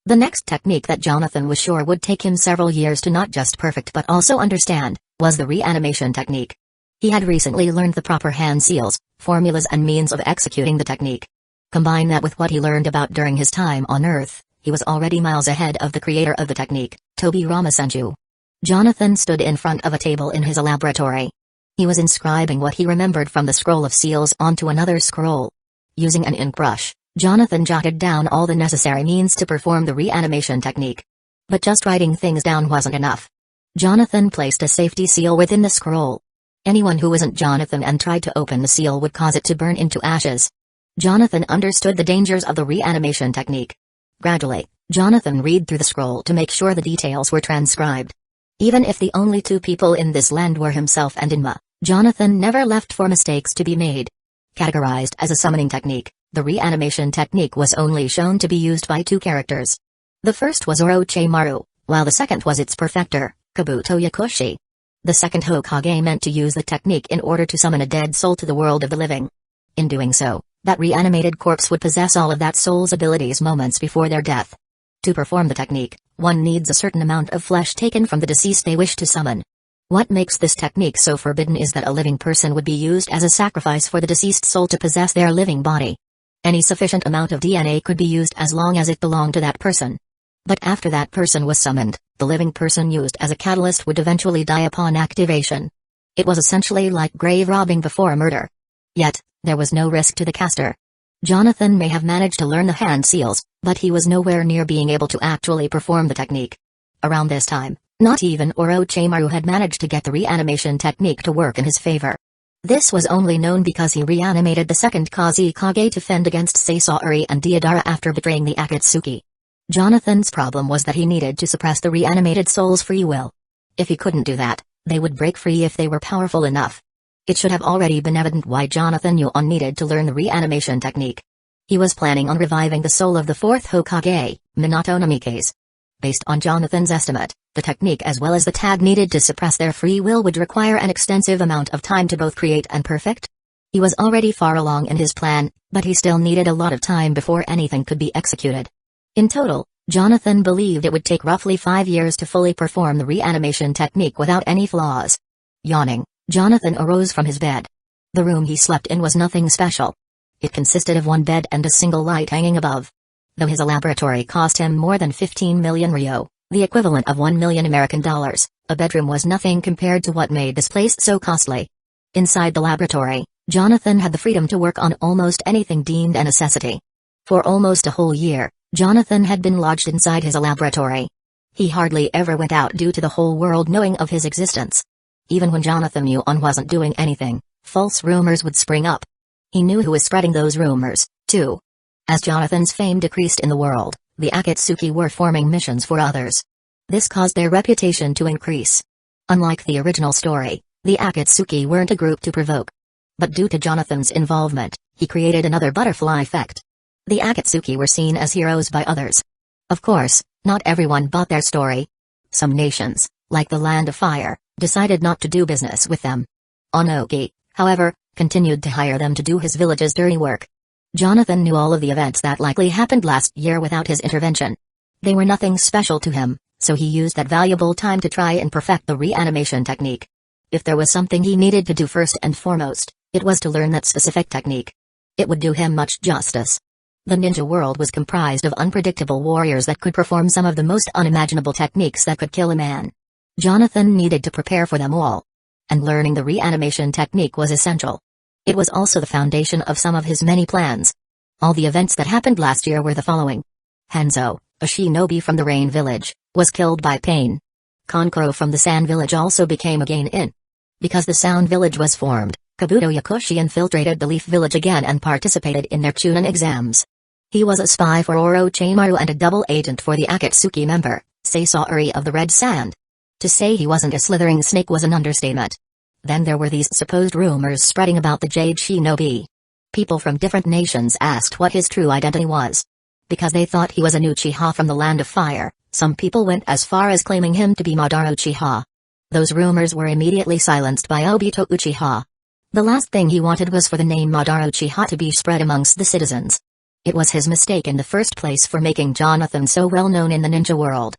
[SPEAKER 1] The next technique that Jonathan was sure would take him several years to not just perfect but also understand, was the reanimation technique. He had recently learned the proper hand seals, formulas and means of executing the technique. Combine that with what he learned about during his time on Earth, he was already miles ahead of the creator of the technique, Tobi Ramasenju. Jonathan stood in front of a table in his laboratory. He was inscribing what he remembered from the scroll of seals onto another scroll. Using an ink brush, Jonathan jotted down all the necessary means to perform the reanimation technique. But just writing things down wasn't enough. Jonathan placed a safety seal within the scroll. Anyone who wasn't Jonathan and tried to open the seal would cause it to burn into ashes. Jonathan understood the dangers of the reanimation technique. Gradually, Jonathan read through the scroll to make sure the details were transcribed. Even if the only 2 people in this land were himself and Inma, Jonathan never left for mistakes to be made. Categorized as a summoning technique, the reanimation technique was only shown to be used by 2 characters. The first was Orochimaru, while the second was its perfecter, Kabuto Yakushi. The second Hokage meant to use the technique in order to summon a dead soul to the world of the living. In doing so, that reanimated corpse would possess all of that soul's abilities moments before their death. To perform the technique, one needs a certain amount of flesh taken from the deceased they wish to summon. What makes this technique so forbidden is that a living person would be used as a sacrifice for the deceased soul to possess their living body. Any sufficient amount of DNA could be used as long as it belonged to that person. But after that person was summoned, the living person used as a catalyst would eventually die upon activation. It was essentially like grave robbing before a murder. Yet, there was no risk to the caster. Jonathan may have managed to learn the hand seals, but he was nowhere near being able to actually perform the technique. Around this time, not even Orochimaru had managed to get the reanimation technique to work in his favor. This was only known because he reanimated the second Kazekage to fend against Sasori and Deidara after betraying the Akatsuki. Jonathan's problem was that he needed to suppress the reanimated soul's free will. If he couldn't do that, they would break free if they were powerful enough. It should have already been evident why Jonathan Yuan needed to learn the reanimation technique. He was planning on reviving the soul of the 4th Hokage, Minato Namikaze. Based on Jonathan's estimate, the technique as well as the tag needed to suppress their free will would require an extensive amount of time to both create and perfect. He was already far along in his plan, but he still needed a lot of time before anything could be executed. In total, Jonathan believed it would take roughly 5 years to fully perform the reanimation technique without any flaws. Yawning, Jonathan arose from his bed. The room he slept in was nothing special. It consisted of one bed and a single light hanging above. Though his laboratory cost him more than 15 million Ryo, the equivalent of $1 million American dollars, a bedroom was nothing compared to what made this place so costly. Inside the laboratory, Jonathan had the freedom to work on almost anything deemed a necessity. For almost a whole year, Jonathan had been lodged inside his laboratory. He hardly ever went out due to the whole world knowing of his existence. Even when Jonathan Yuan wasn't doing anything, false rumors would spring up. He knew who was spreading those rumors, too. As Jonathan's fame decreased in the world, the Akatsuki were forming missions for others. This caused their reputation to increase. Unlike the original story, the Akatsuki weren't a group to provoke. But due to Jonathan's involvement, he created another butterfly effect. The Akatsuki were seen as heroes by others. Of course, not everyone bought their story. Some nations, like the Land of Fire, decided not to do business with them. Onoki, however, continued to hire them to do his village's dirty work. Jonathan knew all of the events that likely happened last year without his intervention. They were nothing special to him, so he used that valuable time to try and perfect the reanimation technique. If there was something he needed to do first and foremost, it was to learn that specific technique. It would do him much justice. The ninja world was comprised of unpredictable warriors that could perform some of the most unimaginable techniques that could kill a man. Jonathan needed to prepare for them all. And learning the reanimation technique was essential. It was also the foundation of some of his many plans. All the events that happened last year were the following. Hanzo, a shinobi from the Rain Village, was killed by pain. Konkoro from the Sand Village also became a gain-in. Because the Sound Village was formed, Kabuto Yakushi infiltrated the Leaf Village again and participated in their Chunin exams. He was a spy for Orochimaru and a double agent for the Akatsuki member, Sasori of the Red Sand. To say he wasn't a slithering snake was an understatement. Then there were these supposed rumors spreading about the Jade Shinobi. People from different nations asked what his true identity was. Because they thought he was an Uchiha from the Land of Fire, some people went as far as claiming him to be Madara Uchiha. Those rumors were immediately silenced by Obito Uchiha. The last thing he wanted was for the name Madara Uchiha to be spread amongst the citizens. It was his mistake in the first place for making Jonathan so well known in the ninja world.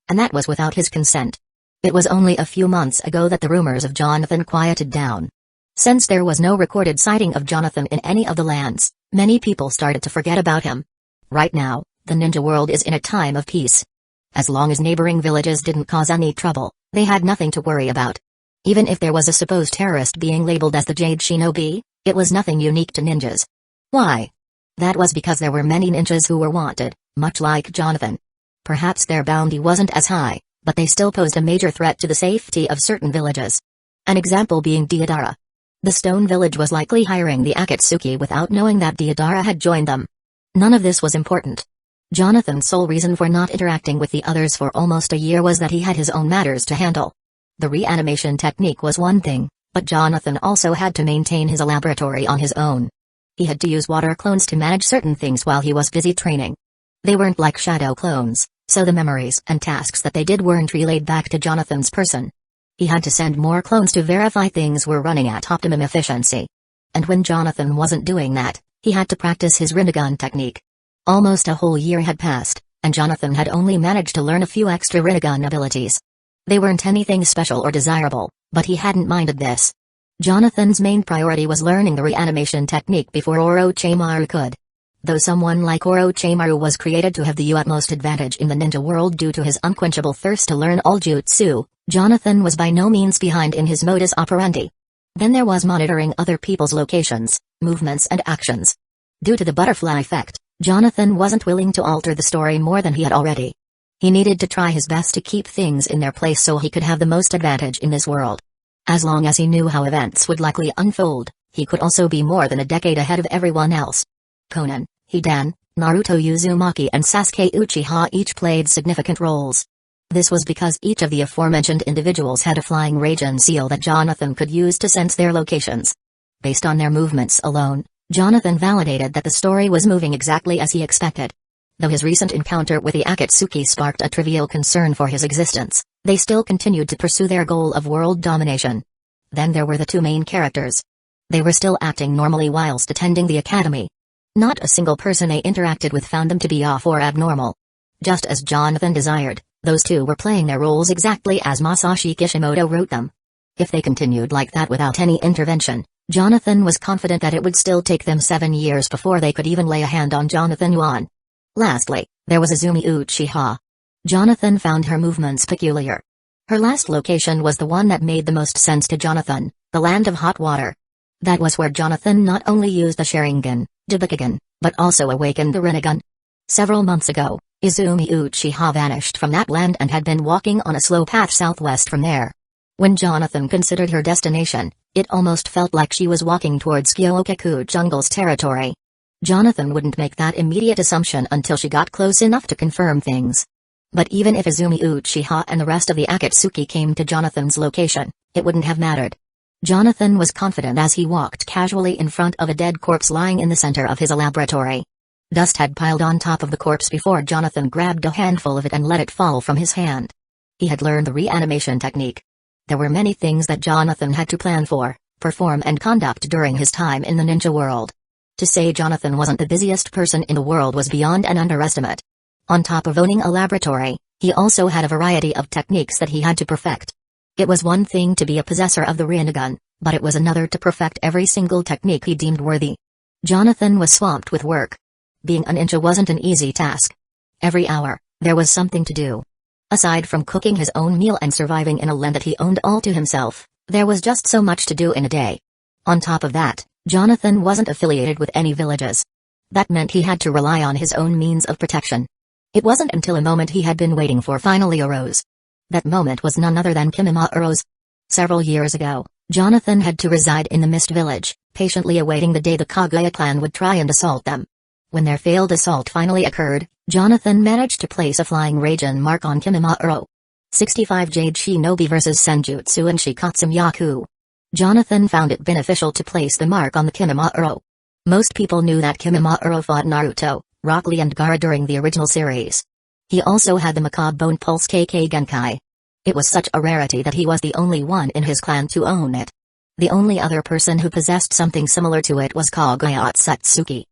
[SPEAKER 1] And that was without his consent. It was only a few months ago that the rumors of Jonathan quieted down. Since there was no recorded sighting of Jonathan in any of the lands, many people started to forget about him. Right now, the ninja world is in a time of peace. As long as neighboring villages didn't cause any trouble, they had nothing to worry about. Even if there was a supposed terrorist being labeled as the Jade Shinobi, it was nothing unique to ninjas. Why? That was because there were many ninjas who were wanted, much like Jonathan. Perhaps their bounty wasn't as high, but they still posed a major threat to the safety of certain villages. An example being Deodara. The Stone Village was likely hiring the Akatsuki without knowing that Deodara had joined them. None of this was important. Jonathan's sole reason for not interacting with the others for almost a year was that he had his own matters to handle. The reanimation technique was one thing, but Jonathan also had to maintain his laboratory on his own. He had to use water clones to manage certain things while he was busy training. They weren't like shadow clones, so the memories and tasks that they did weren't relayed back to Jonathan's person. He had to send more clones to verify things were running at optimum efficiency. And when Jonathan wasn't doing that, he had to practice his Rinnegan technique. Almost a whole year had passed, and Jonathan had only managed to learn a few extra Rinnegan abilities. They weren't anything special or desirable, but he hadn't minded this. Jonathan's main priority was learning the reanimation technique before Orochimaru could. Though someone like Orochimaru was created to have the utmost advantage in the ninja world due to his unquenchable thirst to learn all jutsu, Jonathan was by no means behind in his modus operandi. Then there was monitoring other people's locations, movements and actions. Due to the butterfly effect, Jonathan wasn't willing to alter the story more than he had already. He needed to try his best to keep things in their place so he could have the most advantage in this world. As long as he knew how events would likely unfold, he could also be more than a decade ahead of everyone else. Conan, Hidan, Naruto Uzumaki and Sasuke Uchiha each played significant roles. This was because each of the aforementioned individuals had a flying Raijin seal that Jonathan could use to sense their locations. Based on their movements alone, Jonathan validated that the story was moving exactly as he expected. Though his recent encounter with the Akatsuki sparked a trivial concern for his existence, they still continued to pursue their goal of world domination. Then there were the two main characters. They were still acting normally whilst attending the academy. Not a single person they interacted with found them to be off or abnormal. Just as Jonathan desired, those two were playing their roles exactly as Masashi Kishimoto wrote them. If they continued like that without any intervention, Jonathan was confident that it would still take them 7 years before they could even lay a hand on Jonathan Yuan. Lastly, there was Azumi Uchiha. Jonathan found her movements peculiar. Her last location was the one that made the most sense to Jonathan, the Land of Hot Water. That was where Jonathan not only used the Sharingan, Jibakugan, but also awakened the Rinnegan. Several months ago, Izumi Uchiha vanished from that land and had been walking on a slow path southwest from there. When Jonathan considered her destination, it almost felt like she was walking towards Hueco Jungle's territory. Jonathan wouldn't make that immediate assumption until she got close enough to confirm things. But even if Izumi Uchiha and the rest of the Akatsuki came to Jonathan's location, it wouldn't have mattered. Jonathan was confident as he walked casually in front of a dead corpse lying in the center of his laboratory. Dust had piled on top of the corpse before Jonathan grabbed a handful of it and let it fall from his hand. He had learned the reanimation technique. There were many things that Jonathan had to plan for, perform and conduct during his time in the ninja world. To say Jonathan wasn't the busiest person in the world was beyond an underestimate. On top of owning a laboratory, he also had a variety of techniques that he had to perfect. It was one thing to be a possessor of the Rinnegan, but it was another to perfect every single technique he deemed worthy. Jonathan was swamped with work. Being a ninja wasn't an easy task. Every hour, there was something to do. Aside from cooking his own meal and surviving in a land that he owned all to himself, there was just so much to do in a day. On top of that, Jonathan wasn't affiliated with any villages. That meant he had to rely on his own means of protection. It wasn't until a moment he had been waiting for finally arose. That moment was none other than Kimimaaro's. Several years ago, Jonathan had to reside in the Mist Village, patiently awaiting the day the Kaguya clan would try and assault them. When their failed assault finally occurred, Jonathan managed to place a flying Raijin mark on Kimimaro. 65 Jade Shinobi vs Senjutsu and Shikatsu Yaku. Jonathan found it beneficial to place the mark on the Kimimaro. Most people knew that Kimimaro fought Naruto, Rock Lee and Gaara during the original series. He also had the Macabre Bone Pulse KK Genkai. It was such a rarity that he was the only one in his clan to own it. The only other person who possessed something similar to it was Kaguya Otsutsuki.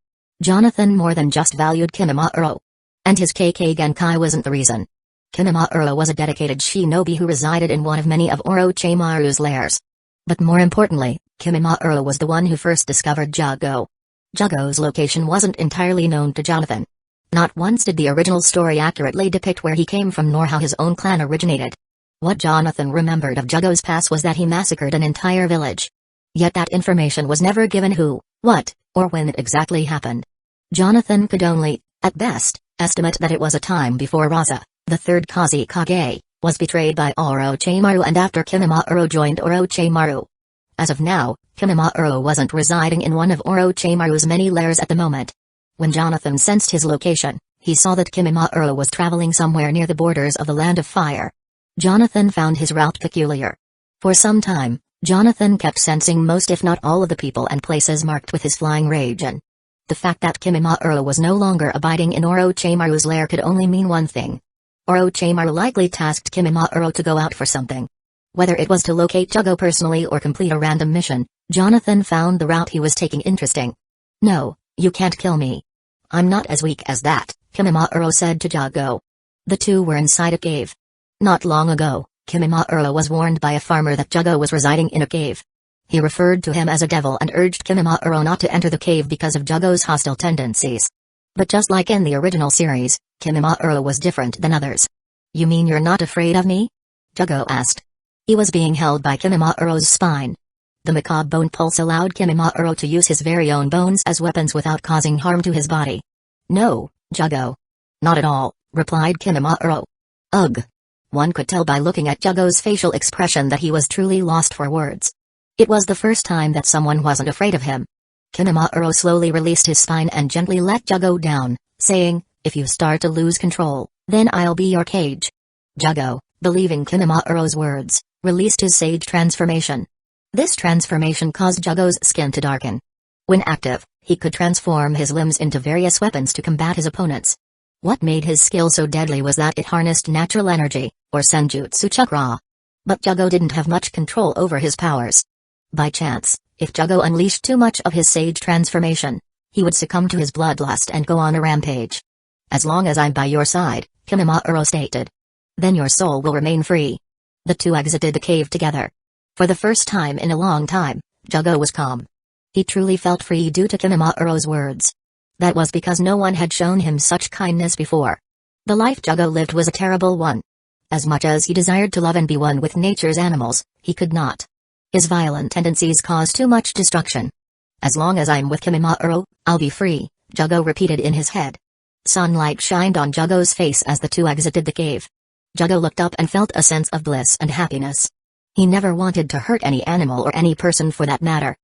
[SPEAKER 1] Jonathan more than just valued Kimimaro. And his KK Genkai wasn't the reason. Kimimaro was a dedicated shinobi who resided in one of many of Orochimaru's lairs. But more importantly, Kimimaro was the one who first discovered Jugo. Jugo's location wasn't entirely known to Jonathan. Not once did the original story accurately depict where he came from nor how his own clan originated. What Jonathan remembered of Jugo's past was that he massacred an entire village. Yet that information was never given who, what, or when it exactly happened. Jonathan could only, at best, estimate that it was a time before Raza, the third Kazekage, was betrayed by Orochimaru and after Kimimaro joined Orochimaru. As of now, Kimimaro wasn't residing in one of Orochimaru's many lairs at the moment. When Jonathan sensed his location, he saw that Kimimaro was traveling somewhere near the borders of the Land of Fire. Jonathan found his route peculiar. For some time, Jonathan kept sensing most if not all of the people and places marked with his flying Raijin. The fact that Kimimaro was no longer abiding in Orochimaru's lair could only mean one thing. Orochimaru likely tasked Kimimaro to go out for something. Whether it was to locate Jugo personally or complete a random mission, Jonathan found the route he was taking interesting. "No, you can't kill me. I'm not as weak as that," Kimimaro said to Jugo. The two were inside a cave. Not long ago, Kimimaro was warned by a farmer that Jugo was residing in a cave. He referred to him as a devil and urged Kimimaro not to enter the cave because of Jugo's hostile tendencies. But just like in the original series, Kimimaro was different than others. "You mean you're not afraid of me?" Jugo asked. He was being held by Kimimaro's spine. The Macabre Bone Pulse allowed Kimimaro to use his very own bones as weapons without causing harm to his body. "No, Jugo. Not at all," replied Kimimaro. "Ugh." One could tell by looking at Jugo's facial expression that he was truly lost for words. It was the first time that someone wasn't afraid of him. Kimimaro slowly released his spine and gently let Jugo down, saying, "If you start to lose control, then I'll be your cage." Jugo, believing Kimimaro's words, released his Sage transformation. This transformation caused Jugo's skin to darken. When active, he could transform his limbs into various weapons to combat his opponents. What made his skill so deadly was that it harnessed natural energy, or senjutsu chakra. But Jugo didn't have much control over his powers. By chance, if Jugo unleashed too much of his Sage transformation, he would succumb to his bloodlust and go on a rampage. "As long as I'm by your side," Kimimaro stated. "Then your soul will remain free." The two exited the cave together. For the first time in a long time, Jugo was calm. He truly felt free due to Kimimaro's words. That was because no one had shown him such kindness before. The life Jugo lived was a terrible one. As much as he desired to love and be one with nature's animals, he could not. His violent tendencies caused too much destruction. "As long as I'm with Kimimaro, I'll be free," Jugo repeated in his head. Sunlight shined on Jugo's face as the two exited the cave. Jugo looked up and felt a sense of bliss and happiness. He never wanted to hurt any animal or any person for that matter.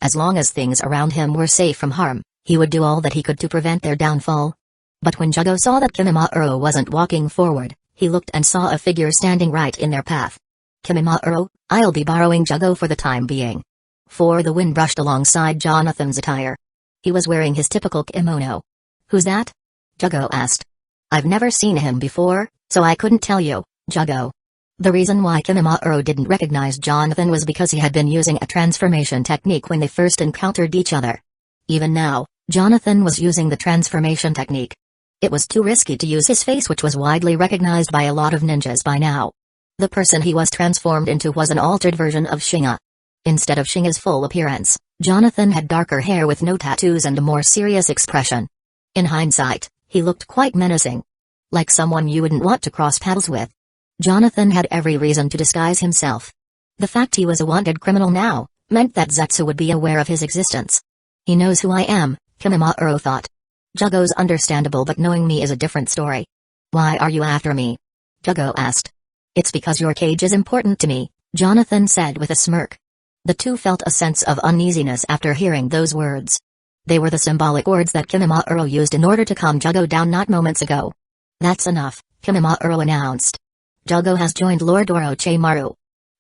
[SPEAKER 1] As long as things around him were safe from harm, he would do all that he could to prevent their downfall. But when Jugo saw that Kimimaro wasn't walking forward, he looked and saw a figure standing right in their path. Kimimaro, I'll be borrowing Jugo for the time being. For the wind brushed alongside Jonathan's attire. He was wearing his typical kimono. Who's that? Jugo asked. I've never seen him before, so I couldn't tell you, Jugo. The reason why Kimimaro didn't recognize Jonathan was because he had been using a transformation technique when they first encountered each other. Even now, Jonathan was using the transformation technique. It was too risky to use his face, which was widely recognized by a lot of ninjas by now. The person he was transformed into was an altered version of Shinga. Instead of Shinga's full appearance, Jonathan had darker hair with no tattoos and a more serious expression. In hindsight, he looked quite menacing. Like someone you wouldn't want to cross paths with. Jonathan had every reason to disguise himself. The fact he was a wanted criminal now, meant that Zetsu would be aware of his existence. He knows who I am, Kimimaro thought. Jugo's understandable, but knowing me is a different story. Why are you after me? Jugo asked. It's because your cage is important to me, Jonathan said with a smirk. The two felt a sense of uneasiness after hearing those words. They were the symbolic words that Kimimaro used in order to calm Jugo down not moments ago. That's enough, Kimimaro announced. Jugo has joined Lord Orochimaru.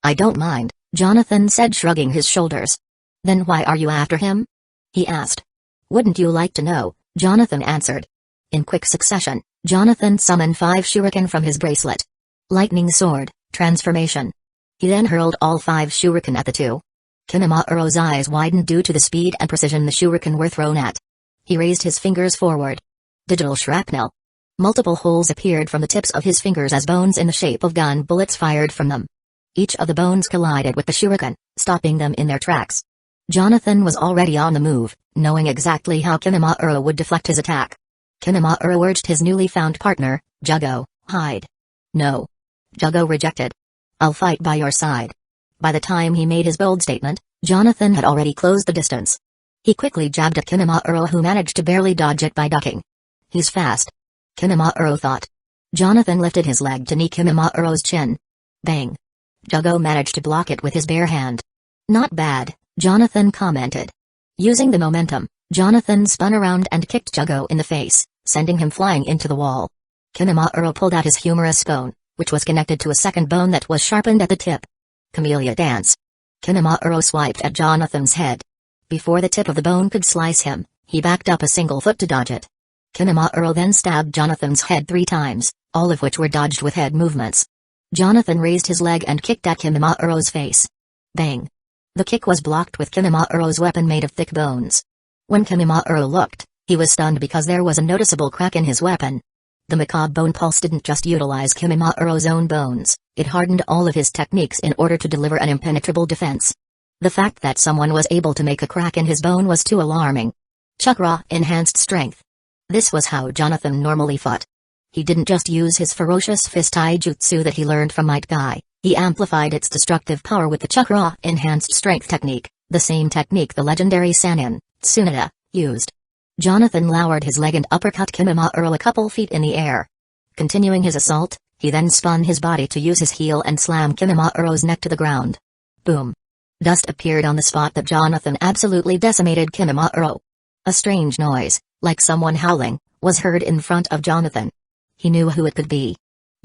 [SPEAKER 1] I don't mind, Jonathan said, shrugging his shoulders. Then why are you after him? He asked. Wouldn't you like to know? Jonathan answered. In quick succession, Jonathan summoned 5 shuriken from his bracelet. Lightning sword, transformation. He then hurled all 5 shuriken at the two. Kimimaro's eyes widened due to the speed and precision the shuriken were thrown at. He raised his fingers forward. Digital shrapnel. Multiple holes appeared from the tips of his fingers as bones in the shape of gun bullets fired from them. Each of the bones collided with the shuriken, stopping them in their tracks. Jonathan was already on the move, knowing exactly how Kimimaro would deflect his attack. Kimimaro urged his newly found partner, Jugo, hide. No. Jugo rejected. I'll fight by your side. By the time he made his bold statement, Jonathan had already closed the distance. He quickly jabbed at Kimimaro, who managed to barely dodge it by ducking. He's fast. Kimimaro thought. Jonathan lifted his leg to knee Kimimaro's chin. Bang. Jugo managed to block it with his bare hand. Not bad, Jonathan commented. Using the momentum, Jonathan spun around and kicked Jugo in the face, sending him flying into the wall. Kimimaro pulled out his humerus bone, which was connected to a second bone that was sharpened at the tip. Camellia dance. Kimimaro swiped at Jonathan's head. Before the tip of the bone could slice him, he backed up a single foot to dodge it. Kimimaro then stabbed Jonathan's head 3 times, all of which were dodged with head movements. Jonathan raised his leg and kicked at Kimimaro's face. Bang. The kick was blocked with Kimimaro's weapon made of thick bones. When Kimimaro looked, he was stunned because there was a noticeable crack in his weapon. The macabre bone pulse didn't just utilize Kimimaro's own bones, it hardened all of his techniques in order to deliver an impenetrable defense. The fact that someone was able to make a crack in his bone was too alarming. Chakra enhanced strength. This was how Jonathan normally fought. He didn't just use his ferocious fist taijutsu that he learned from Might Guy, he amplified its destructive power with the chakra enhanced strength technique, the same technique the legendary Sannin, Tsunade, used. Jonathan lowered his leg and uppercut Kimimaro a couple feet in the air. Continuing his assault, he then spun his body to use his heel and slam Kimimaro's neck to the ground. Boom. Dust appeared on the spot that Jonathan absolutely decimated Kimimaro. A strange noise, like someone howling, was heard in front of Jonathan. He knew who it could be.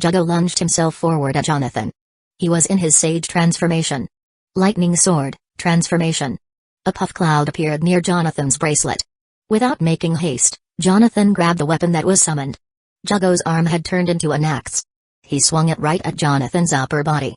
[SPEAKER 1] Jugo lunged himself forward at Jonathan. He was in his sage transformation. Lightning sword, transformation. A puff cloud appeared near Jonathan's bracelet. Without making haste, Jonathan grabbed the weapon that was summoned. Jugo's arm had turned into an axe. He swung it right at Jonathan's upper body.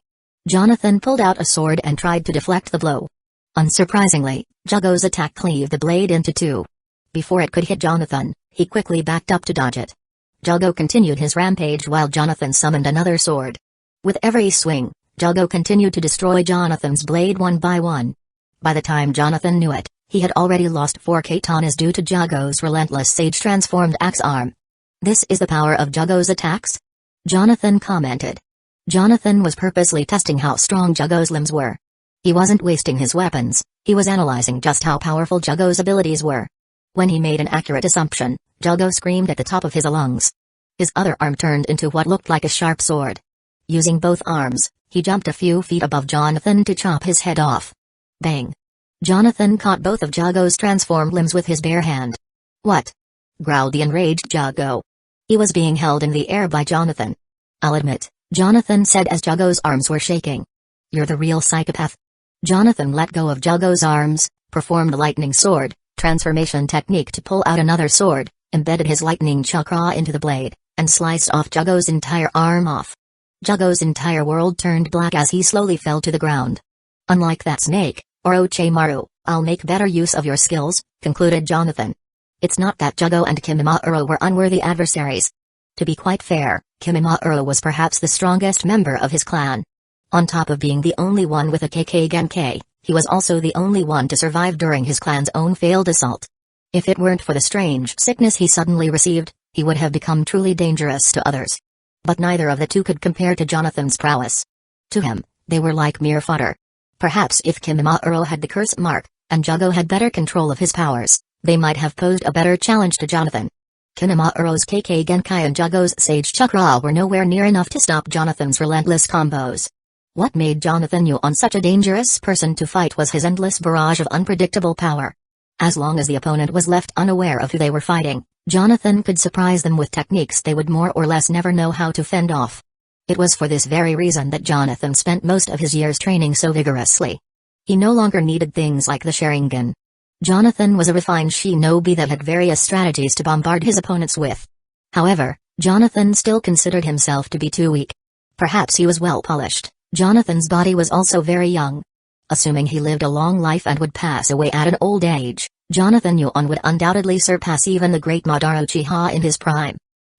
[SPEAKER 1] Jonathan pulled out a sword and tried to deflect the blow. Unsurprisingly, Jugo's attack cleaved the blade into 2. Before it could hit Jonathan, he quickly backed up to dodge it. Jugo continued his rampage while Jonathan summoned another sword. With every swing, Jugo continued to destroy Jonathan's blade one by one. By the time Jonathan knew it, he had already lost 4 katanas due to Jugo's relentless sage-transformed axe arm. This is the power of Jugo's attacks? Jonathan commented. Jonathan was purposely testing how strong Jugo's limbs were. He wasn't wasting his weapons, he was analyzing just how powerful Jugo's abilities were. When he made an accurate assumption, Jugo screamed at the top of his lungs. His other arm turned into what looked like a sharp sword. Using both arms, he jumped a few feet above Jonathan to chop his head off. Bang! Jonathan caught both of Jugo's transformed limbs with his bare hand. "What?" growled the enraged Jugo. He was being held in the air by Jonathan. "I'll admit," Jonathan said as Jugo's arms were shaking. "You're the real psychopath." Jonathan let go of Jugo's arms, performed the lightning sword transformation technique to pull out another sword, embedded his lightning chakra into the blade, and sliced off Jugo's entire arm off. Jugo's entire world turned black as he slowly fell to the ground. "Unlike that snake, Orochimaru, I'll make better use of your skills," concluded Jonathan. It's not that Jugo and Kimimaro were unworthy adversaries. To be quite fair, Kimimaro was perhaps the strongest member of his clan. On top of being the only one with a KK Genkai, he was also the only one to survive during his clan's own failed assault. If it weren't for the strange sickness he suddenly received, he would have become truly dangerous to others. But neither of the two could compare to Jonathan's prowess. To him, they were like mere fodder. Perhaps if Kimimaro had the curse mark, and Jugo had better control of his powers, they might have posed a better challenge to Jonathan. Kimimaro KK Genkai and Jugo's Sage Chakra were nowhere near enough to stop Jonathan's relentless combos. What made Jonathan Yuan such a dangerous person to fight was his endless barrage of unpredictable power. As long as the opponent was left unaware of who they were fighting, Jonathan could surprise them with techniques they would more or less never know how to fend off. It was for this very reason that Jonathan spent most of his years training so vigorously. He no longer needed things like the Sharingan. Jonathan was a refined shinobi that had various strategies to bombard his opponents with. However, Jonathan still considered himself to be too weak. Perhaps he was well polished. Jonathan's body was also very young. Assuming he lived a long life and would pass away at an old age, Jonathan Yuan would undoubtedly surpass even the great Madara Uchiha in his prime.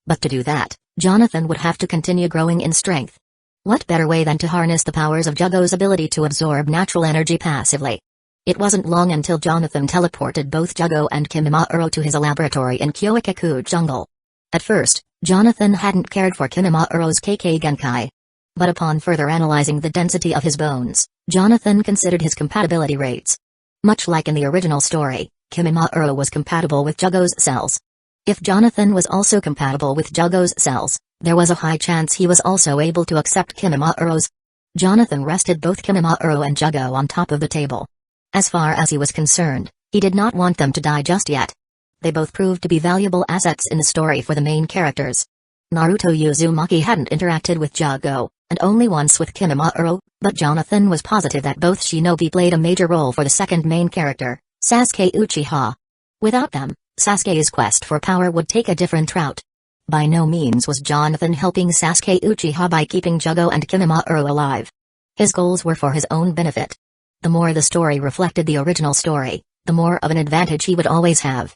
[SPEAKER 1] But to do that, Jonathan would have to continue growing in strength. What better way than to harness the powers of Jugo's ability to absorb natural energy passively? It wasn't long until Jonathan teleported both Jugo and Kimimaro to his laboratory in Hueco jungle. At first, Jonathan hadn't cared for Kimimaro's KK Genkai. But upon further analyzing the density of his bones, Jonathan considered his compatibility rates. Much like in the original story, Kimimaro was compatible with Jugo's cells. If Jonathan was also compatible with Jugo's cells, there was a high chance he was also able to accept Kimimaro's. Jonathan rested both Kimimaro and Jugo on top of the table. As far as he was concerned, he did not want them to die just yet. They both proved to be valuable assets in the story for the main characters. Naruto Uzumaki hadn't interacted with Jugo, and only once with Kimimaro, but Jonathan was positive that both shinobi played a major role for the second main character, Sasuke Uchiha. Without them, Sasuke's quest for power would take a different route. By no means was Jonathan helping Sasuke Uchiha by keeping Jugo and Kimimaro alive. His goals were for his own benefit. The more the story reflected the original story, the more of an advantage he would always have.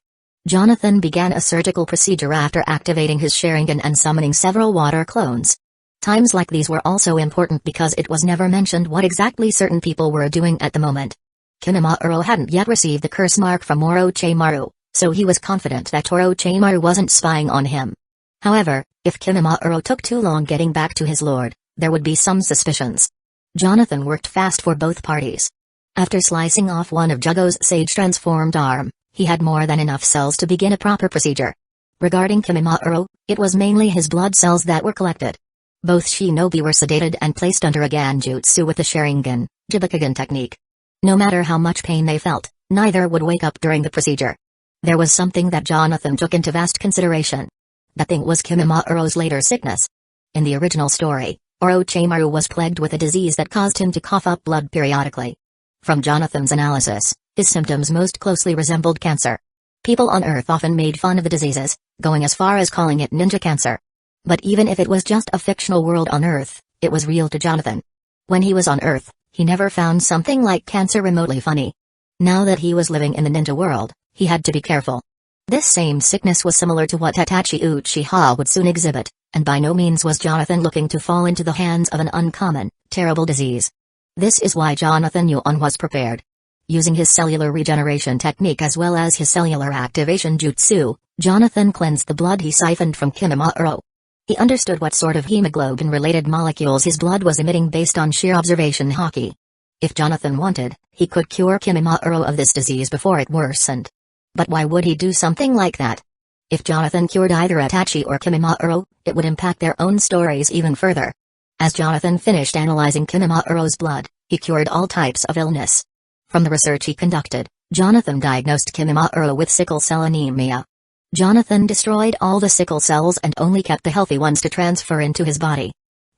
[SPEAKER 1] Jonathan began a surgical procedure after activating his Sharingan and summoning several water clones. Times like these were also important because it was never mentioned what exactly certain people were doing at the moment. Kimimaro hadn't yet received the curse mark from Orochimaru, so he was confident that Orochimaru wasn't spying on him. However, if Kimimaro took too long getting back to his lord, there would be some suspicions. Jonathan worked fast for both parties. After slicing off one of Jugo's sage-transformed arm, he had more than enough cells to begin a proper procedure. Regarding Kimimaro, it was mainly his blood cells that were collected. Both shinobi were sedated and placed under a Ganjutsu with the Sharingan, Jibakugan technique. No matter how much pain they felt, neither would wake up during the procedure. There was something that Jonathan took into vast consideration. That thing was Kimimaro's later sickness. In the original story, Orochimaru was plagued with a disease that caused him to cough up blood periodically. From Jonathan's analysis, his symptoms most closely resembled cancer. People on Earth often made fun of the diseases, going as far as calling it ninja cancer. But even if it was just a fictional world on Earth, it was real to Jonathan. When he was on Earth, he never found something like cancer remotely funny. Now that he was living in the ninja world, he had to be careful. This same sickness was similar to what Itachi Uchiha would soon exhibit, and by no means was Jonathan looking to fall into the hands of an uncommon, terrible disease. This is why Jonathan Yuan was prepared. Using his cellular regeneration technique as well as his cellular activation jutsu, Jonathan cleansed the blood he siphoned from Kimimaro. He understood what sort of hemoglobin-related molecules his blood was emitting based on sheer observation haki. If Jonathan wanted, he could cure Kimimaro of this disease before it worsened. But why would he do something like that? If Jonathan cured either Itachi or Kimimaro, it would impact their own stories even further. As Jonathan finished analyzing Kimimoto's blood, he cured all types of illness. From the research he conducted, Jonathan diagnosed Kimimaro with sickle cell anemia. Jonathan destroyed all the sickle cells and only kept the healthy ones to transfer into his body.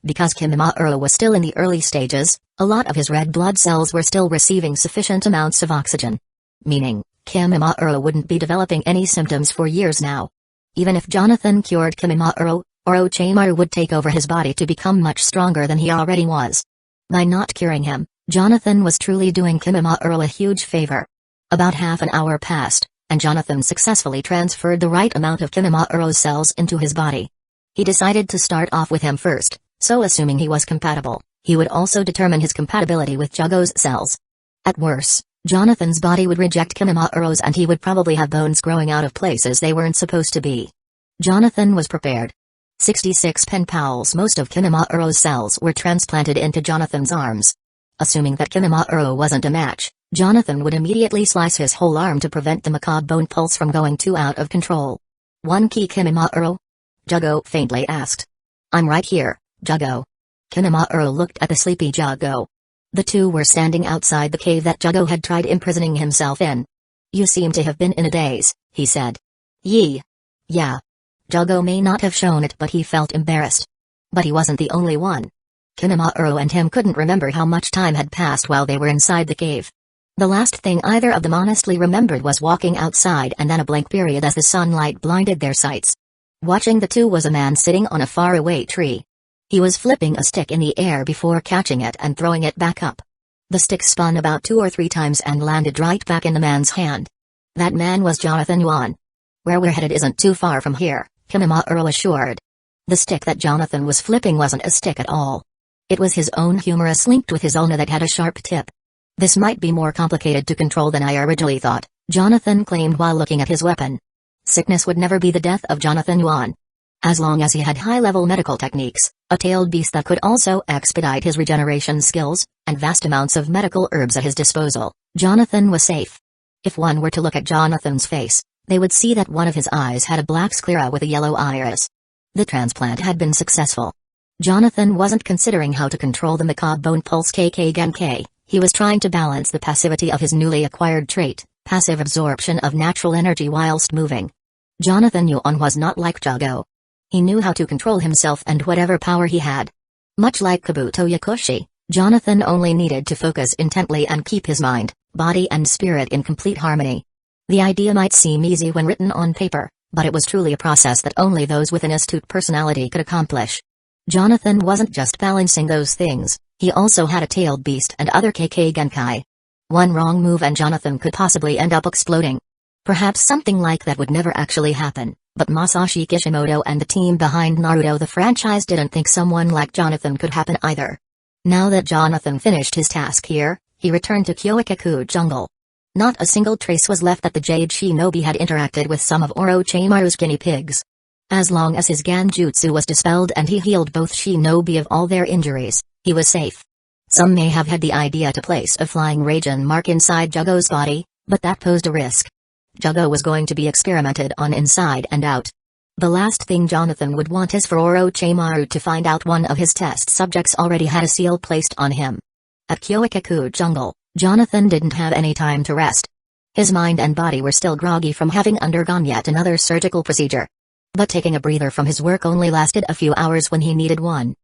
[SPEAKER 1] Because Kimimaro was still in the early stages, a lot of his red blood cells were still receiving sufficient amounts of oxygen. Meaning, Kimimaro wouldn't be developing any symptoms for years now. Even if Jonathan cured Kimimaro, Orochimaru would take over his body to become much stronger than he already was. By not curing him, Jonathan was truly doing Kimimaro a huge favor. About half an hour passed, and Jonathan successfully transferred the right amount of Kimimaro's cells into his body. He decided to start off with him first, so assuming he was compatible, he would also determine his compatibility with Jugo's cells. At worst, Jonathan's body would reject Kimimaro's and he would probably have bones growing out of places they weren't supposed to be. Jonathan was prepared. 66 pen pals. Most of Kimimaro's cells were transplanted into Jonathan's arms. Assuming that Kimimaro wasn't a match, Jonathan would immediately slice his whole arm to prevent the macabre bone pulse from going too out of control. "One key, Kimimaro?" Jugo faintly asked. "I'm right here, Jugo." Kimimaro looked at the sleepy Jugo. The two were standing outside the cave that Jugo had tried imprisoning himself in. "You seem to have been in a daze," he said. "Yeah." Jugo may not have shown it, but he felt embarrassed. But he wasn't the only one. Kimimaro and him couldn't remember how much time had passed while they were inside the cave. The last thing either of them honestly remembered was walking outside and then a blank period as the sunlight blinded their sights. Watching the two was a man sitting on a faraway tree. He was flipping a stick in the air before catching it and throwing it back up. The stick spun about 2 or 3 times and landed right back in the man's hand. That man was Jonathan Yuan. "Where we're headed isn't too far from here," Kimimaro assured. The stick that Jonathan was flipping wasn't a stick at all. It was his own humerus linked with his onna that had a sharp tip. "This might be more complicated to control than I originally thought," Jonathan claimed while looking at his weapon. Sickness would never be the death of Jonathan Yuan. As long as he had high-level medical techniques, a tailed beast that could also expedite his regeneration skills, and vast amounts of medical herbs at his disposal, Jonathan was safe. If one were to look at Jonathan's face, they would see that one of his eyes had a black sclera with a yellow iris. The transplant had been successful. Jonathan wasn't considering how to control the macabre bone pulse KK Genkai, he was trying to balance the passivity of his newly acquired trait, passive absorption of natural energy whilst moving. Jonathan Yuan was not like Jugo. He knew how to control himself and whatever power he had. Much like Kabuto Yakushi, Jonathan only needed to focus intently and keep his mind, body and spirit in complete harmony. The idea might seem easy when written on paper, but it was truly a process that only those with an astute personality could accomplish. Jonathan wasn't just balancing those things, he also had a tailed beast and other KK Genkai. One wrong move and Jonathan could possibly end up exploding. Perhaps something like that would never actually happen, but Masashi Kishimoto and the team behind Naruto the franchise didn't think someone like Jonathan could happen either. Now that Jonathan finished his task here, he returned to Hueco jungle. Not a single trace was left that the Jade Shinobi had interacted with some of Orochimaru's guinea pigs. As long as his Genjutsu was dispelled and he healed both Shinobi of all their injuries, he was safe. Some may have had the idea to place a flying Raijin mark inside Jugo's body, but that posed a risk. Jugo was going to be experimented on inside and out. The last thing Jonathan would want is for Orochimaru to find out one of his test subjects already had a seal placed on him. At Hueco jungle, Jonathan didn't have any time to rest. His mind and body were still groggy from having undergone yet another surgical procedure. But taking a breather from his work only lasted a few hours when he needed one.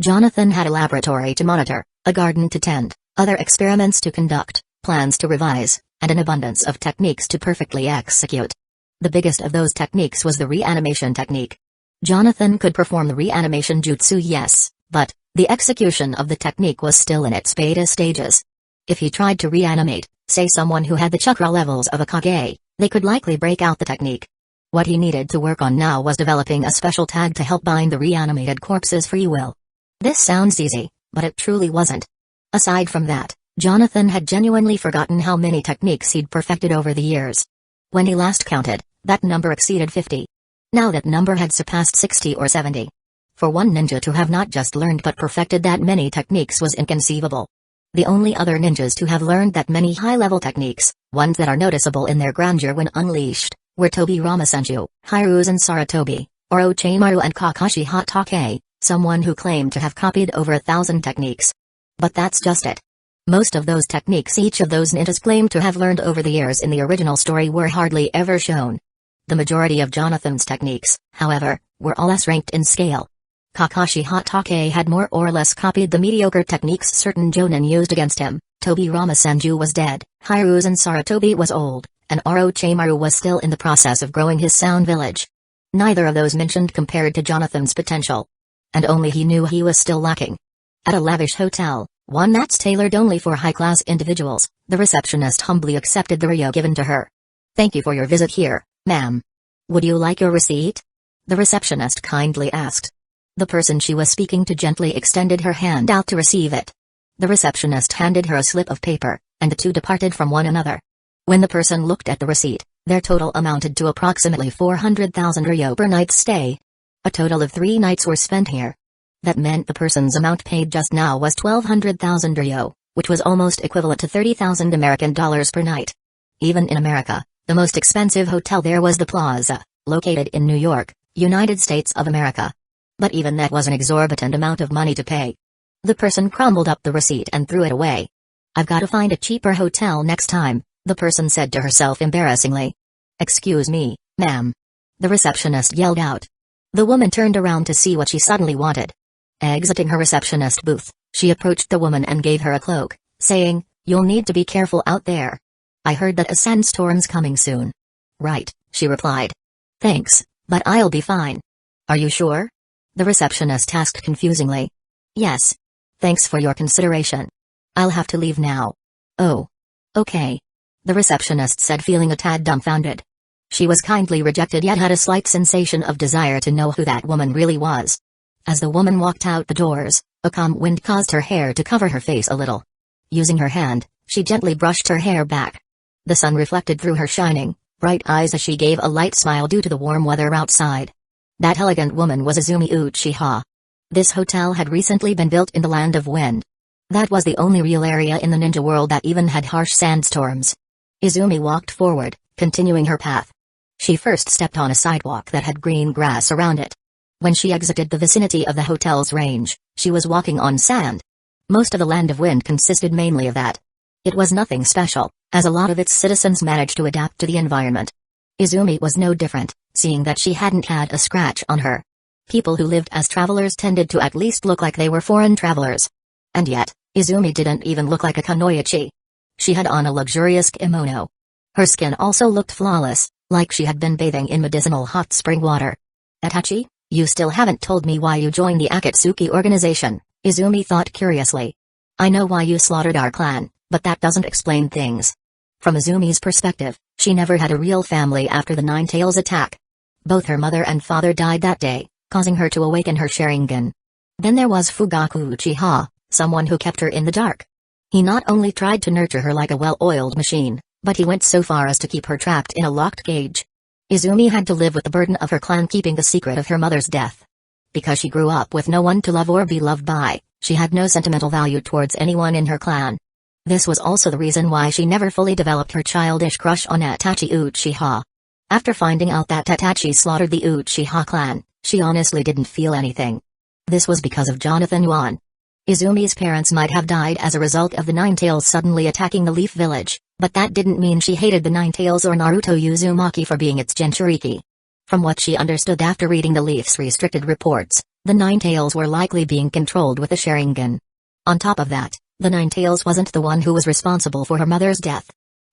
[SPEAKER 1] Jonathan had a laboratory to monitor, a garden to tend, other experiments to conduct, plans to revise, and an abundance of techniques to perfectly execute. The biggest of those techniques was the reanimation technique. Jonathan could perform the reanimation jutsu, yes, but the execution of the technique was still in its beta stages. If he tried to reanimate, say someone who had the chakra levels of a Kage, they could likely break out the technique. What he needed to work on now was developing a special tag to help bind the reanimated corpse's free will. This sounds easy, but it truly wasn't. Aside from that, Jonathan had genuinely forgotten how many techniques he'd perfected over the years. When he last counted, that number exceeded 50. Now that number had surpassed 60 or 70. For one ninja to have not just learned but perfected that many techniques was inconceivable. The only other ninjas to have learned that many high-level techniques, ones that are noticeable in their grandeur when unleashed, were Tobi Ramasenju, Hiruzen Sarutobi, Orochimaru and Kakashi Hatake, someone who claimed to have copied over 1,000 techniques. But that's just it. Most of those techniques each of those ninjas claimed to have learned over the years in the original story were hardly ever shown. The majority of Jonathan's techniques, however, were all S-ranked in scale. Kakashi Hatake had more or less copied the mediocre techniques certain jonin used against him. Tobi Ramasenju was dead, Hiruzen Sarutobi was old, and Orochimaru was still in the process of growing his sound village. Neither of those mentioned compared to Jonathan's potential. And only he knew he was still lacking. At a lavish hotel, one that's tailored only for high-class individuals, the receptionist humbly accepted the ryo given to her. "Thank you for your visit here, ma'am. Would you like your receipt?" the receptionist kindly asked. The person she was speaking to gently extended her hand out to receive it. The receptionist handed her a slip of paper, and the two departed from one another. When the person looked at the receipt, their total amounted to approximately 400,000 ryo per night's stay. A total of 3 nights were spent here. That meant the person's amount paid just now was 1,200,000 ryo, which was almost equivalent to $30,000 per night. Even in America, the most expensive hotel there was the Plaza, located in New York, United States of America. But even that was an exorbitant amount of money to pay. The person crumbled up the receipt and threw it away. "I've got to find a cheaper hotel next time," the person said to herself embarrassingly. "Excuse me, ma'am," the receptionist yelled out. The woman turned around to see what she suddenly wanted. Exiting her receptionist booth, she approached the woman and gave her a cloak, saying, "You'll need to be careful out there. I heard that a sandstorm's coming soon." "Right," she replied. "Thanks, but I'll be fine." "Are you sure?" the receptionist asked confusingly. "Yes. Thanks for your consideration. I'll have to leave now." "Oh. Okay," the receptionist said, feeling a tad dumbfounded. She was kindly rejected yet had a slight sensation of desire to know who that woman really was. As the woman walked out the doors, a calm wind caused her hair to cover her face a little. Using her hand, she gently brushed her hair back. The sun reflected through her shining, bright eyes as she gave a light smile due to the warm weather outside. That elegant woman was Izumi Uchiha. This hotel had recently been built in the Land of Wind. That was the only real area in the ninja world that even had harsh sandstorms. Izumi walked forward, continuing her path. She first stepped on a sidewalk that had green grass around it. When she exited the vicinity of the hotel's range, she was walking on sand. Most of the Land of Wind consisted mainly of that. It was nothing special, as a lot of its citizens managed to adapt to the environment. Izumi was no different, seeing that she hadn't had a scratch on her. People who lived as travelers tended to at least look like they were foreign travelers. And yet, Izumi didn't even look like a kunoichi. She had on a luxurious kimono. Her skin also looked flawless, like she had been bathing in medicinal hot spring water. "Itachi, you still haven't told me why you joined the Akatsuki organization," Izumi thought curiously. "I know why you slaughtered our clan, but that doesn't explain things." From Izumi's perspective, she never had a real family after the Nine Tails attack. Both her mother and father died that day, causing her to awaken her Sharingan. Then there was Fugaku Uchiha, someone who kept her in the dark. He not only tried to nurture her like a well-oiled machine, but he went so far as to keep her trapped in a locked cage. Izumi had to live with the burden of her clan keeping the secret of her mother's death. Because she grew up with no one to love or be loved by, she had no sentimental value towards anyone in her clan. This was also the reason why she never fully developed her childish crush on Itachi Uchiha. After finding out that Itachi slaughtered the Uchiha clan, she honestly didn't feel anything. This was because of Jonathan Yuan. Izumi's parents might have died as a result of the Nine Tails suddenly attacking the Leaf Village, but that didn't mean she hated the Nine Tails or Naruto Uzumaki for being its Jinchuriki. From what she understood after reading the Leaf's restricted reports, the Nine Tails were likely being controlled with a Sharingan. On top of that, the Nine Tails wasn't the one who was responsible for her mother's death.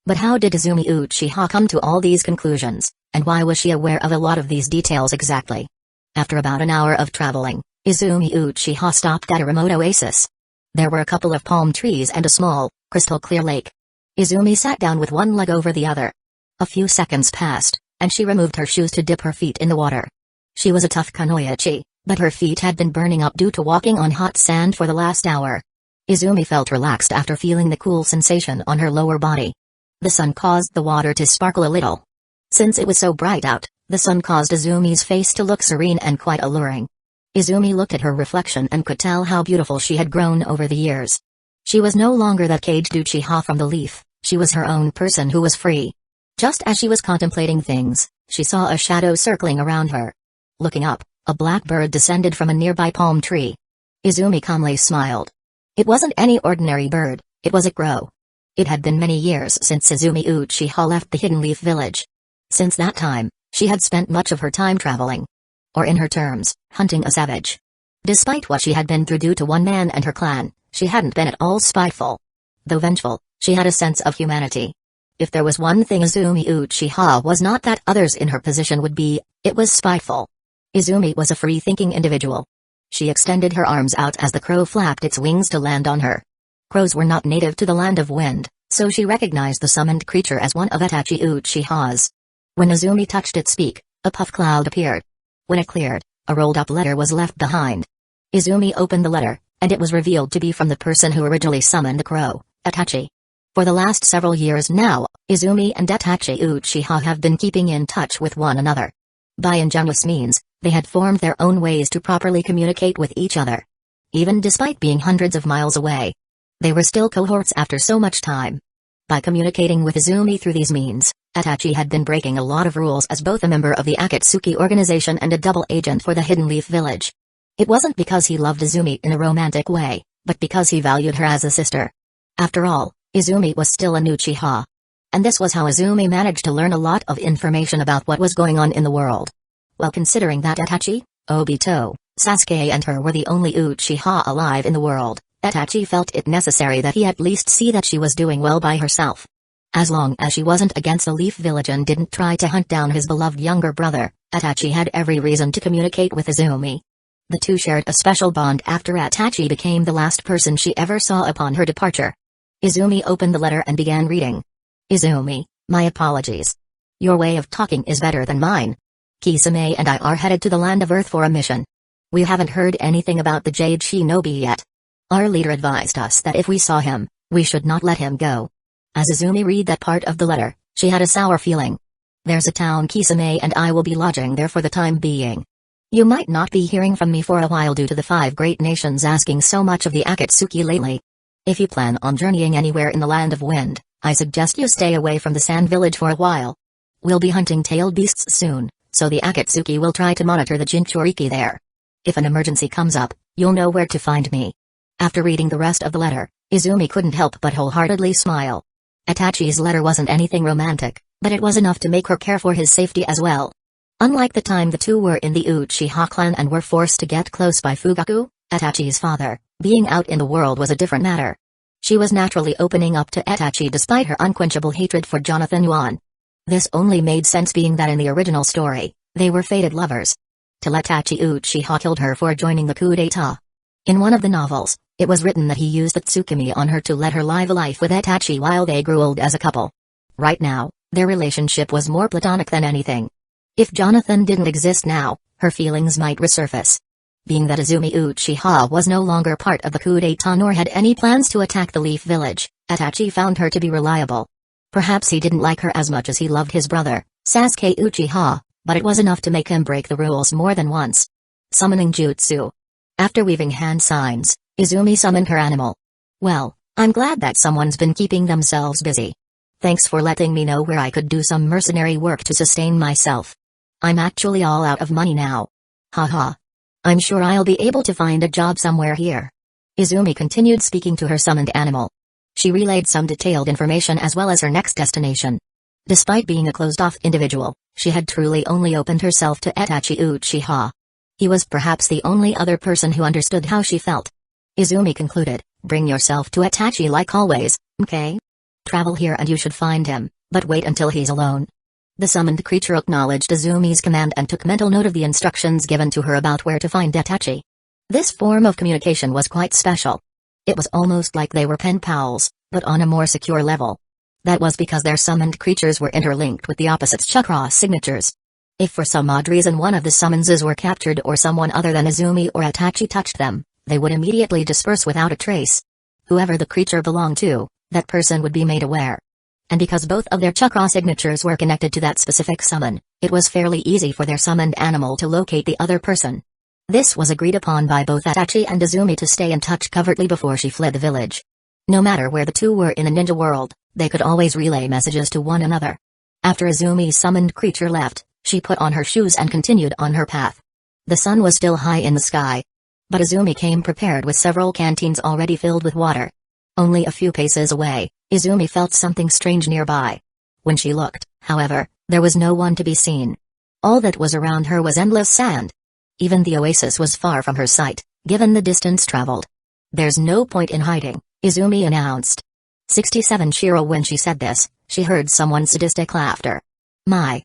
[SPEAKER 1] But how did Izumi Uchiha come to all these conclusions, and why was she aware of a lot of these details exactly? After about an hour of traveling, Izumi Uchiha stopped at a remote oasis. There were a couple of palm trees and a small, crystal-clear lake. Izumi sat down with one leg over the other. A few seconds passed, and she removed her shoes to dip her feet in the water. She was a tough kunoichi, but her feet had been burning up due to walking on hot sand for the last hour. Izumi felt relaxed after feeling the cool sensation on her lower body. The sun caused the water to sparkle a little. Since it was so bright out, the sun caused Izumi's face to look serene and quite alluring. Izumi looked at her reflection and could tell how beautiful she had grown over the years. She was no longer that caged Uchiha from the leaf, she was her own person who was free. Just as she was contemplating things, she saw a shadow circling around her. Looking up, a black bird descended from a nearby palm tree. Izumi calmly smiled. It wasn't any ordinary bird, it was a crow. It had been many years since Izumi Uchiha left the Hidden Leaf Village. Since that time, she had spent much of her time traveling. Or in her terms, hunting a savage. Despite what she had been through due to one man and her clan, she hadn't been at all spiteful. Though vengeful, she had a sense of humanity. If there was one thing Izumi Uchiha was not that others in her position would be, it was spiteful. Izumi was a free-thinking individual. She extended her arms out as the crow flapped its wings to land on her. Crows were not native to the land of wind, so she recognized the summoned creature as one of Itachi Uchiha's. When Izumi touched its beak, a puff cloud appeared. When it cleared, a rolled-up letter was left behind. Izumi opened the letter, and it was revealed to be from the person who originally summoned the crow, Itachi. For the last several years now, Izumi and Itachi Uchiha have been keeping in touch with one another. By ingenious means, they had formed their own ways to properly communicate with each other. Even despite being hundreds of miles away, they were still cohorts after so much time. By communicating with Izumi through these means, Itachi had been breaking a lot of rules as both a member of the Akatsuki organization and a double agent for the Hidden Leaf Village. It wasn't because he loved Izumi in a romantic way, but because he valued her as a sister. After all, Izumi was still an Uchiha. And this was how Izumi managed to learn a lot of information about what was going on in the world. Well, considering that Itachi, Obito, Sasuke and her were the only Uchiha alive in the world, Itachi felt it necessary that he at least see that she was doing well by herself. As long as she wasn't against the Leaf Village and didn't try to hunt down his beloved younger brother, Itachi had every reason to communicate with Izumi. The two shared a special bond after Itachi became the last person she ever saw upon her departure. Izumi opened the letter and began reading. Izumi, my apologies. Your way of talking is better than mine. Kisame and I are headed to the Land of Earth for a mission. We haven't heard anything about the Jade Shinobi yet. Our leader advised us that if we saw him, we should not let him go. As Izumi read that part of the letter, she had a sour feeling. There's a town Kisame and I will be lodging there for the time being. You might not be hearing from me for a while due to the 5 great nations asking so much of the Akatsuki lately. If you plan on journeying anywhere in the Land of Wind, I suggest you stay away from the Sand Village for a while. We'll be hunting tailed beasts soon, so the Akatsuki will try to monitor the Jinchuriki there. If an emergency comes up, you'll know where to find me. After reading the rest of the letter, Izumi couldn't help but wholeheartedly smile. Itachi's letter wasn't anything romantic, but it was enough to make her care for his safety as well. Unlike the time the two were in the Uchiha clan and were forced to get close by Fugaku, Itachi's father, being out in the world was a different matter. She was naturally opening up to Itachi despite her unquenchable hatred for Jonathan Yuan. This only made sense being that in the original story, they were fated lovers. Till Itachi Uchiha killed her for joining the coup d'etat. In one of the novels, it was written that he used the Tsukimi on her to let her live a life with Itachi while they grew old as a couple. Right now, their relationship was more platonic than anything. If Jonathan didn't exist now, her feelings might resurface. Being that Izumi Uchiha was no longer part of the coup d'etat nor had any plans to attack the Leaf Village, Itachi found her to be reliable. Perhaps he didn't like her as much as he loved his brother, Sasuke Uchiha, but it was enough to make him break the rules more than once. Summoning Jutsu. After weaving hand signs, Izumi summoned her animal. Well, I'm glad that someone's been keeping themselves busy. Thanks for letting me know where I could do some mercenary work to sustain myself. I'm actually all out of money now. Haha. I'm sure I'll be able to find a job somewhere here. Izumi continued speaking to her summoned animal. She relayed some detailed information as well as her next destination. Despite being a closed-off individual, she had truly only opened herself to Itachi Uchiha. He was perhaps the only other person who understood how she felt. Izumi concluded, bring yourself to Itachi like always, okay? Travel here and you should find him, but wait until he's alone. The summoned creature acknowledged Izumi's command and took mental note of the instructions given to her about where to find Itachi. This form of communication was quite special. It was almost like they were pen pals, but on a more secure level. That was because their summoned creatures were interlinked with the opposite chakra signatures. If for some odd reason one of the summonses were captured or someone other than Izumi or Itachi touched them, they would immediately disperse without a trace. Whoever the creature belonged to, that person would be made aware. And because both of their chakra signatures were connected to that specific summon, it was fairly easy for their summoned animal to locate the other person. This was agreed upon by both Itachi and Izumi to stay in touch covertly before she fled the village. No matter where the two were in the ninja world, they could always relay messages to one another. After Izumi's summoned creature left, she put on her shoes and continued on her path. The sun was still high in the sky. But Izumi came prepared with several canteens already filled with water. Only a few paces away, Izumi felt something strange nearby. When she looked, however, there was no one to be seen. All that was around her was endless sand. Even the oasis was far from her sight, given the distance traveled. "There's no point in hiding," Izumi announced. 67 Shiro. When she said this, she heard someone's sadistic laughter. My.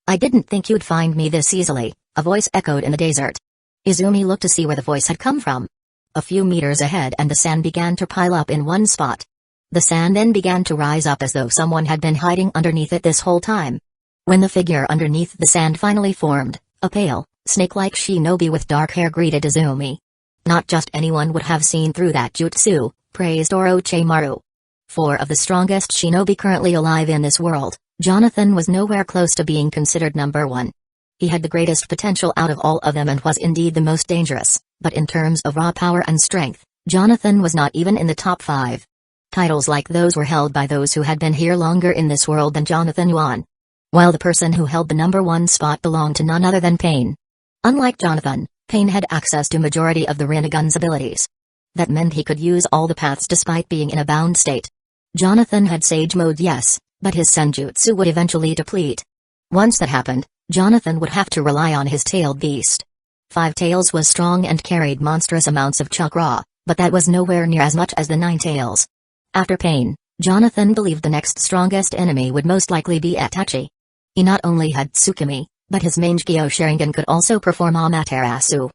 [SPEAKER 1] I didn't think you'd find me this easily," a voice echoed in the desert. Izumi looked to see where the voice had come from. A few meters ahead and the sand began to pile up in one spot. The sand then began to rise up as though someone had been hiding underneath it this whole time. When the figure underneath the sand finally formed, a pale, snake-like shinobi with dark hair greeted Izumi. Not just anyone would have seen through that jutsu, praised Orochimaru. 4 of the strongest shinobi currently alive in this world, Jonathan was nowhere close to being considered number 1. He had the greatest potential out of all of them and was indeed the most dangerous, but in terms of raw power and strength, Jonathan was not even in the top 5. Titles like those were held by those who had been here longer in this world than Jonathan Yuan. While the person who held the number 1 spot belonged to none other than Pain. Unlike Jonathan, Pain had access to majority of the Rinnegan's abilities. That meant he could use all the paths despite being in a bound state. Jonathan had Sage Mode, yes, but his Senjutsu would eventually deplete. Once that happened, Jonathan would have to rely on his tailed beast. 5 Tails was strong and carried monstrous amounts of chakra, but that was nowhere near as much as the 9 Tails. After Pain, Jonathan believed the next strongest enemy would most likely be Itachi. He not only had Tsukimi, but his Mangekyo Sharingan could also perform Amaterasu.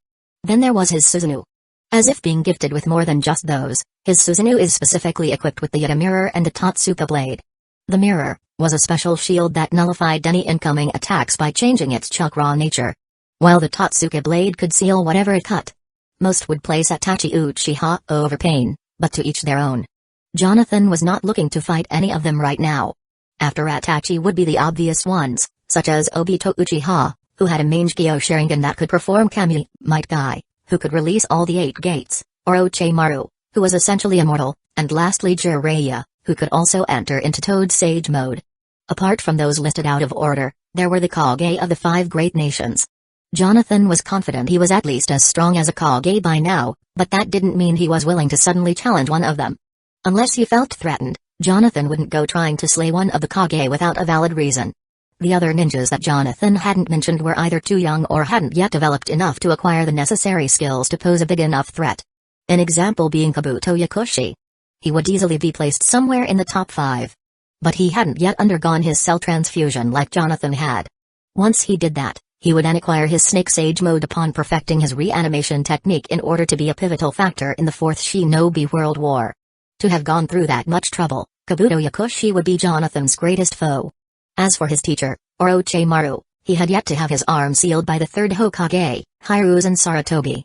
[SPEAKER 1] Then there was his Susanoo. As if being gifted with more than just those, his Susanoo is specifically equipped with the Yata Mirror and the Totsuka Blade. The Mirror was a special shield that nullified any incoming attacks by changing its chakra nature. While the Totsuka Blade could seal whatever it cut. Most would place Itachi Uchiha over Pain, but to each their own. Jonathan was not looking to fight any of them right now. After Itachi would be the obvious ones, such as Obito Uchiha, who had a Mangekyo Sharingan that could perform Kami, Might Guy, who could release all the 8 gates, Orochimaru, who was essentially immortal, and lastly Jiraiya, who could also enter into Toad Sage mode. Apart from those listed out of order, there were the Kage of the 5 great nations. Jonathan was confident he was at least as strong as a Kage by now, but that didn't mean he was willing to suddenly challenge one of them. Unless he felt threatened, Jonathan wouldn't go trying to slay one of the Kage without a valid reason. The other ninjas that Jonathan hadn't mentioned were either too young or hadn't yet developed enough to acquire the necessary skills to pose a big enough threat. An example being Kabuto Yakushi. He would easily be placed somewhere in the top 5. But he hadn't yet undergone his cell transfusion like Jonathan had. Once he did that, he would then acquire his Snake Sage mode upon perfecting his reanimation technique in order to be a pivotal factor in the 4th Shinobi World War. To have gone through that much trouble, Kabuto Yakushi would be Jonathan's greatest foe. As for his teacher, Orochimaru, he had yet to have his arm sealed by the 3rd Hokage, Hiruzen Sarutobi.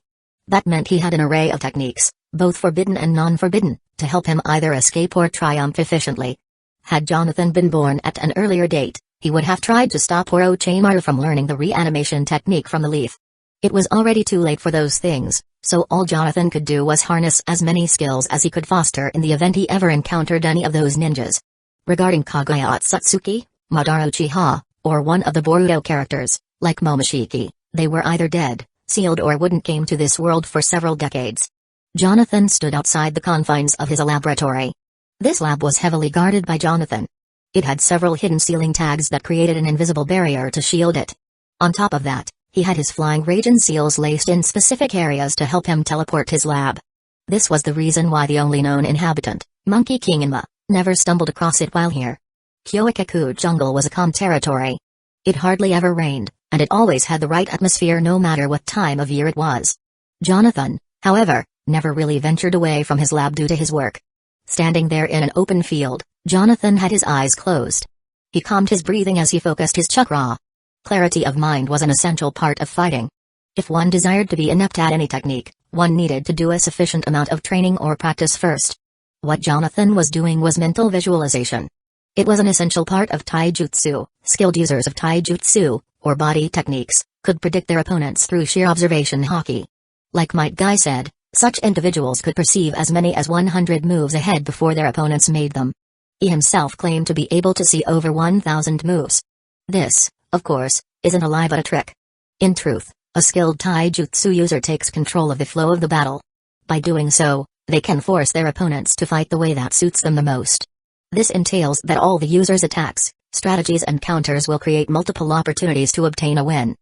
[SPEAKER 1] That meant he had an array of techniques, both forbidden and non-forbidden, to help him either escape or triumph efficiently. Had Jonathan been born at an earlier date, he would have tried to stop Orochimaru from learning the reanimation technique from the leaf. It was already too late for those things, so all Jonathan could do was harness as many skills as he could foster in the event he ever encountered any of those ninjas. Regarding Kaguya Otsutsuki, Madara Uchiha, or one of the Boruto characters, like Momoshiki, they were either dead, sealed or wouldn't came to this world for several decades. Jonathan stood outside the confines of his laboratory. This lab was heavily guarded by Jonathan. It had several hidden ceiling tags that created an invisible barrier to shield it. On top of that, he had his flying Raijin seals laced in specific areas to help him teleport his lab. This was the reason why the only known inhabitant, Monkey King Inma, never stumbled across it while here. Kyoikaku Jungle was a calm territory. It hardly ever rained, and it always had the right atmosphere no matter what time of year it was. Jonathan, however, never really ventured away from his lab due to his work. Standing there in an open field, Jonathan had his eyes closed. He calmed his breathing as he focused his chakra. Clarity of mind was an essential part of fighting. If one desired to be inept at any technique, one needed to do a sufficient amount of training or practice first. What Jonathan was doing was mental visualization. It was an essential part of taijutsu. Skilled users of taijutsu, or body techniques, could predict their opponents through sheer observation haki. Like Might Guy said, Such individuals could perceive as many as 100 moves ahead before their opponents made them. He himself claimed to be able to see over 1,000 moves. This, of course, isn't a lie but a trick. In truth, a skilled taijutsu user takes control of the flow of the battle. By doing so, they can force their opponents to fight the way that suits them the most. This entails that all the user's attacks, strategies and counters will create multiple opportunities to obtain a win.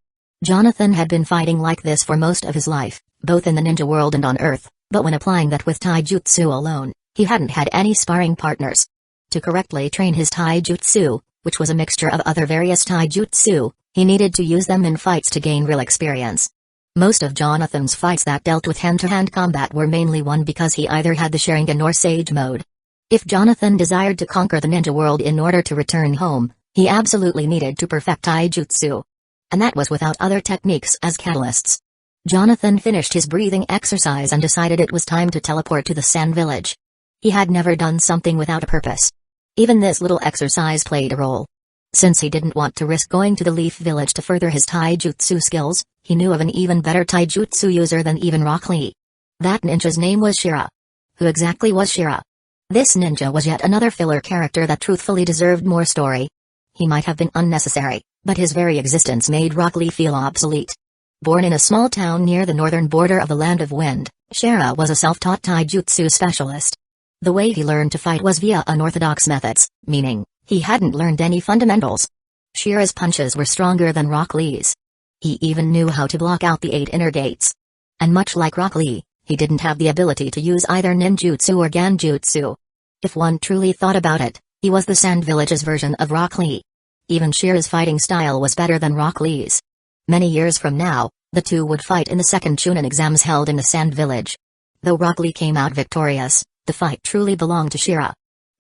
[SPEAKER 1] Jonathan had been fighting like this for most of his life, both in the ninja world and on Earth, but when applying that with taijutsu alone, he hadn't had any sparring partners. To correctly train his taijutsu, which was a mixture of other various taijutsu, he needed to use them in fights to gain real experience. Most of Jonathan's fights that dealt with hand-to-hand combat were mainly won because he either had the Sharingan or Sage mode. If Jonathan desired to conquer the ninja world in order to return home, he absolutely needed to perfect taijutsu. And that was without other techniques as catalysts. Jonathan finished his breathing exercise and decided it was time to teleport to the Sand Village. He had never done something without a purpose. Even this little exercise played a role. Since he didn't want to risk going to the Leaf Village to further his taijutsu skills, he knew of an even better taijutsu user than even Rock Lee. That ninja's name was Shira. Who exactly was Shira? This ninja was yet another filler character that truthfully deserved more story. He might have been unnecessary, but his very existence made Rock Lee feel obsolete. Born in a small town near the northern border of the Land of Wind, Shira was a self-taught taijutsu specialist. The way he learned to fight was via unorthodox methods, meaning, he hadn't learned any fundamentals. Shira's punches were stronger than Rock Lee's. He even knew how to block out the 8 inner gates. And much like Rock Lee, he didn't have the ability to use either ninjutsu or ganjutsu. If one truly thought about it, he was the Sand Village's version of Rock Lee. Even Shira's fighting style was better than Rock Lee's. Many years from now, the two would fight in the second Chunin exams held in the Sand Village. Though Rock Lee came out victorious, the fight truly belonged to Shira.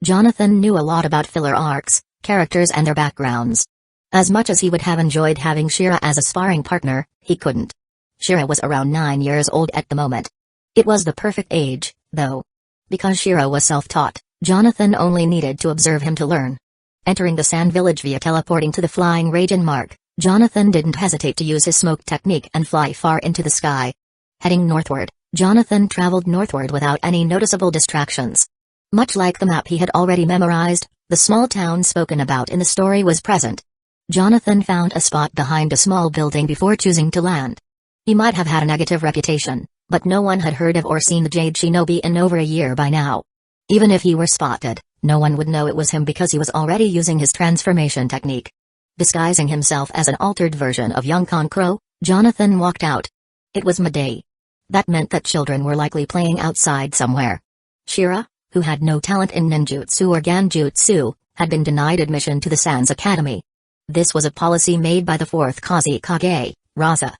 [SPEAKER 1] Jonathan knew a lot about filler arcs, characters and their backgrounds. As much as he would have enjoyed having Shira as a sparring partner, he couldn't. Shira was around 9 years old at the moment. It was the perfect age, though. Because Shira was self-taught, Jonathan only needed to observe him to learn. Entering the Sand Village via teleporting to the flying Raijin mark, Jonathan didn't hesitate to use his smoke technique and fly far into the sky. Heading northward, Jonathan traveled northward without any noticeable distractions. Much like the map he had already memorized, the small town spoken about in the story was present. Jonathan found a spot behind a small building before choosing to land. He might have had a negative reputation, but no one had heard of or seen the Jade Shinobi in over a year by now. Even if he were spotted, no one would know it was him because he was already using his transformation technique. Disguising himself as an altered version of young Kankuro, Jonathan walked out. It was midday. That meant that children were likely playing outside somewhere. Shira, who had no talent in ninjutsu or ganjutsu, had been denied admission to the Sans Academy. This was a policy made by the 4th Kusagakure, Raza.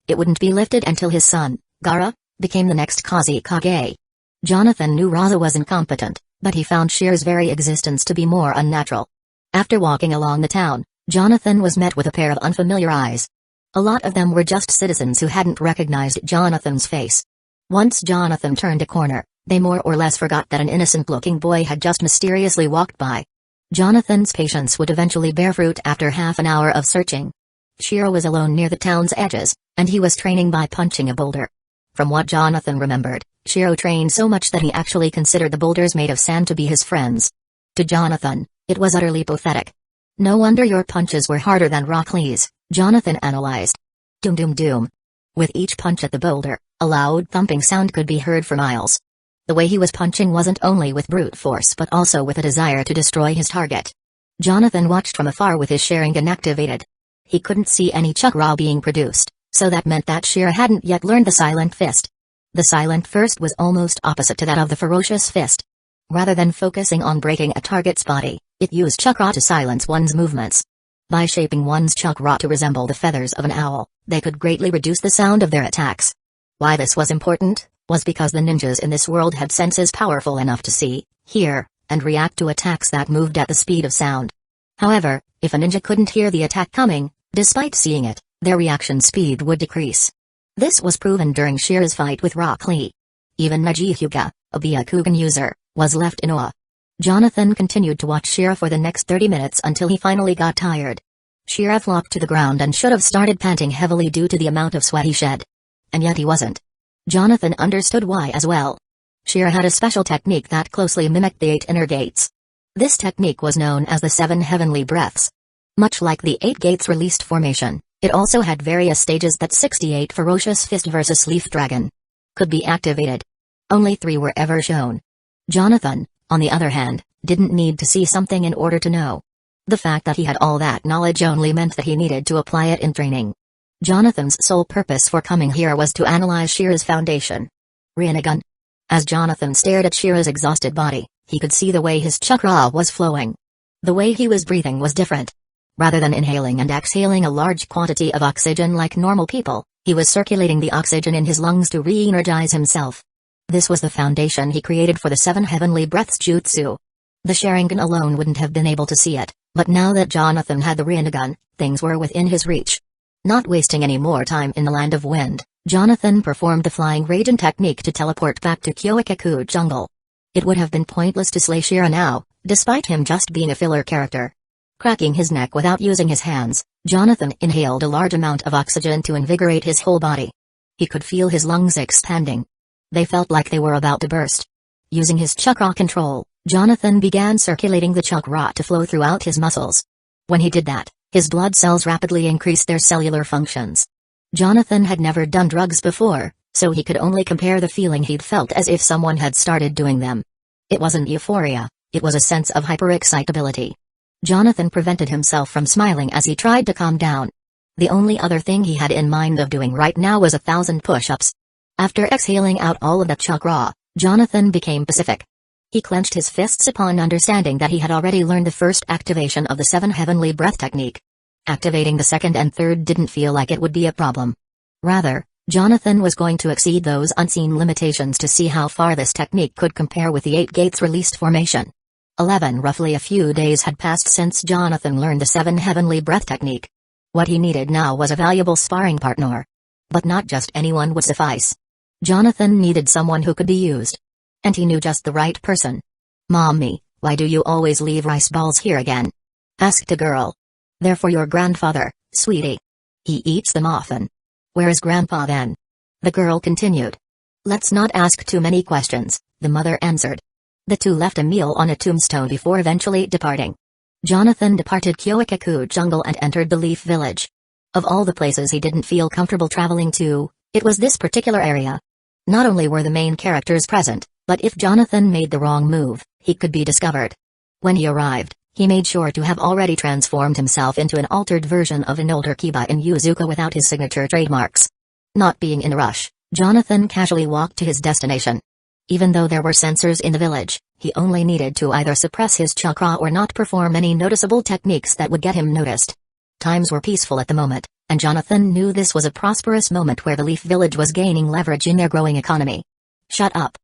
[SPEAKER 1] It wouldn't be lifted until his son, Gaara, became the next Kusagakure. Jonathan knew Raza was incompetent, but he found Shira's very existence to be more unnatural. After walking along the town, Jonathan was met with a pair of unfamiliar eyes. A lot of them were just citizens who hadn't recognized Jonathan's face. Once Jonathan turned a corner, they more or less forgot that an innocent-looking boy had just mysteriously walked by. Jonathan's patience would eventually bear fruit after half an hour of searching. Shira was alone near the town's edges, and he was training by punching a boulder. From what Jonathan remembered, Shira trained so much that he actually considered the boulders made of sand to be his friends. To Jonathan, it was utterly pathetic. No wonder your punches were harder than Rock Lee's, Jonathan analyzed. Doom doom doom. With each punch at the boulder, a loud thumping sound could be heard for miles. The way he was punching wasn't only with brute force but also with a desire to destroy his target. Jonathan watched from afar with his Sharingan activated. He couldn't see any chakra being produced, so that meant that Shira hadn't yet learned the Silent Fist. The Silent Fist was almost opposite to that of the Ferocious Fist. Rather than focusing on breaking a target's body, it used chakra to silence one's movements. By shaping one's chakra to resemble the feathers of an owl, they could greatly reduce the sound of their attacks. Why this was important, was because the ninjas in this world had senses powerful enough to see, hear, and react to attacks that moved at the speed of sound. However, if a ninja couldn't hear the attack coming, despite seeing it, their reaction speed would decrease. This was proven during Shira's fight with Rock Lee. Even Mage Hyuga, a Byakugan user, was left in awe. Jonathan continued to watch Shira for the next 30 minutes until he finally got tired. Shira flopped to the ground and should have started panting heavily due to the amount of sweat he shed. And yet he wasn't. Jonathan understood why as well. Shira had a special technique that closely mimicked the 8 inner gates. This technique was known as the 7 heavenly breaths. Much like the 8 gates released formation, it also had various stages that 68 ferocious fist versus leaf dragon could be activated. Only 3 were ever shown. Jonathan, on the other hand, didn't need to see something in order to know. The fact that he had all that knowledge only meant that he needed to apply it in training. Jonathan's sole purpose for coming here was to analyze Shira's foundation. Rinnegan. As Jonathan stared at Shira's exhausted body, he could see the way his chakra was flowing. The way he was breathing was different. Rather than inhaling and exhaling a large quantity of oxygen like normal people, he was circulating the oxygen in his lungs to re-energize himself. This was the foundation he created for the 7 heavenly breaths jutsu. The Sharingan alone wouldn't have been able to see it, but now that Jonathan had the Rinnegan, things were within his reach. Not wasting any more time in the Land of Wind, Jonathan performed the Flying Raiden technique to teleport back to Hueco jungle. It would have been pointless to slay Shira now, despite him just being a filler character. Cracking his neck without using his hands, Jonathan inhaled a large amount of oxygen to invigorate his whole body. He could feel his lungs expanding. They felt like they were about to burst. Using his chakra control, Jonathan began circulating the chakra to flow throughout his muscles. When he did that, his blood cells rapidly increased their cellular functions. Jonathan had never done drugs before, so he could only compare the feeling he'd felt as if someone had started doing them. It wasn't euphoria, it was a sense of hyperexcitability. Jonathan prevented himself from smiling as he tried to calm down. The only other thing he had in mind of doing right now was 1,000 push-ups. After exhaling out all of that chakra, Jonathan became pacific. He clenched his fists upon understanding that he had already learned the first activation of the 7 heavenly breath technique. Activating the second and third didn't feel like it would be a problem. Rather, Jonathan was going to exceed those unseen limitations to see how far this technique could compare with the 8 gates released formation. 11 Roughly a few days had passed since Jonathan learned the 7 heavenly breath technique. What he needed now was a valuable sparring partner. But not just anyone would suffice. Jonathan needed someone who could be used. And he knew just the right person. "Mommy, why do you always leave rice balls here again?" asked a girl. "They're for your grandfather, sweetie. He eats them often." "Where is Grandpa then?" the girl continued. "Let's not ask too many questions," the mother answered. The two left a meal on a tombstone before eventually departing. Jonathan departed Hueco jungle and entered the Leaf Village. Of all the places he didn't feel comfortable traveling to, it was this particular area. Not only were the main characters present, but if Jonathan made the wrong move, he could be discovered. When he arrived, he made sure to have already transformed himself into an altered version of an older Kiba in Yuzuka without his signature trademarks. Not being in a rush, Jonathan casually walked to his destination. Even though there were sensors in the village, he only needed to either suppress his chakra or not perform any noticeable techniques that would get him noticed. Times were peaceful at the moment, and Jonathan knew this was a prosperous moment where the Leaf Village was gaining leverage in their growing economy. "Shut up!"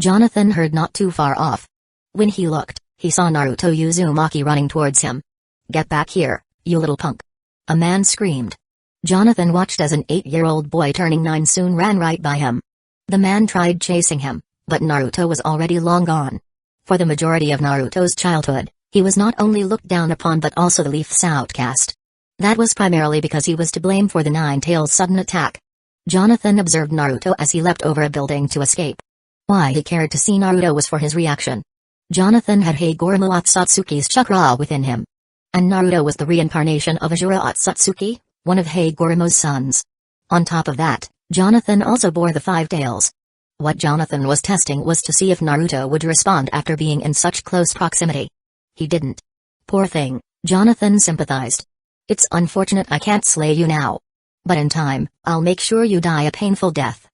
[SPEAKER 1] Jonathan heard not too far off. When he looked, he saw Naruto Uzumaki running towards him. "Get back here, you little punk!" a man screamed. Jonathan watched as an 8-year-old boy turning 9 soon ran right by him. The man tried chasing him, but Naruto was already long gone. For the majority of Naruto's childhood, he was not only looked down upon but also the Leaf's outcast. That was primarily because he was to blame for the Nine-Tails' sudden attack. Jonathan observed Naruto as he leapt over a building to escape. Why he cared to see Naruto was for his reaction. Jonathan had Hagoromo Otsutsuki's chakra within him. And Naruto was the reincarnation of Ajura Otsutsuki, one of Hagoromo's sons. On top of that, Jonathan also bore the 5 tails. What Jonathan was testing was to see if Naruto would respond after being in such close proximity. He didn't. Poor thing, Jonathan sympathized. "It's unfortunate I can't slay you now. But in time, I'll make sure you die a painful death."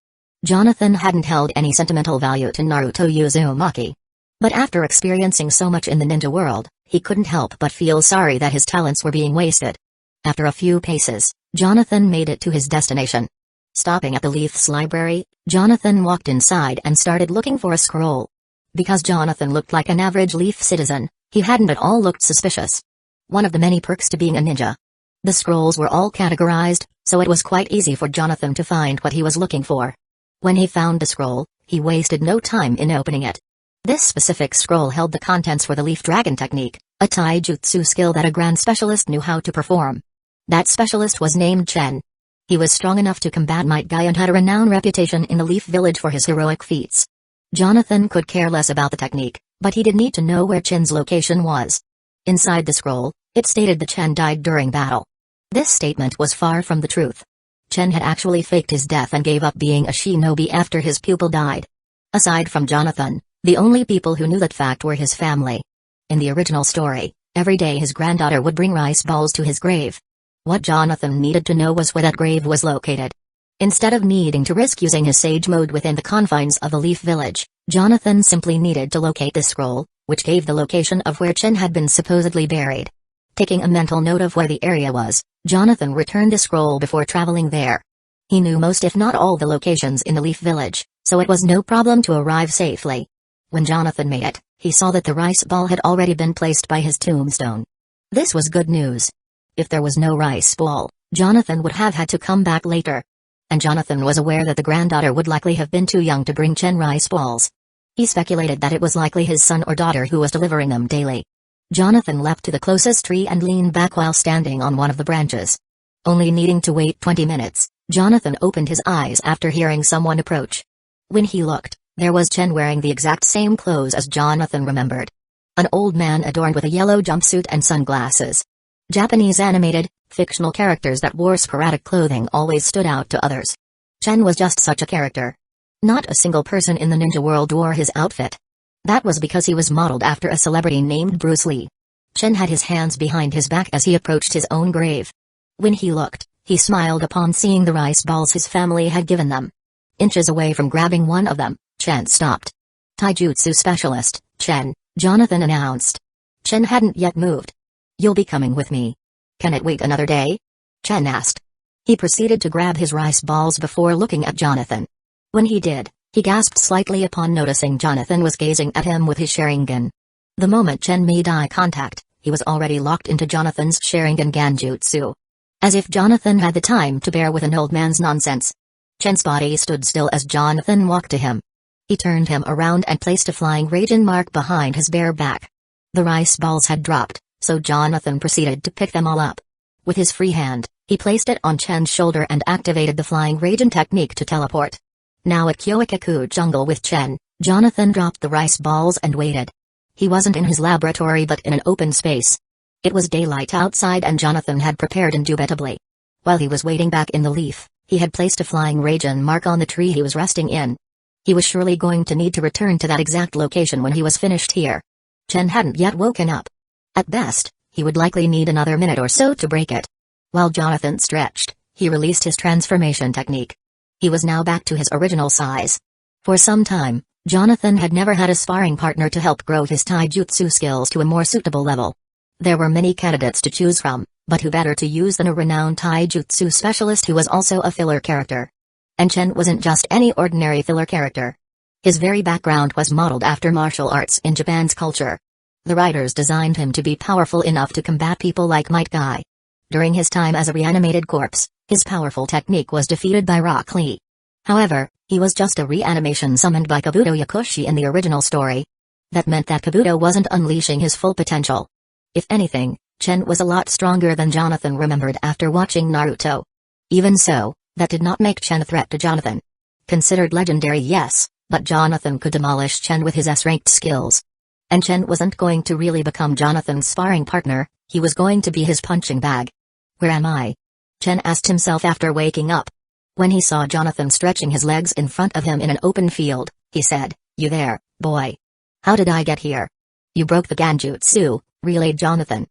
[SPEAKER 1] Jonathan hadn't held any sentimental value to Naruto Uzumaki. But after experiencing so much in the ninja world, he couldn't help but feel sorry that his talents were being wasted. After a few paces, Jonathan made it to his destination. Stopping at the Leaf's library, Jonathan walked inside and started looking for a scroll. Because Jonathan looked like an average Leaf citizen, he hadn't at all looked suspicious. One of the many perks to being a ninja. The scrolls were all categorized, so it was quite easy for Jonathan to find what he was looking for. When he found the scroll, he wasted no time in opening it. This specific scroll held the contents for the Leaf Dragon technique, a taijutsu skill that a grand specialist knew how to perform. That specialist was named Chen. He was strong enough to combat Might Guy and had a renowned reputation in the Leaf Village for his heroic feats. Jonathan could care less about the technique, but he did need to know where Chen's location was. Inside the scroll, it stated that Chen died during battle. This statement was far from the truth. Chen had actually faked his death and gave up being a shinobi after his pupil died. Aside from Jonathan, the only people who knew that fact were his family. In the original story, every day his granddaughter would bring rice balls to his grave. What Jonathan needed to know was where that grave was located. Instead of needing to risk using his sage mode within the confines of the Leaf Village, Jonathan simply needed to locate the scroll, which gave the location of where Chen had been supposedly buried. Taking a mental note of where the area was, Jonathan returned the scroll before traveling there. He knew most if not all the locations in the Leaf Village, so it was no problem to arrive safely. When Jonathan made it, he saw that the rice ball had already been placed by his tombstone. This was good news. If there was no rice ball, Jonathan would have had to come back later. And Jonathan was aware that the granddaughter would likely have been too young to bring Chen rice balls. He speculated that it was likely his son or daughter who was delivering them daily. Jonathan leapt to the closest tree and leaned back while standing on one of the branches. Only needing to wait 20 minutes, Jonathan opened his eyes after hearing someone approach. When he looked, there was Chen wearing the exact same clothes as Jonathan remembered. An old man adorned with a yellow jumpsuit and sunglasses. Japanese animated, fictional characters that wore sporadic clothing always stood out to others. Chen was just such a character. Not a single person in the ninja world wore his outfit. That was because he was modeled after a celebrity named Bruce Lee. Chen had his hands behind his back as he approached his own grave. When he looked, he smiled upon seeing the rice balls his family had given them. Inches away from grabbing one of them, Chen stopped. Taijutsu specialist, Chen, Jonathan announced. Chen hadn't yet moved. You'll be coming with me. Can it wait another day? Chen asked. He proceeded to grab his rice balls before looking at Jonathan. When he did, he gasped slightly upon noticing Jonathan was gazing at him with his Sharingan. The moment Chen made eye contact, he was already locked into Jonathan's Sharingan Ganjutsu. As if Jonathan had the time to bear with an old man's nonsense. Chen's body stood still as Jonathan walked to him. He turned him around and placed a flying Raijin mark behind his bare back. The rice balls had dropped, so Jonathan proceeded to pick them all up. With his free hand, he placed it on Chen's shoulder and activated the flying Raijin technique to teleport. Now at Hueco jungle with Chen, Jonathan dropped the rice balls and waited. He wasn't in his laboratory but in an open space. It was daylight outside and Jonathan had prepared indubitably. While he was waiting back in the leaf, he had placed a flying Raijin mark on the tree he was resting in. He was surely going to need to return to that exact location when he was finished here. Chen hadn't yet woken up. At best, he would likely need another minute or so to break it. While Jonathan stretched, he released his transformation technique. He was now back to his original size. For some time, Jonathan had never had a sparring partner to help grow his taijutsu skills to a more suitable level. There were many candidates to choose from, but who better to use than a renowned taijutsu specialist who was also a filler character. And Chen wasn't just any ordinary filler character. His very background was modeled after martial arts in Japan's culture. The writers designed him to be powerful enough to combat people like Might Guy. During his time as a reanimated corpse, his powerful technique was defeated by Rock Lee. However, he was just a reanimation summoned by Kabuto Yakushi in the original story. That meant that Kabuto wasn't unleashing his full potential. If anything, Chen was a lot stronger than Jonathan remembered after watching Naruto. Even so, that did not make Chen a threat to Jonathan. Considered legendary, yes, but Jonathan could demolish Chen with his S-ranked skills. And Chen wasn't going to really become Jonathan's sparring partner, he was going to be his punching bag. Where am I? Chen asked himself after waking up. When he saw Jonathan stretching his legs in front of him in an open field, he said, "You there, boy? How did I get here?" "You broke the Ganjutsu," relayed Jonathan.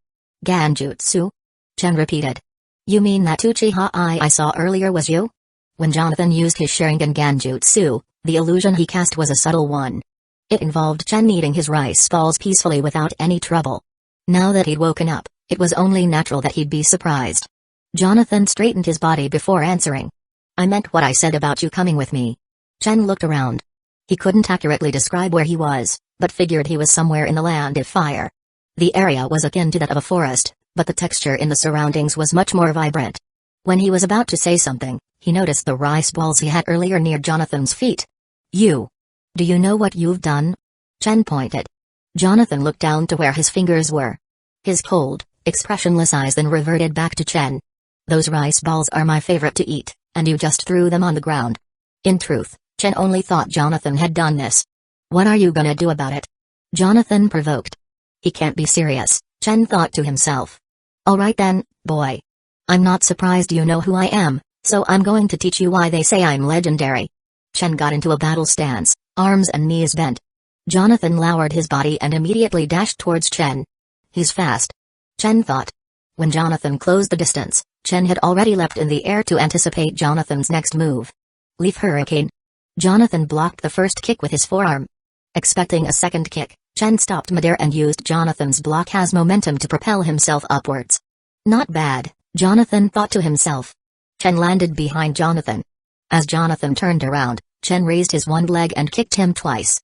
[SPEAKER 1] "Ganjutsu?" Chen repeated. "You mean that Uchiha I saw earlier was you?" When Jonathan used his Sharingan Ganjutsu, the illusion he cast was a subtle one. It involved Chen eating his rice balls peacefully without any trouble. Now that he'd woken up, it was only natural that he'd be surprised. Jonathan straightened his body before answering. "I meant what I said about you coming with me." Chen looked around. He couldn't accurately describe where he was, but figured he was somewhere in the land of fire. The area was akin to that of a forest, but the texture in the surroundings was much more vibrant. When he was about to say something, he noticed the rice balls he had earlier near Jonathan's feet. Do you know what you've done?" Chen pointed. Jonathan looked down to where his fingers were. His cold, expressionless eyes then reverted back to Chen. Those rice balls are my favorite to eat, and you just threw them on the ground. In truth, Chen only thought Jonathan had done this. What are you gonna do about it? Jonathan provoked. He can't be serious, Chen thought to himself. Alright then, boy. I'm not surprised you know who I am, so I'm going to teach you why they say I'm legendary. Chen got into a battle stance, arms and knees bent. Jonathan lowered his body and immediately dashed towards Chen. He's fast, Chen thought. When Jonathan closed the distance, Chen had already leapt in the air to anticipate Jonathan's next move. Leaf Hurricane. Jonathan blocked the first kick with his forearm. Expecting a second kick, Chen stopped midair and used Jonathan's block as momentum to propel himself upwards. Not bad, Jonathan thought to himself. Chen landed behind Jonathan. As Jonathan turned around, Chen raised his one leg and kicked him twice.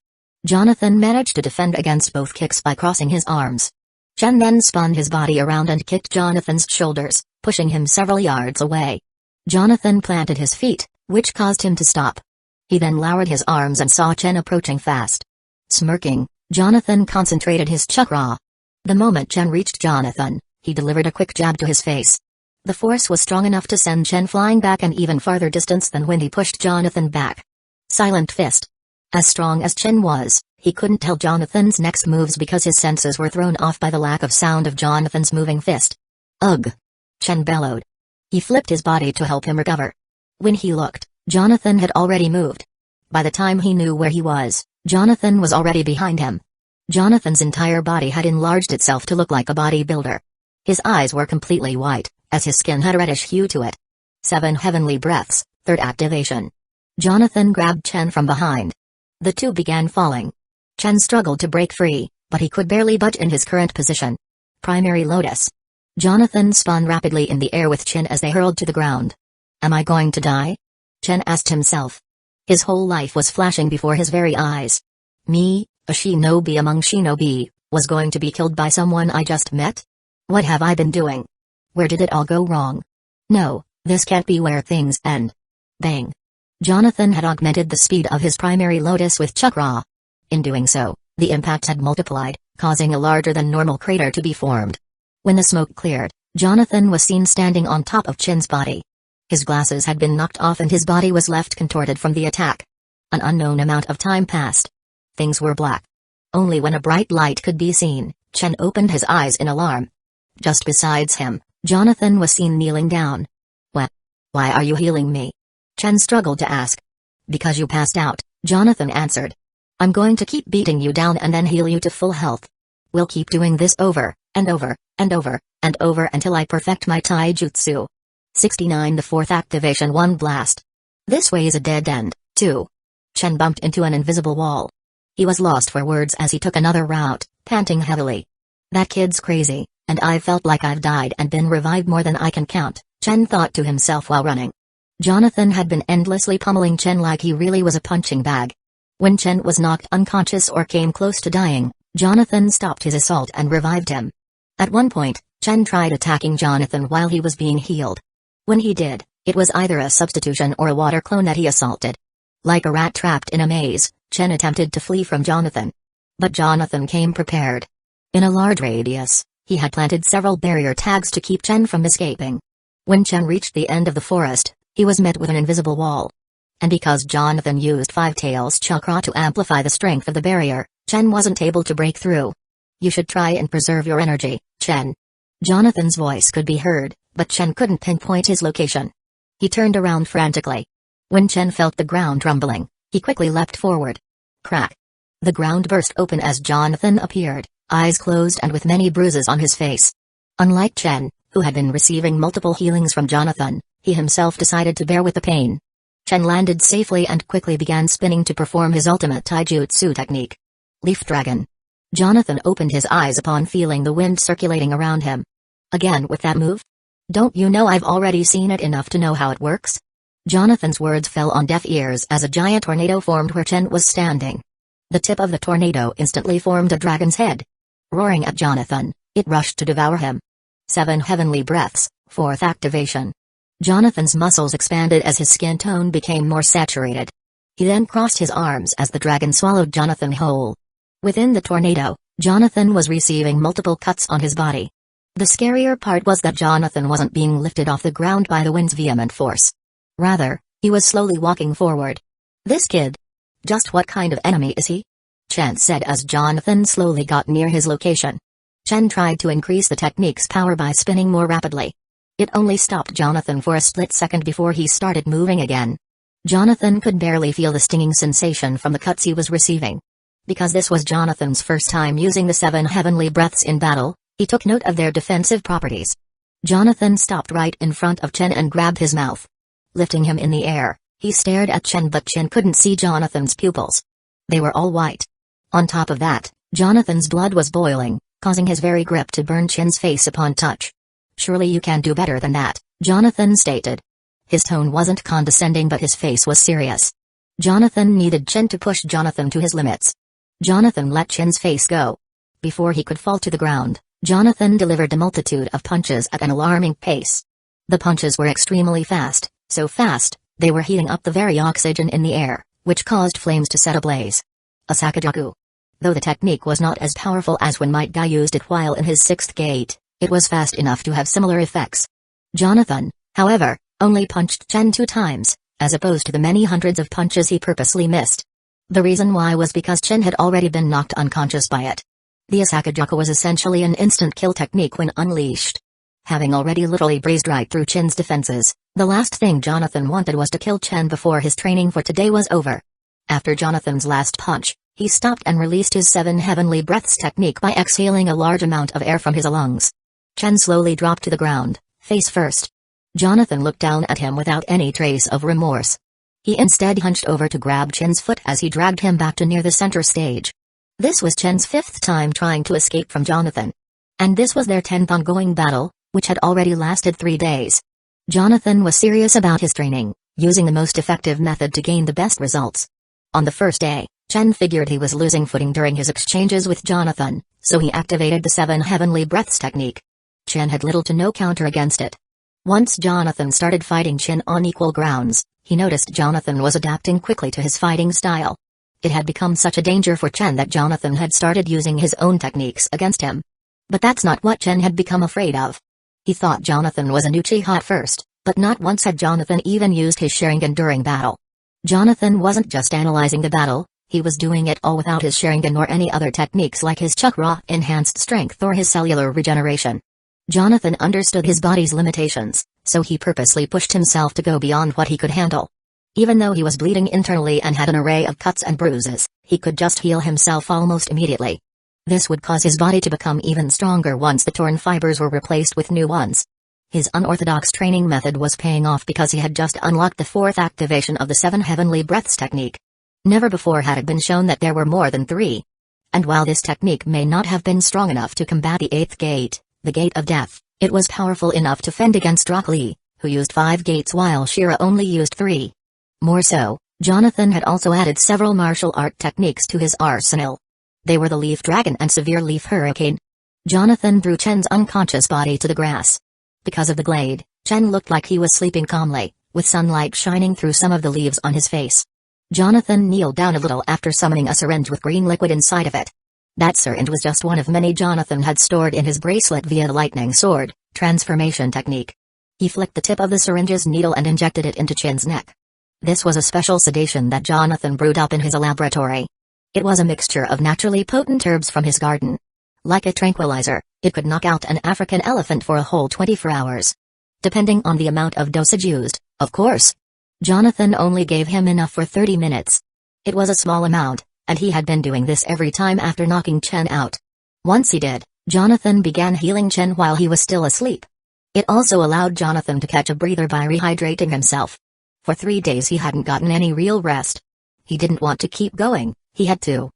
[SPEAKER 1] Jonathan managed to defend against both kicks by crossing his arms. Chen then spun his body around and kicked Jonathan's shoulders, pushing him several yards away. Jonathan planted his feet, which caused him to stop. He then lowered his arms and saw Chen approaching fast. Smirking, Jonathan concentrated his chakra. The moment Chen reached Jonathan, he delivered a quick jab to his face. The force was strong enough to send Chen flying back an even farther distance than when he pushed Jonathan back. Silent Fist. As strong as Chen was, he couldn't tell Jonathan's next moves because his senses were thrown off by the lack of sound of Jonathan's moving fist. Ugh! Chen bellowed. He flipped his body to help him recover. When he looked, Jonathan had already moved. By the time he knew where he was, Jonathan was already behind him. Jonathan's entire body had enlarged itself to look like a bodybuilder. His eyes were completely white, as his skin had a reddish hue to it. 7 Heavenly Breaths, third activation. Jonathan grabbed Chen from behind. The two began falling. Chen struggled to break free, but he could barely budge in his current position. Primary Lotus. Jonathan spun rapidly in the air with Chen as they hurled to the ground. Am I going to die? Chen asked himself. His whole life was flashing before his very eyes. Me, a shinobi among shinobi, was going to be killed by someone I just met? What have I been doing? Where did it all go wrong? No, this can't be where things end. Bang. Jonathan had augmented the speed of his primary lotus with chakra. In doing so, the impact had multiplied, causing a larger than normal crater to be formed. When the smoke cleared, Jonathan was seen standing on top of Chen's body. His glasses had been knocked off and his body was left contorted from the attack. An unknown amount of time passed. Things were black. Only when a bright light could be seen, Chen opened his eyes in alarm. Just besides him, Jonathan was seen kneeling down. What? Why are you healing me? Chen struggled to ask. Because you passed out, Jonathan answered. I'm going to keep beating you down and then heal you to full health. We'll keep doing this over, and over, and over, and over until I perfect my taijutsu. 69 The fourth activation 1 Blast. This way is a dead end, too. Chen bumped into an invisible wall. He was lost for words as he took another route, panting heavily. That kid's crazy, and I felt like I've died and been revived more than I can count, Chen thought to himself while running. Jonathan had been endlessly pummeling Chen like he really was a punching bag. When Chen was knocked unconscious or came close to dying, Jonathan stopped his assault and revived him. At one point, Chen tried attacking Jonathan while he was being healed. When he did, it was either a substitution or a water clone that he assaulted. Like a rat trapped in a maze, Chen attempted to flee from Jonathan. But Jonathan came prepared. In a large radius, he had planted several barrier tags to keep Chen from escaping. When Chen reached the end of the forest, he was met with an invisible wall. And because Jonathan used Five Tails chakra to amplify the strength of the barrier, Chen wasn't able to break through. You should try and preserve your energy, Chen. Jonathan's voice could be heard, but Chen couldn't pinpoint his location. He turned around frantically. When Chen felt the ground rumbling, he quickly leapt forward. Crack. The ground burst open as Jonathan appeared, eyes closed and with many bruises on his face. Unlike Chen, who had been receiving multiple healings from Jonathan, he himself decided to bear with the pain. Chen landed safely and quickly began spinning to perform his ultimate taijutsu technique. Leaf Dragon. Jonathan opened his eyes upon feeling the wind circulating around him. Again with that move? Don't you know I've already seen it enough to know how it works? Jonathan's words fell on deaf ears as a giant tornado formed where Chen was standing. The tip of the tornado instantly formed a dragon's head. Roaring at Jonathan, it rushed to devour him. 7 Heavenly Breaths, 4th activation. Jonathan's muscles expanded as his skin tone became more saturated. He then crossed his arms as the dragon swallowed Jonathan whole. Within the tornado, Jonathan was receiving multiple cuts on his body. The scarier part was that Jonathan wasn't being lifted off the ground by the wind's vehement force. Rather, he was slowly walking forward. This kid. Just what kind of enemy is he? Chen said as Jonathan slowly got near his location. Chen tried to increase the technique's power by spinning more rapidly. It only stopped Jonathan for a split second before he started moving again. Jonathan could barely feel the stinging sensation from the cuts he was receiving. Because this was Jonathan's first time using the 7 heavenly breaths in battle, he took note of their defensive properties. Jonathan stopped right in front of Chen and grabbed his mouth. Lifting him in the air, he stared at Chen, but Chen couldn't see Jonathan's pupils. They were all white. On top of that, Jonathan's blood was boiling, causing his very grip to burn Chen's face upon touch. "Surely you can do better than that," Jonathan stated. His tone wasn't condescending, but his face was serious. Jonathan needed Chen to push Jonathan to his limits. Jonathan let Chen's face go. Before he could fall to the ground, Jonathan delivered a multitude of punches at an alarming pace. The punches were extremely fast, so fast, they were heating up the very oxygen in the air, which caused flames to set ablaze. A Sakajaku. Though the technique was not as powerful as when Might Guy used it while in his 6th gate, it was fast enough to have similar effects. Jonathan, however, only punched Chen 2 times, as opposed to the many hundreds of punches he purposely missed. The reason why was because Chen had already been knocked unconscious by it. The Sakajaku was essentially an instant kill technique when unleashed. Having already literally breezed right through Chen's defenses, the last thing Jonathan wanted was to kill Chen before his training for today was over. After Jonathan's last punch, he stopped and released his 7 heavenly breaths technique by exhaling a large amount of air from his lungs. Chen slowly dropped to the ground, face first. Jonathan looked down at him without any trace of remorse. He instead hunched over to grab Chen's foot as he dragged him back to near the center stage. This was Chen's 5th time trying to escape from Jonathan. And this was their 10th ongoing battle, which had already lasted 3 days. Jonathan was serious about his training, using the most effective method to gain the best results. On the first day, Chen figured he was losing footing during his exchanges with Jonathan, so he activated the 7 heavenly breaths technique. Chen had little to no counter against it. Once Jonathan started fighting Chen on equal grounds, he noticed Jonathan was adapting quickly to his fighting style. It had become such a danger for Chen that Jonathan had started using his own techniques against him. But that's not what Chen had become afraid of. He thought Jonathan was an Uchiha at first, but not once had Jonathan even used his Sharingan during battle. Jonathan wasn't just analyzing the battle, he was doing it all without his Sharingan or any other techniques like his chakra enhanced strength or his cellular regeneration. Jonathan understood his body's limitations, so he purposely pushed himself to go beyond what he could handle. Even though he was bleeding internally and had an array of cuts and bruises, he could just heal himself almost immediately. This would cause his body to become even stronger once the torn fibers were replaced with new ones. His unorthodox training method was paying off because he had just unlocked the 4th activation of the 7 heavenly breaths technique. Never before had it been shown that there were more than 3. And while this technique may not have been strong enough to combat the 8th gate, the Gate of Death, it was powerful enough to fend against Rock Lee, who used 5 gates while Shira only used 3. More so, Jonathan had also added several martial art techniques to his arsenal. They were the Leaf Dragon and Severe Leaf Hurricane. Jonathan threw Chen's unconscious body to the grass. Because of the glade, Chen looked like he was sleeping calmly, with sunlight shining through some of the leaves on his face. Jonathan kneeled down a little after summoning a syringe with green liquid inside of it. That syringe was just one of many Jonathan had stored in his bracelet via the lightning sword transformation technique. He flicked the tip of the syringe's needle and injected it into Chen's neck. This was a special sedation that Jonathan brewed up in his laboratory. It was a mixture of naturally potent herbs from his garden. Like a tranquilizer, it could knock out an African elephant for a whole 24 hours. Depending on the amount of dosage used, of course. Jonathan only gave him enough for 30 minutes. It was a small amount, and he had been doing this every time after knocking Chen out. Once he did, Jonathan began healing Chen while he was still asleep. It also allowed Jonathan to catch a breather by rehydrating himself. For 3 days he hadn't gotten any real rest. He didn't want to keep going, he had to.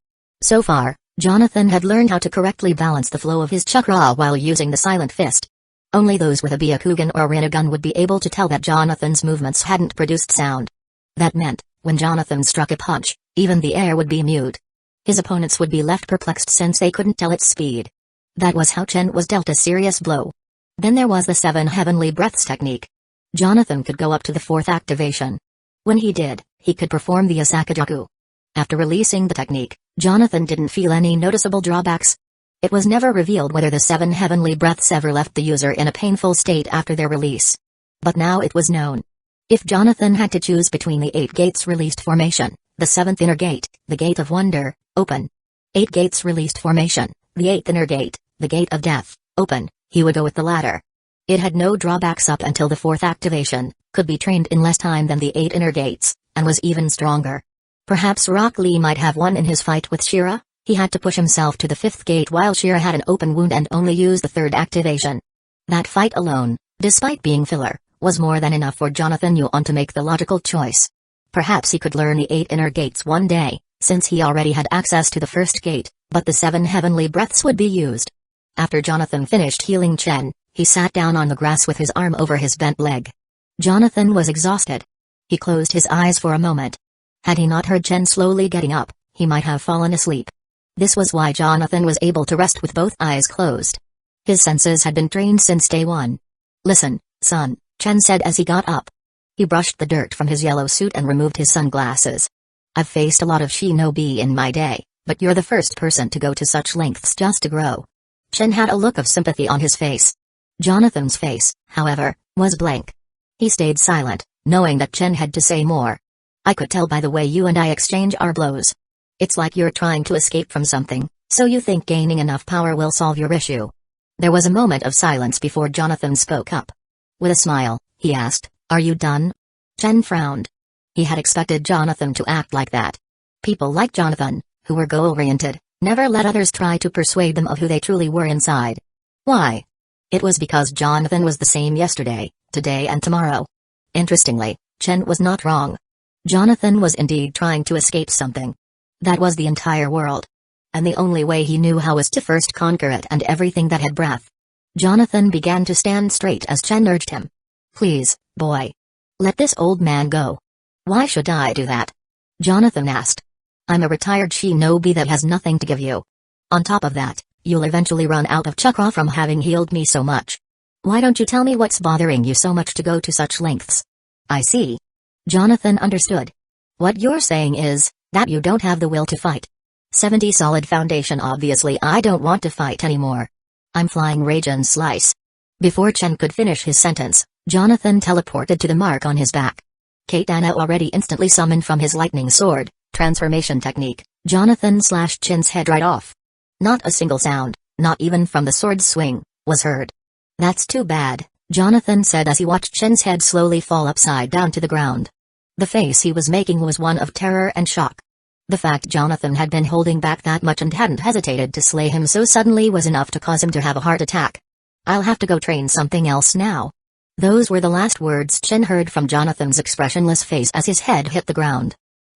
[SPEAKER 1] So far, Jonathan had learned how to correctly balance the flow of his chakra while using the silent fist. Only those with a Byakugan or Rinnegan would be able to tell that Jonathan's movements hadn't produced sound. That meant, when Jonathan struck a punch, even the air would be mute. His opponents would be left perplexed since they couldn't tell its speed. That was how Chen was dealt a serious blow. Then there was the 7 heavenly breaths technique. Jonathan could go up to the 4th activation. When he did, he could perform the Asakajaku. After releasing the technique, Jonathan didn't feel any noticeable drawbacks. It was never revealed whether the 7 heavenly breaths ever left the user in a painful state after their release. But now it was known. If Jonathan had to choose between the 8 gates released formation, the 7th inner gate, the gate of wonder, open. 8 gates released formation, the 8th inner gate, the gate of death, open, he would go with the latter. It had no drawbacks up until the 4th activation, could be trained in less time than the 8 inner gates, and was even stronger. Perhaps Rock Lee might have won in his fight with Shira. He had to push himself to the 5th gate while Shira had an open wound and only used the 3rd activation. That fight alone, despite being filler, was more than enough for Jonathan Yuan to make the logical choice. Perhaps he could learn the 8 inner gates one day, since he already had access to the 1st gate, but the 7 heavenly breaths would be used. After Jonathan finished healing Chen, he sat down on the grass with his arm over his bent leg. Jonathan was exhausted. He closed his eyes for a moment. Had he not heard Chen slowly getting up, he might have fallen asleep. This was why Jonathan was able to rest with both eyes closed. His senses had been trained since day one. "Listen, son," Chen said as he got up. He brushed the dirt from his yellow suit and removed his sunglasses. "I've faced a lot of shinobi in my day, but you're the first person to go to such lengths just to grow." Chen had a look of sympathy on his face. Jonathan's face, however, was blank. He stayed silent, knowing that Chen had to say more. "I could tell by the way you and I exchange our blows. It's like you're trying to escape from something, so you think gaining enough power will solve your issue." There was a moment of silence before Jonathan spoke up. With a smile, he asked, "Are you done?" Chen frowned. He had expected Jonathan to act like that. People like Jonathan, who were goal-oriented, never let others try to persuade them of who they truly were inside. Why? It was because Jonathan was the same yesterday, today and tomorrow. Interestingly, Chen was not wrong. Jonathan was indeed trying to escape something. That was the entire world. And the only way he knew how was to first conquer it and everything that had breath. Jonathan began to stand straight as Chen urged him. "Please, boy. Let this old man go." "Why should I do that?" Jonathan asked. "I'm a retired shinobi that has nothing to give you. On top of that, you'll eventually run out of chakra from having healed me so much. Why don't you tell me what's bothering you so much to go to such lengths?" "I see." Jonathan understood. "What you're saying is that you don't have the will to fight." 70 solid foundation. Obviously I don't want to fight anymore. I'm flying rage and slice. Before Chen could finish his sentence, Jonathan teleported to the mark on his back. Katana already instantly summoned from his lightning sword, transformation technique. Jonathan slashed Chen's head right off. Not a single sound, not even from the sword's swing, was heard. "That's too bad," Jonathan said as he watched Chen's head slowly fall upside down to the ground. The face he was making was one of terror and shock. The fact Jonathan had been holding back that much and hadn't hesitated to slay him so suddenly was enough to cause him to have a heart attack. "I'll have to go train something else now." Those were the last words Chen heard from Jonathan's expressionless face as his head hit the ground.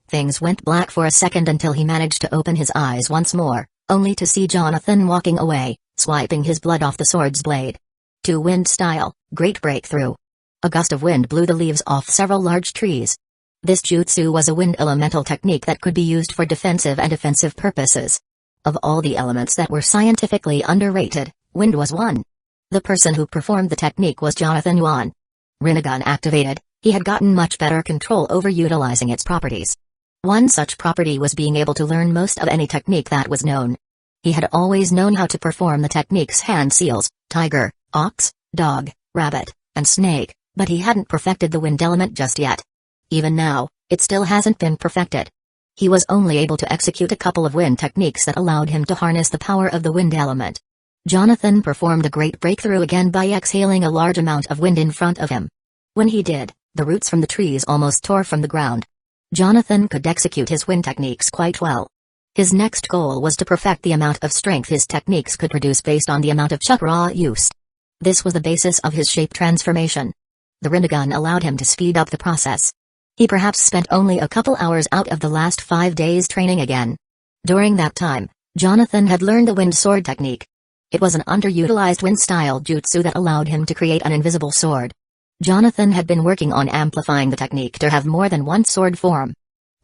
[SPEAKER 1] Things went black for a second until he managed to open his eyes once more, only to see Jonathan walking away, swiping his blood off the sword's blade. Two-wind style, great breakthrough. A gust of wind blew the leaves off several large trees. This jutsu was a wind elemental technique that could be used for defensive and offensive purposes. Of all the elements that were scientifically underrated, wind was one. The person who performed the technique was Jonathan Yuan. Rinnegan activated, he had gotten much better control over utilizing its properties. One such property was being able to learn most of any technique that was known. He had always known how to perform the technique's hand seals, tiger, ox, dog, rabbit, and snake, but he hadn't perfected the wind element just yet. Even now, it still hasn't been perfected. He was only able to execute a couple of wind techniques that allowed him to harness the power of the wind element. Jonathan performed a great breakthrough again by exhaling a large amount of wind in front of him. When he did, the roots from the trees almost tore from the ground. Jonathan could execute his wind techniques quite well. His next goal was to perfect the amount of strength his techniques could produce based on the amount of chakra used. This was the basis of his shape transformation. The Rinnegan allowed him to speed up the process. He perhaps spent only a couple hours out of the last 5 days training again. During that time, Jonathan had learned the wind sword technique. It was an underutilized wind-style jutsu that allowed him to create an invisible sword. Jonathan had been working on amplifying the technique to have more than one sword form.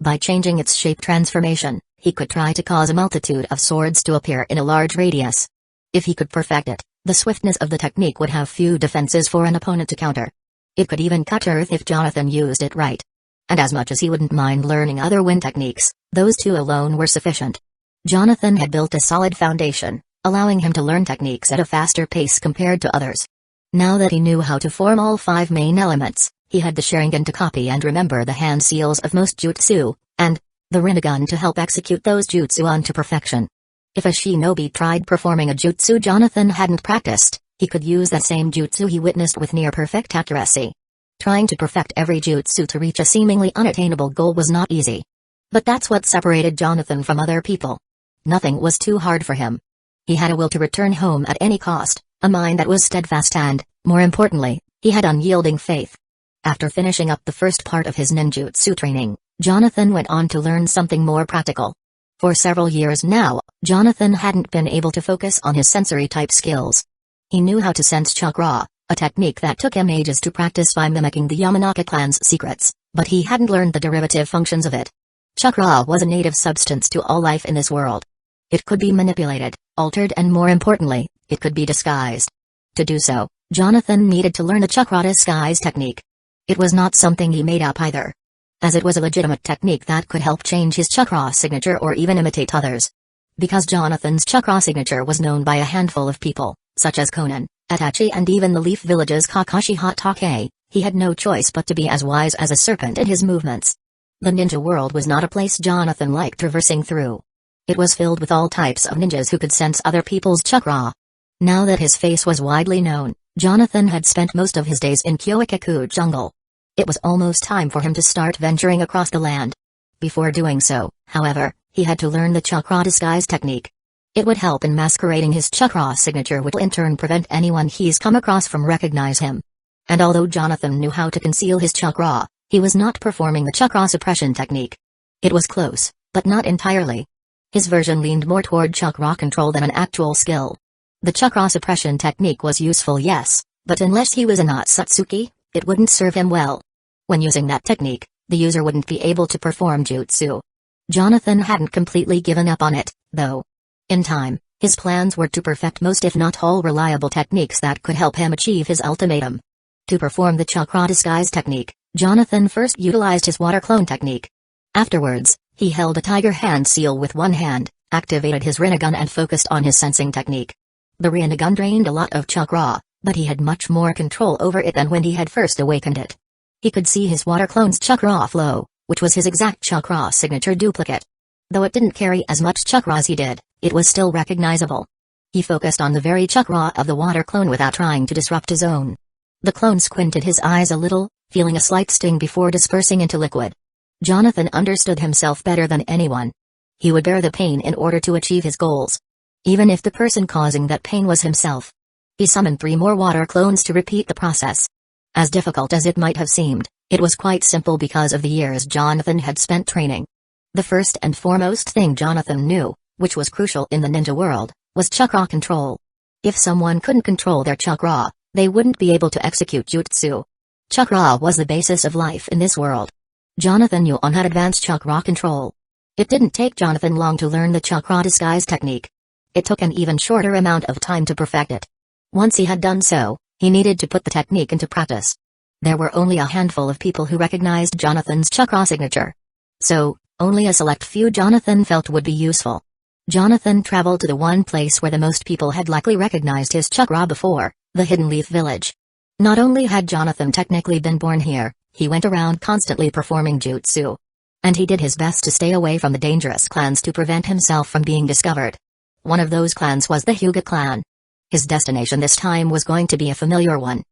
[SPEAKER 1] By changing its shape transformation, he could try to cause a multitude of swords to appear in a large radius. If he could perfect it, the swiftness of the technique would have few defenses for an opponent to counter. It could even cut earth if Jonathan used it right. And as much as he wouldn't mind learning other wind techniques, those two alone were sufficient. Jonathan had built a solid foundation, allowing him to learn techniques at a faster pace compared to others. Now that he knew how to form all 5 main elements, he had the Sharingan to copy and remember the hand seals of most jutsu, and the Rinnegan to help execute those jutsu onto perfection. If a shinobi tried performing a jutsu Jonathan hadn't practiced, he could use that same jutsu he witnessed with near-perfect accuracy. Trying to perfect every jutsu to reach a seemingly unattainable goal was not easy. But that's what separated Jonathan from other people. Nothing was too hard for him. He had a will to return home at any cost, a mind that was steadfast and, more importantly, he had unyielding faith. After finishing up the first part of his ninjutsu training, Jonathan went on to learn something more practical. For several years now, Jonathan hadn't been able to focus on his sensory-type skills. He knew how to sense chakra, a technique that took him ages to practice by mimicking the Yamanaka clan's secrets, but he hadn't learned the derivative functions of it. Chakra was a native substance to all life in this world. It could be manipulated, altered and more importantly, it could be disguised. To do so, Jonathan needed to learn the chakra disguise technique. It was not something he made up either, as it was a legitimate technique that could help change his chakra signature or even imitate others. Because Jonathan's chakra signature was known by a handful of people, such as Conan, Itachi and even the Leaf Village's Kakashi Hatake, he had no choice but to be as wise as a serpent in his movements. The ninja world was not a place Jonathan liked traversing through. It was filled with all types of ninjas who could sense other people's chakra. Now that his face was widely known, Jonathan had spent most of his days in Hueco jungle. It was almost time for him to start venturing across the land. Before doing so, however, he had to learn the chakra disguise technique. It would help in masquerading his chakra signature, which will in turn prevent anyone he's come across from recognize him. And although Jonathan knew how to conceal his chakra, he was not performing the chakra suppression technique. It was close, but not entirely. His version leaned more toward chakra control than an actual skill. The chakra suppression technique was useful, yes, but unless he was a Natsutsuki, it wouldn't serve him well. When using that technique, the user wouldn't be able to perform jutsu. Jonathan hadn't completely given up on it, though. In time, his plans were to perfect most if not all reliable techniques that could help him achieve his ultimatum. To perform the chakra disguise technique, Jonathan first utilized his water clone technique. Afterwards, he held a tiger hand seal with one hand, activated his Rinnegan and focused on his sensing technique. The Rinnegan drained a lot of chakra, but he had much more control over it than when he had first awakened it. He could see his water clone's chakra flow, which was his exact chakra signature duplicate. Though it didn't carry as much chakra as he did, it was still recognizable. He focused on the very chakra of the water clone without trying to disrupt his own. The clone squinted his eyes a little, feeling a slight sting before dispersing into liquid. Jonathan understood himself better than anyone. He would bear the pain in order to achieve his goals, even if the person causing that pain was himself. He summoned 3 more water clones to repeat the process. As difficult as it might have seemed, it was quite simple because of the years Jonathan had spent training. The first and foremost thing Jonathan knew, which was crucial in the ninja world, was chakra control. If someone couldn't control their chakra, they wouldn't be able to execute jutsu. Chakra was the basis of life in this world. Jonathan Yuan had advanced chakra control. It didn't take Jonathan long to learn the chakra disguise technique. It took an even shorter amount of time to perfect it. Once he had done so, he needed to put the technique into practice. There were only a handful of people who recognized Jonathan's chakra signature. So, only a select few Jonathan felt would be useful. Jonathan traveled to the one place where the most people had likely recognized his chakra before, the Hidden Leaf Village. Not only had Jonathan technically been born here, he went around constantly performing jutsu. And he did his best to stay away from the dangerous clans to prevent himself from being discovered. One of those clans was the Hyuga clan. His destination this time was going to be a familiar one.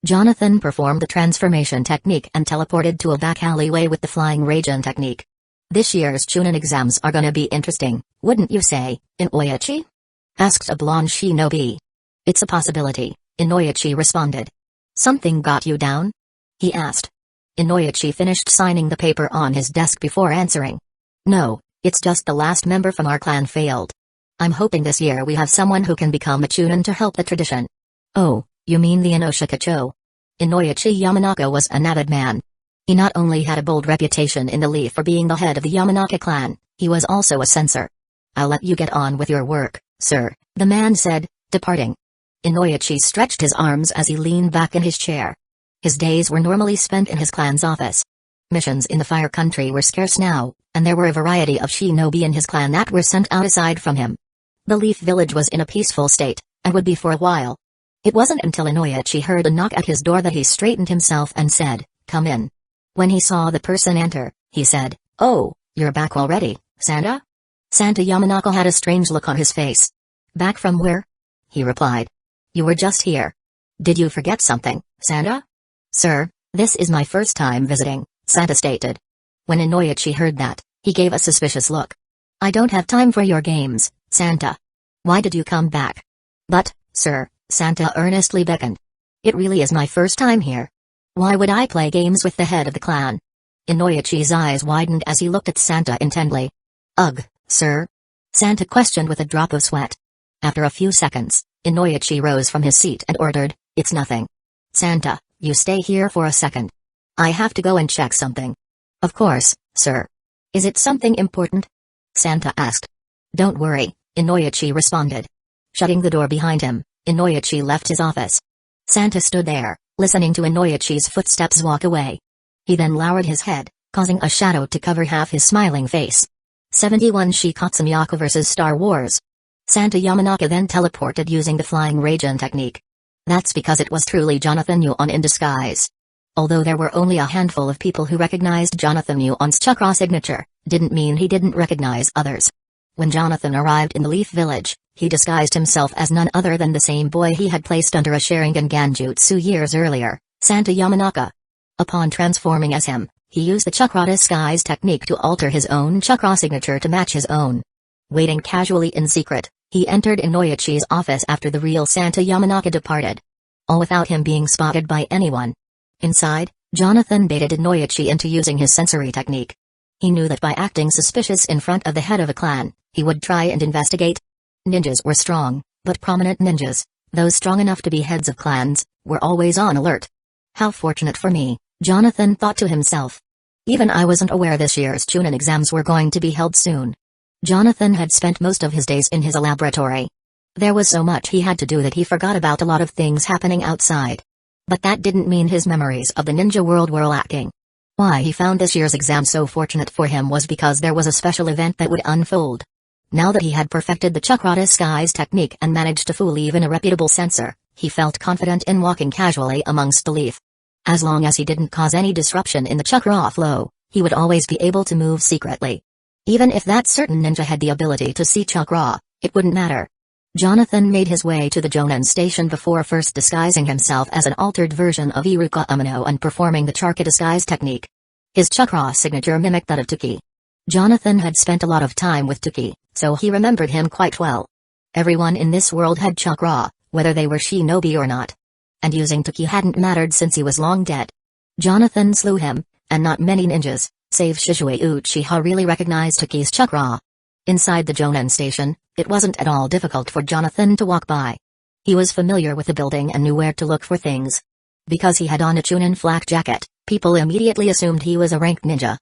[SPEAKER 1] Jonathan performed the transformation technique and teleported to a back alleyway with the flying Raijin technique. This year's Chunin exams are gonna be interesting, wouldn't you say, Inoichi? Asked a blonde shinobi. It's a possibility, Inoichi responded. Something got you down? He asked. Inoichi finished signing the paper on his desk before answering. No, it's just the last member from our clan failed. I'm hoping this year we have someone who can become a Chunin to help the tradition. Oh, you mean the Inoshikacho? Inoichi Yamanaka was an avid man. He not only had a bold reputation in the Leaf for being the head of the Yamanaka clan, he was also a censor. I'll let you get on with your work, sir, the man said, departing. Inoichi stretched his arms as he leaned back in his chair. His days were normally spent in his clan's office. Missions in the Fire Country were scarce now, and there were a variety of shinobi in his clan that were sent out aside from him. The Leaf Village was in a peaceful state, and would be for a while. It wasn't until Inoichi heard a knock at his door that he straightened himself and said, "Come in." When he saw the person enter, he said, "Oh, you're back already, Santa?" Santa Yamanaka had a strange look on his face. "Back from where?" he replied. "You were just here. Did you forget something, Santa?" "Sir, this is my first time visiting," Santa stated. When Inoichi heard that, he gave a suspicious look. "I don't have time for your games, Santa. Why did you come back?" "But, sir," Santa earnestly beckoned. "It really is my first time here. Why would I play games with the head of the clan?" Inoichi's eyes widened as he looked at Santa intently. "Ugh, sir?" Santa questioned with a drop of sweat. After a few seconds, Inoichi rose from his seat and ordered, "It's nothing. Santa, you stay here for a second. I have to go and check something." "Of course, sir." "Is it something important?" Santa asked. "Don't worry," Inoichi responded. Shutting the door behind him, Inoichi left his office. Santa stood there, listening to Inoichi's footsteps walk away. He then lowered his head, causing a shadow to cover half his smiling face. 71 Shikatsumiyaku vs. Star Wars. Santa Yamanaka then teleported using the Flying Raijin technique. That's because it was truly Jonathan Yuan in disguise. Although there were only a handful of people who recognized Jonathan Yuan's chakra signature, didn't mean he didn't recognize others. When Jonathan arrived in the Leaf Village, he disguised himself as none other than the same boy he had placed under a Sharingan Genjutsu years earlier, Santa Yamanaka. Upon transforming as him, he used the chakra disguise technique to alter his own chakra signature to match his own. Waiting casually in secret, he entered Inoichi's office after the real Santa Yamanaka departed. All without him being spotted by anyone. Inside, Jonathan baited Inoichi into using his sensory technique. He knew that by acting suspicious in front of the head of a clan, he would try and investigate. Ninjas were strong, but prominent ninjas, those strong enough to be heads of clans, were always on alert. How fortunate for me, Jonathan thought to himself. Even I wasn't aware this year's Chunin exams were going to be held soon. Jonathan had spent most of his days in his laboratory. There was so much he had to do that he forgot about a lot of things happening outside. But that didn't mean his memories of the ninja world were lacking. Why he found this year's exam so fortunate for him was because there was a special event that would unfold. Now that he had perfected the chakra disguise technique and managed to fool even a reputable censor, he felt confident in walking casually amongst the leaf. As long as he didn't cause any disruption in the chakra flow, he would always be able to move secretly. Even if that certain ninja had the ability to see chakra, it wouldn't matter. Jonathan made his way to the Jonan station before first disguising himself as an altered version of Iruka Umino and performing the chakra disguise technique. His chakra signature mimicked that of Tuki. Jonathan had spent a lot of time with Tuki, so he remembered him quite well. Everyone in this world had chakra, whether they were shinobi or not. And using Tuki hadn't mattered since he was long dead. Jonathan slew him, and not many ninjas, save Shisui Uchiha, really recognized Tuki's chakra. Inside the Jonan station, it wasn't at all difficult for Jonathan to walk by. He was familiar with the building and knew where to look for things. Because he had on a Chunin flak jacket, people immediately assumed he was a ranked ninja.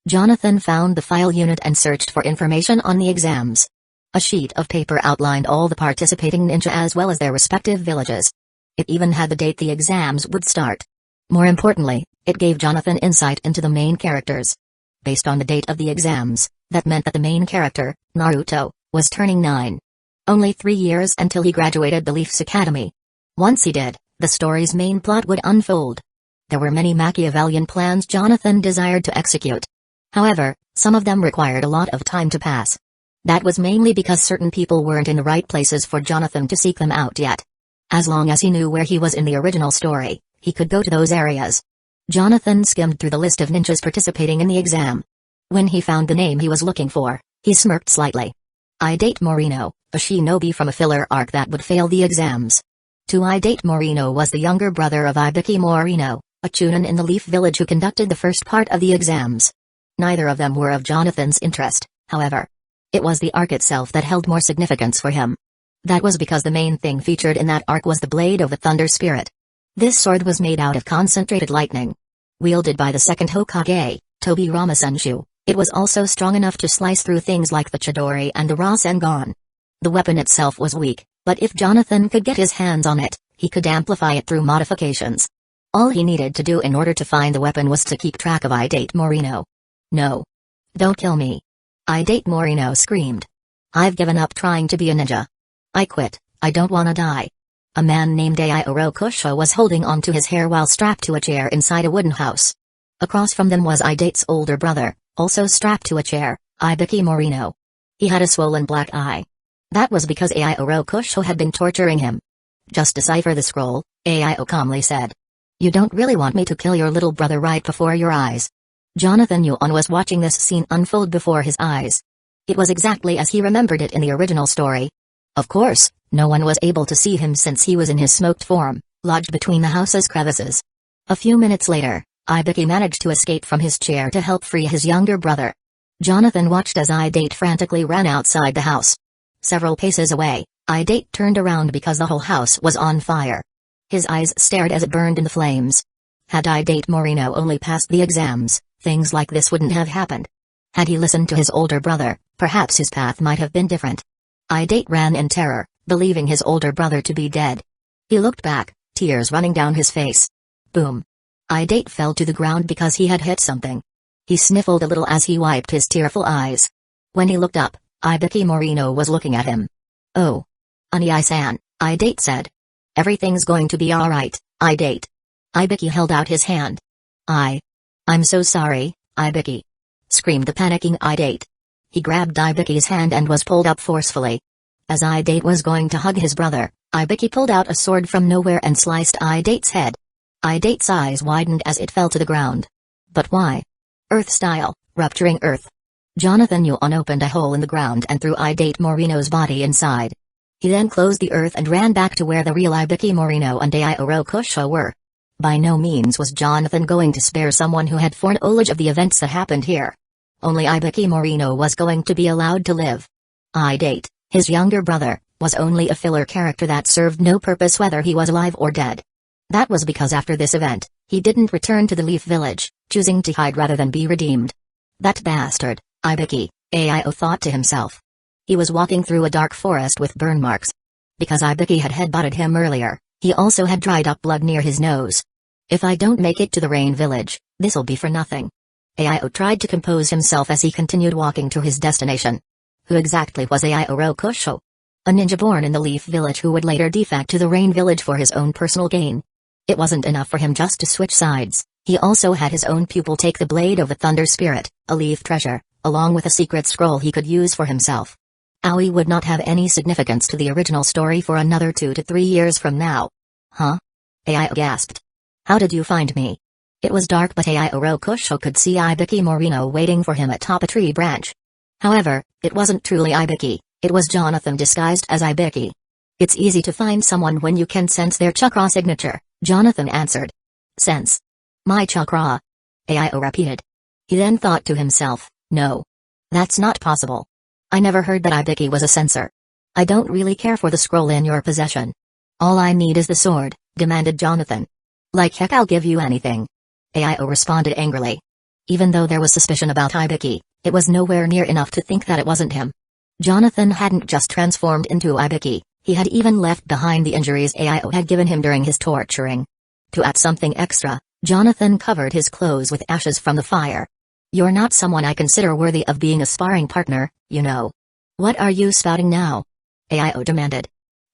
[SPEAKER 1] Jonathan found the file unit and searched for information on the exams. A sheet of paper outlined all the participating ninja as well as their respective villages. It even had the date the exams would start. More importantly, it gave Jonathan insight into the main characters. Based on the date of the exams, that meant that the main character, Naruto, was turning 9. Only 3 years until he graduated the Leaf's Academy. Once he did, the story's main plot would unfold. There were many Machiavellian plans Jonathan desired to execute. However, some of them required a lot of time to pass. That was mainly because certain people weren't in the right places for Jonathan to seek them out yet. As long as he knew where he was in the original story, he could go to those areas. Jonathan skimmed through the list of ninjas participating in the exam. When he found the name he was looking for, he smirked slightly. Idate Morino, a shinobi from a filler arc that would fail the exams. To Idate Morino was the younger brother of Ibiki Morino, a Chunin in the Leaf Village who conducted the first part of the exams. Neither of them were of Jonathan's interest, however. It was the arc itself that held more significance for him. That was because the main thing featured in that arc was the blade of the Thunder Spirit. This sword was made out of concentrated lightning. Wielded by the second Hokage, Tobi Ramasenshu, it was also strong enough to slice through things like the Chidori and the Rasengan. The weapon itself was weak, but if Jonathan could get his hands on it, he could amplify it through modifications. All he needed to do in order to find the weapon was to keep track of Idate Morino. No. Don't kill me. Idate Morino screamed. I've given up trying to be a ninja. I quit, I don't wanna die. A man named Aizen was holding onto his hair while strapped to a chair inside a wooden house. Across from them was Aidate's older brother, also strapped to a chair, Ibiki Morino. He had a swollen black eye. That was because Aizen had been torturing him. Just decipher the scroll, Aizen calmly said. You don't really want me to kill your little brother right before your eyes. Jonathan Yuan was watching this scene unfold before his eyes. It was exactly as he remembered it in the original story. Of course, no one was able to see him since he was in his smoked form, lodged between the house's crevices. A few minutes later, Ibiki managed to escape from his chair to help free his younger brother. Jonathan watched as Aidate frantically ran outside the house. Several paces away, Aidate turned around because the whole house was on fire. His eyes stared as it burned in the flames. Had Aidate Morino only passed the exams, things like this wouldn't have happened. Had he listened to his older brother, perhaps his path might have been different. Aidate ran in terror, believing his older brother to be dead. He looked back, tears running down his face. Boom. Aidate fell to the ground because he had hit something. He sniffled a little as he wiped his tearful eyes. When he looked up, Ibiki Morino was looking at him. Oh. Ani-san, Aidate said. Everything's going to be alright, Aidate. Ibiki held out his hand. I'm so sorry, Ibiki. Screamed the panicking Aidate. He grabbed Ibiki's hand and was pulled up forcefully. As Aidate was going to hug his brother, Ibiki pulled out a sword from nowhere and sliced Aidate's head. Aidate's eyes widened as it fell to the ground. But why? Earth style, rupturing earth. Jonathan Yuan opened a hole in the ground and threw Aidate Morino's body inside. He then closed the earth and ran back to where the real Ibiki Morino and Aizen were. By no means was Jonathan going to spare someone who had foreknowledge of the events that happened here. Only Ibiki Morino was going to be allowed to live. Aidate, his younger brother, was only a filler character that served no purpose whether he was alive or dead. That was because after this event, he didn't return to the Leaf Village, choosing to hide rather than be redeemed. That bastard, Ibiki, Aizen thought to himself. He was walking through a dark forest with burn marks. Because Ibiki had headbutted him earlier, he also had dried up blood near his nose. If I don't make it to the Rain Village, this'll be for nothing. Aizen tried to compose himself as he continued walking to his destination. Who exactly was Aizen? A ninja born in the Leaf Village who would later defect to the Rain Village for his own personal gain. It wasn't enough for him just to switch sides, he also had his own pupil take the Blade of the Thunder Spirit, a leaf treasure, along with a secret scroll he could use for himself. Aoi would not have any significance to the original story for another 2 to 3 years from now. Huh? Aizen gasped. How did you find me? It was dark but Aizen could see Ibiki Morino waiting for him atop a tree branch. However, it wasn't truly Ibiki, it was Jonathan disguised as Ibiki. It's easy to find someone when you can sense their chakra signature, Jonathan answered. Sense? My chakra? Aizen repeated. He then thought to himself, no. That's not possible. I never heard that Ibiki was a sensor. I don't really care for the scroll in your possession. All I need is the sword, demanded Jonathan. Like heck I'll give you anything. Aizen responded angrily. Even though there was suspicion about Ibiki, it was nowhere near enough to think that it wasn't him. Jonathan hadn't just transformed into Ibiki, he had even left behind the injuries Aizen had given him during his torturing. To add something extra, Jonathan covered his clothes with ashes from the fire. You're not someone I consider worthy of being a sparring partner, you know. What are you spouting now? Aizen demanded.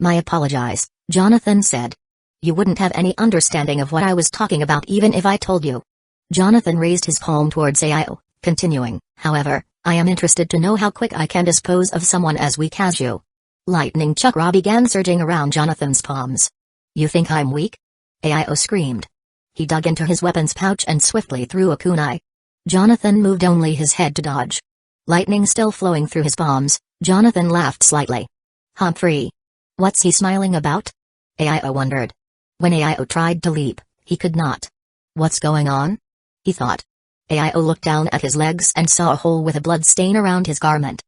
[SPEAKER 1] I apologize, Jonathan said. You wouldn't have any understanding of what I was talking about even if I told you. Jonathan raised his palm towards Aizen, continuing, however, I am interested to know how quick I can dispose of someone as weak as you. Lightning chakra began surging around Jonathan's palms. You think I'm weak? Aizen screamed. He dug into his weapons pouch and swiftly threw a kunai. Jonathan moved only his head to dodge. Lightning still flowing through his palms, Jonathan laughed slightly. Humphrey. What's he smiling about? Aizen wondered. When Aizen tried to leap, he could not. What's going on? He thought. Aizen looked down at his legs and saw a hole with a blood stain around his garment.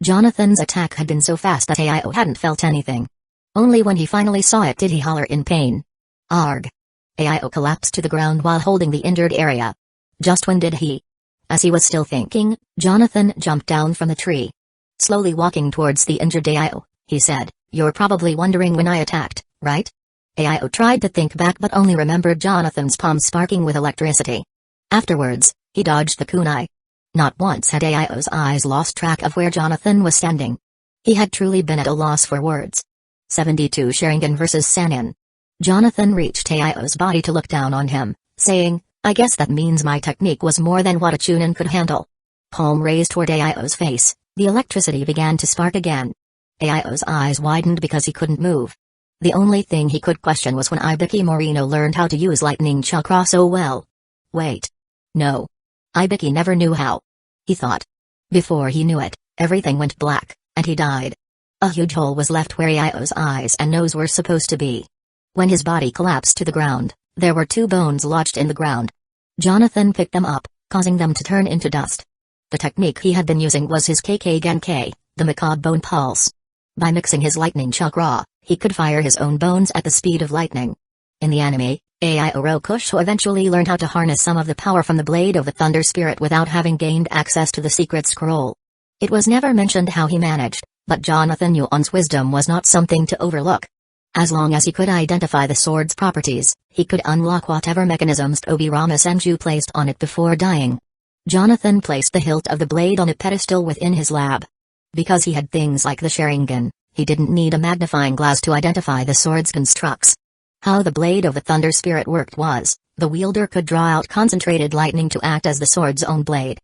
[SPEAKER 1] Jonathan's attack had been so fast that Aizen hadn't felt anything. Only when he finally saw it did he holler in pain. Arg. Aizen collapsed to the ground while holding the injured area. Just when did he? As he was still thinking, Jonathan jumped down from the tree. Slowly walking towards the injured Aizen, he said, You're probably wondering when I attacked, right? Aizen tried to think back but only remembered Jonathan's palm sparking with electricity. Afterwards, he dodged the kunai. Not once had Aizen's eyes lost track of where Jonathan was standing. He had truly been at a loss for words. 72 Sharingan versus Sannin. Jonathan reached Aio's body to look down on him, saying, I guess that means my technique was more than what a Chunin could handle. Palm raised toward Aio's face, the electricity began to spark again. Aio's eyes widened because he couldn't move. The only thing he could question was when Ibiki Morino learned how to use lightning chakra so well. Wait. No. Ibiki never knew how. He thought. Before he knew it, everything went black, and he died. A huge hole was left where Aio's eyes and nose were supposed to be. When his body collapsed to the ground, there were 2 bones lodged in the ground. Jonathan picked them up, causing them to turn into dust. The technique he had been using was his KK Genkai, the macabre bone pulse. By mixing his lightning chakra, he could fire his own bones at the speed of lightning. In the anime, Aio Rokusho eventually learned how to harness some of the power from the blade of the Thunder Spirit without having gained access to the secret scroll. It was never mentioned how he managed, but Jonathan Yuan's wisdom was not something to overlook. As long as he could identify the sword's properties, he could unlock whatever mechanisms Tobirama Senju placed on it before dying. Jonathan placed the hilt of the blade on a pedestal within his lab. Because he had things like the Sharingan, he didn't need a magnifying glass to identify the sword's constructs. How the blade of the Thunder Spirit worked was, the wielder could draw out concentrated lightning to act as the sword's own blade.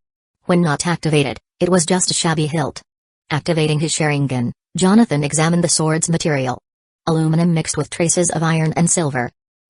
[SPEAKER 1] When not activated, it was just a shabby hilt. Activating his Sharingan, Jonathan examined the sword's material. Aluminum mixed with traces of iron and silver.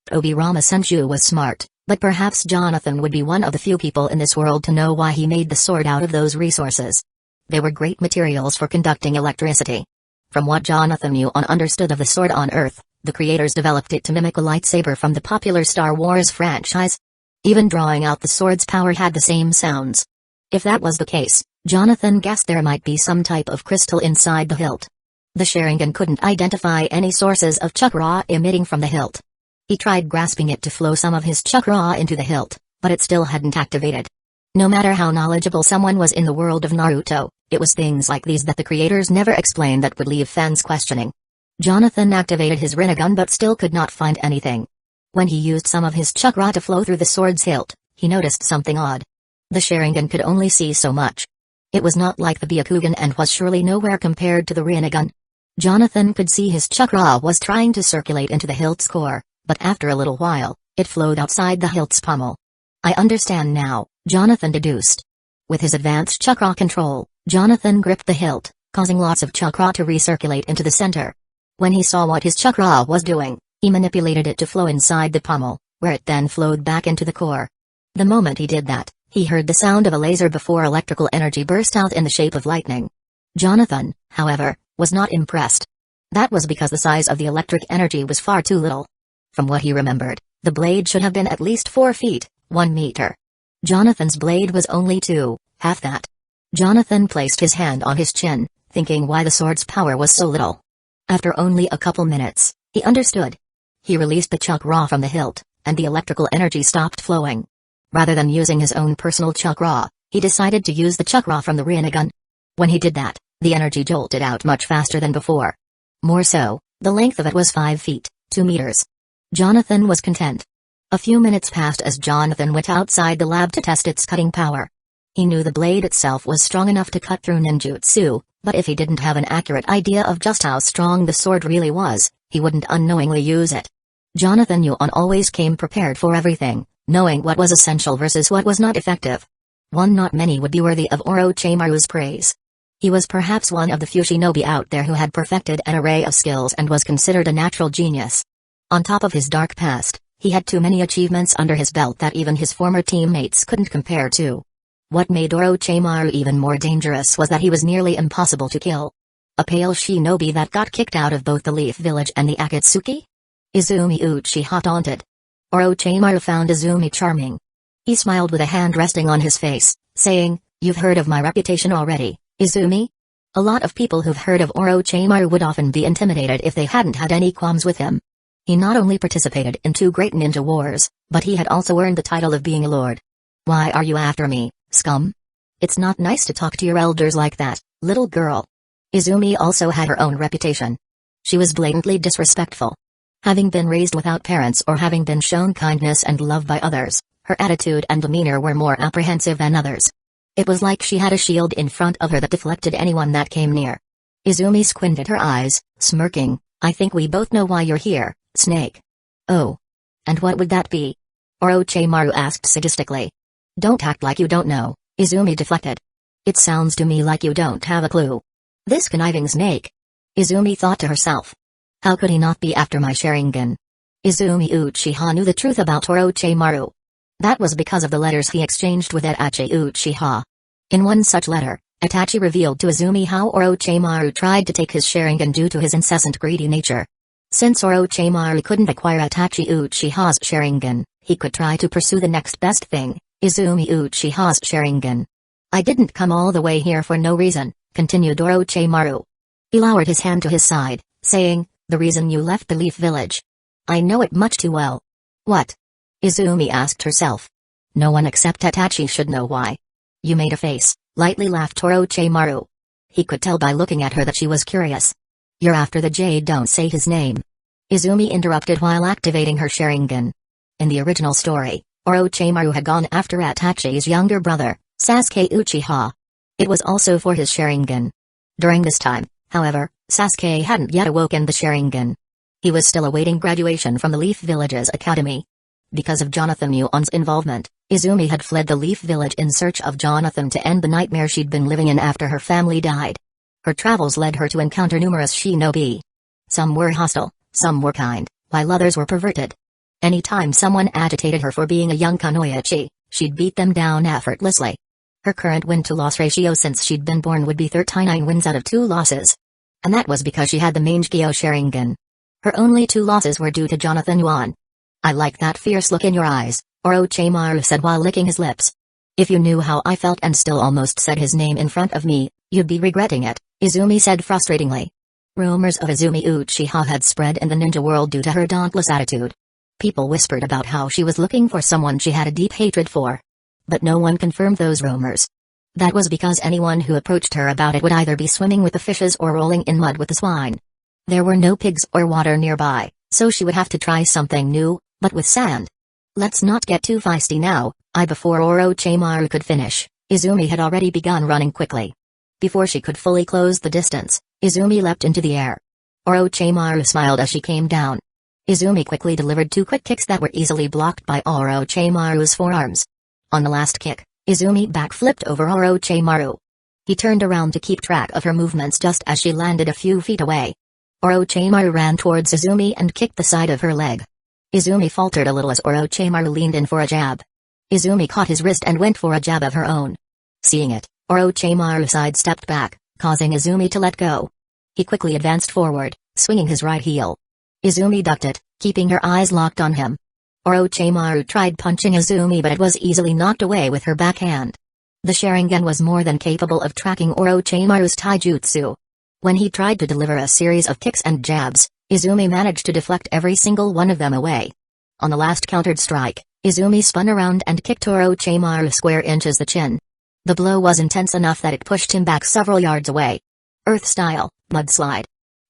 [SPEAKER 1] Tobirama Senju was smart, but perhaps Jonathan would be one of the few people in this world to know why he made the sword out of those resources. They were great materials for conducting electricity. From what Jonathan Yuan understood of the sword on Earth, the creators developed it to mimic a lightsaber from the popular Star Wars franchise. Even drawing out the sword's power had the same sounds. If that was the case, Jonathan guessed there might be some type of crystal inside the hilt. The Sharingan couldn't identify any sources of chakra emitting from the hilt. He tried grasping it to flow some of his chakra into the hilt, but it still hadn't activated. No matter how knowledgeable someone was in the world of Naruto, it was things like these that the creators never explained that would leave fans questioning. Jonathan activated his Rinnegan but still could not find anything. When he used some of his chakra to flow through the sword's hilt, he noticed something odd. The Sharingan could only see so much. It was not like the Byakugan and was surely nowhere compared to the Rinnegan. Jonathan could see his chakra was trying to circulate into the hilt's core, but after a little while, it flowed outside the hilt's pommel. I understand now, Jonathan deduced. With his advanced chakra control, Jonathan gripped the hilt, causing lots of chakra to recirculate into the center. When he saw what his chakra was doing, he manipulated it to flow inside the pommel, where it then flowed back into the core. The moment he did that, he heard the sound of a laser before electrical energy burst out in the shape of lightning. Jonathan, however, was not impressed. That was because the size of the electric energy was far too little. From what he remembered, the blade should have been at least 4 feet, 1 meter. Jonathan's blade was only half that. Jonathan placed his hand on his chin, thinking why the sword's power was so little. After only a couple minutes, he understood. He released the chakra from the hilt, and the electrical energy stopped flowing. Rather than using his own personal chakra, he decided to use the chakra from the Rinnegan. When he did that, the energy jolted out much faster than before. More so, the length of it was 5 feet, 2 meters. Jonathan was content. A few minutes passed as Jonathan went outside the lab to test its cutting power. He knew the blade itself was strong enough to cut through ninjutsu, but if he didn't have an accurate idea of just how strong the sword really was, he wouldn't unknowingly use it. Jonathan Yuan always came prepared for everything, knowing what was essential versus what was not effective. Not many would be worthy of Orochimaru's praise. He was perhaps one of the few shinobi out there who had perfected an array of skills and was considered a natural genius. On top of his dark past, he had too many achievements under his belt that even his former teammates couldn't compare to. What made Orochimaru even more dangerous was that he was nearly impossible to kill. A pale shinobi that got kicked out of both the Leaf Village and the Akatsuki? Izumi Uchiha taunted. Orochimaru found Izumi charming. He smiled with a hand resting on his face, saying, "You've heard of my reputation already, Izumi?" A lot of people who've heard of Orochimaru would often be intimidated if they hadn't had any qualms with him. He not only participated in 2 great ninja wars, but he had also earned the title of being a lord. "Why are you after me, scum? It's not nice to talk to your elders like that, little girl." Izumi also had her own reputation. She was blatantly disrespectful. Having been raised without parents or having been shown kindness and love by others, her attitude and demeanor were more apprehensive than others. It was like she had a shield in front of her that deflected anyone that came near. Izumi squinted her eyes, smirking. I think we both know why you're here, Snake. Oh. And what would that be? Orochimaru asked sadistically. Don't act like you don't know, Izumi deflected. It sounds to me like you don't have a clue. This conniving snake. Izumi thought to herself. How could he not be after my Sharingan? Izumi Uchiha knew the truth about Orochimaru. That was because of the letters he exchanged with Itachi Uchiha. In one such letter, Itachi revealed to Izumi how Orochimaru tried to take his Sharingan due to his incessant greedy nature. Since Orochimaru couldn't acquire Itachi Uchiha's Sharingan, he could try to pursue the next best thing, Izumi Uchiha's Sharingan. I didn't come all the way here for no reason, continued Orochimaru. He lowered his hand to his side, saying, the reason you left the Leaf Village. I know it much too well. What? Izumi asked herself. No one except Itachi should know why. You made a face, lightly laughed Orochimaru. He could tell by looking at her that she was curious. You're after the Jade, don't say his name. Izumi interrupted while activating her Sharingan. In the original story, Orochimaru had gone after Itachi's younger brother, Sasuke Uchiha. It was also for his Sharingan. During this time, however, Sasuke hadn't yet awoken the Sharingan. He was still awaiting graduation from the Leaf Village's academy. Because of Jonathan Yuan's involvement, Izumi had fled the Leaf Village in search of Jonathan to end the nightmare she'd been living in after her family died. Her travels led her to encounter numerous shinobi. Some were hostile, some were kind, while others were perverted. Anytime someone agitated her for being a young kunoichi, she'd beat them down effortlessly. Her current win-to-loss ratio since she'd been born would be 39 wins out of 2 losses. And that was because she had the Mage Sharingan. Her only 2 losses were due to Jonathan Yuan. I like that fierce look in your eyes, Orochimaru said while licking his lips. If you knew how I felt and still almost said his name in front of me, you'd be regretting it, Izumi said frustratingly. Rumors of Izumi Uchiha had spread in the ninja world due to her dauntless attitude. People whispered about how she was looking for someone she had a deep hatred for. But no one confirmed those rumors. That was because anyone who approached her about it would either be swimming with the fishes or rolling in mud with the swine. There were no pigs or water nearby, so she would have to try something new, but with sand. Let's not get too feisty now. Before Orochimaru could finish, Izumi had already begun running quickly. Before she could fully close the distance, Izumi leapt into the air. Orochimaru smiled as she came down. Izumi quickly delivered 2 quick kicks that were easily blocked by Orochimaru's forearms. On the last kick, Izumi backflipped over Orochimaru. He turned around to keep track of her movements just as she landed a few feet away. Orochimaru ran towards Izumi and kicked the side of her leg. Izumi faltered a little as Orochimaru leaned in for a jab. Izumi caught his wrist and went for a jab of her own. Seeing it, Orochimaru sidestepped back, causing Izumi to let go. He quickly advanced forward, swinging his right heel. Izumi ducked it, keeping her eyes locked on him. Orochimaru tried punching Izumi but it was easily knocked away with her backhand. The Sharingan was more than capable of tracking Orochimaru's taijutsu. When he tried to deliver a series of kicks and jabs, Izumi managed to deflect every single one of them away. On the last countered strike, Izumi spun around and kicked Orochimaru square inches the chin. The blow was intense enough that it pushed him back several yards away. Earth-style, mudslide.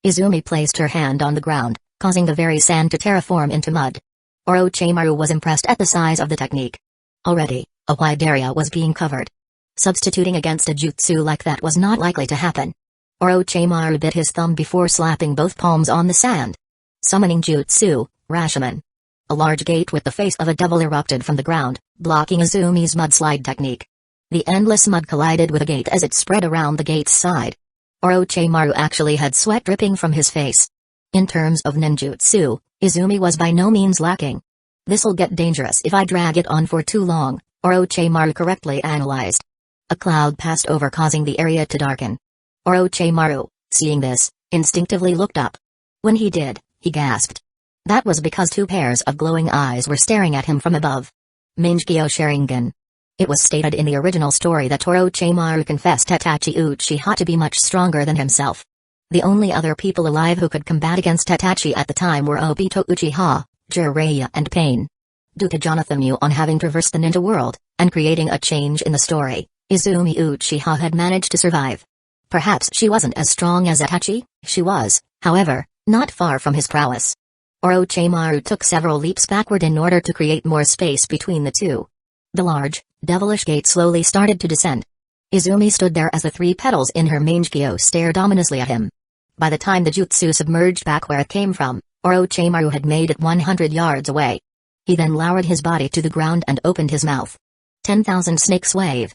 [SPEAKER 1] Izumi placed her hand on the ground, causing the very sand to terraform into mud. Orochimaru was impressed at the size of the technique. Already, a wide area was being covered. Substituting against a jutsu like that was not likely to happen. Orochimaru bit his thumb before slapping both palms on the sand. Summoning jutsu, Rashomon. A large gate with the face of a devil erupted from the ground, blocking Izumi's mudslide technique. The endless mud collided with the gate as it spread around the gate's side. Orochimaru actually had sweat dripping from his face. In terms of ninjutsu, Izumi was by no means lacking. This'll get dangerous if I drag it on for too long, Orochimaru correctly analyzed. A cloud passed over causing the area to darken. Orochimaru, seeing this, instinctively looked up. When he did, he gasped. That was because 2 pairs of glowing eyes were staring at him from above. Mingekyo Sharingan. It was stated in the original story that Orochimaru confessed Itachi Uchiha to be much stronger than himself. The only other people alive who could combat against Itachi at the time were Obito Uchiha, Jiraiya and Pain. Due to Jonathan Yuan having traversed the ninja world, and creating a change in the story, Izumi Uchiha had managed to survive. Perhaps she wasn't as strong as Itachi, she was, however, not far from his prowess. Orochimaru took several leaps backward in order to create more space between the two. The large, devilish gate slowly started to descend. Izumi stood there as the 3 petals in her Mangekyo stared ominously at him. By the time the jutsu submerged back where it came from, Orochimaru had made it 100 yards away. He then lowered his body to the ground and opened his mouth. 10,000 snakes wave.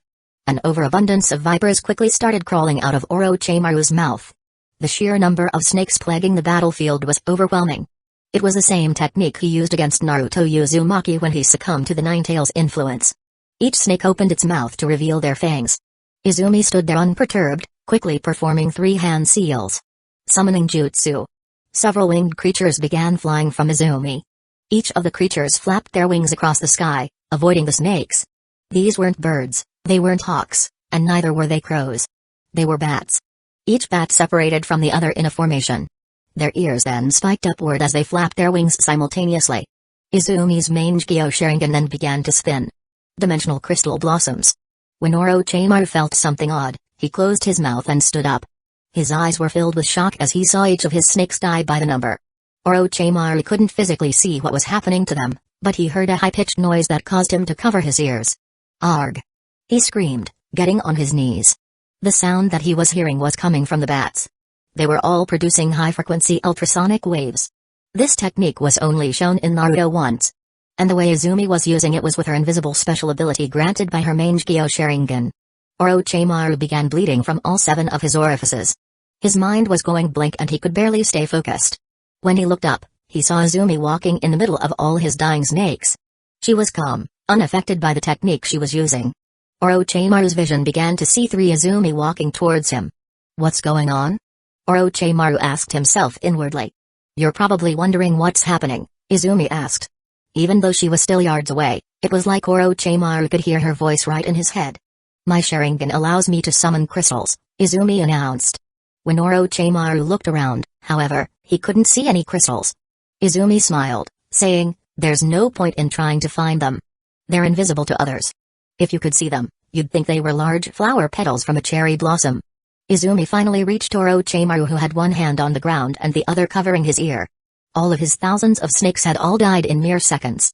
[SPEAKER 1] An overabundance of vipers quickly started crawling out of Orochimaru's mouth. The sheer number of snakes plaguing the battlefield was overwhelming. It was the same technique he used against Naruto Uzumaki when he succumbed to the Nine-Tails' influence. Each snake opened its mouth to reveal their fangs. Izumi stood there unperturbed, quickly performing 3 hand seals. Summoning jutsu. Several winged creatures began flying from Izumi. Each of the creatures flapped their wings across the sky, avoiding the snakes. These weren't birds, they weren't hawks, and neither were they crows. They were bats. Each bat separated from the other in a formation. Their ears then spiked upward as they flapped their wings simultaneously. Izumi's Mangekyo Sharingan then began to spin. Dimensional crystal blossoms. When Orochimaru felt something odd, he closed his mouth and stood up. His eyes were filled with shock as he saw each of his snakes die by the number. Orochimaru couldn't physically see what was happening to them, but he heard a high-pitched noise that caused him to cover his ears. Arg! He screamed, getting on his knees. The sound that he was hearing was coming from the bats. They were all producing high-frequency ultrasonic waves. This technique was only shown in Naruto once. And the way Izumi was using it was with her invisible special ability granted by her Mangekyo Sharingan. Orochimaru began bleeding from all 7 of his orifices. His mind was going blank and he could barely stay focused. When he looked up, he saw Izumi walking in the middle of all his dying snakes. She was calm, unaffected by the technique she was using. Orochimaru's vision began to see 3 Izumi walking towards him. What's going on? Orochimaru asked himself inwardly. You're probably wondering what's happening, Izumi asked. Even though she was still yards away, it was like Orochimaru could hear her voice right in his head. My Sharingan allows me to summon crystals, Izumi announced. When Orochimaru looked around, however, he couldn't see any crystals. Izumi smiled, saying, there's no point in trying to find them. They're invisible to others. If you could see them, you'd think they were large flower petals from a cherry blossom. Izumi finally reached Orochimaru, who had one hand on the ground and the other covering his ear. All of his thousands of snakes had all died in mere seconds.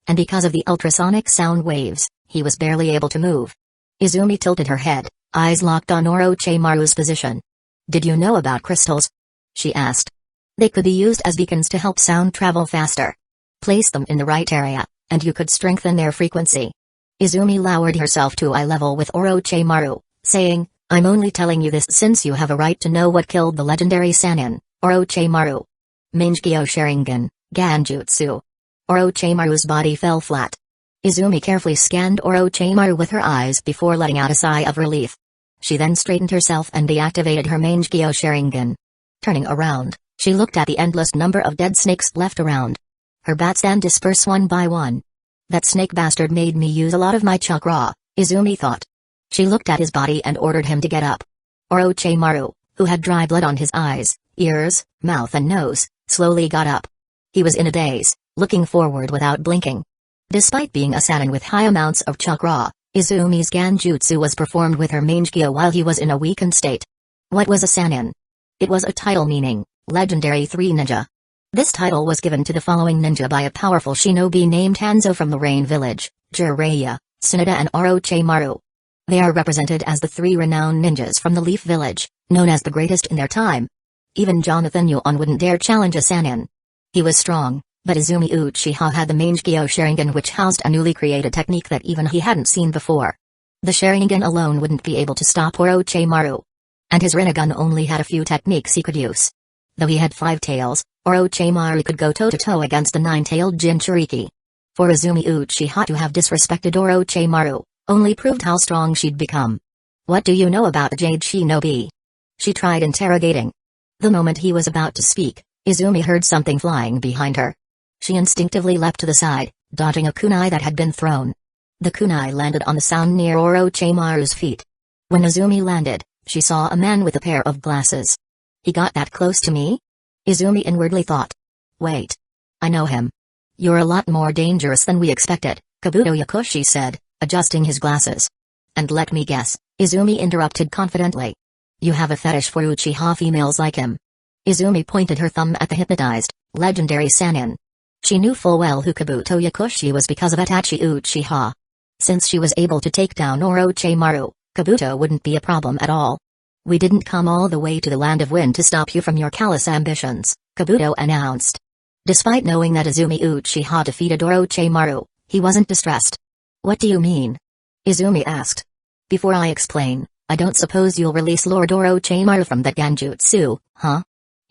[SPEAKER 1] And because of the ultrasonic sound waves, he was barely able to move. Izumi tilted her head, eyes locked on Orochimaru's position. Did you know about crystals? She asked. They could be used as beacons to help sound travel faster. Place them in the right area, and you could strengthen their frequency. Izumi lowered herself to eye level with Orochimaru, saying, I'm only telling you this since you have a right to know what killed the legendary Sannin, Orochimaru. Mangekyo Sharingan, Ganjutsu. Orochimaru's body fell flat. Izumi carefully scanned Orochimaru with her eyes before letting out a sigh of relief. She then straightened herself and deactivated her Mangekyo Sharingan. Turning around, she looked at the endless number of dead snakes left around. Her bats then dispersed one by one. That snake bastard made me use a lot of my chakra, Izumi thought. She looked at his body and ordered him to get up. Orochimaru, who had dry blood on his eyes, ears, mouth and nose, slowly got up. He was in a daze, looking forward without blinking. Despite being a Sannin with high amounts of chakra, Izumi's Ganjutsu was performed with her Mangekyo while he was in a weakened state. What was a Sannin? It was a title meaning, Legendary 3 Ninja. This title was given to the following ninja by a powerful shinobi named Danzō from the Rain Village, Jiraiya, Tsunade and Orochimaru. They are represented as the 3 renowned ninjas from the Leaf Village, known as the greatest in their time. Even Jonathan Yuan wouldn't dare challenge a Sannin. He was strong, but Izumi Uchiha had the Mangekyo Sharingan, which housed a newly created technique that even he hadn't seen before. The Sharingan alone wouldn't be able to stop Orochimaru. And his Rinnegan only had a few techniques he could use. Though he had 5 tails, Orochimaru could go toe-to-toe against a 9-tailed Jinchuriki. For Izumi Uchiha to have disrespected Orochimaru only proved how strong she'd become. What do you know about the Jade Shinobi? She tried interrogating. The moment he was about to speak, Izumi heard something flying behind her. She instinctively leapt to the side, dodging a kunai that had been thrown. The kunai landed on the sound near Orochimaru's feet. When Izumi landed, she saw a man with a pair of glasses. He got that close to me? Izumi inwardly thought. Wait. I know him. You're a lot more dangerous than we expected, Kabuto Yakushi said, adjusting his glasses. And let me guess, Izumi interrupted confidently. You have a fetish for Uchiha females like him. Izumi pointed her thumb at the hypnotized, legendary Sannin. She knew full well who Kabuto Yakushi was because of Itachi Uchiha. Since she was able to take down Orochimaru, Kabuto wouldn't be a problem at all. We didn't come all the way to the Land of Wind to stop you from your callous ambitions, Kabuto announced. Despite knowing that Izumi Uchiha defeated Orochimaru, he wasn't distressed. What do you mean? Izumi asked. Before I explain, I don't suppose you'll release Lord Orochimaru from that Genjutsu, huh?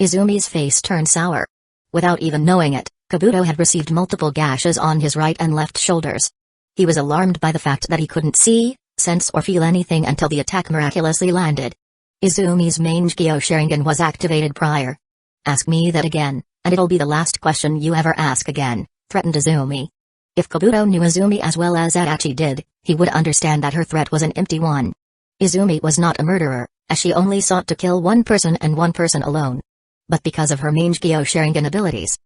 [SPEAKER 1] Izumi's face turned sour. Without even knowing it, Kabuto had received multiple gashes on his right and left shoulders. He was alarmed by the fact that he couldn't see, sense or feel anything until the attack miraculously landed. Izumi's Mage Sharingan was activated prior. Ask me that again, and it'll be the last question you ever ask again, threatened Izumi. If Kabuto knew Izumi as well as Adachi did, he would understand that her threat was an empty one. Izumi was not a murderer, as she only sought to kill one person and one person alone. But because of her Mage Sharingan abilities,